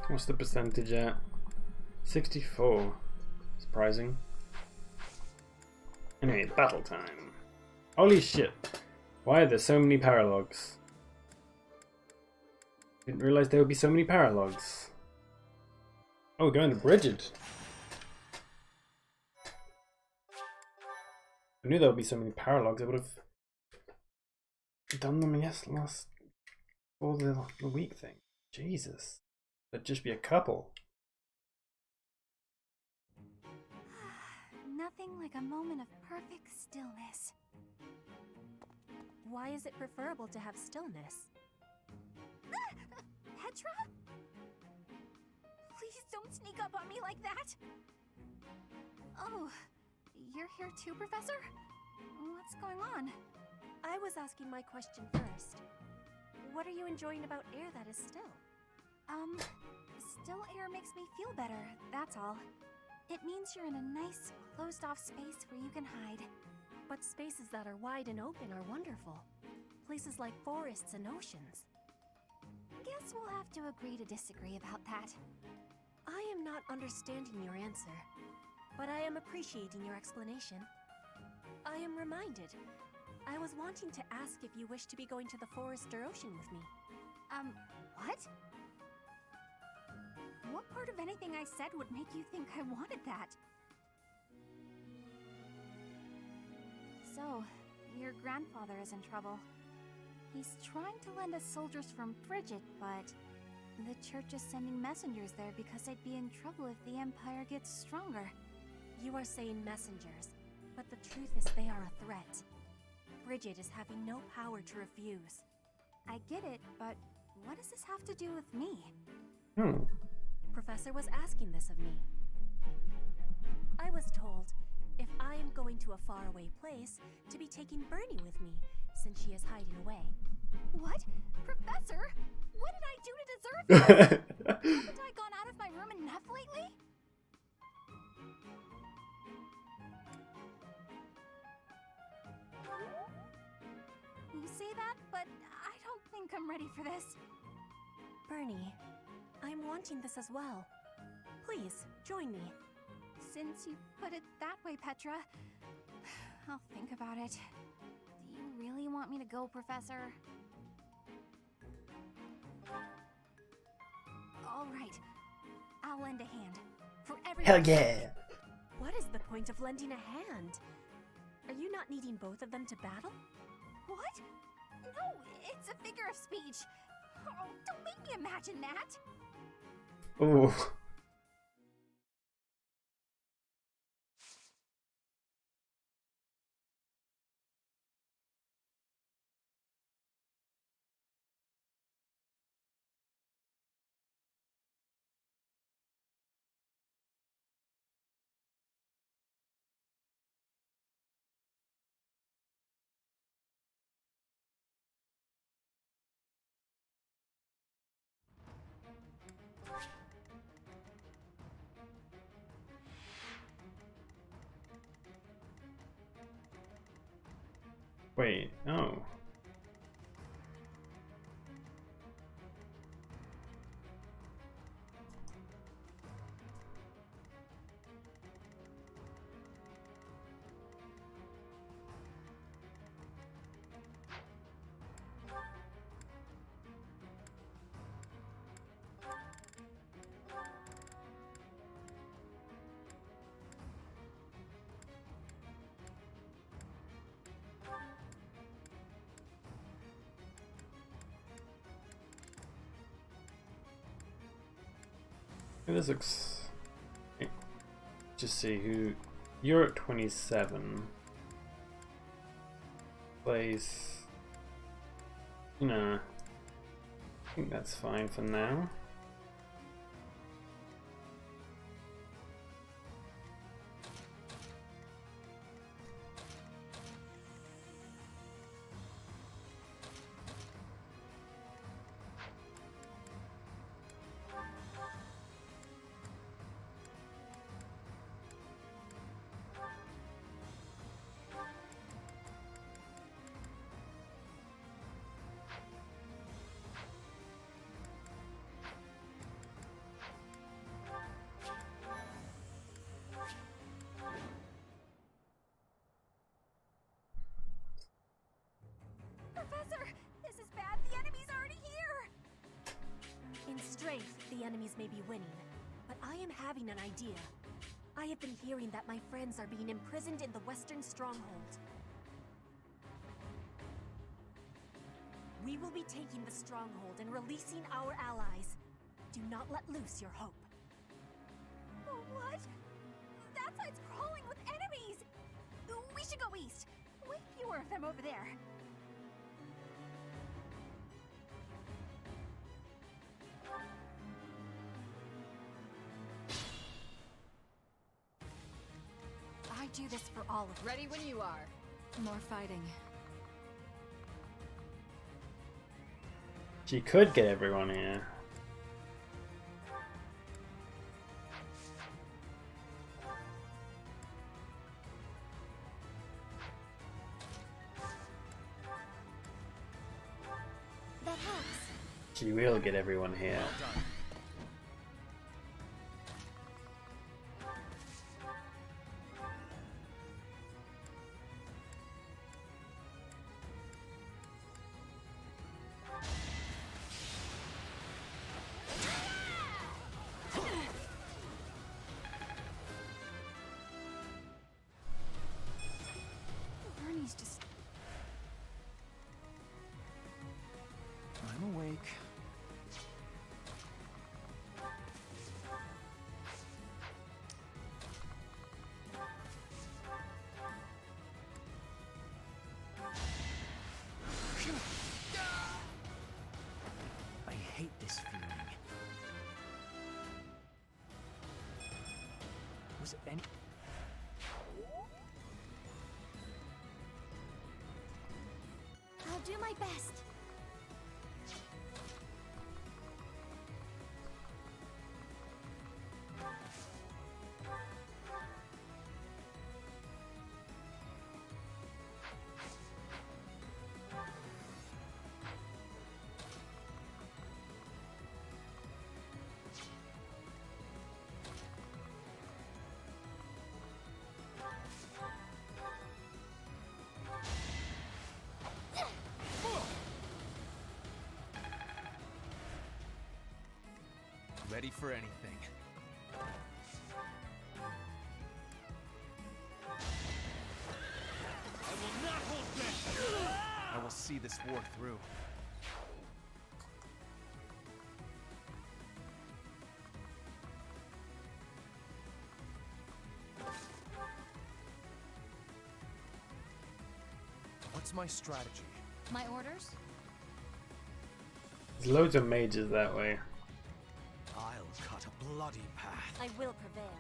What's the percentage at? 64. Surprising. Anyway, battle time. Holy shit. Why are there so many paralogs? Didn't realize there would be so many paralogs. Oh, we're going to Bridget. I knew there would be so many paralogs. I would have done them last for the week thing. Jesus. There'd just be a couple. Nothing like a moment of perfect stillness. Why is it preferable to have stillness? Petra? Please don't sneak up on me like that! Oh, you're here too, Professor? What's going on? I was asking my question first. What are you enjoying about air that is still? Still air makes me feel better, that's all. It means you're in a nice, closed-off space where you can hide. But spaces that are wide and open are wonderful. Places like forests and oceans. Guess we'll have to agree to disagree about that. I am not understanding your answer, but I am appreciating your explanation. I am reminded. I was wanting to ask if you wish to be going to the forest or ocean with me. What? What part of anything I said would make you think I wanted that? So, your grandfather is in trouble. He's trying to lend us soldiers from Bridget, but the church is sending messengers there because they'd be in trouble if the Empire gets stronger. You are saying messengers, but the truth is they are a threat. Bridget is having no power to refuse. I get it, but what does this have to do with me? Professor was asking this of me. I was told, if I am going to a faraway place, to be taking Bernie with me, since she is hiding away. What? Professor? What did I do to deserve this? Haven't I gone out of my room enough lately? You say that, but I don't think I'm ready for this. Bernie, I'm wanting this as well. Please, join me. Since you put it that way, Petra, I'll think about it. Do you really want me to go, Professor? All right. I'll lend a hand. For everyone. Hell yeah! What is the point of lending a hand? Are you not needing both of them to battle? What? No, it's a figure of speech. Oh, don't make me imagine that. Ooh. Wait, oh. This looks... Just see who... You're at 27. Place... Nah. I think that's fine for now. strength, the enemies may be winning, but I am having an idea. I have been hearing that my friends are being imprisoned in the Western Stronghold. We will be taking the Stronghold and releasing our allies. Do not let loose your hope. What? That side's crawling with enemies! We should go east. Way fewer of them over there. I do this for all of you. Ready when you are. More fighting. She could get everyone here. That helps. She will get everyone here. Bernie's just... I'm awake. I hate this feeling. Was it any... I'll do my best. Ready for anything. I will not hold back! I will see this war through. What's my strategy? My orders? There's loads of mages that way. I'll cut a bloody path. I will prevail.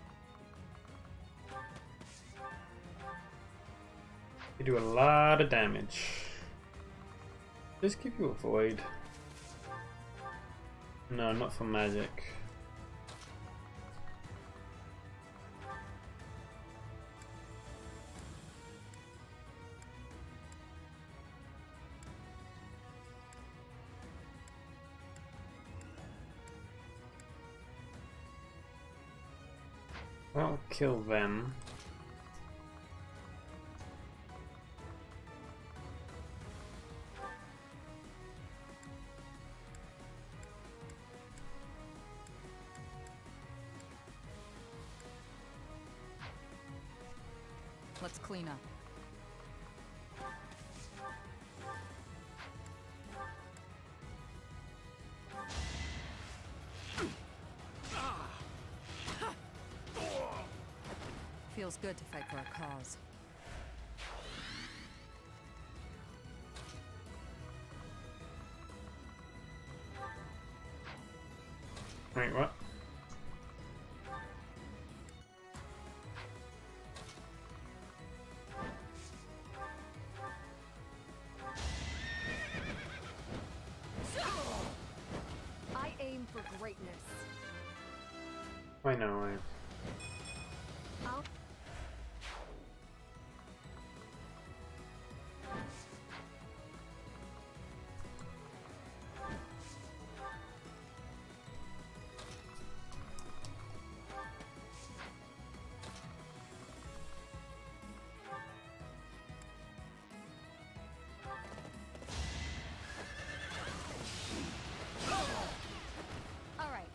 You do a lot of damage. Just give you a void. No, not for magic. I'll kill them. Let's clean up. Feels good to fight for a cause. Wait, what? I aim for greatness. I know, I'll... Alright,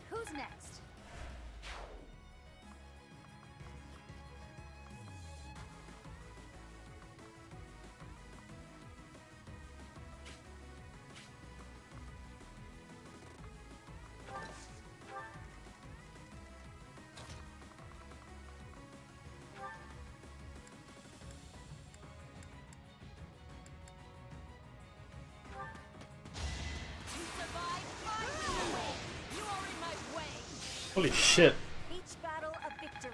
Holy shit. Each battle a victory.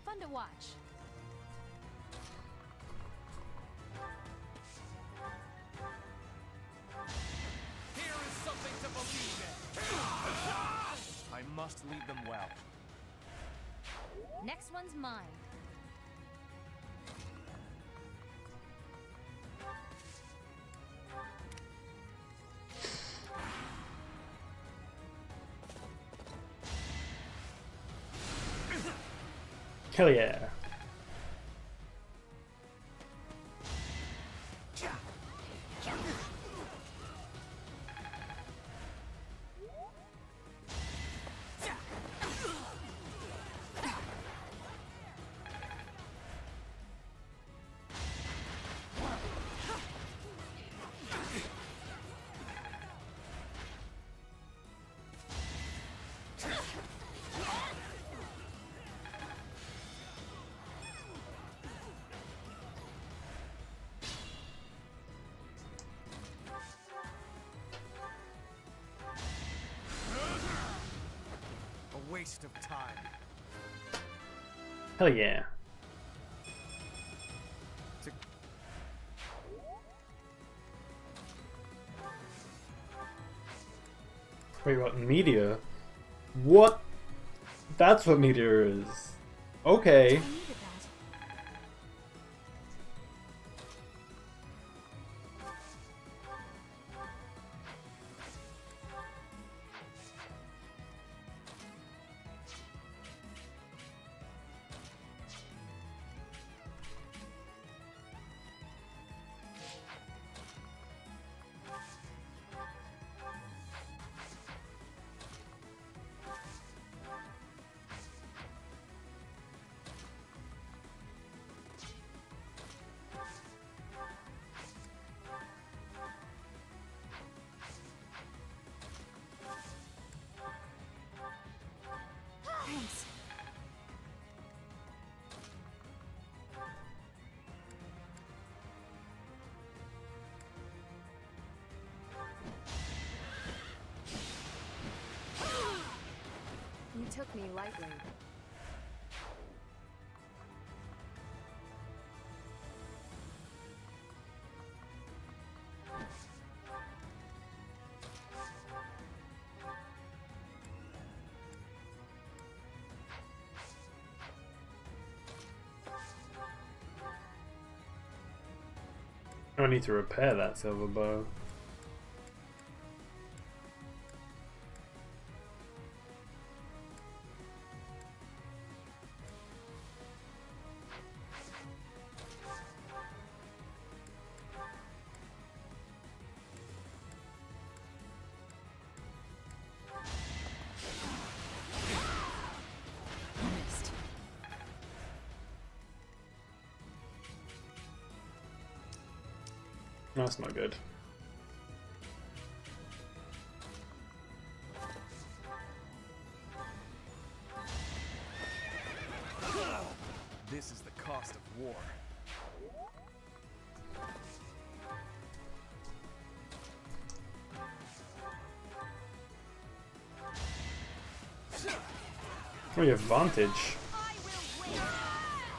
Fun to watch. Here is something to believe in. I must lead them well. Next one's mine. Hell yeah. A waste of time. Hell yeah. Wait, what? Meteor? What? That's what Meteor is. Okay. Thanks. You took me lightly. I need to repair that silver bow. That's not good. This is the cost of war. Oh, your advantage.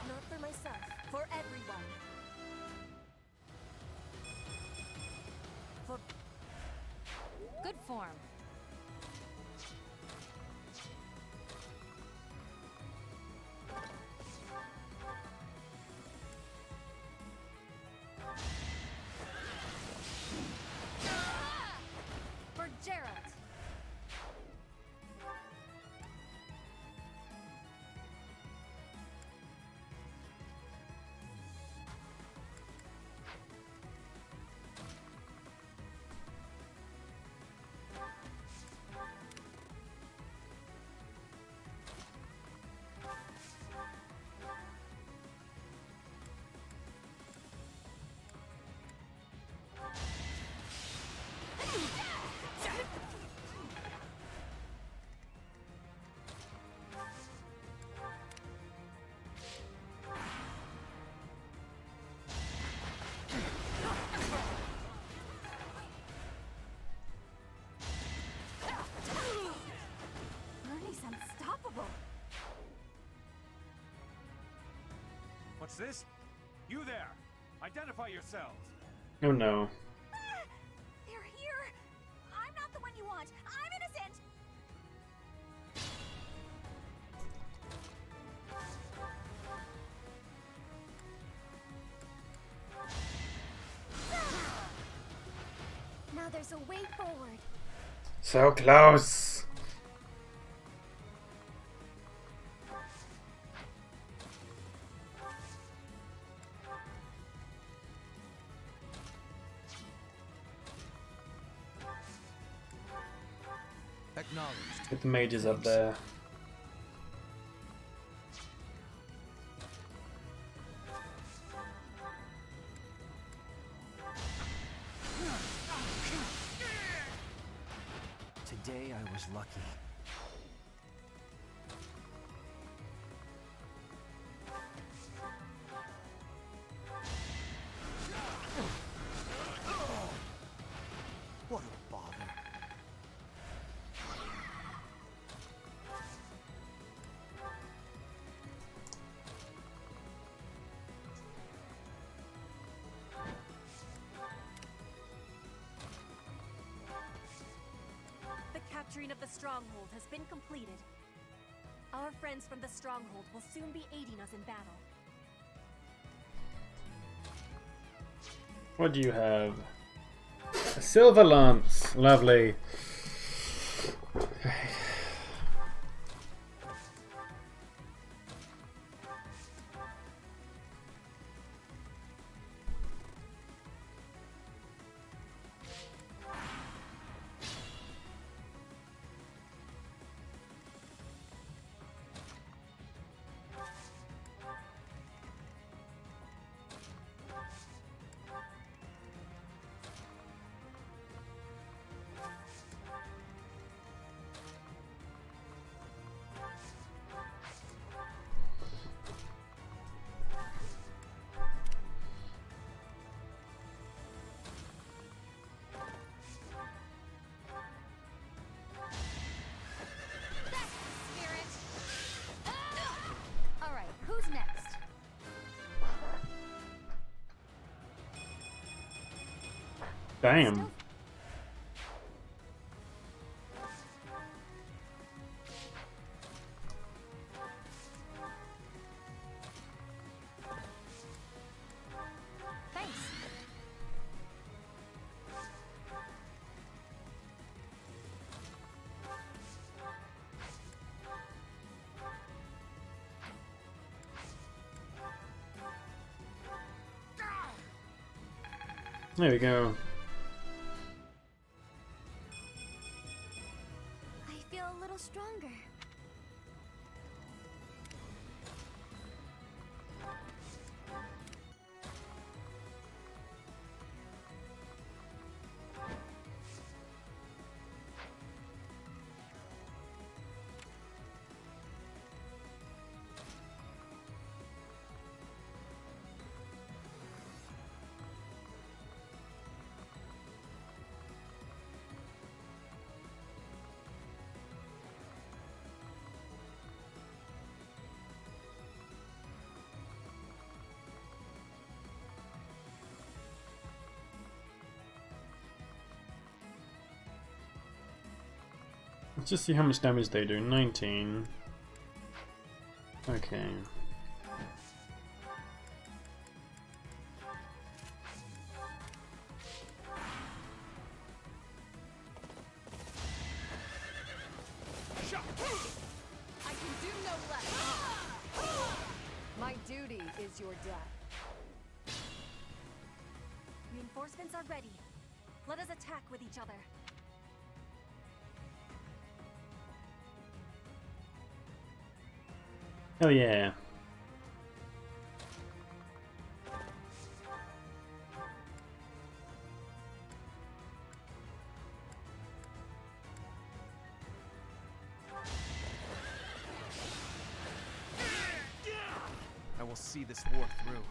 Not for myself, for everyone. For good form. For Gerald. What's this? You there! Identify yourselves! Oh no. They're here! I'm not the one you want! I'm innocent! Now there's a way forward. So close. Acknowledged. Get the mages up there. Today I was lucky. What a bother. The capturing of the stronghold has been completed. Our friends from the stronghold will soon be aiding us in battle. What do you have? A silver lance. Lovely. Alright, who's next? Damn. Thanks. There we go. I feel a little stronger. Let's just see how much damage they do. 19. Okay. I can do no less. My duty is your death. Reinforcements are ready. Let us attack with each other. Oh yeah. I will see this war through.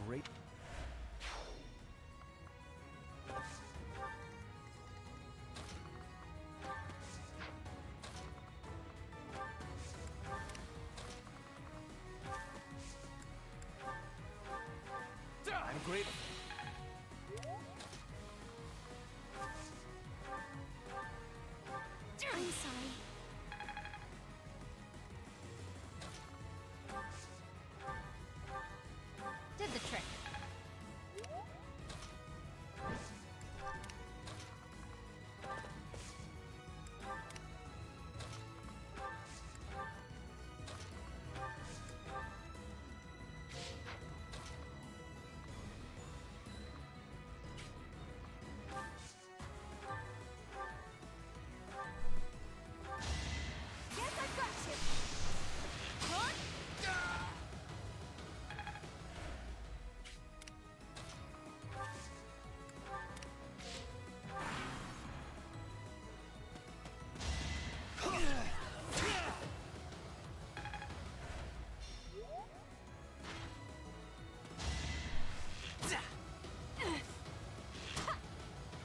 Great. grateful. I'm sorry. Did the trick. Yes, I've got you. Huh?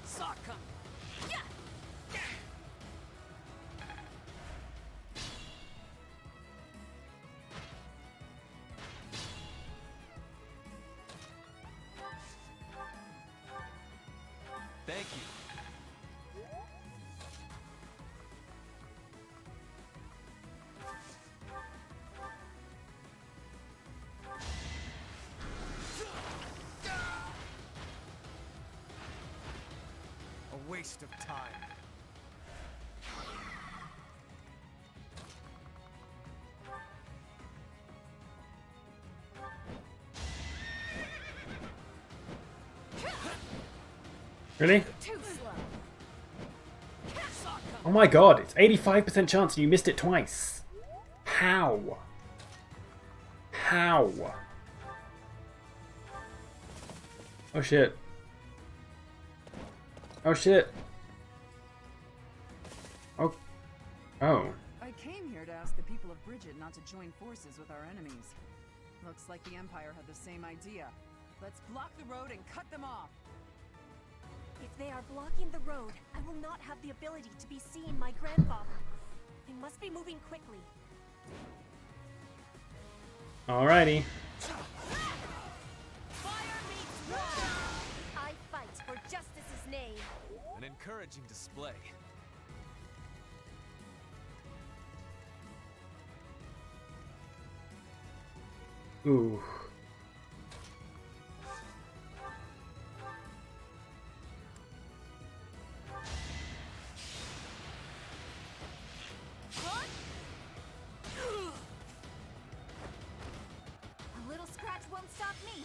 Saw coming. Thank you. A waste of time. Really? Too slow. Oh my god, it's 85% chance and you missed it twice. How? How? Oh shit. Oh shit. Oh. Oh. I came here to ask the people of Bridget not to join forces with our enemies. Looks like the Empire had the same idea. Let's block the road and cut them off. If they are blocking the road, I will not have the ability to be seeing my grandfather. They must be moving quickly. Alrighty. Fire meets water. I fight for justice's name. An encouraging display. Ooh. A little scratch won't stop me.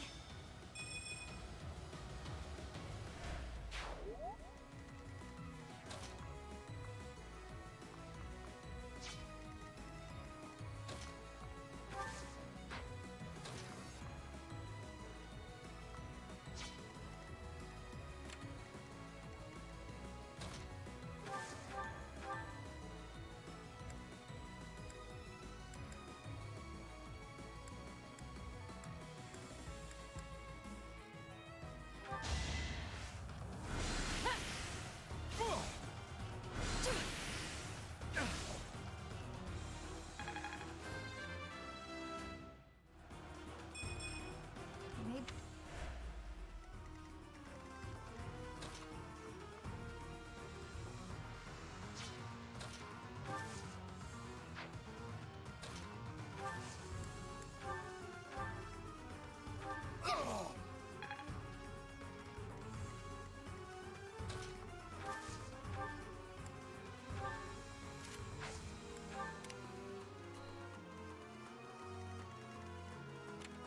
Maybe.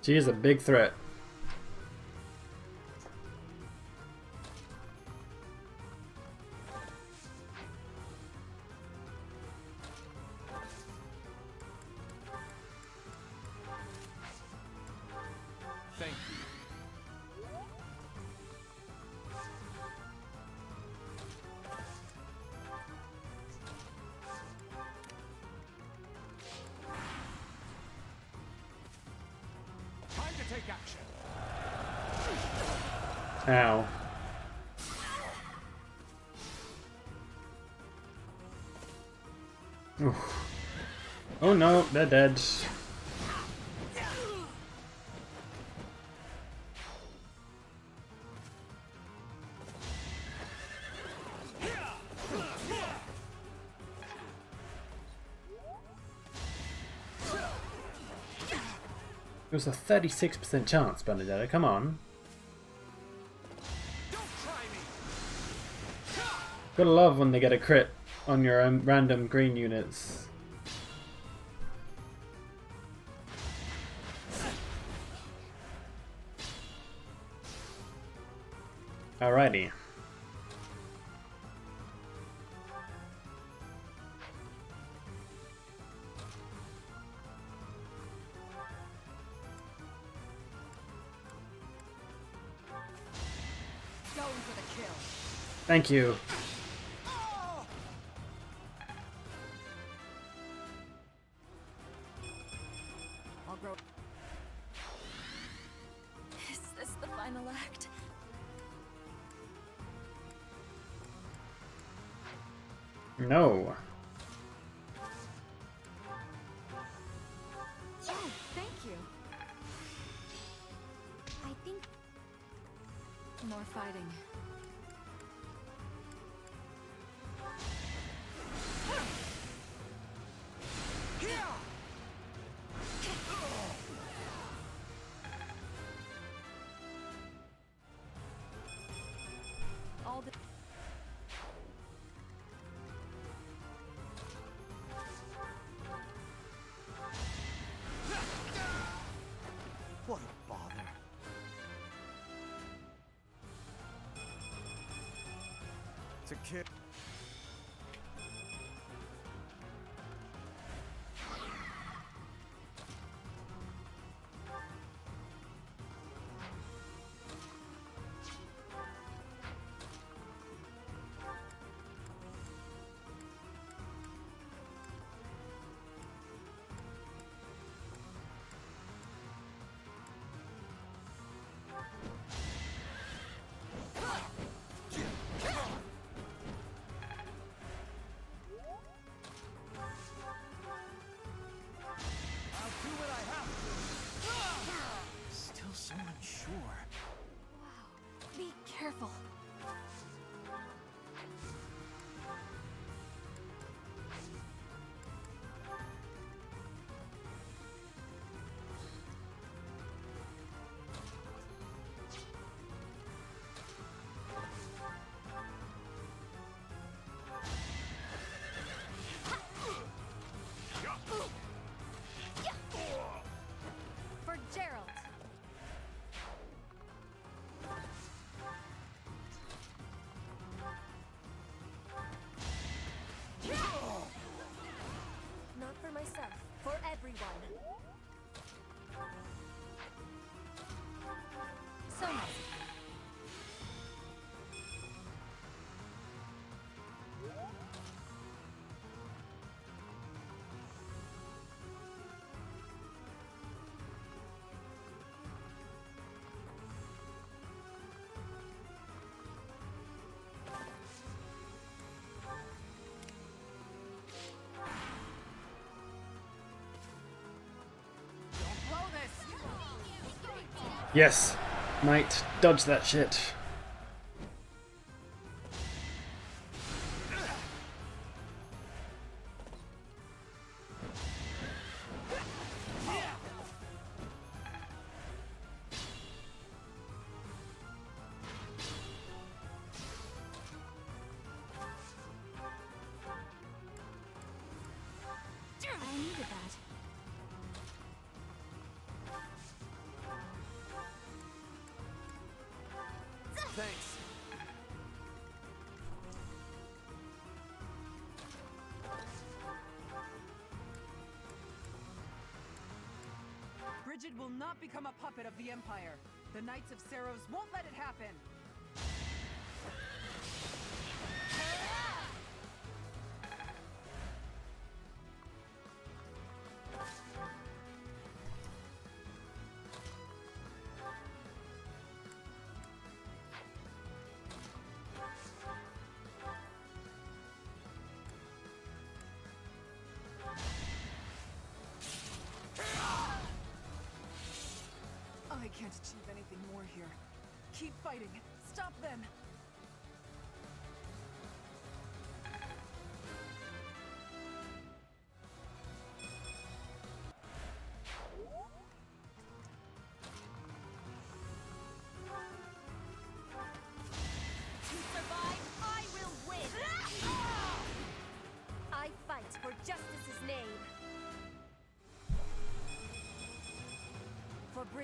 She is a big threat. Thank you. Time to take action. Ow. Oof. Oh no, they're dead. It was a 36% chance, Benedetta. Come on. Gotta love when they get a crit on your own random green units. Alrighty. Thank you. Is this the final act? No. Oh, thank you. I think more fighting. All the What a bother. To kill. Still so unsure. Be careful. For Gerald. Not for myself, for everyone. So nice. Yes. Knight, dodge that shit. I needed that. Thanks. Bridget will not become a puppet of the Empire. The Knights of Saros won't let it happen. I can't achieve anything more here. Keep fighting. Stop them.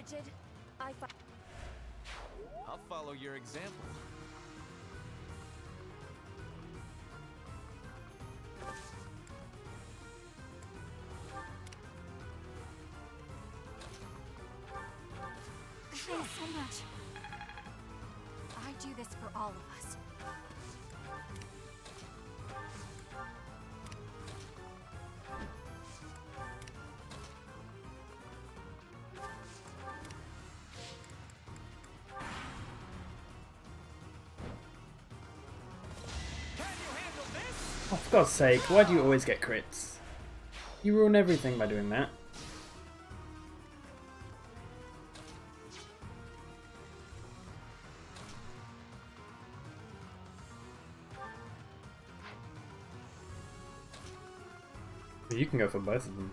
Bridget, I'll follow your example. Thanks so much. I do this for all of us. Oh, for God's sake, why do you always get crits? You ruin everything by doing that. You can go for both of them.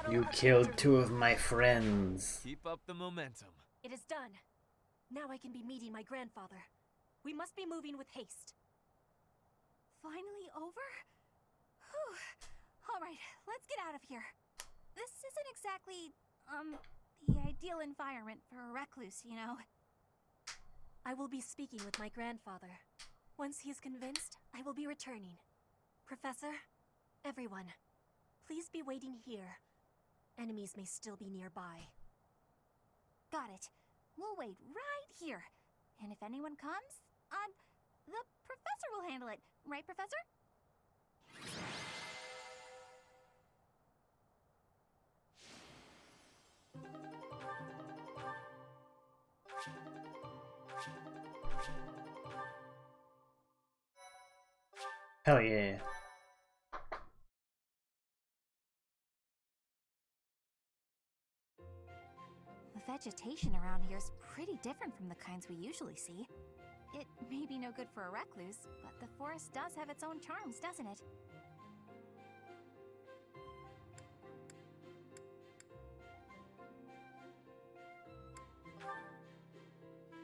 You killed 2 of my friends. Keep up the momentum. It is done. Now I can be meeting my grandfather. We must be moving with haste. Finally over? Whew. Alright, let's get out of here. This isn't exactly, the ideal environment for a recluse, you know. I will be speaking with my grandfather. Once he is convinced, I will be returning. Professor, everyone, please be waiting here. Enemies may still be nearby. Got it. We'll wait right here. And if anyone comes, the professor will handle it. Right, Professor? Hell yeah. The vegetation around here is pretty different from the kinds we usually see. It may be no good for a recluse, but the forest does have its own charms, doesn't it?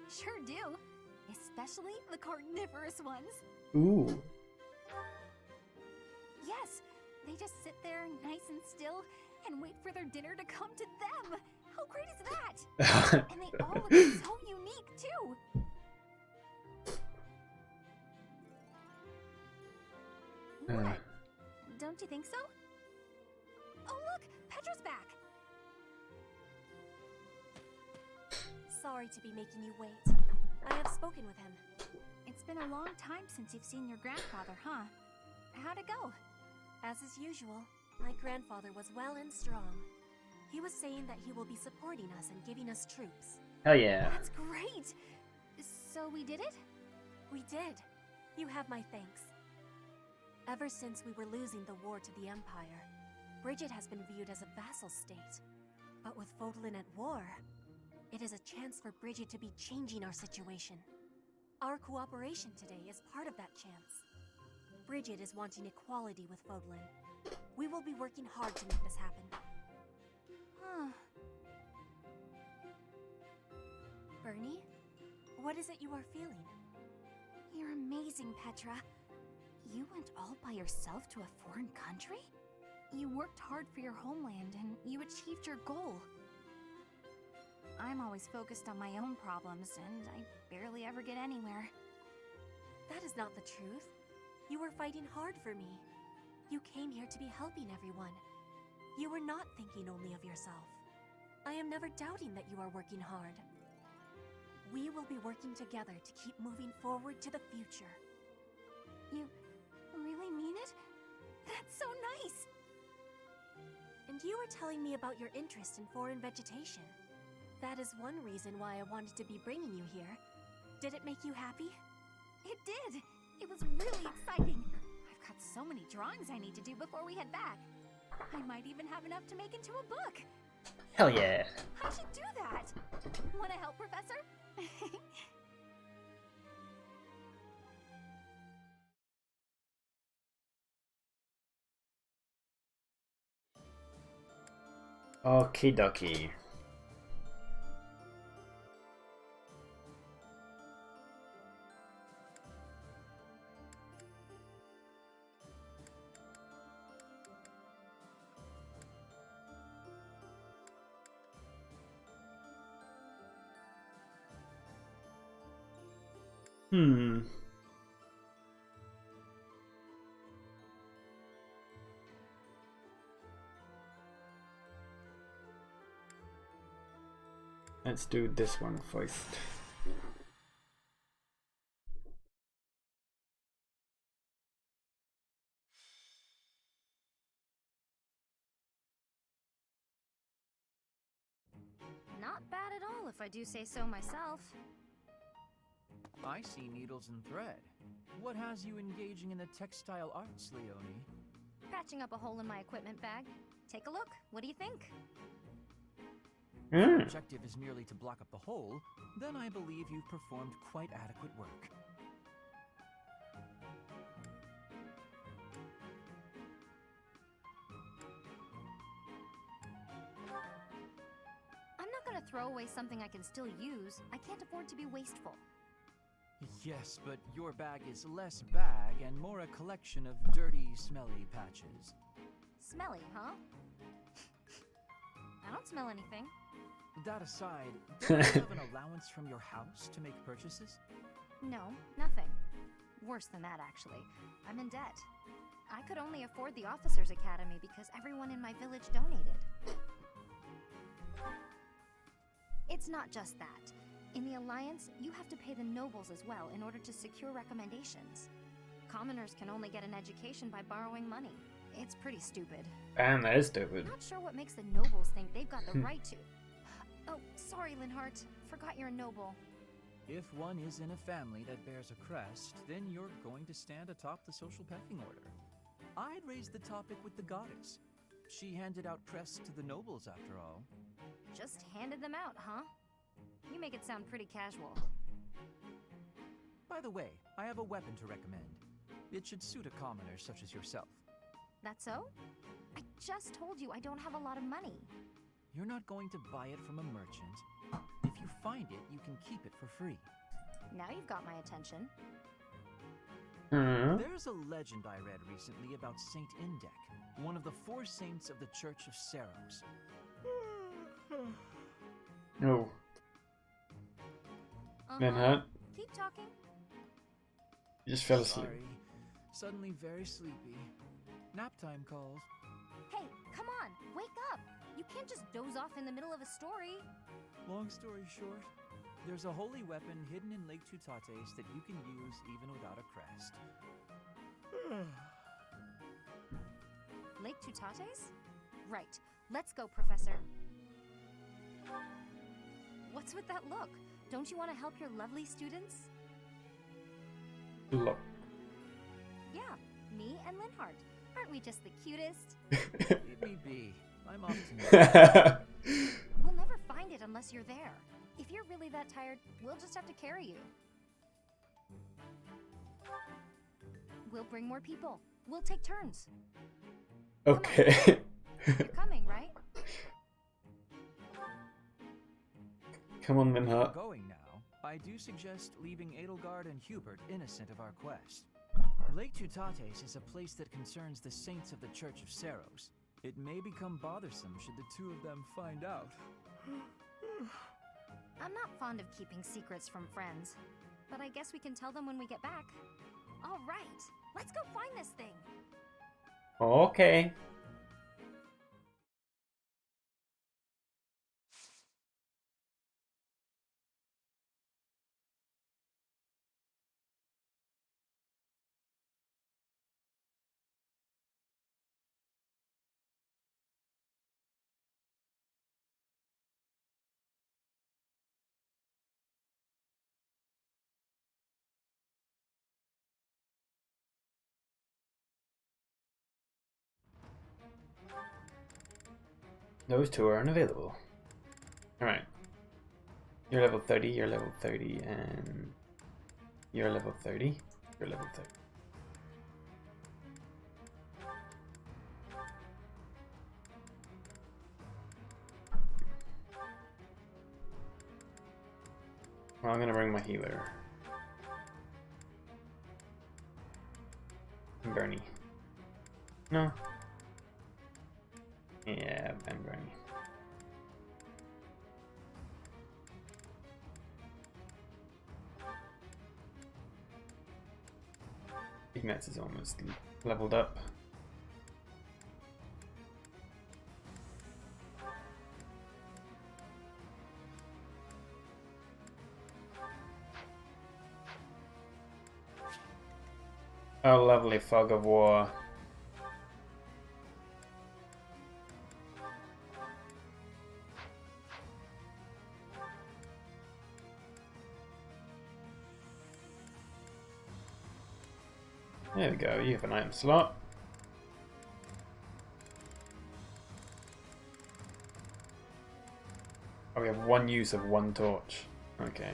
Sure do. Especially the carnivorous ones. Ooh. Yes, they just sit there nice and still and wait for their dinner to come to them. How great is that? And they all look so unique, too. What? Don't you think so? Oh, look! Petra's back! Sorry to be making you wait. I have spoken with him. It's been a long time since you've seen your grandfather, huh? How'd it go? As is usual, my grandfather was well and strong. He was saying that he will be supporting us and giving us troops. Hell yeah. That's great! So we did it? We did. You have my thanks. Ever since we were losing the war to the Empire, Bridget has been viewed as a vassal state. But with Fodlan at war, it is a chance for Bridget to be changing our situation. Our cooperation today is part of that chance. Bridget is wanting equality with Fodlan. We will be working hard to make this happen. Huh. Bernie, what is it you are feeling? You're amazing, Petra. You went all by yourself to a foreign country? You worked hard for your homeland and you achieved your goal. I'm always focused on my own problems and I barely ever get anywhere. That is not the truth. You were fighting hard for me. You came here to be helping everyone. You were not thinking only of yourself. I am never doubting that you are working hard. We will be working together to keep moving forward to the future. You really mean it? That's so nice! And you were telling me about your interest in foreign vegetation. That is one reason why I wanted to be bringing you here. Did it make you happy? It did! It was really exciting! I've got so many drawings I need to do before we head back. I might even have enough to make into a book! Hell yeah. How'd you do that? Wanna help, Professor? Okie dokie. Let's do this one first. Not bad at all, if I do say so myself. I see needles and thread. What has you engaging in the textile arts, Leonie? Patching up a hole in my equipment bag. Take a look. What do you think? If your objective is merely to block up the hole, then I believe you've performed quite adequate work. I'm not gonna throw away something I can still use. I can't afford to be wasteful. Yes, but your bag is less bag and more a collection of dirty, smelly patches. Smelly, huh? I don't smell anything. That aside, do you have an allowance from your house to make purchases? No, nothing. Worse than that, actually. I'm in debt. I could only afford the Officers' Academy because everyone in my village donated. It's not just that. In the Alliance, you have to pay the nobles as well in order to secure recommendations. Commoners can only get an education by borrowing money. It's pretty stupid. And that is stupid. Not sure what makes the nobles think they've got the right to. Oh, sorry, Linhart. Forgot you're a noble. If one is in a family that bears a crest, then you're going to stand atop the social pecking order. I'd raise the topic with the goddess. She handed out crests to the nobles, after all. Just handed them out, huh? You make it sound pretty casual. By the way, I have a weapon to recommend. It should suit a commoner such as yourself. That so? I just told you I don't have a lot of money. You're not going to buy it from a merchant. If you find it, you can keep it for free. Now you've got my attention. There's a legend I read recently about Saint Indec, one of the 4 saints of the Church of Seros. No. Linhart? Keep talking. You just fell asleep. Sorry. Suddenly very sleepy. Nap time calls. Hey, come on, wake up! You can't just doze off in the middle of a story. Long story short, there's a holy weapon hidden in Lake Tutates that you can use even without a crest. Lake Tutates? Right. Let's go, Professor. What's with that look? Don't you want to help your lovely students? Look. Yeah, me and Linhart. Aren't we just the cutest? Leave me be. I'm off tonight. We'll never find it unless you're there. If you're really that tired, we'll just have to carry you. We'll bring more people. We'll take turns. Okay. You're coming, right? Come on, Linhart. Going now, I do suggest leaving Edelgard and Hubert innocent of our quest. Lake Tutates is a place that concerns the saints of the Church of Seros. It may become bothersome should the 2 of them find out. I'm not fond of keeping secrets from friends, but I guess we can tell them when we get back. All right, let's go find this thing. Okay. Those 2 are unavailable. Alright. You're level 30, you're level 30, and you're level 30. You're level 30. Well, I'm gonna bring my healer. Bernie. No. Yeah, Ben Bernie. Ignatz is almost leveled up. Oh, lovely fog of war. There we go, you have an item slot. Oh, we have one use of one torch. Okay.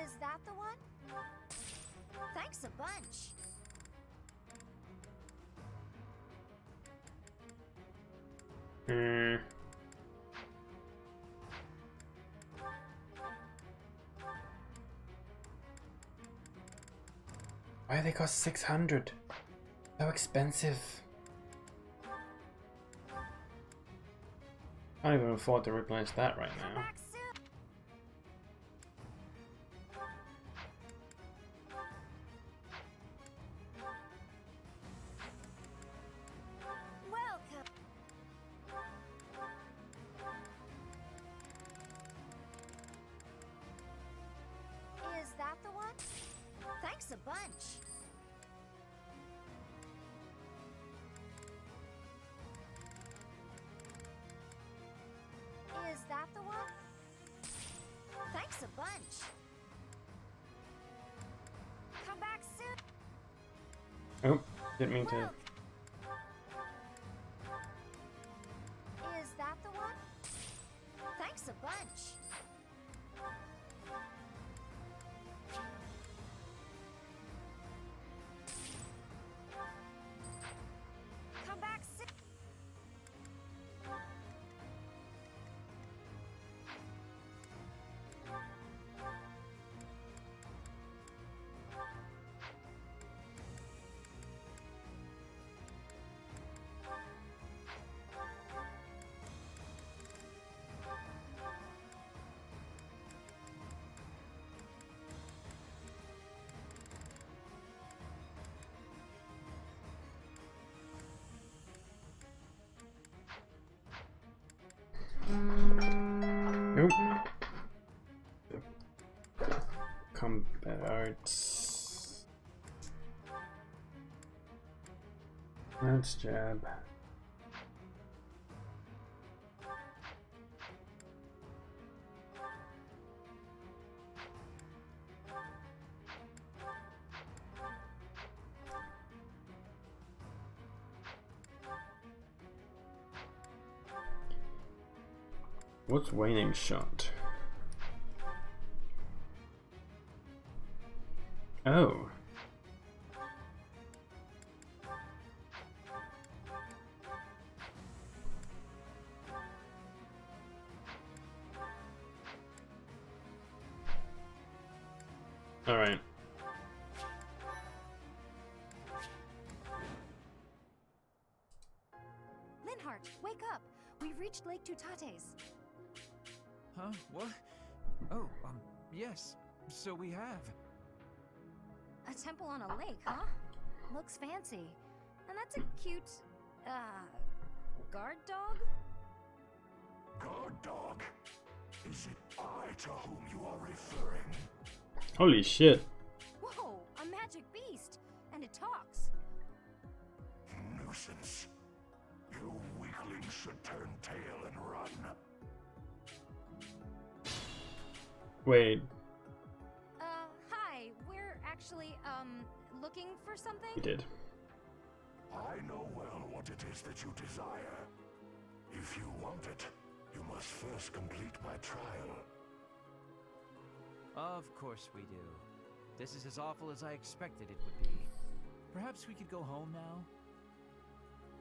Is that the one? Thanks a bunch. Why do they cost 600? So expensive. I can't even afford to replenish that right now. Is that the one? Thanks a bunch. Is that the one? Thanks a bunch. Come back soon. Oh, didn't mean to. Is that the one? Thanks a bunch. Come back soon. Nope. Combat arts. Let's jab. What's waning shot? Oh. All right. Lionheart, wake up! We've reached Lake Tutates. Huh? What? Oh, yes. So we have. A temple on a lake, huh? Looks fancy. And that's a cute, guard dog? Guard dog? Is it I to whom you are referring? Holy shit. Whoa, a magic beast! And it talks. Nuisance. You weaklings should turn tail and run. Wait. Hi. We're actually, looking for something? We did. I know well what it is that you desire. If you want it, you must first complete my trial. Of course we do. This is as awful as I expected it would be. Perhaps we could go home now?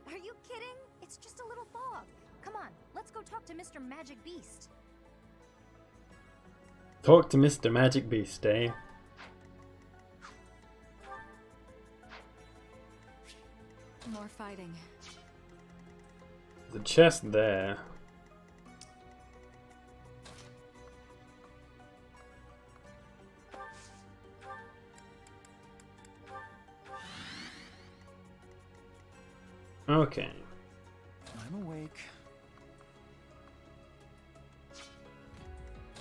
Are you kidding? It's just a little fog. Come on, let's go talk to Mr. Magic Beast. Talk to Mr. Magic Beast, eh? More fighting. The chest there. Okay. I'm awake.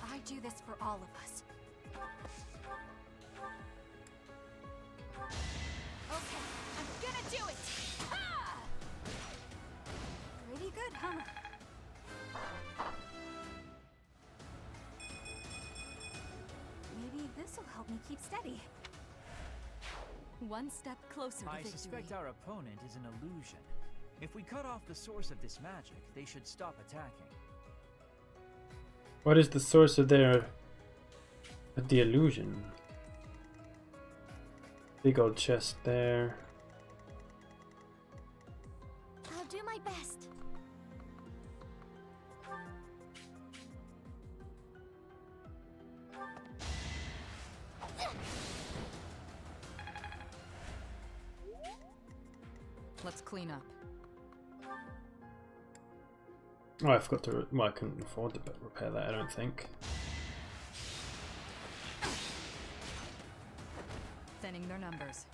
I do this for all of us. Okay, I'm gonna do it! Ha! Pretty good, huh? Maybe this'll help me keep steady. One step closer to I victory. suspect our opponent is an illusion. If we cut off the source of this magic, they should stop attacking. What is the source of the illusion? Big old chest there. I'll do my best. Let's clean up. Oh, I forgot to. Well, I couldn't afford to repair that, I don't think. Thinning their numbers.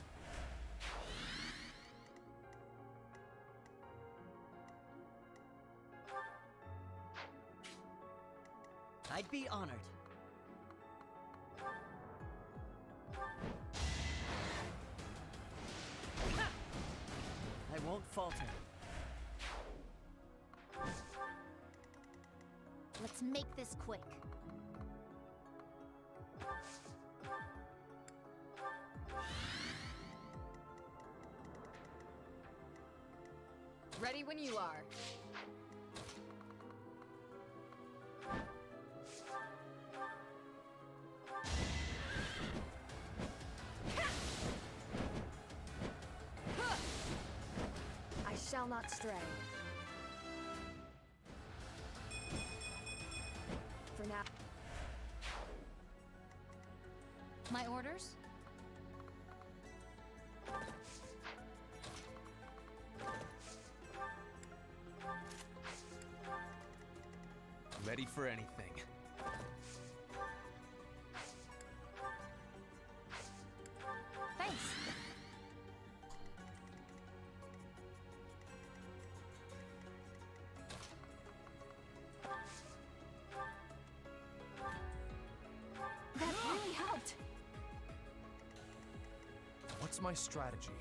I'd be honored. I won't falter. Let's make this quick. Ready when you are. I shall not stray. For now. My orders? Ready for anything. Thanks. That really helped. What's my strategy?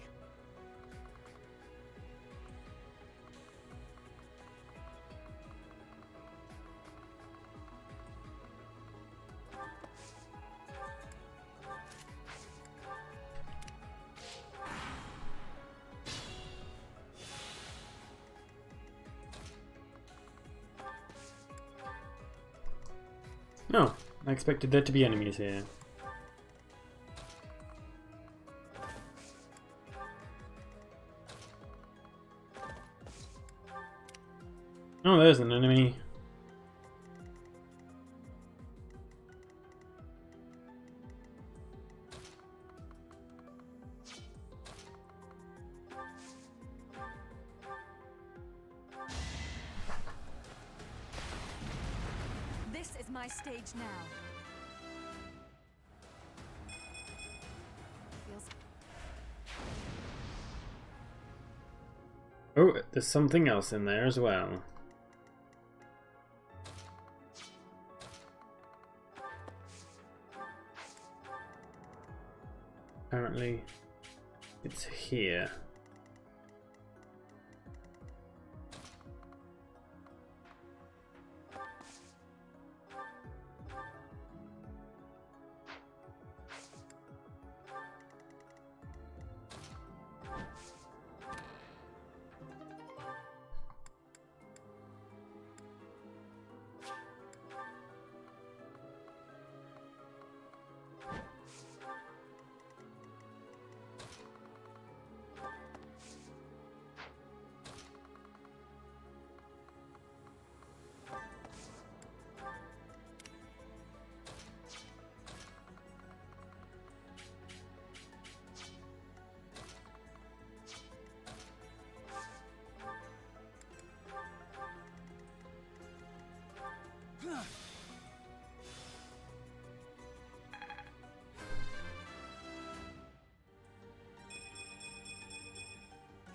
No, I expected there to be enemies here. Oh, there's an enemy. my stage now. Feels... Oh, there's something else in there as well. Apparently, it's here.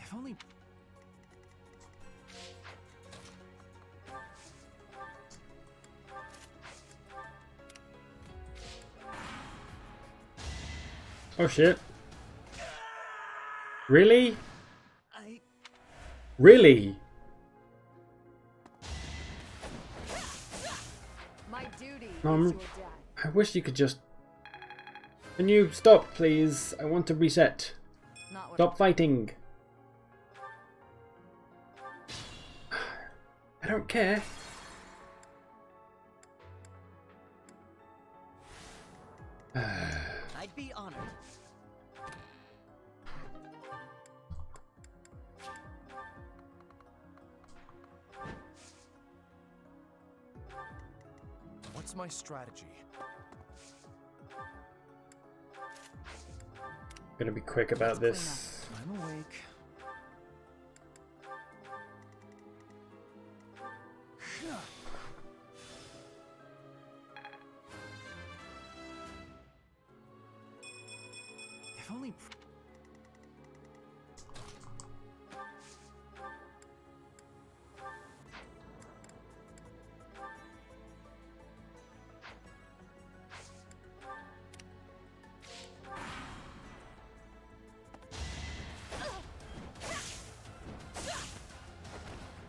If only... Oh shit. Really? Really? My duty Mom, is your death. I wish you could just... Can you stop, please? I want to reset. Stop fighting. I don't care. I'd be honored. What's my strategy? Gonna be quick about this. I'm awake. If only...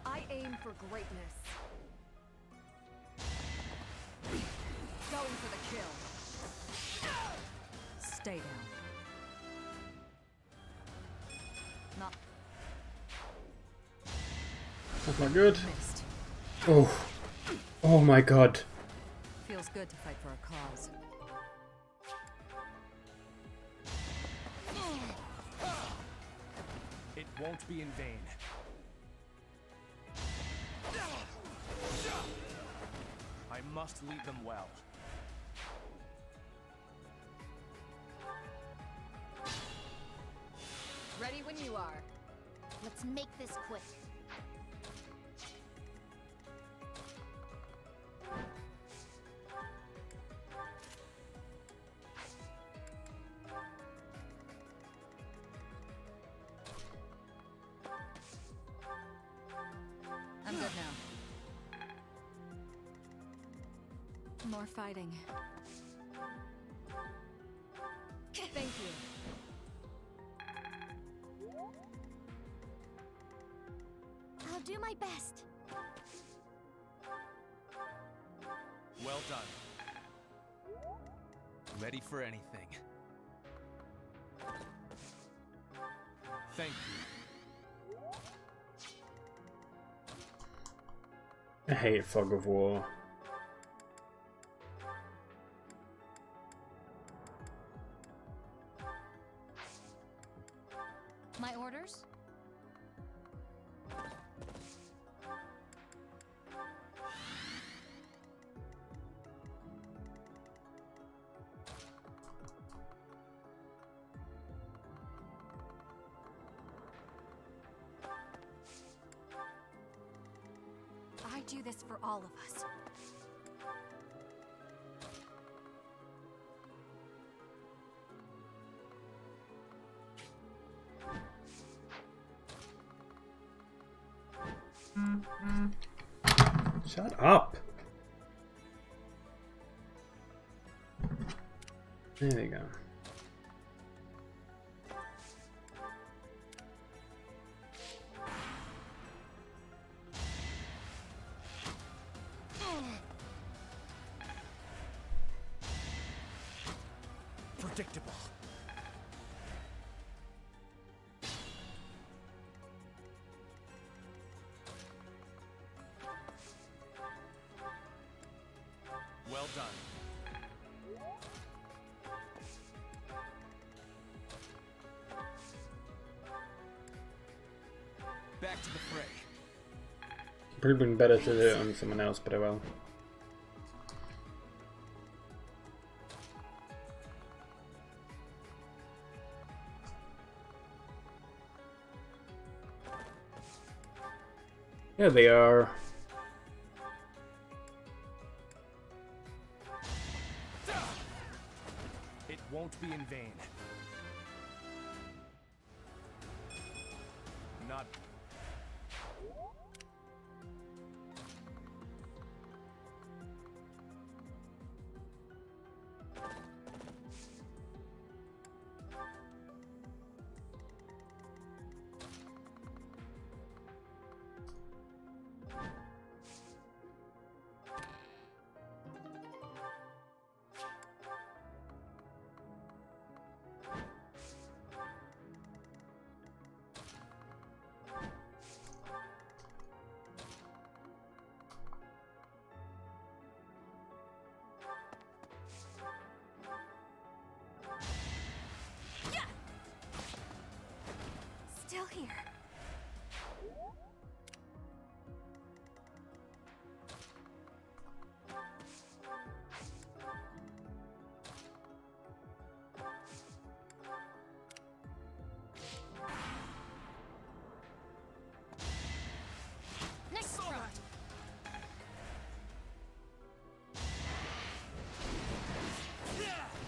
I aim for greatness. Going for the kill. Stay down. Not... That's not good. Oh. Oh my god. Feels good to fight for a cause. It won't be in vain. I must lead them well. Ready when you are. Let's make this quick. I'm good now. More fighting. Thank you. I'll do my best. Well done. Ready for anything. Thank you. I hate Fog of War. My orders? I do this for all of us. Shut up. There we go. Predictable. Well done. Back to the fray. Probably been better to do it on someone else, but I will. There they are. It won't be in vain. Not. Still here. Next try.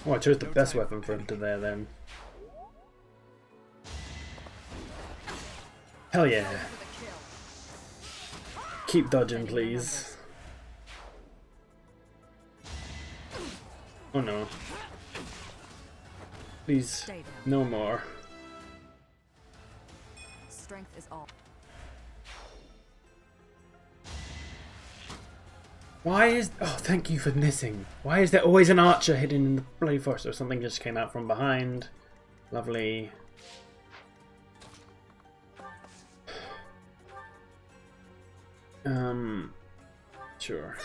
Oh, I chose the best weapon for him to there then. Hell yeah. Keep dodging, please. Oh no. Please, no more. Strength is all. Why is... Oh, thank you for missing. Why is there always an archer hidden in the bloody forest? Or something just came out from behind. Lovely. Sure.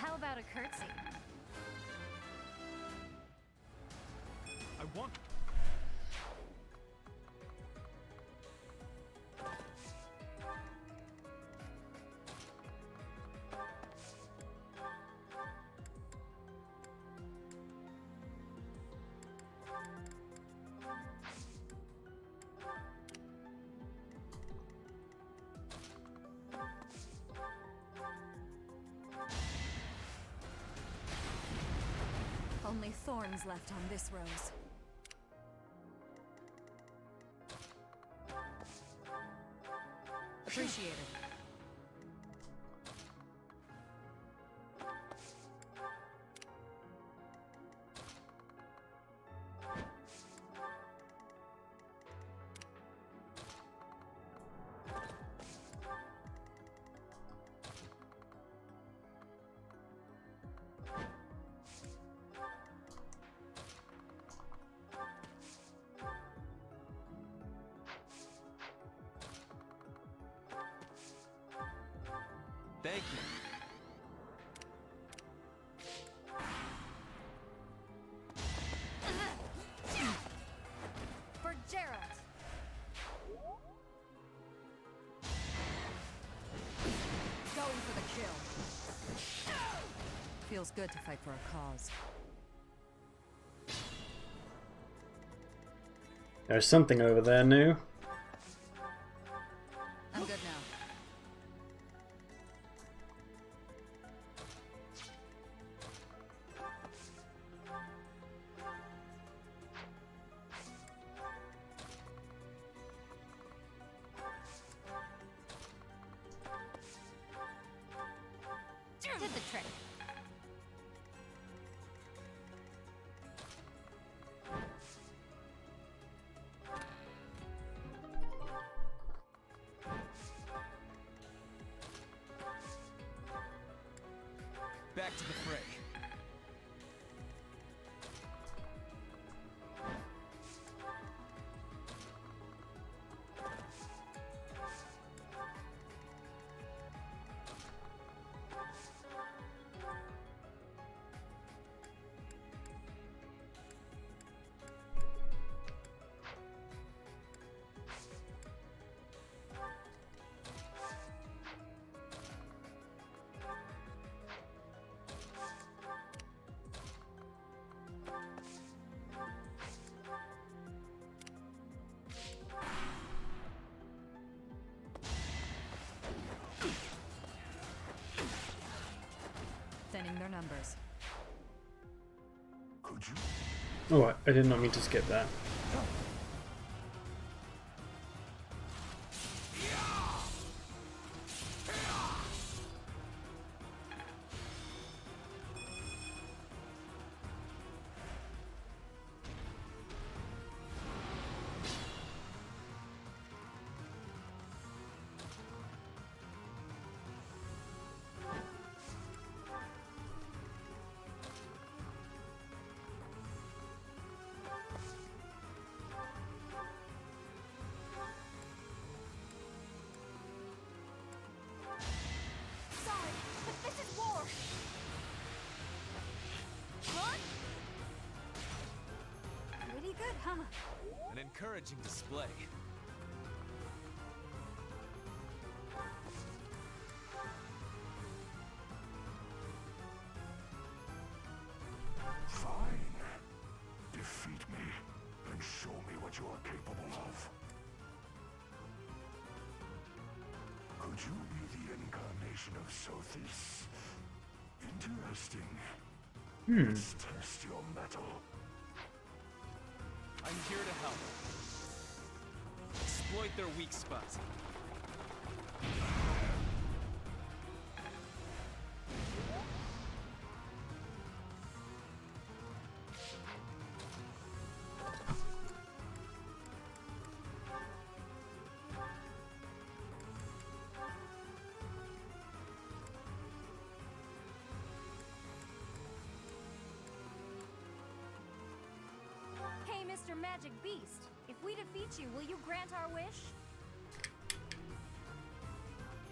How about a curtsy? I want. Only thorns left on this rose. Appreciated. Thank you. For Gerald. Going for the kill. Feels good to fight for a cause. There's something over there new. I'm good now. Did the trick. Back to the fray. Thinning their numbers. Could you? Oh, I did not mean to skip that. Sorry, but this is war. Run? Pretty good, huh? An encouraging display. Fine. Defeat me and show me what you are capable of. Could you be the incarnation of Sothis? Interesting. Let's test your mettle. I'm here to help. Exploit their weak spots. Hey, Mr. Magic Beast. If we defeat you, will you grant our wish?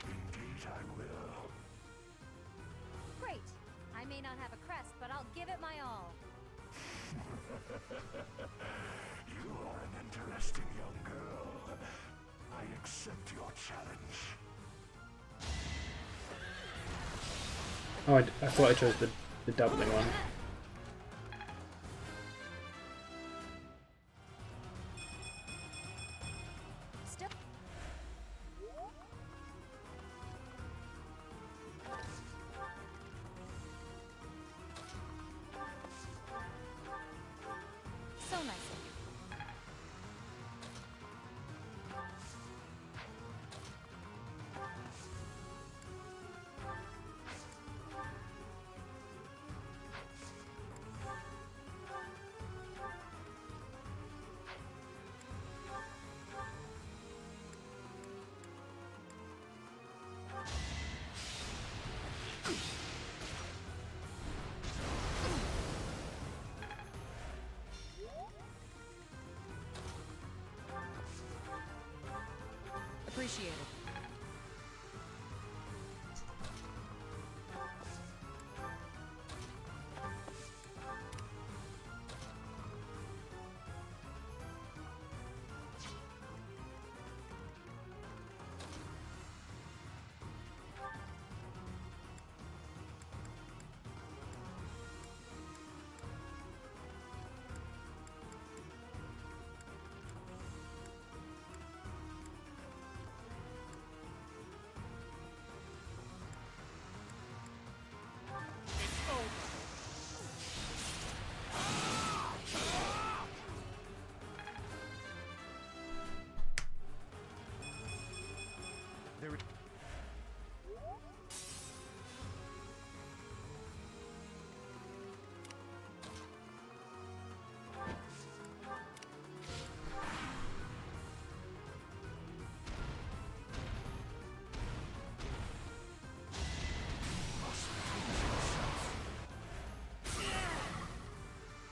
Indeed I will. Great. I may not have a crest, but I'll give it my all. You are an interesting young girl. I accept your challenge. Oh, I thought I chose the doubling one. Still. So nice of you. Appreciate it.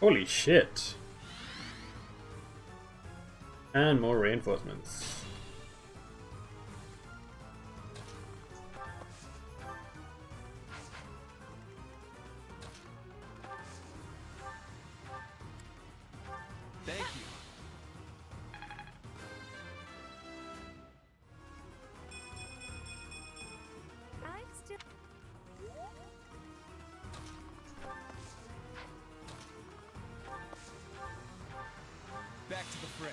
Holy shit! And more reinforcements. Thank you. I'm still. Back to the fray.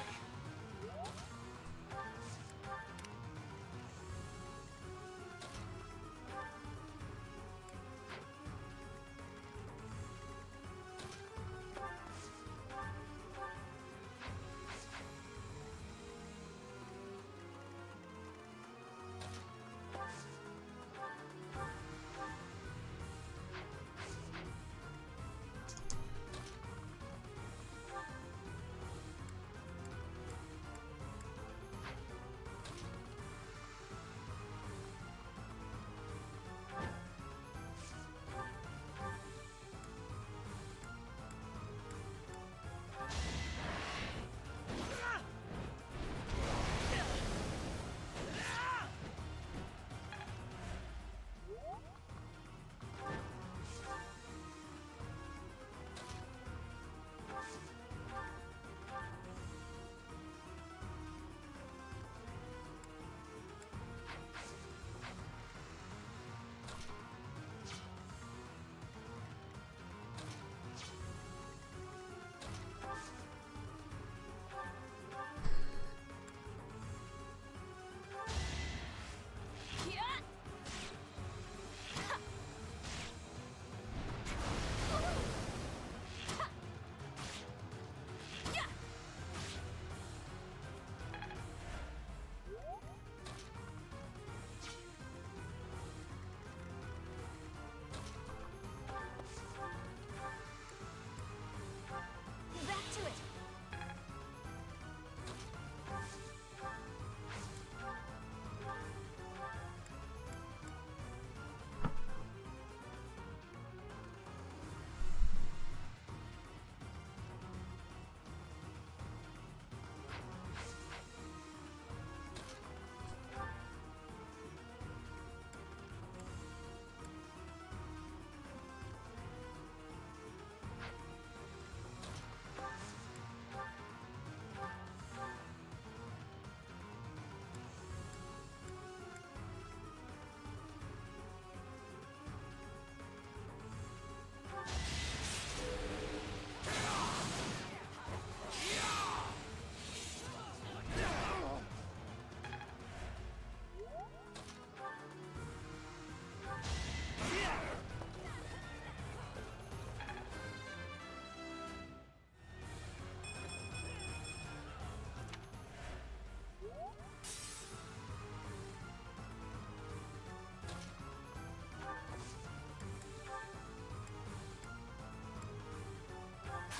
Back to it.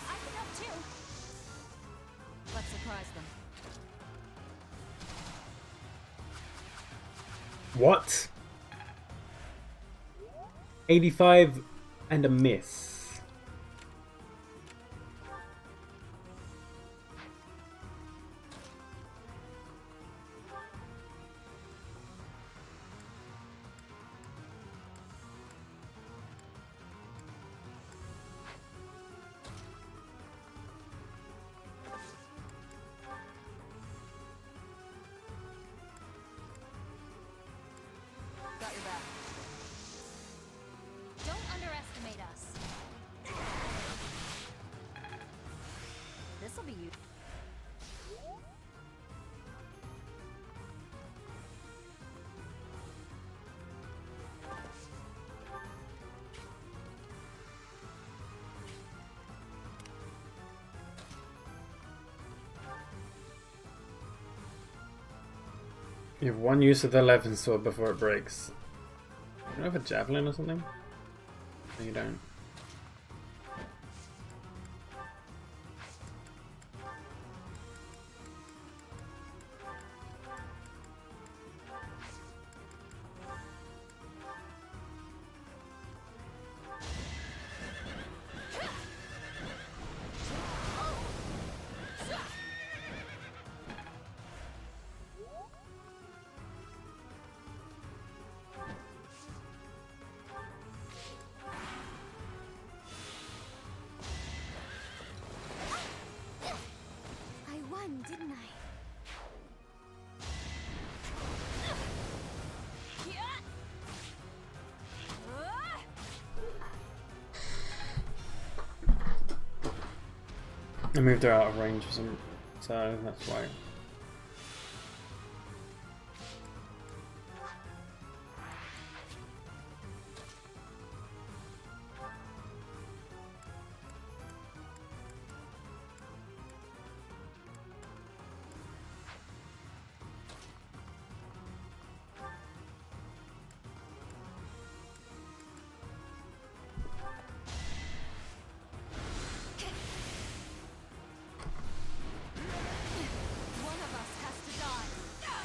I can help too. Let's surprise them. What? 85 and a miss. Got your back. Don't underestimate us. This'll be you. You have one use of the 11 sword before it breaks. You don't have a javelin or something? No, you don't. I moved her out of range for some, so that's why.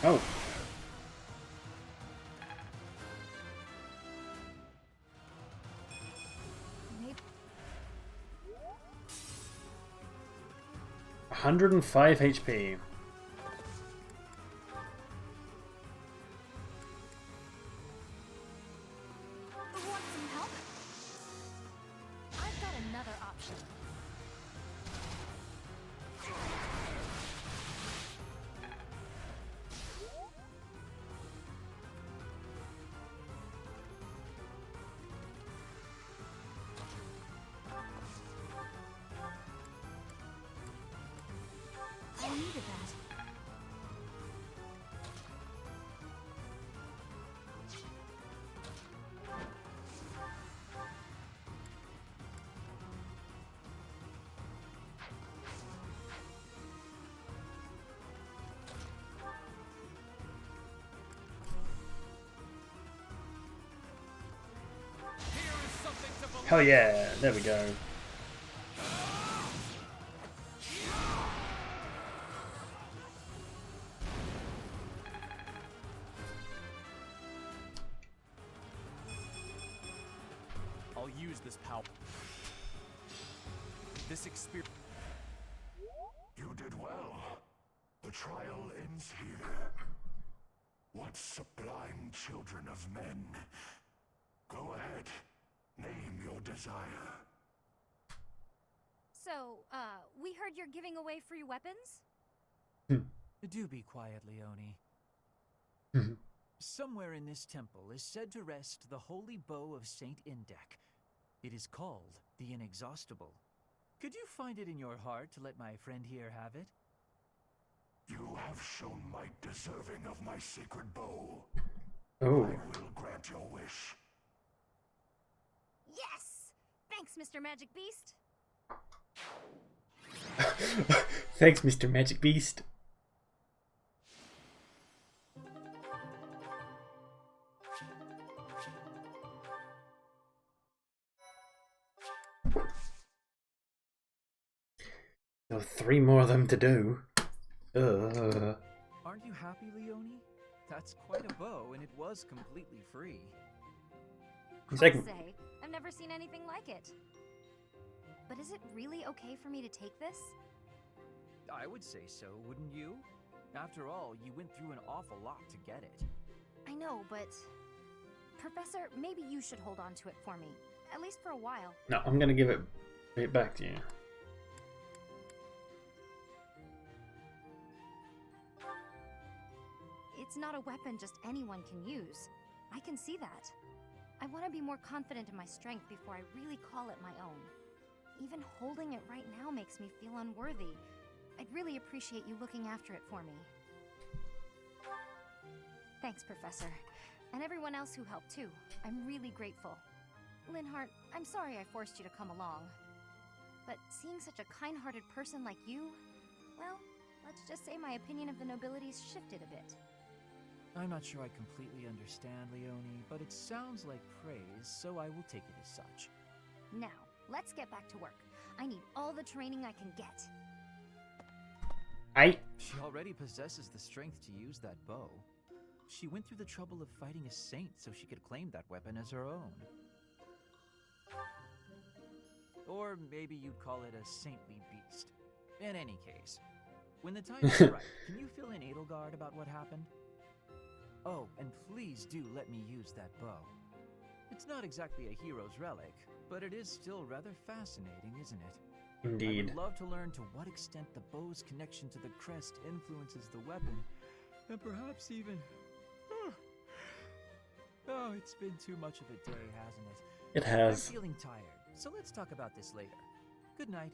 Oh. Maybe 105 HP. Want some help? I've got another option. I needed that. Hell yeah, there we go. I'll use this power. This experience. You did well. The trial ends here. What sublime children of men. Go ahead. Name your desire. So, we heard you're giving away free weapons? Do be quiet, Leone. Somewhere in this temple is said to rest the holy bow of Saint Indek. It is called the Inexhaustible. Could you find it in your heart to let my friend here have it? You have shown might deserving of my sacred bow. Oh. I will grant your wish. Yes! Thanks, Mr. Magic Beast. Thanks, Mr. Magic Beast. There are 3 more of them to do. Aren't you happy, Leone? That's quite a bow, and it was completely free. I'll say, I've never seen anything like it. But is it really okay for me to take this? I would say so, wouldn't you? After all, you went through an awful lot to get it. I know, but... Professor, maybe you should hold on to it for me. At least for a while. No, I'm gonna give it back to you. It's not a weapon just anyone can use. I can see that. I want to be more confident in my strength before I really call it my own. Even holding it right now makes me feel unworthy. I'd really appreciate you looking after it for me. Thanks, Professor. And everyone else who helped too. I'm really grateful. Linhart, I'm sorry I forced you to come along. But seeing such a kind-hearted person like you, well, let's just say my opinion of the nobility's shifted a bit. I'm not sure I completely understand, Leone, but it sounds like praise, so I will take it as such. Now, let's get back to work. I need all the training I can get. She already possesses the strength to use that bow. She went through the trouble of fighting a saint so she could claim that weapon as her own. Or maybe you'd call it a saintly beast. In any case, when the time is right, can you fill in Edelgard about what happened? Oh, and please do let me use that bow. It's not exactly a hero's relic, but it is still rather fascinating, isn't it? Indeed. I would love to learn to what extent the bow's connection to the crest influences the weapon, and perhaps even... Oh, it's been too much of a day, hasn't it? It has. I'm feeling tired, so let's talk about this later. Good night.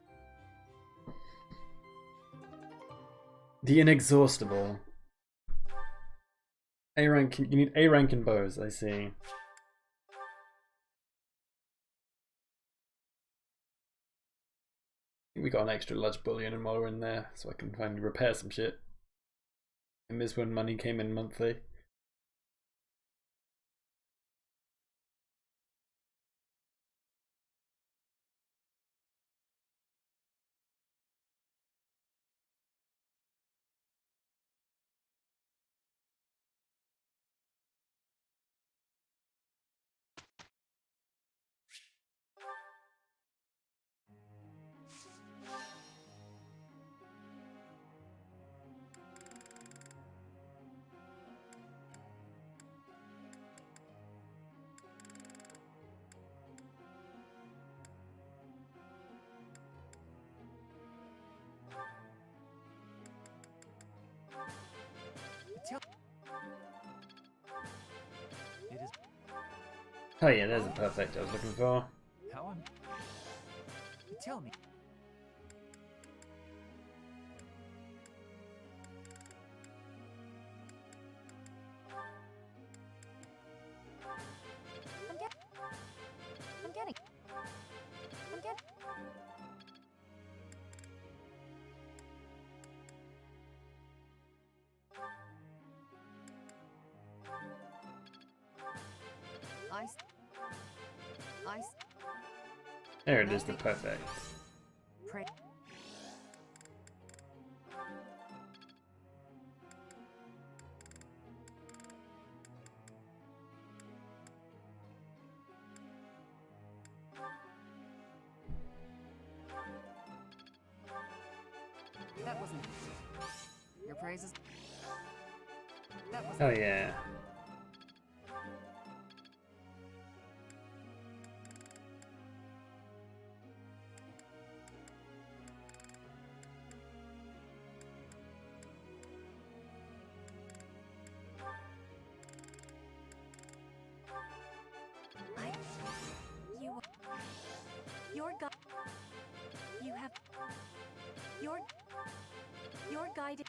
The inexhaustible. A rank. You need A rank in bows. I see. We got an extra large bullion while we're in there, so I can finally repair some shit. And this when money came in monthly. Oh yeah, there's the perfect I was looking for. How am... Tell me. I'm getting. There it is, the perfect. Pray. That wasn't. Your praises. That was. Oh yeah. Your guidance.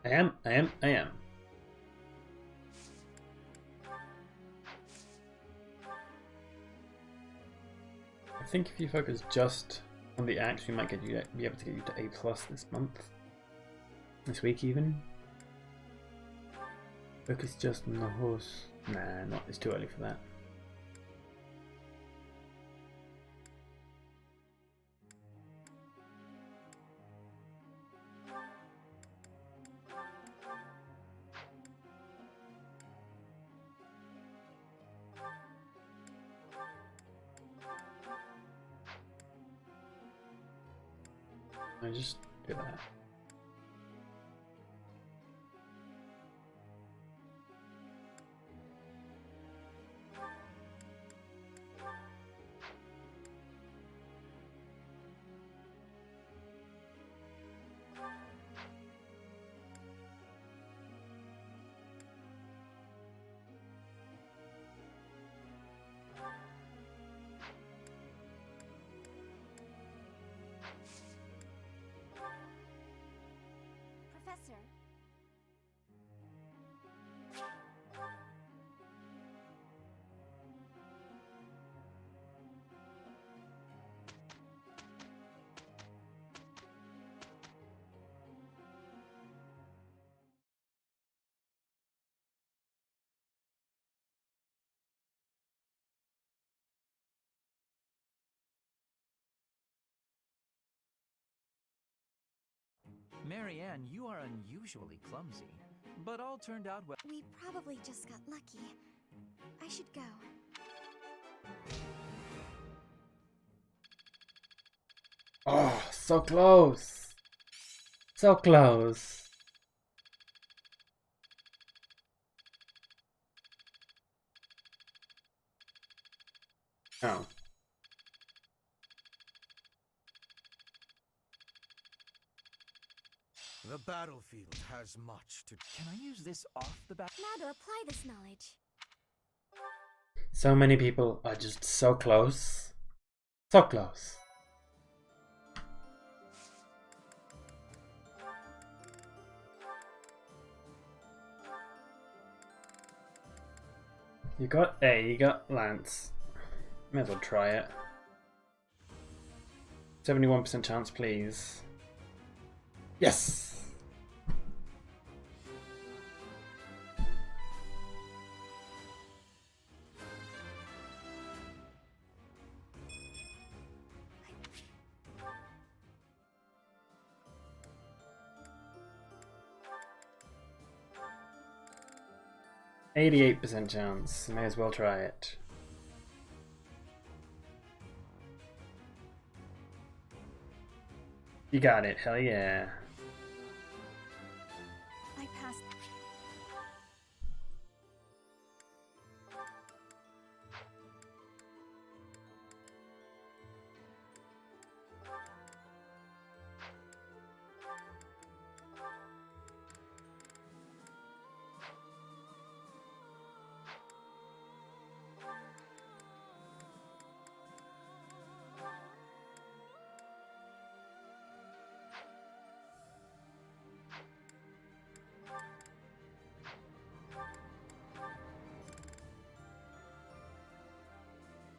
I am. I think if you focus just on the axe, we might get you be able to get you to A+ this month. This week even. Focus just on the horse. Nah, not. It's too early for that. I just do that. Professor. Marianne, you are unusually clumsy, but all turned out well. We probably just got lucky. I should go. Oh, so close! So close! Oh. The battlefield has much to... Can I use this off the bat? Now to apply this knowledge. So many people are just so close. So close. You got A, you got Lance. May as well try it. 71% chance, please. Yes! %88 chance. May as well try it. You got it. Hell yeah. I passed.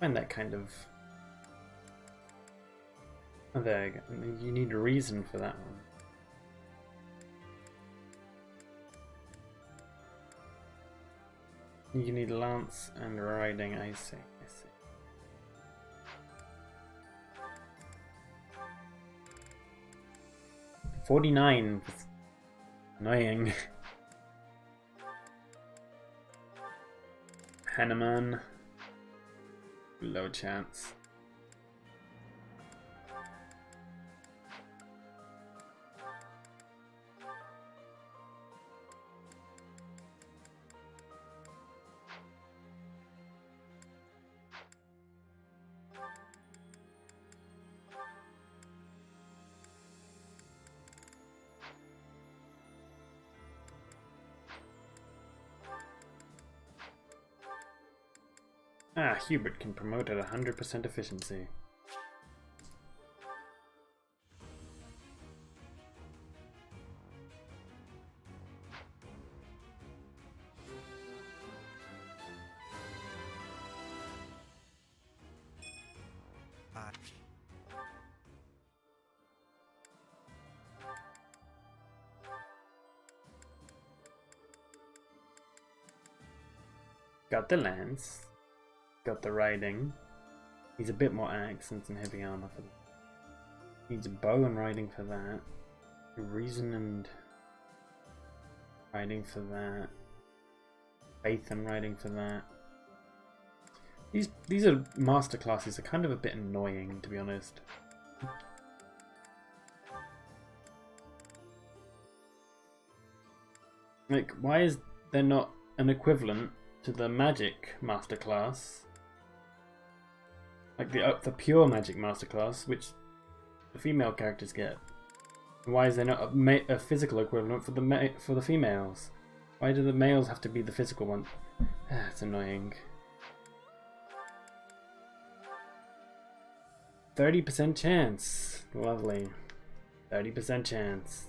Find that kind of... Oh, there you go. You need a reason for that one. You need lance and riding, I see, I see. $49. Annoying. Hanuman. Low chance. Ah, Hubert can promote at 100% efficiency. Got the lance. Got the riding. Needs a bit more accents and heavy armor for that. Needs a bow and riding for that. Reason and riding for that. Faith and riding for that. These are master classes. Are kind of a bit annoying, to be honest. Like, why is there not an equivalent to the magic masterclass? Like the pure magic masterclass, which the female characters get. Why is there not a physical equivalent for the females? Why do the males have to be the physical one? It's annoying. 30% chance. Lovely. 30% chance.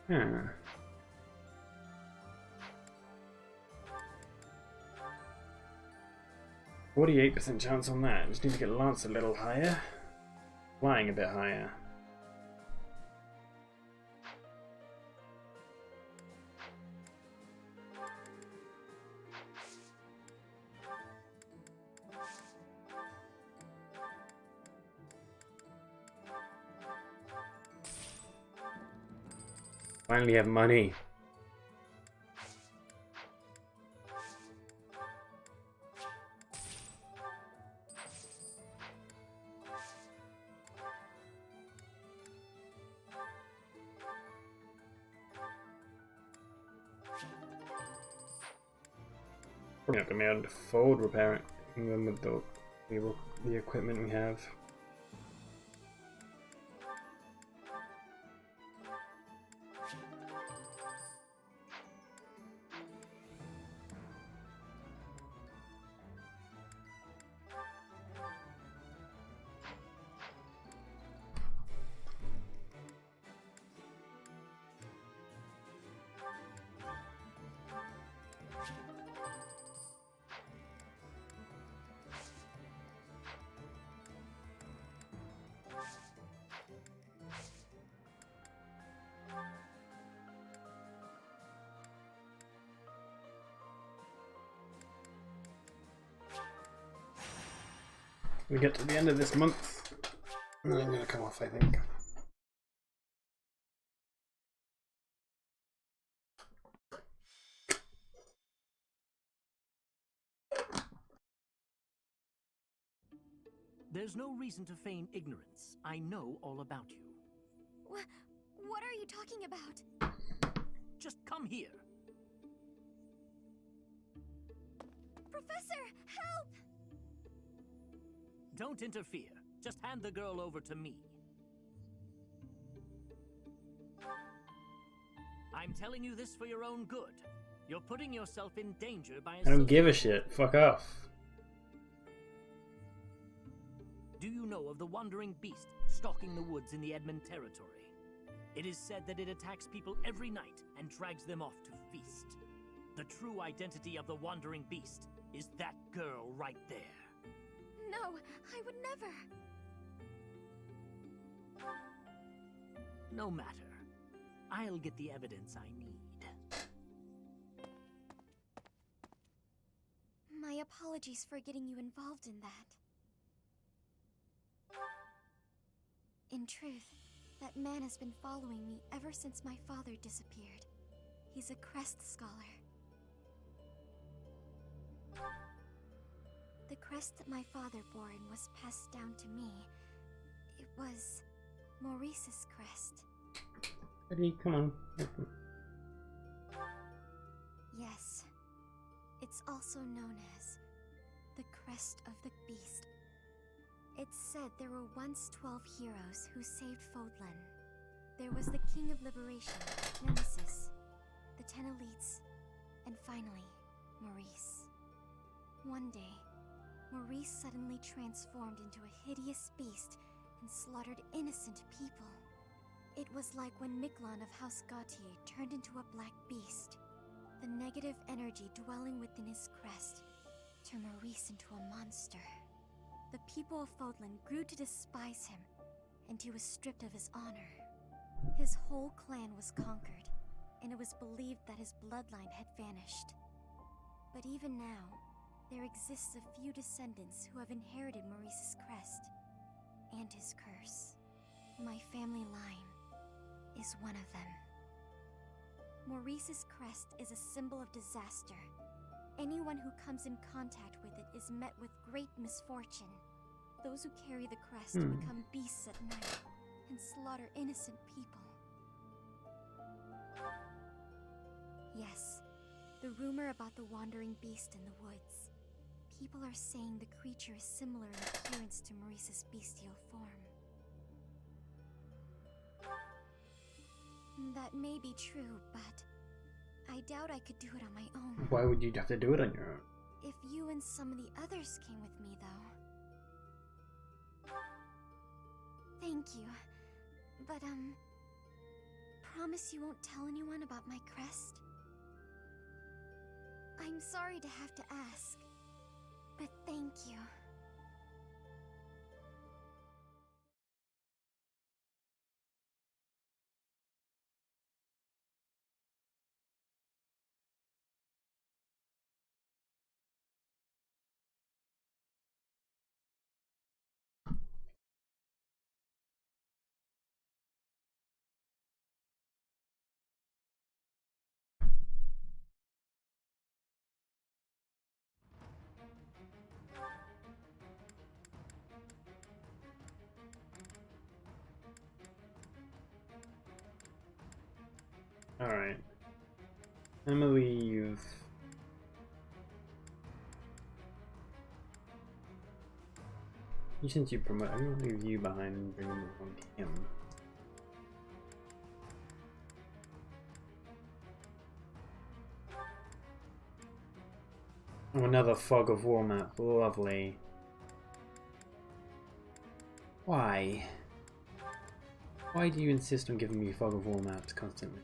Hmm. 48% chance on that. Just need to get Lance a little higher. Flying a bit higher. Finally have money. Probably not gonna be able to afford repairing them with the equipment we have. We get to the end of this month, and then I'm gonna come off, I think. There's no reason to feign ignorance. I know all about you. What are you talking about? Just come here. Professor, help! Don't interfere. Just hand the girl over to me. I'm telling you this for your own good. You're putting yourself in danger by I don't give a shit. Fuck off. Do you know of the wandering beast stalking the woods in the Emblem territory? It is said that it attacks people every night and drags them off to feast. The true identity of the wandering beast is that girl right there. No, I would never. No matter. I'll get the evidence I need. My apologies for getting you involved in that. In truth, that man has been following me ever since my father disappeared. He's a crest scholar. The crest that my father bore and was passed down to me, it was Maurice's crest. Eddie, come on. Yes. It's also known as the Crest of the Beast. It's said there were once 12 heroes who saved Fodlan. There was the King of Liberation, Nemesis, the 10 elites, and finally, Maurice. One day, Maurice suddenly transformed into a hideous beast and slaughtered innocent people. It was like when Miklon of House Gautier turned into a black beast. The negative energy dwelling within his crest turned Maurice into a monster. The people of Fodlan grew to despise him, and he was stripped of his honor. His whole clan was conquered, and it was believed that his bloodline had vanished. But even now, there exists a few descendants who have inherited Maurice's crest and his curse. My family line is one of them. Maurice's crest is a symbol of disaster. Anyone who comes in contact with it is met with great misfortune. Those who carry the crest become beasts at night and slaughter innocent people. Yes, the rumor about the wandering beast in the woods. People are saying the creature is similar in appearance to Maurice's bestial form. That may be true, but I doubt I could do it on my own. Why would you have to do it on your own? If you and some of the others came with me, though. Thank you. But, promise you won't tell anyone about my crest? I'm sorry to have to ask, but thank you. Alright. I'm gonna leave. Since you promote, I'm gonna leave you behind and bring them on to him. Oh, another fog of war map. Lovely. Why? Why do you insist on giving me fog of war maps constantly?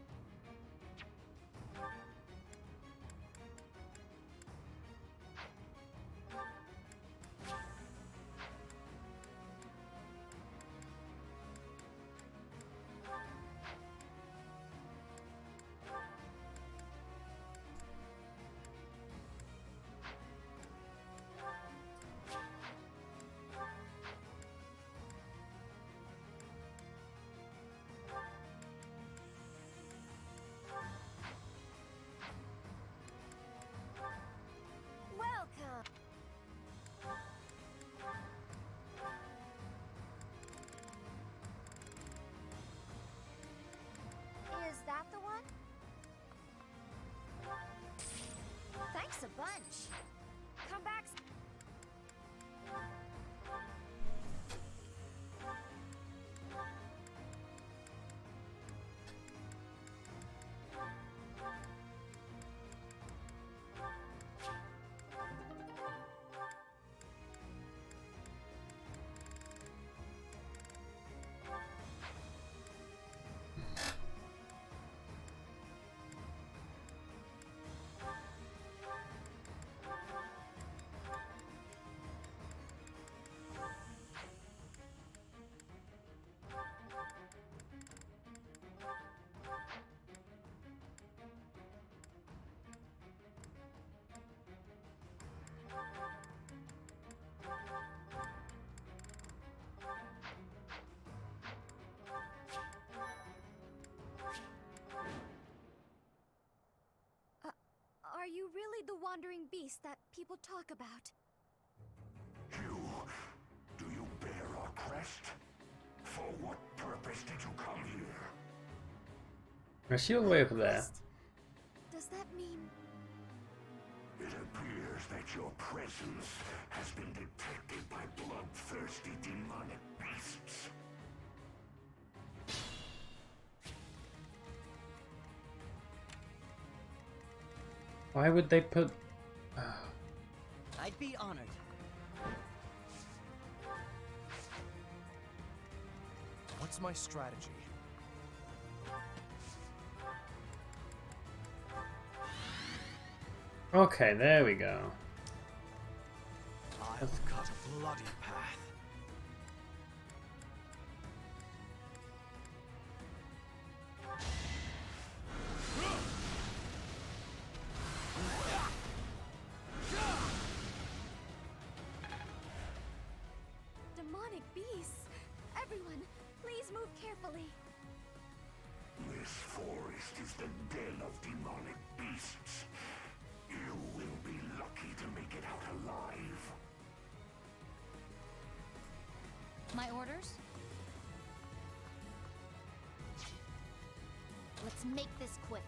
Is that the one? Thanks a bunch. Come back. Are you really the wandering beast that people talk about? Do you bear our crest? For what purpose did you come here? Is she all the way over there? Does that mean... It appears that your presence has been detected by bloodthirsty demonic beasts. Why would they put... I'd be honored. What's my strategy? Okay, there we go. I'll cut a bloody path. Demonic beasts! Everyone, please move carefully. This forest is the den of demonic beasts. You will be lucky to make it out alive. My orders? Let's make this quick.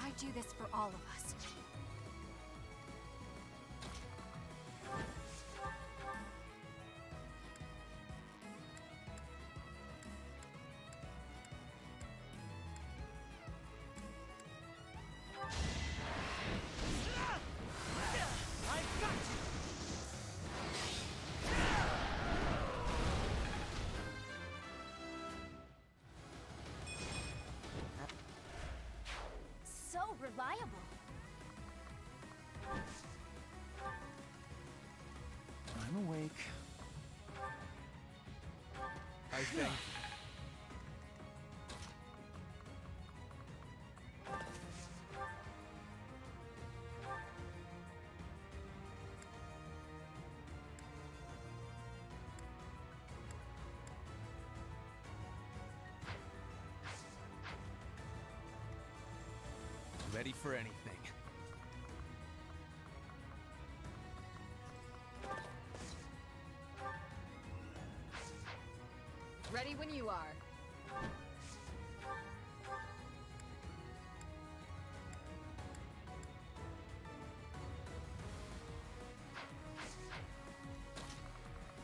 I do this for all of us. So reliable. I'm awake. I thank you. Ready for anything. Ready when you are.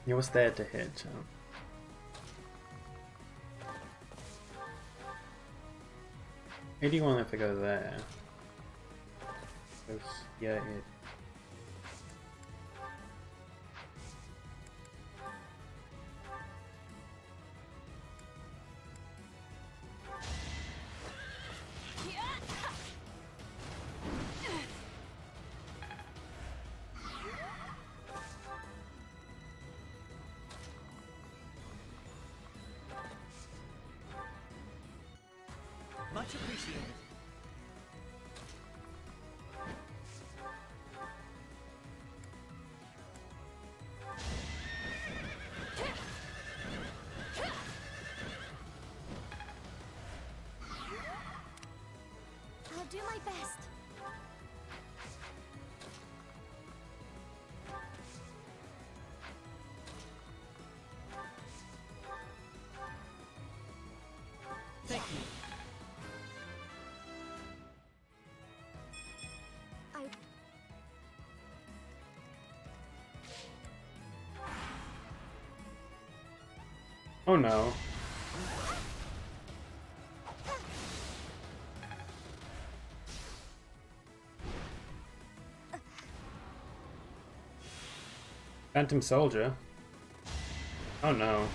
Yeah, what's there to hit, champ? $81 if I go there. Yeah, it. Much appreciated. I'll do my best. Thank you. Oh no. Phantom Soldier. Oh no.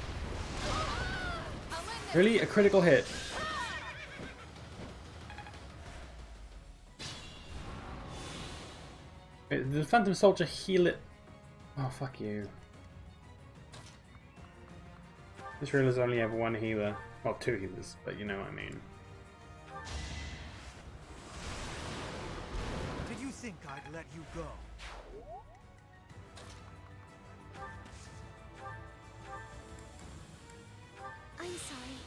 Really? A critical hit? Wait, did the Phantom Soldier heal it? Oh, fuck you. This realized I only have one healer. Well, two healers, but you know what I mean. Did you think I'd let you go? I'm sorry.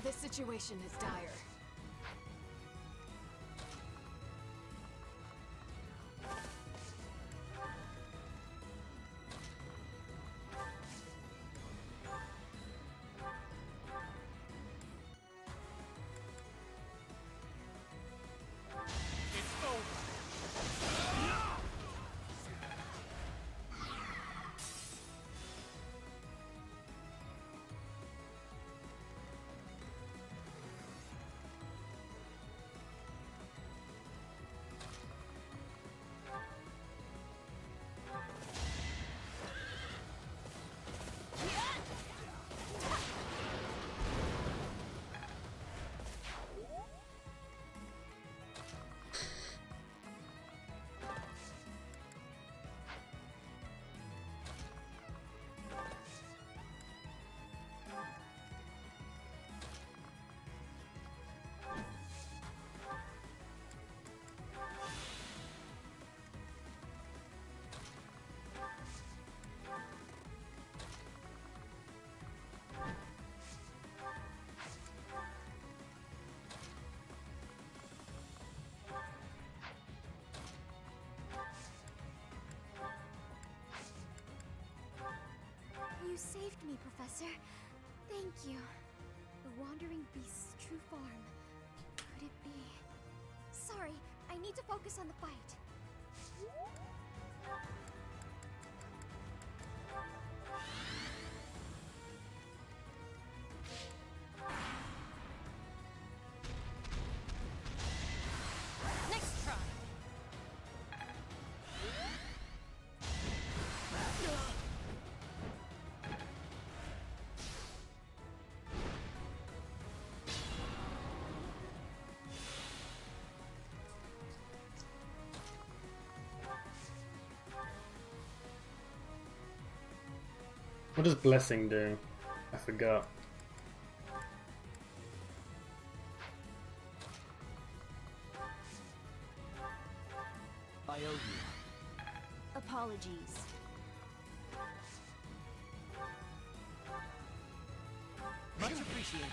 This situation is dire. You saved me, Professor. Thank you. The Wandering Beast's true form. Could it be? Sorry, Focus on the fight. Next try. What does blessing do? I forgot. I owe you. Apologies. Much appreciated.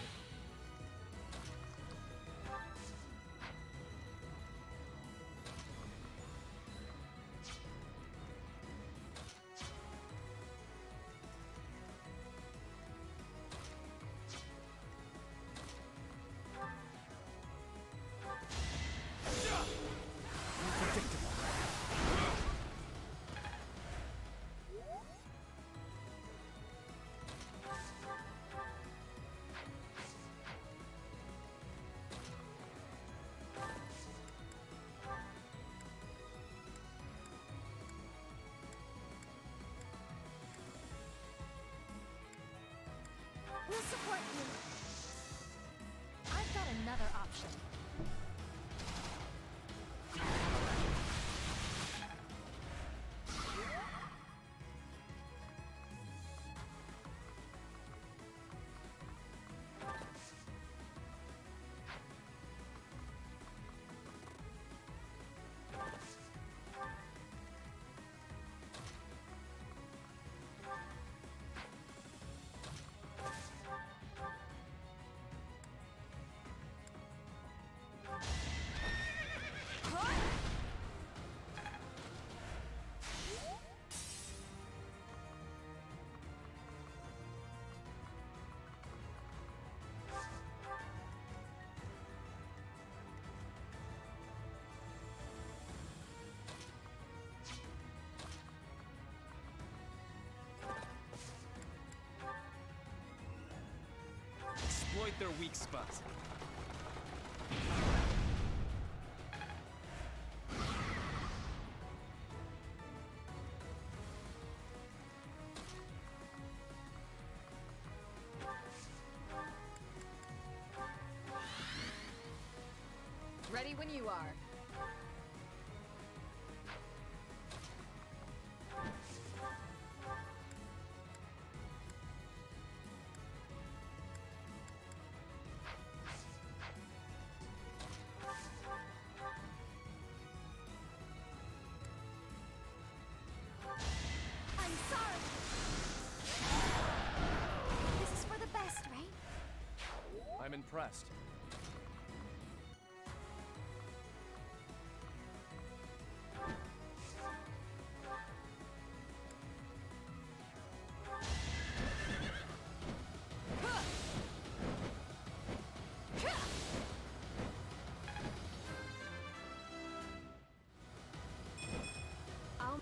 We'll support you. I've got another option. Exploit their weak spots. Ready when you are. I'm sorry. This is for the best, right? I'm impressed. I'll...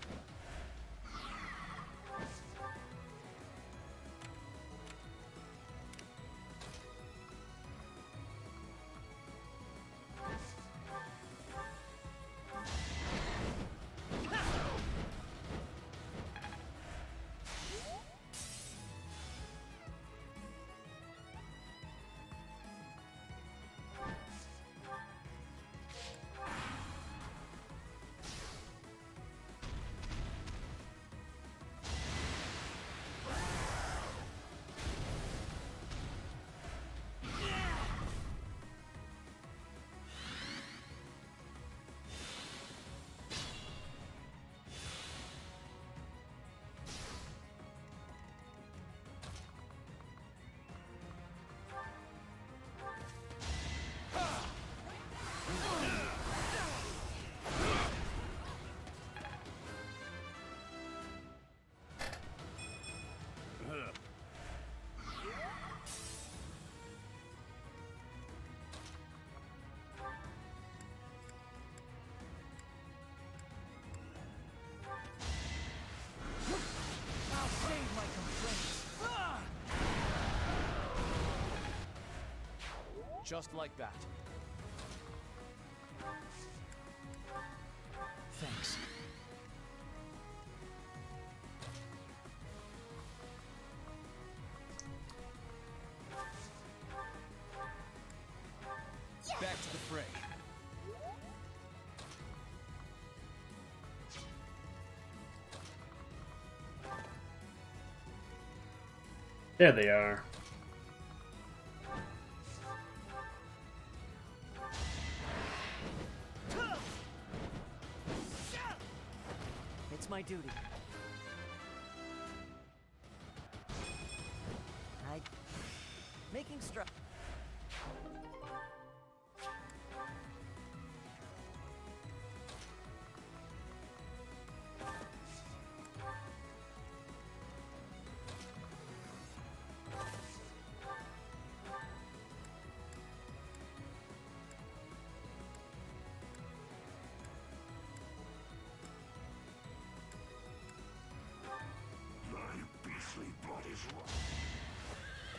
Just like that. Thanks. Back to the fray. There they are. It's my duty. Making strides.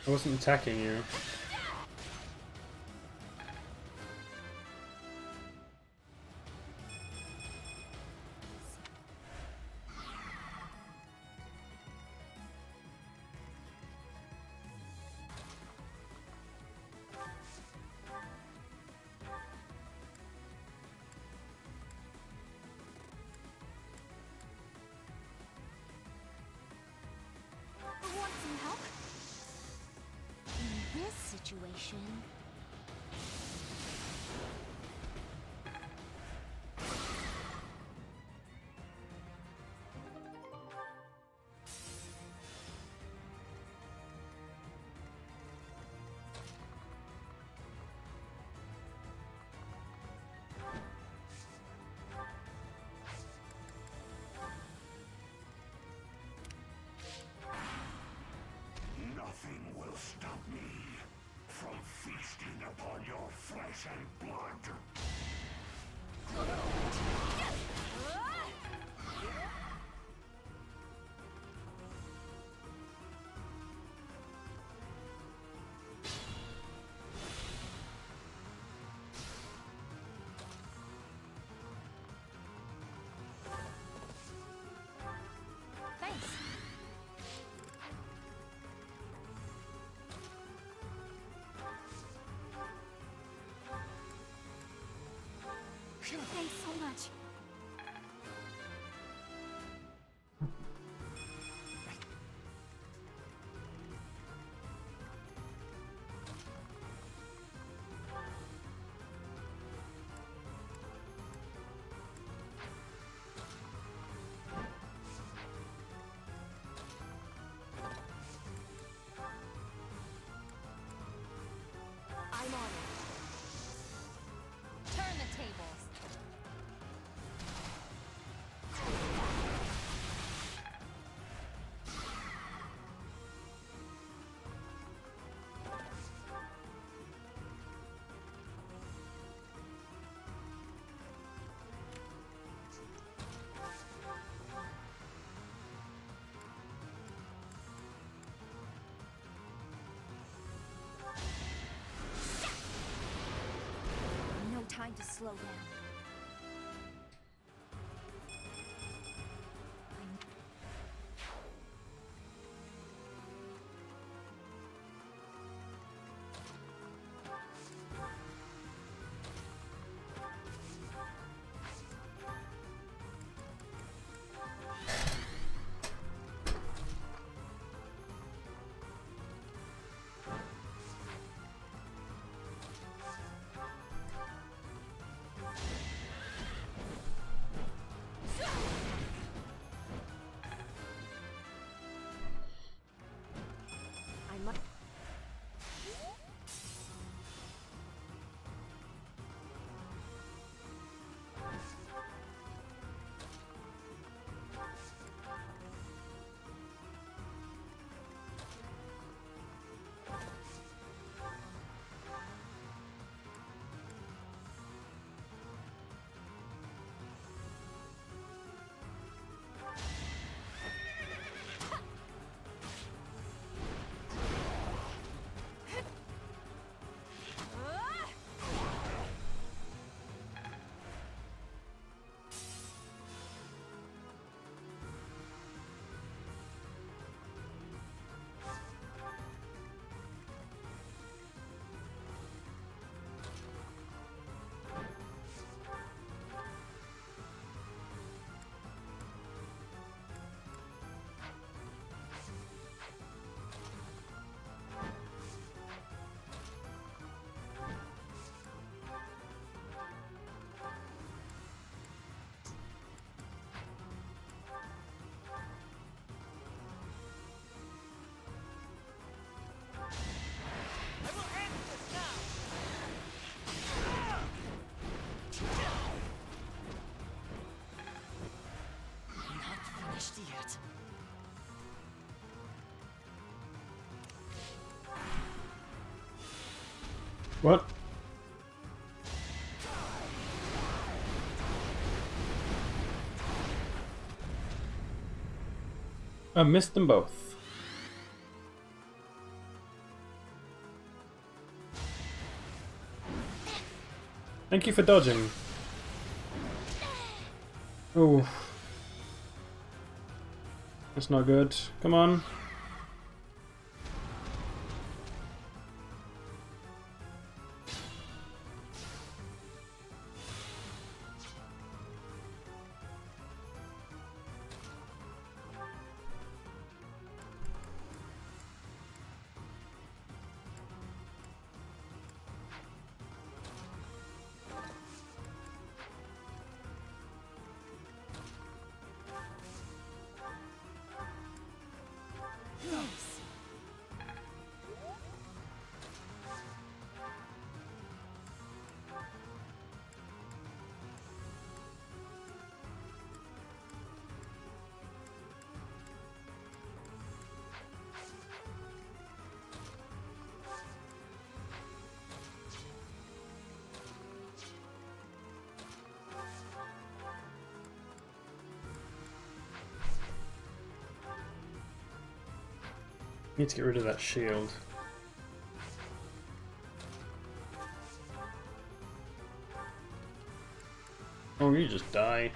I wasn't attacking you. Want some help? In this situation... Nothing will stop me from feasting upon your flesh and blood. Thanks. Thanks so much. I'm on it. Turn the tables. No time to slow down. What? I missed them both. Thank you for dodging. Oh. That's not good. Come on. Need to get rid of that shield. Oh, you just die.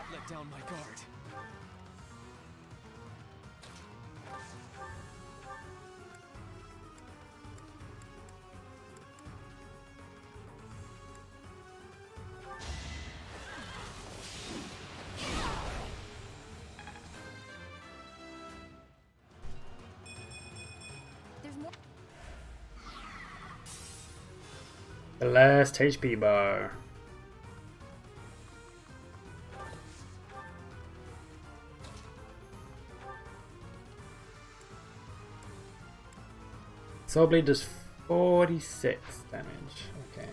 Let down my guard. There's more. The last HP bar. Soul Blade does 46 damage. Okay.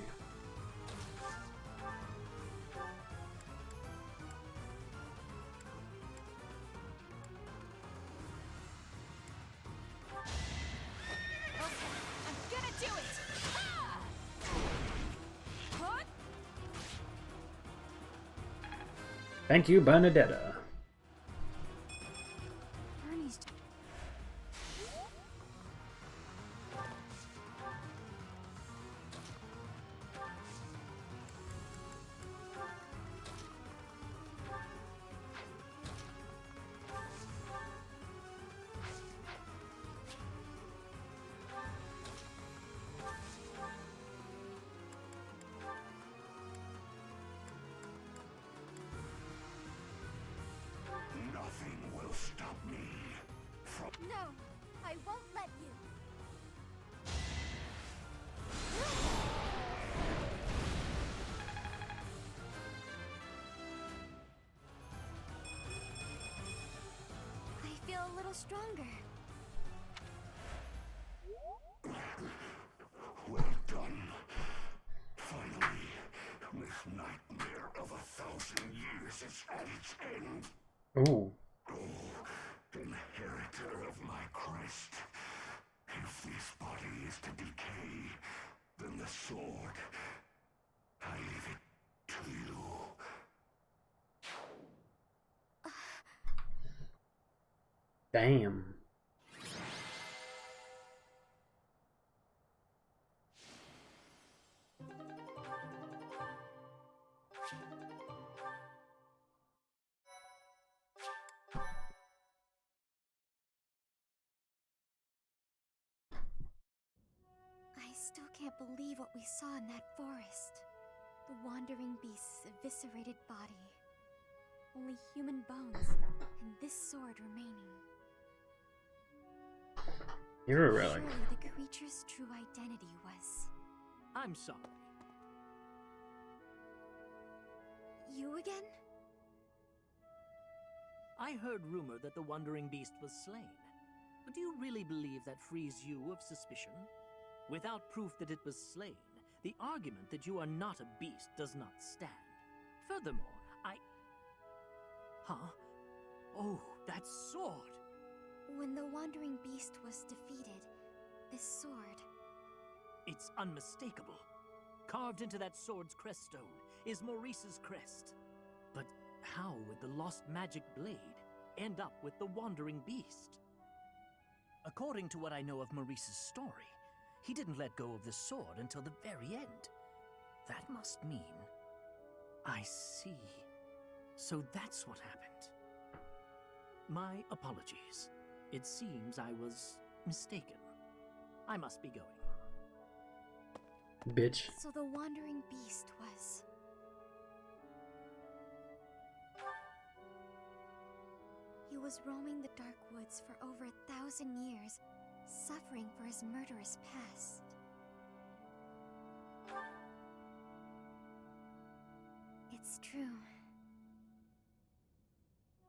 I'm gonna do it! Ah! Huh? Thank you, Bernadetta. Bernie's. Nothing will stop me from... No, I won't let you. I feel a little stronger. Well done. Finally, this nightmare of 1,000 years is at its end. Ooh. Oh, inheritor of my crest. If this body is to decay, then the sword, I leave it to you. Damn. I still can't believe what we saw in that forest. The wandering beast's eviscerated body. Only human bones, and this sword remaining. You're a relic. Surely the creature's true identity was I'm sorry. You again? I heard rumor that the Wandering Beast was slain. But do you really believe that frees you of suspicion? Without proof that it was slain, the argument that you are not a beast does not stand. Furthermore, Huh? Oh, that sword! When the Wandering Beast was defeated, this sword... It's unmistakable. Carved into that sword's crest stone is Maurice's crest. But how would the lost magic blade end up with the Wandering Beast? According to what I know of Maurice's story, he didn't let go of the sword until the very end. That must mean... I see. So that's what happened. My apologies. It seems I was mistaken. I must be going. Bitch. So the Wandering Beast was... He was roaming the dark woods for over 1,000 years, suffering for his murderous past. It's true.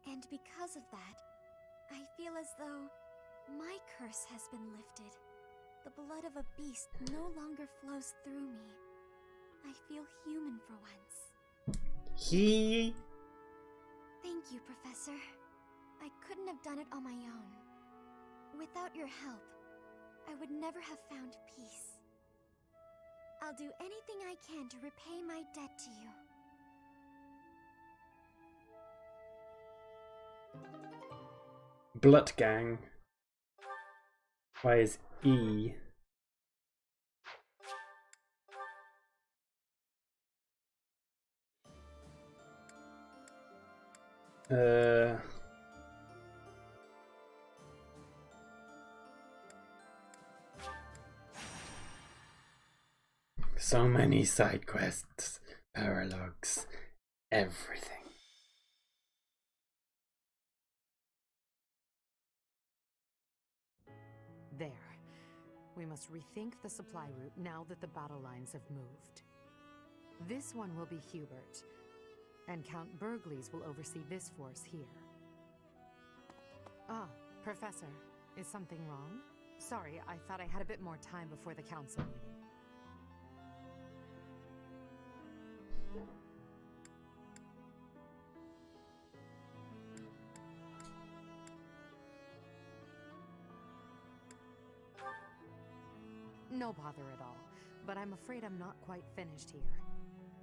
And because of that, I feel as though my curse has been lifted. The blood of a beast no longer flows through me. I feel human for once. Thank you, Professor. I couldn't have done it on my own. Without your help, I would never have found peace. I'll do anything I can to repay my debt to you. Blutgang. Why is E? So many side quests, paralogs, everything. There. We must rethink the supply route now that the battle lines have moved. This one will be Hubert, and Count Burgleys will oversee this force here. Ah, Professor, is something wrong? Sorry, I thought I had a bit more time before the council meeting. No bother at all, but I'm afraid I'm not quite finished here.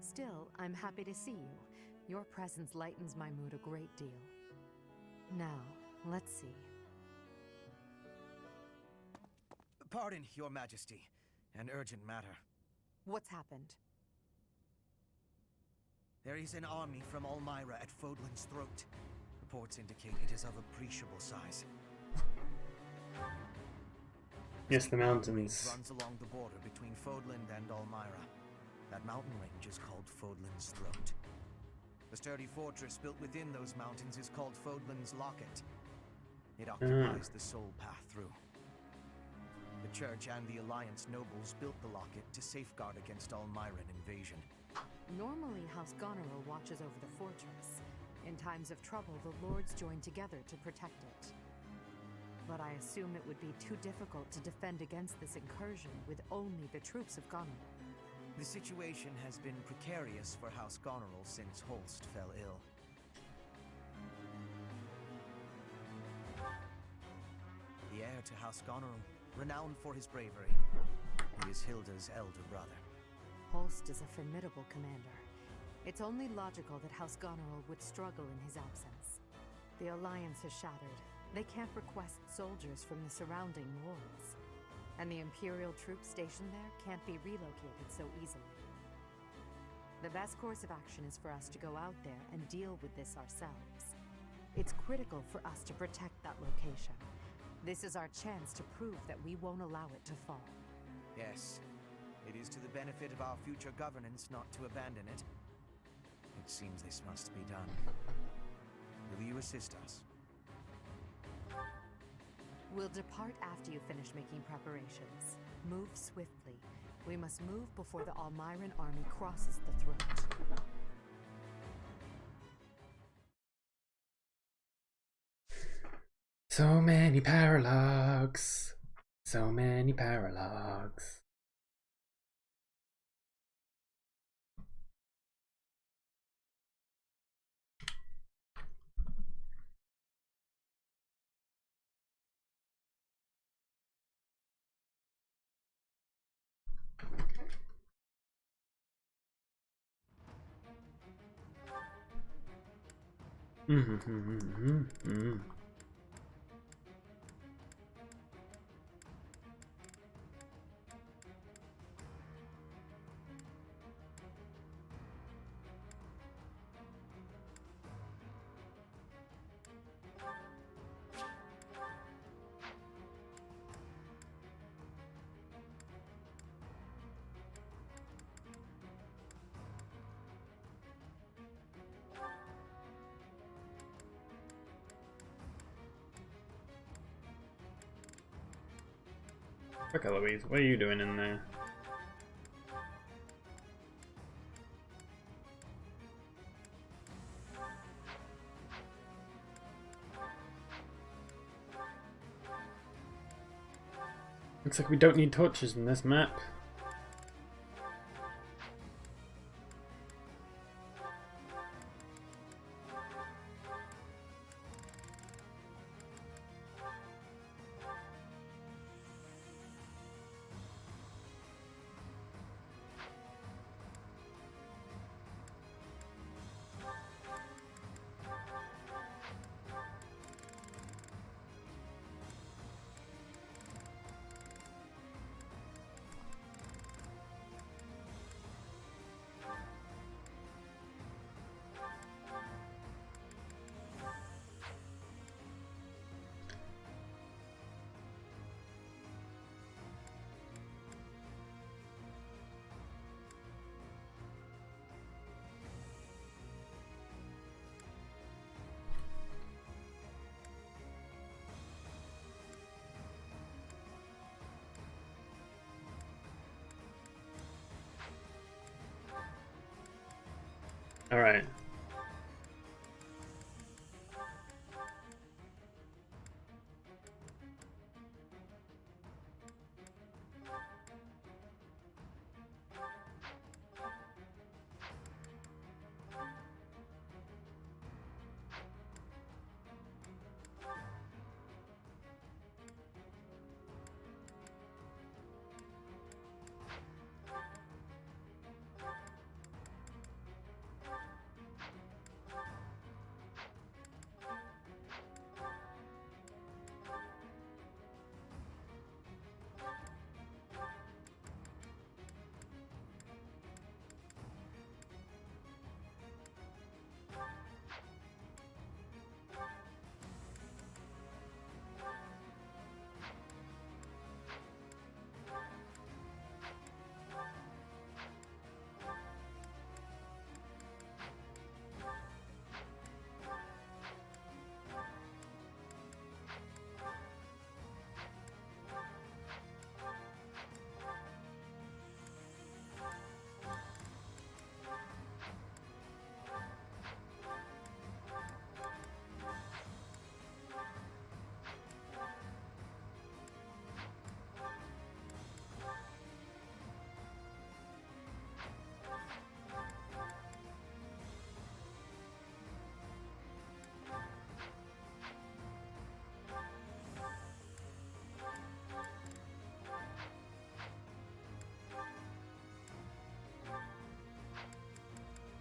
Still, I'm happy to see you. Your presence lightens my mood a great deal. Now, let's see. Pardon, Your Majesty. An urgent matter. What's happened? There is an army from Elmira at Fodlan's throat. Reports indicate it is of appreciable size. Yes, the mountains. Runs along the border between Fodland and Elmira. That mountain range is called Fodlan's Throat. The sturdy fortress built within those mountains is called Fodlan's Locket. It occupies the sole path through. The Church and the Alliance nobles built the locket to safeguard against Elmiran invasion. Normally, House Goneril watches over the fortress. In times of trouble, the lords join together to protect it. But I assume it would be too difficult to defend against this incursion with only the troops of Goneril. The situation has been precarious for House Goneril since Holst fell ill. The heir to House Goneril, renowned for his bravery. He is Hilda's elder brother. Holst is a formidable commander. It's only logical that House Goneril would struggle in his absence. The Alliance has shattered. They can't request soldiers from the surrounding lords. And the Imperial troops stationed there can't be relocated so easily. The best course of action is for us to go out there and deal with this ourselves. It's critical for us to protect that location. This is our chance to prove that we won't allow it to fall. Yes, it is to the benefit of our future governance not to abandon it. It seems this must be done. Will you assist us? We'll depart after you finish making preparations. Move swiftly, We must move before the Almiran army crosses the throat. So many paralogs. So many paralogs. Look, Eloise, what are you doing in there? Looks like we don't need torches in this map. All right.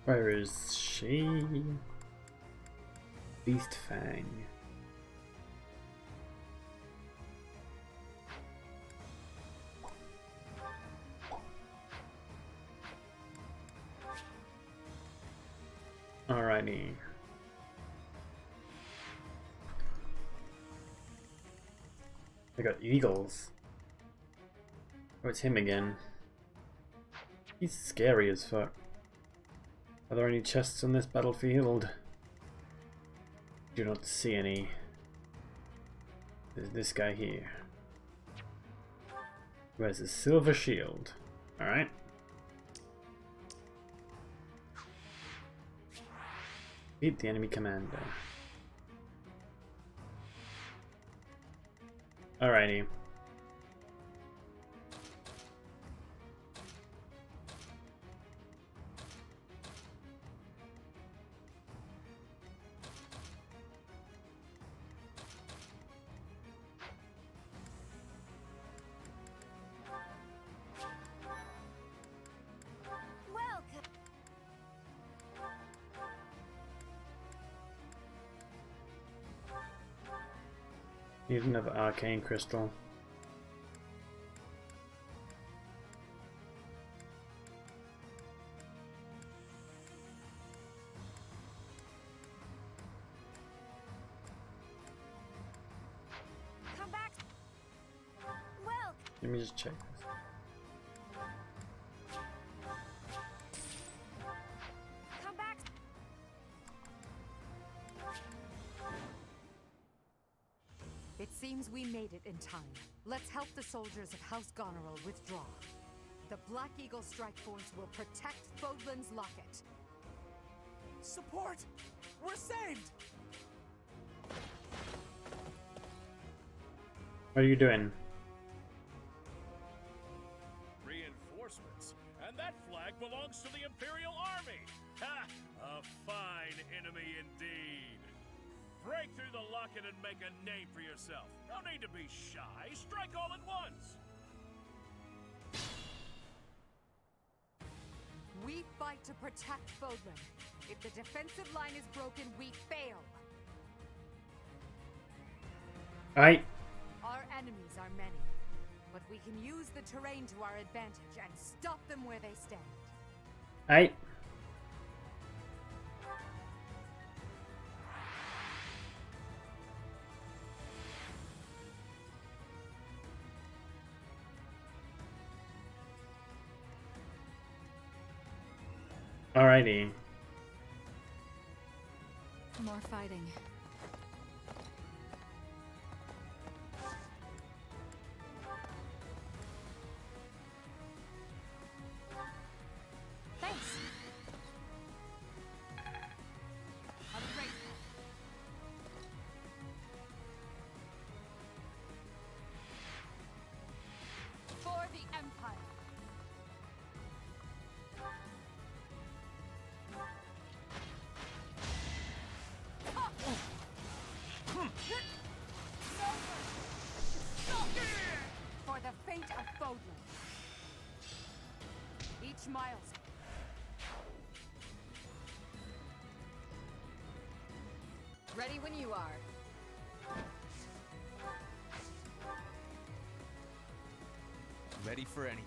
Where is she? Beast Fang. Alrighty. I got eagles. Oh, it's him again. He's scary as fuck. Are there any chests on this battlefield? Do not see any. There's this guy here. Who has a silver shield. Alright. Beat the enemy commander. Alrighty. Need another arcane crystal. Come back. Well. Let me just check this. Come back. It seems we made it in time. Let's help the soldiers of House Goneril withdraw. The Black Eagle Strike Force will protect Fodlan's locket. Support! We're saved! What are you doing? Reinforcements? And that flag belongs to the Imperial Army! Ha! A fine enemy indeed! Break through the locket and make a name for yourself. No need to be shy. Strike all at once! We fight to protect Fodlan. If the defensive line is broken, we fail. Alright. Our enemies are many, but we can use the terrain to our advantage and stop them where they stand. Alright. Alrighty. More fighting. Thanks. I'm grateful. For the Empire. For the fate of Fodlan. Each milestone. Ready when you are. Ready for anything.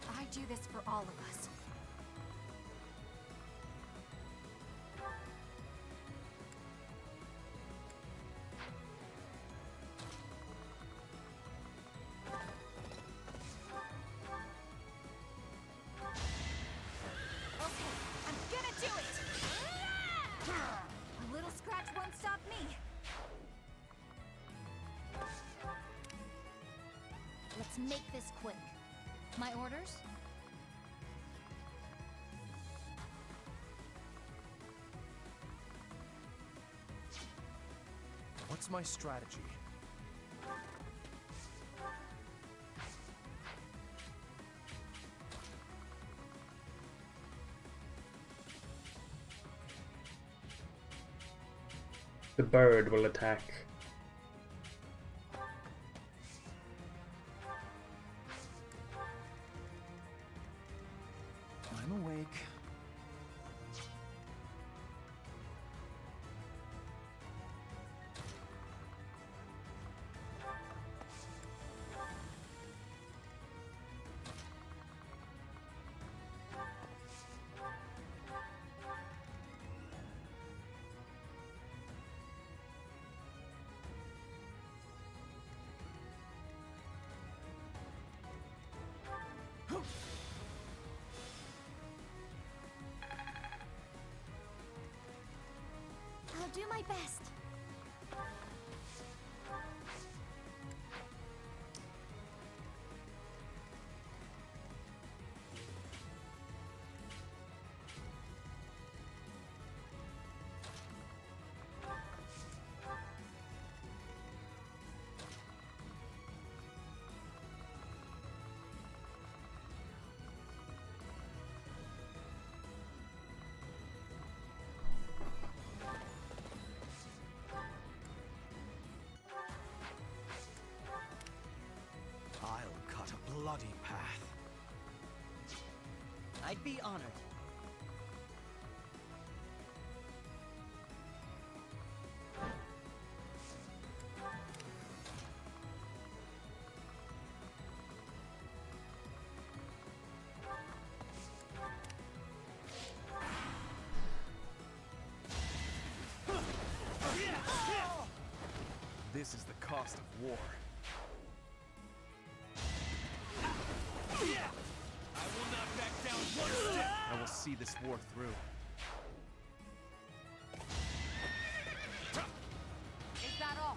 I do this for all of us. Okay, I'm gonna do it! A little scratch won't stop me. Let's make this quick. My orders? What's my strategy? The bird will attack. I'm awake. I'll do my best. bloody path. I'd be honored. This is the cost of war. I will not back down one step! I will see this war through. Is that all?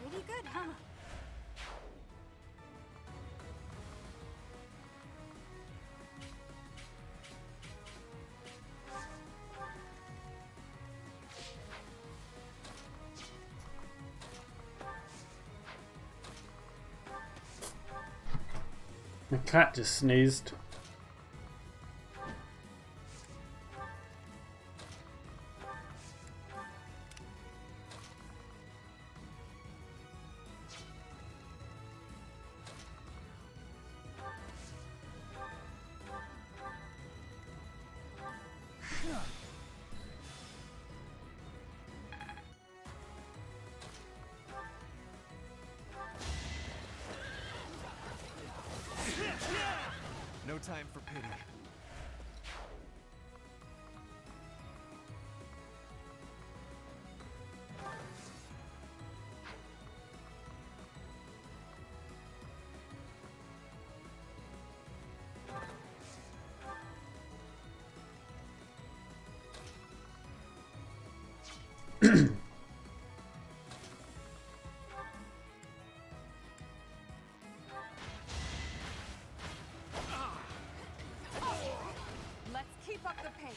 Pretty good, huh? The cat just sneezed. No time for pity. Let's keep up the pace.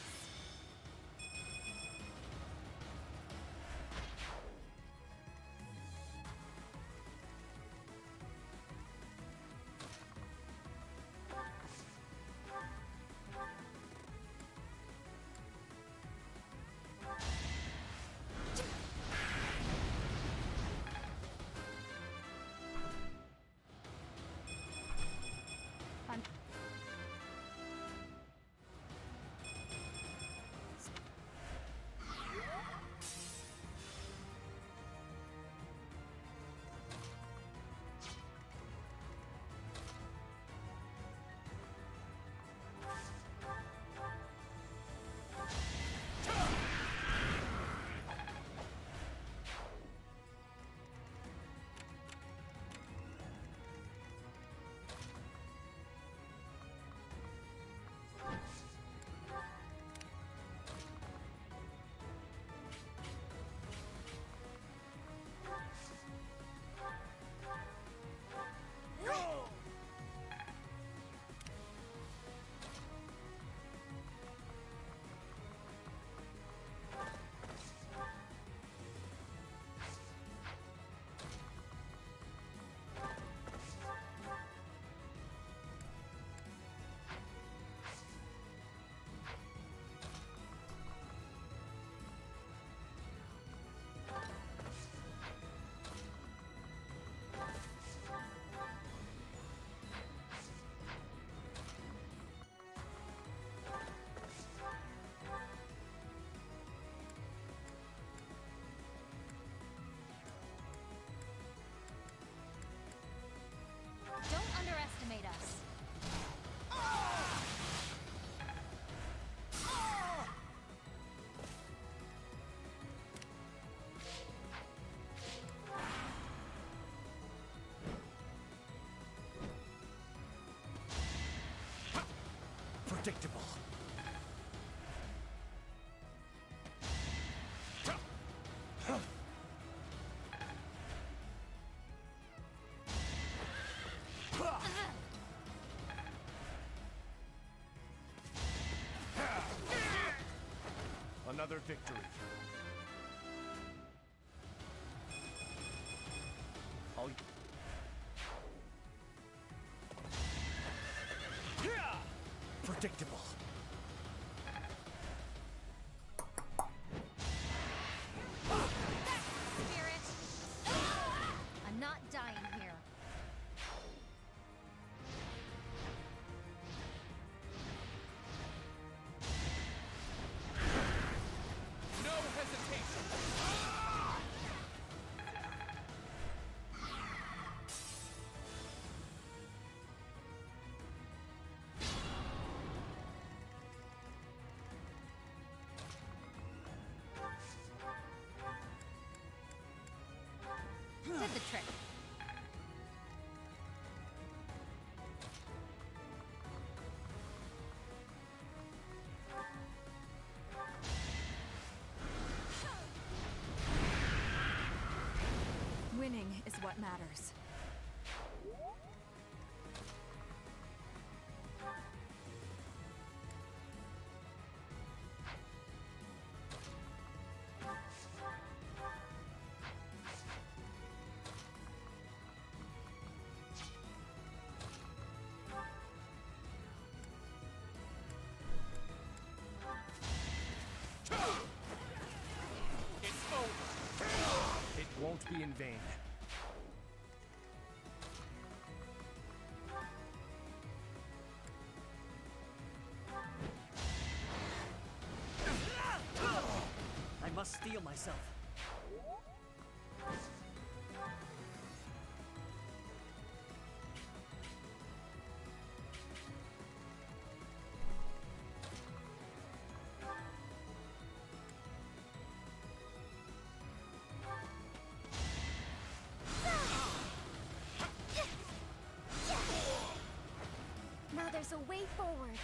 Predictable. Another victory. All predictable. Spirit! I'm not dying here. No hesitation! Did the trick. Winning is what matters. It's over! It won't be in vain. I must steel myself. Now there's a way forward.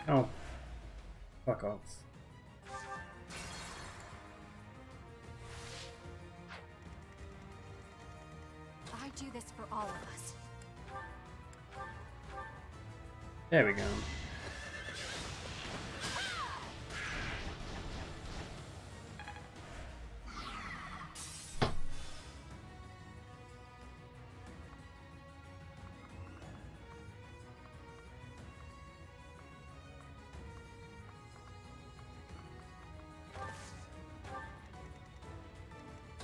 Oh. Fuck off. I do this for all of us. There we go.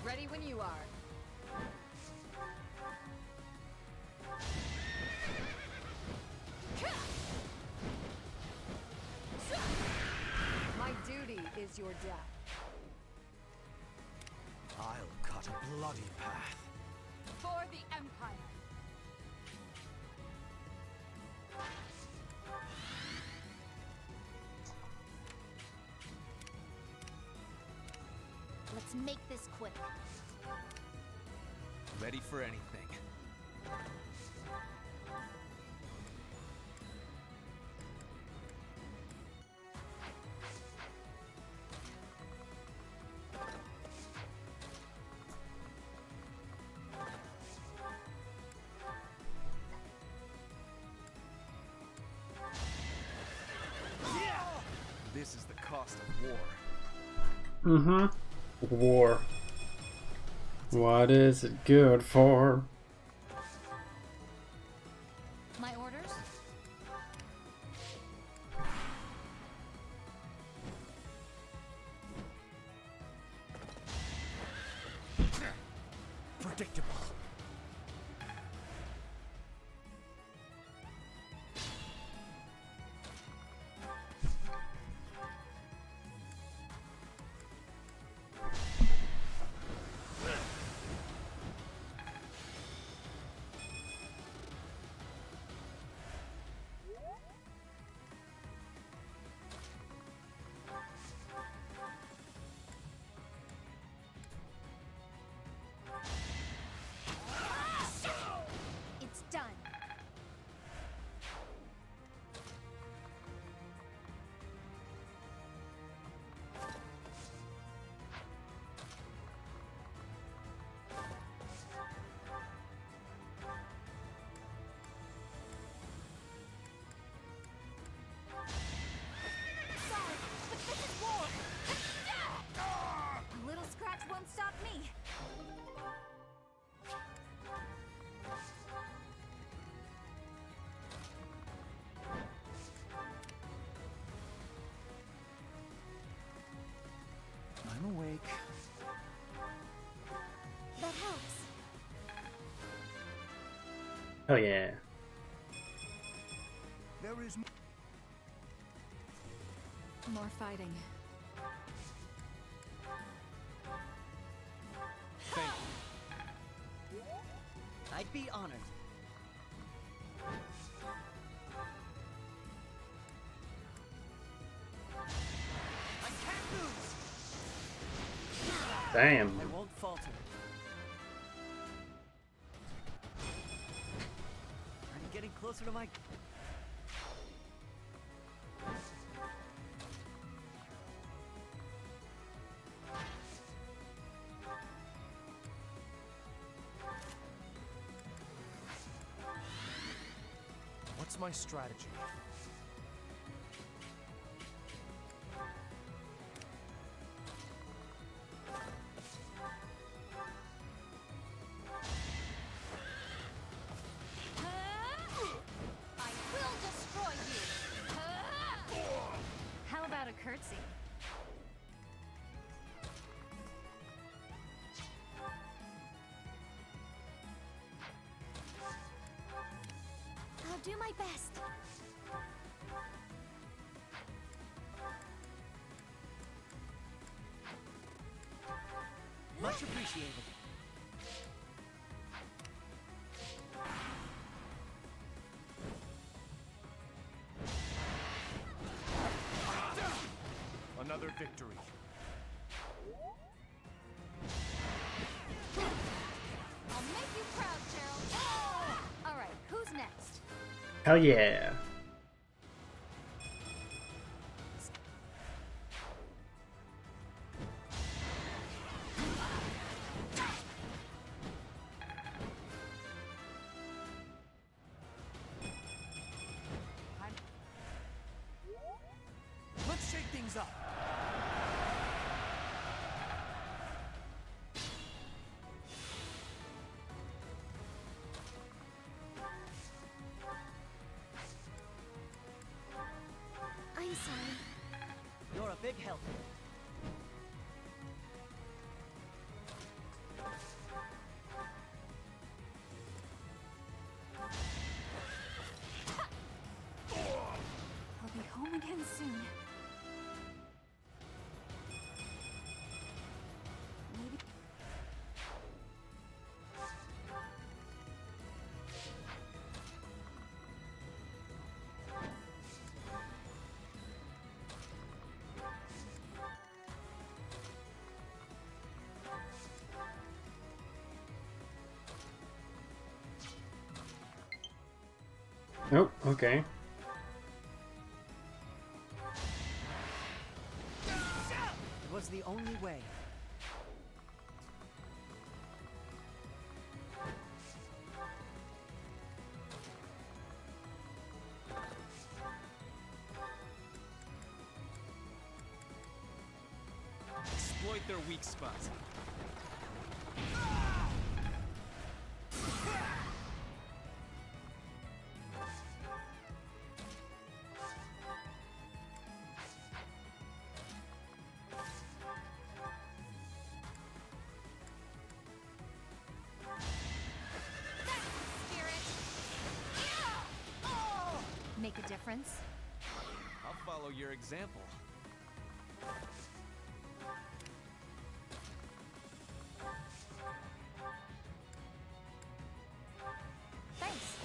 Ready when you are. My duty is your death. I'll cut a bloody path. For the Empire. Let's make this quick. Ready for anything. This is the cost of war. Mm-hmm. War. What is it good for? My orders? Predictable. Oh yeah. There is More fighting. Thank you. I'd be honored. I can't lose. Damn. I won't falter. I'm getting closer to my... What's my strategy? I will destroy you! How about a curtsy? I'll do my best. Much appreciated. Another victory. I'll make you proud, Gerald. All right, who's next? Hell yeah. Let's shake things up. I'm sorry. You're a big help. I'll be home again soon. Maybe. Oh, okay. It was the only way. Exploit their weak spots. Make a difference? I'll follow your example. Thanks.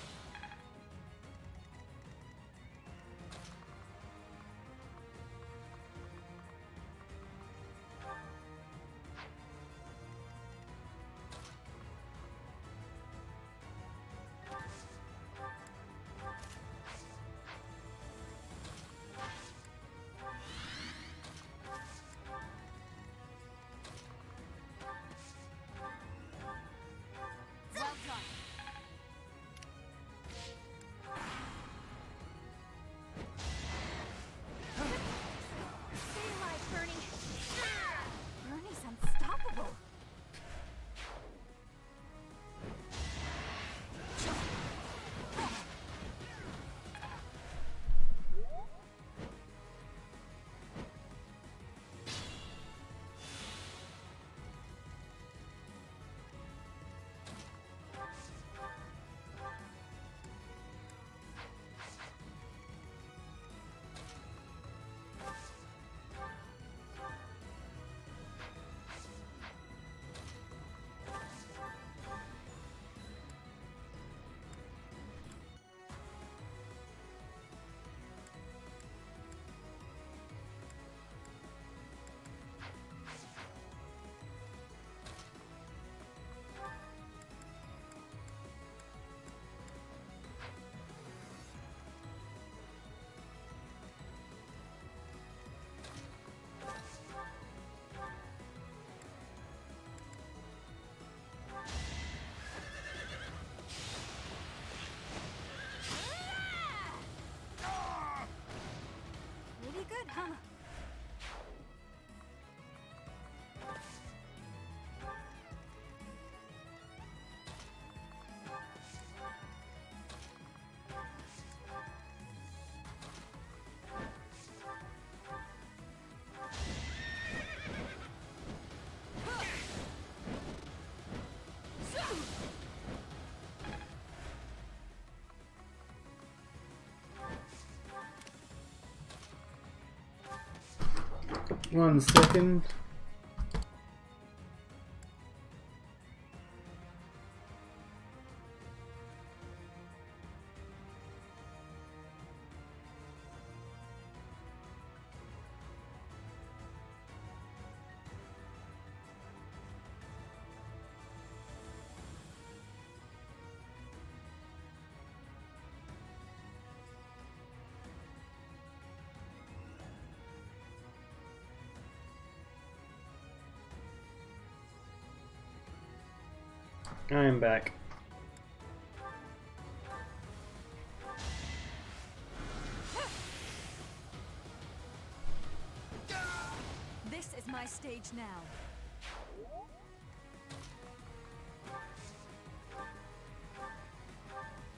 1 second. I am back. This is my stage now.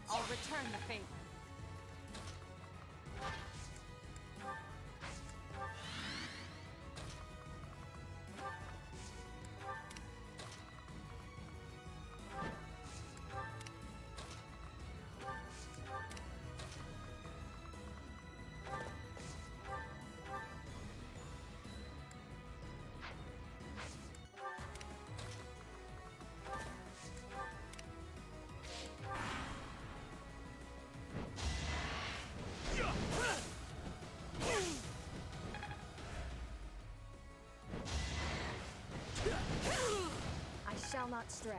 I'll return the favor. I shall not stray.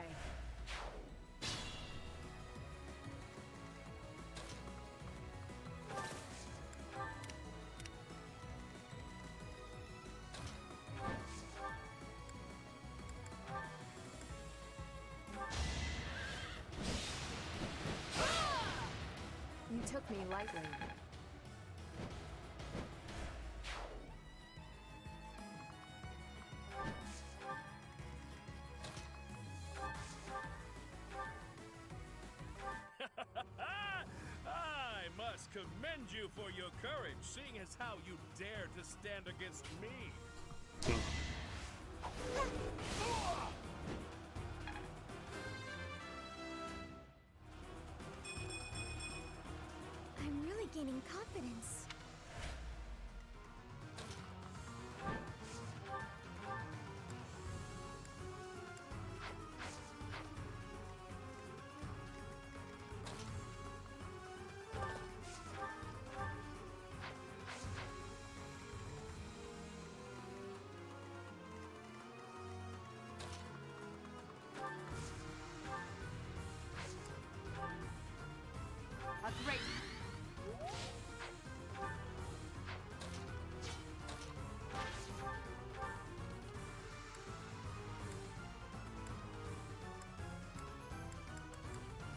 You took me lightly. I must commend you for your courage, seeing as how you dare to stand against me. I'm really gaining confidence. A great.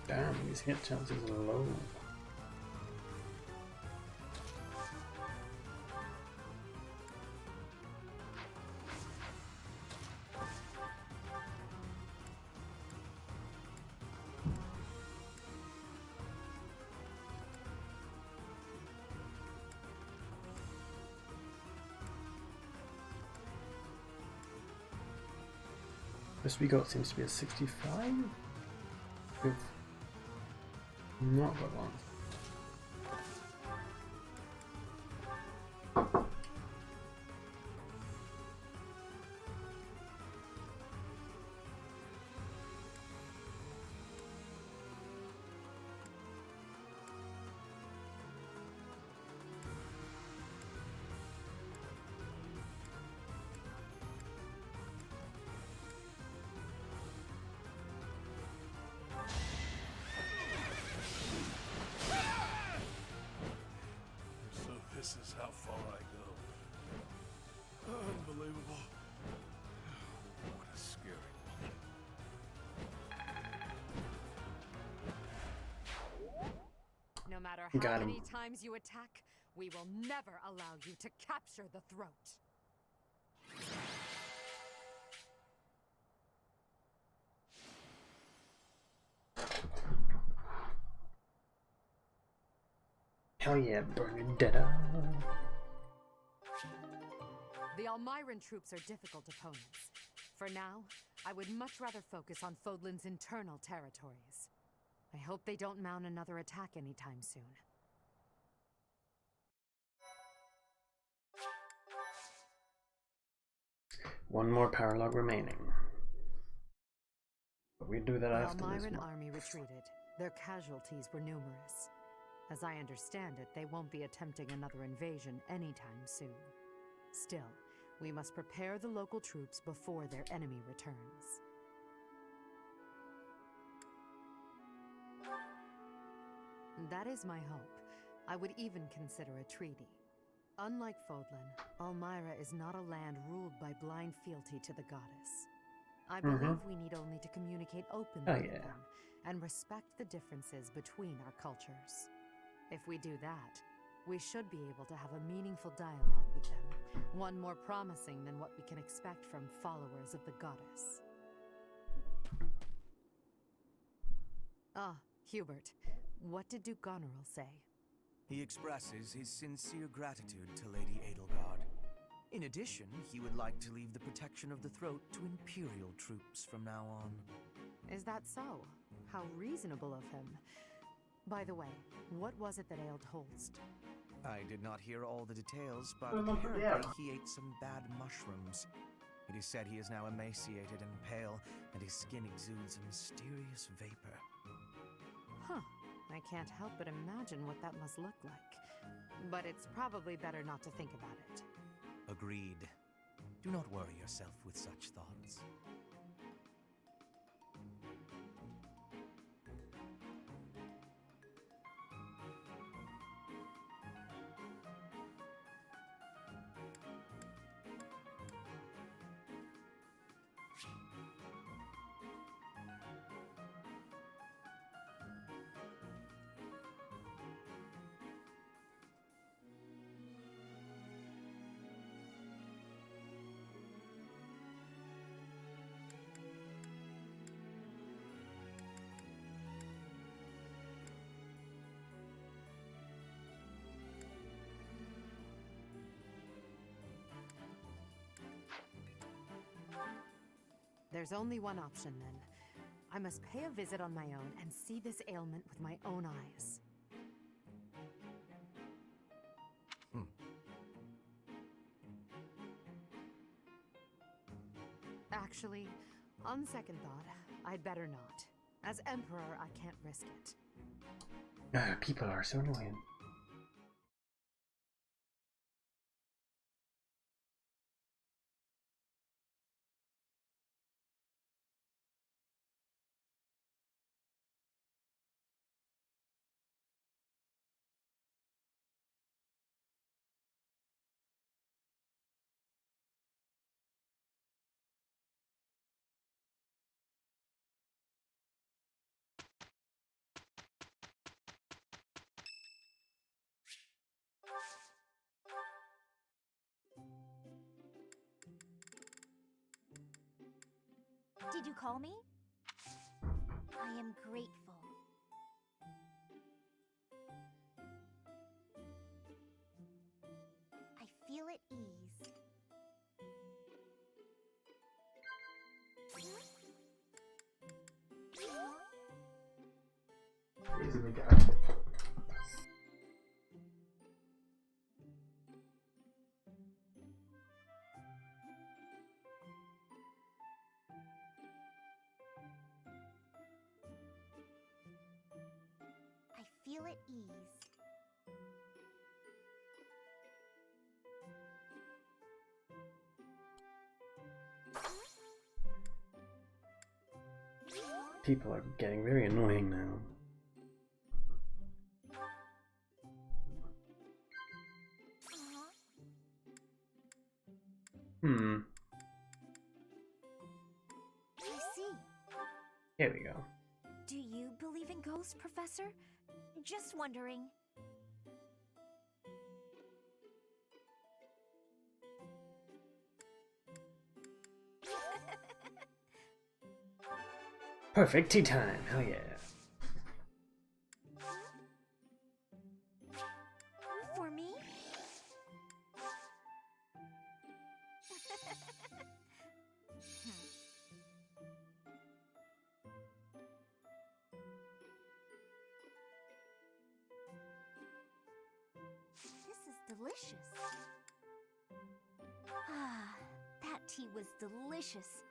Damn, these hit chances are low. This we got seems to be a 65. We've not got one. So this is how far I go. Unbelievable. What a scary woman. No matter Got how him. many times you attack, we will never allow you to capture the throat. Hell yeah, Bernadetta. The Almyran troops are difficult opponents. For now, I would much rather focus on Fodlan's internal territories. I hope they don't mount another attack anytime soon. One more power log remaining. But we do that The after this Elmiran one. army retreated. Their casualties were numerous. As I understand it, they won't be attempting another invasion anytime soon. Still, we must prepare the local troops before their enemy returns. That is my hope. I would even consider a treaty. Unlike Fodlan, Elmira is not a land ruled by blind fealty to the goddess. I believe we need only to communicate openly with them and respect the differences between our cultures. If we do that, we should be able to have a meaningful dialogue with them, one more promising than what we can expect from followers of the goddess. Ah, Hubert, what did Duke Goneril say? He expresses his sincere gratitude to Lady Edelgard. In addition, he would like to leave the protection of the throat to Imperial troops from now on. Is that so? How reasonable of him. By the way, what was it that ailed Holst? I did not hear all the details, but apparently he ate some bad mushrooms. It is said he is now emaciated and pale, and his skin exudes a mysterious vapor. Huh. I can't help but imagine what that must look like. But it's probably better not to think about it. Agreed. Do not worry yourself with such thoughts. There's only one option, then. I must pay a visit on my own and see this ailment with my own eyes. Actually, on second thought, I'd better not. As Emperor, I can't risk it. People are so annoying. Did you call me? I am grateful. I feel at ease. I feel at ease. People are getting very annoying now. I see. Here we go. Do you believe in ghosts, Professor? Just wondering. Perfect tea time, hell yeah. For me? This is delicious. Ah, that tea was delicious.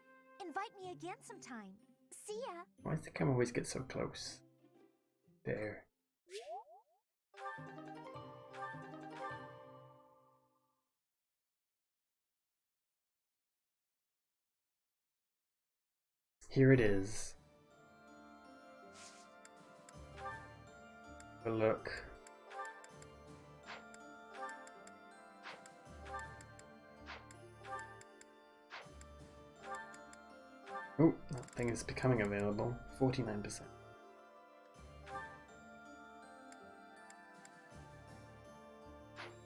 Invite me again sometime. See ya. Why does the camera always get so close? There. Here it is. Have a look. Oh, that thing is becoming available. 49%.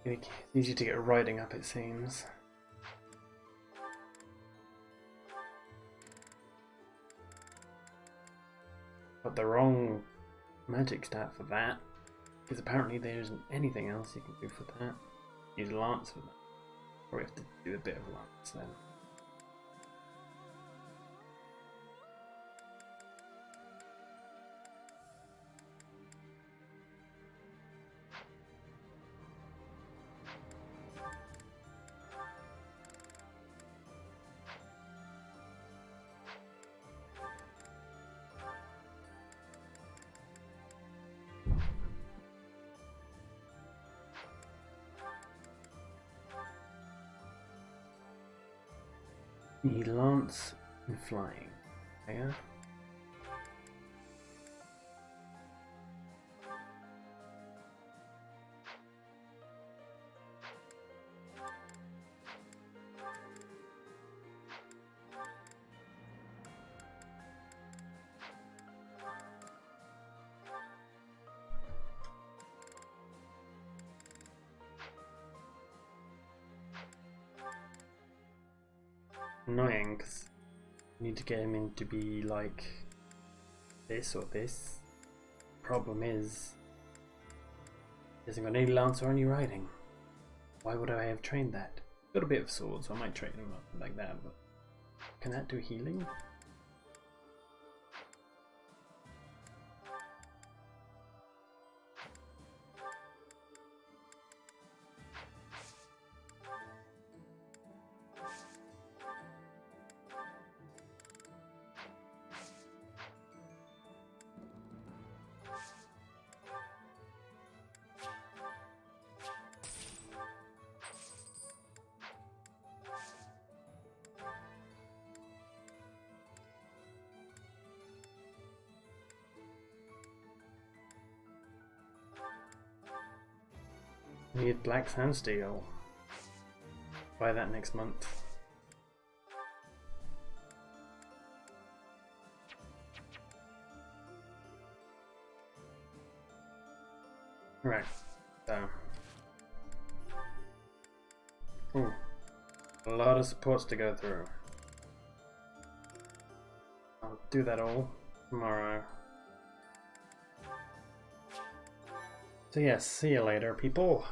It's easy to get riding up, it seems. But the wrong magic stat for that, because apparently there isn't anything else you can do for that. Use Lance for that. Or we have to do a bit of Lance then. Need Lance and flying. Yeah. Annoying because you need to get him in to be like this or this. Problem is, he hasn't got any lance or any riding. Why would I have trained that? Got a bit of sword, so I might train him up like that, but can that do healing? Need Black Sandsteel. Buy that next month. Right, so. Ooh, a lot of supports to go through. I'll do that all tomorrow. So yes, see you later, people.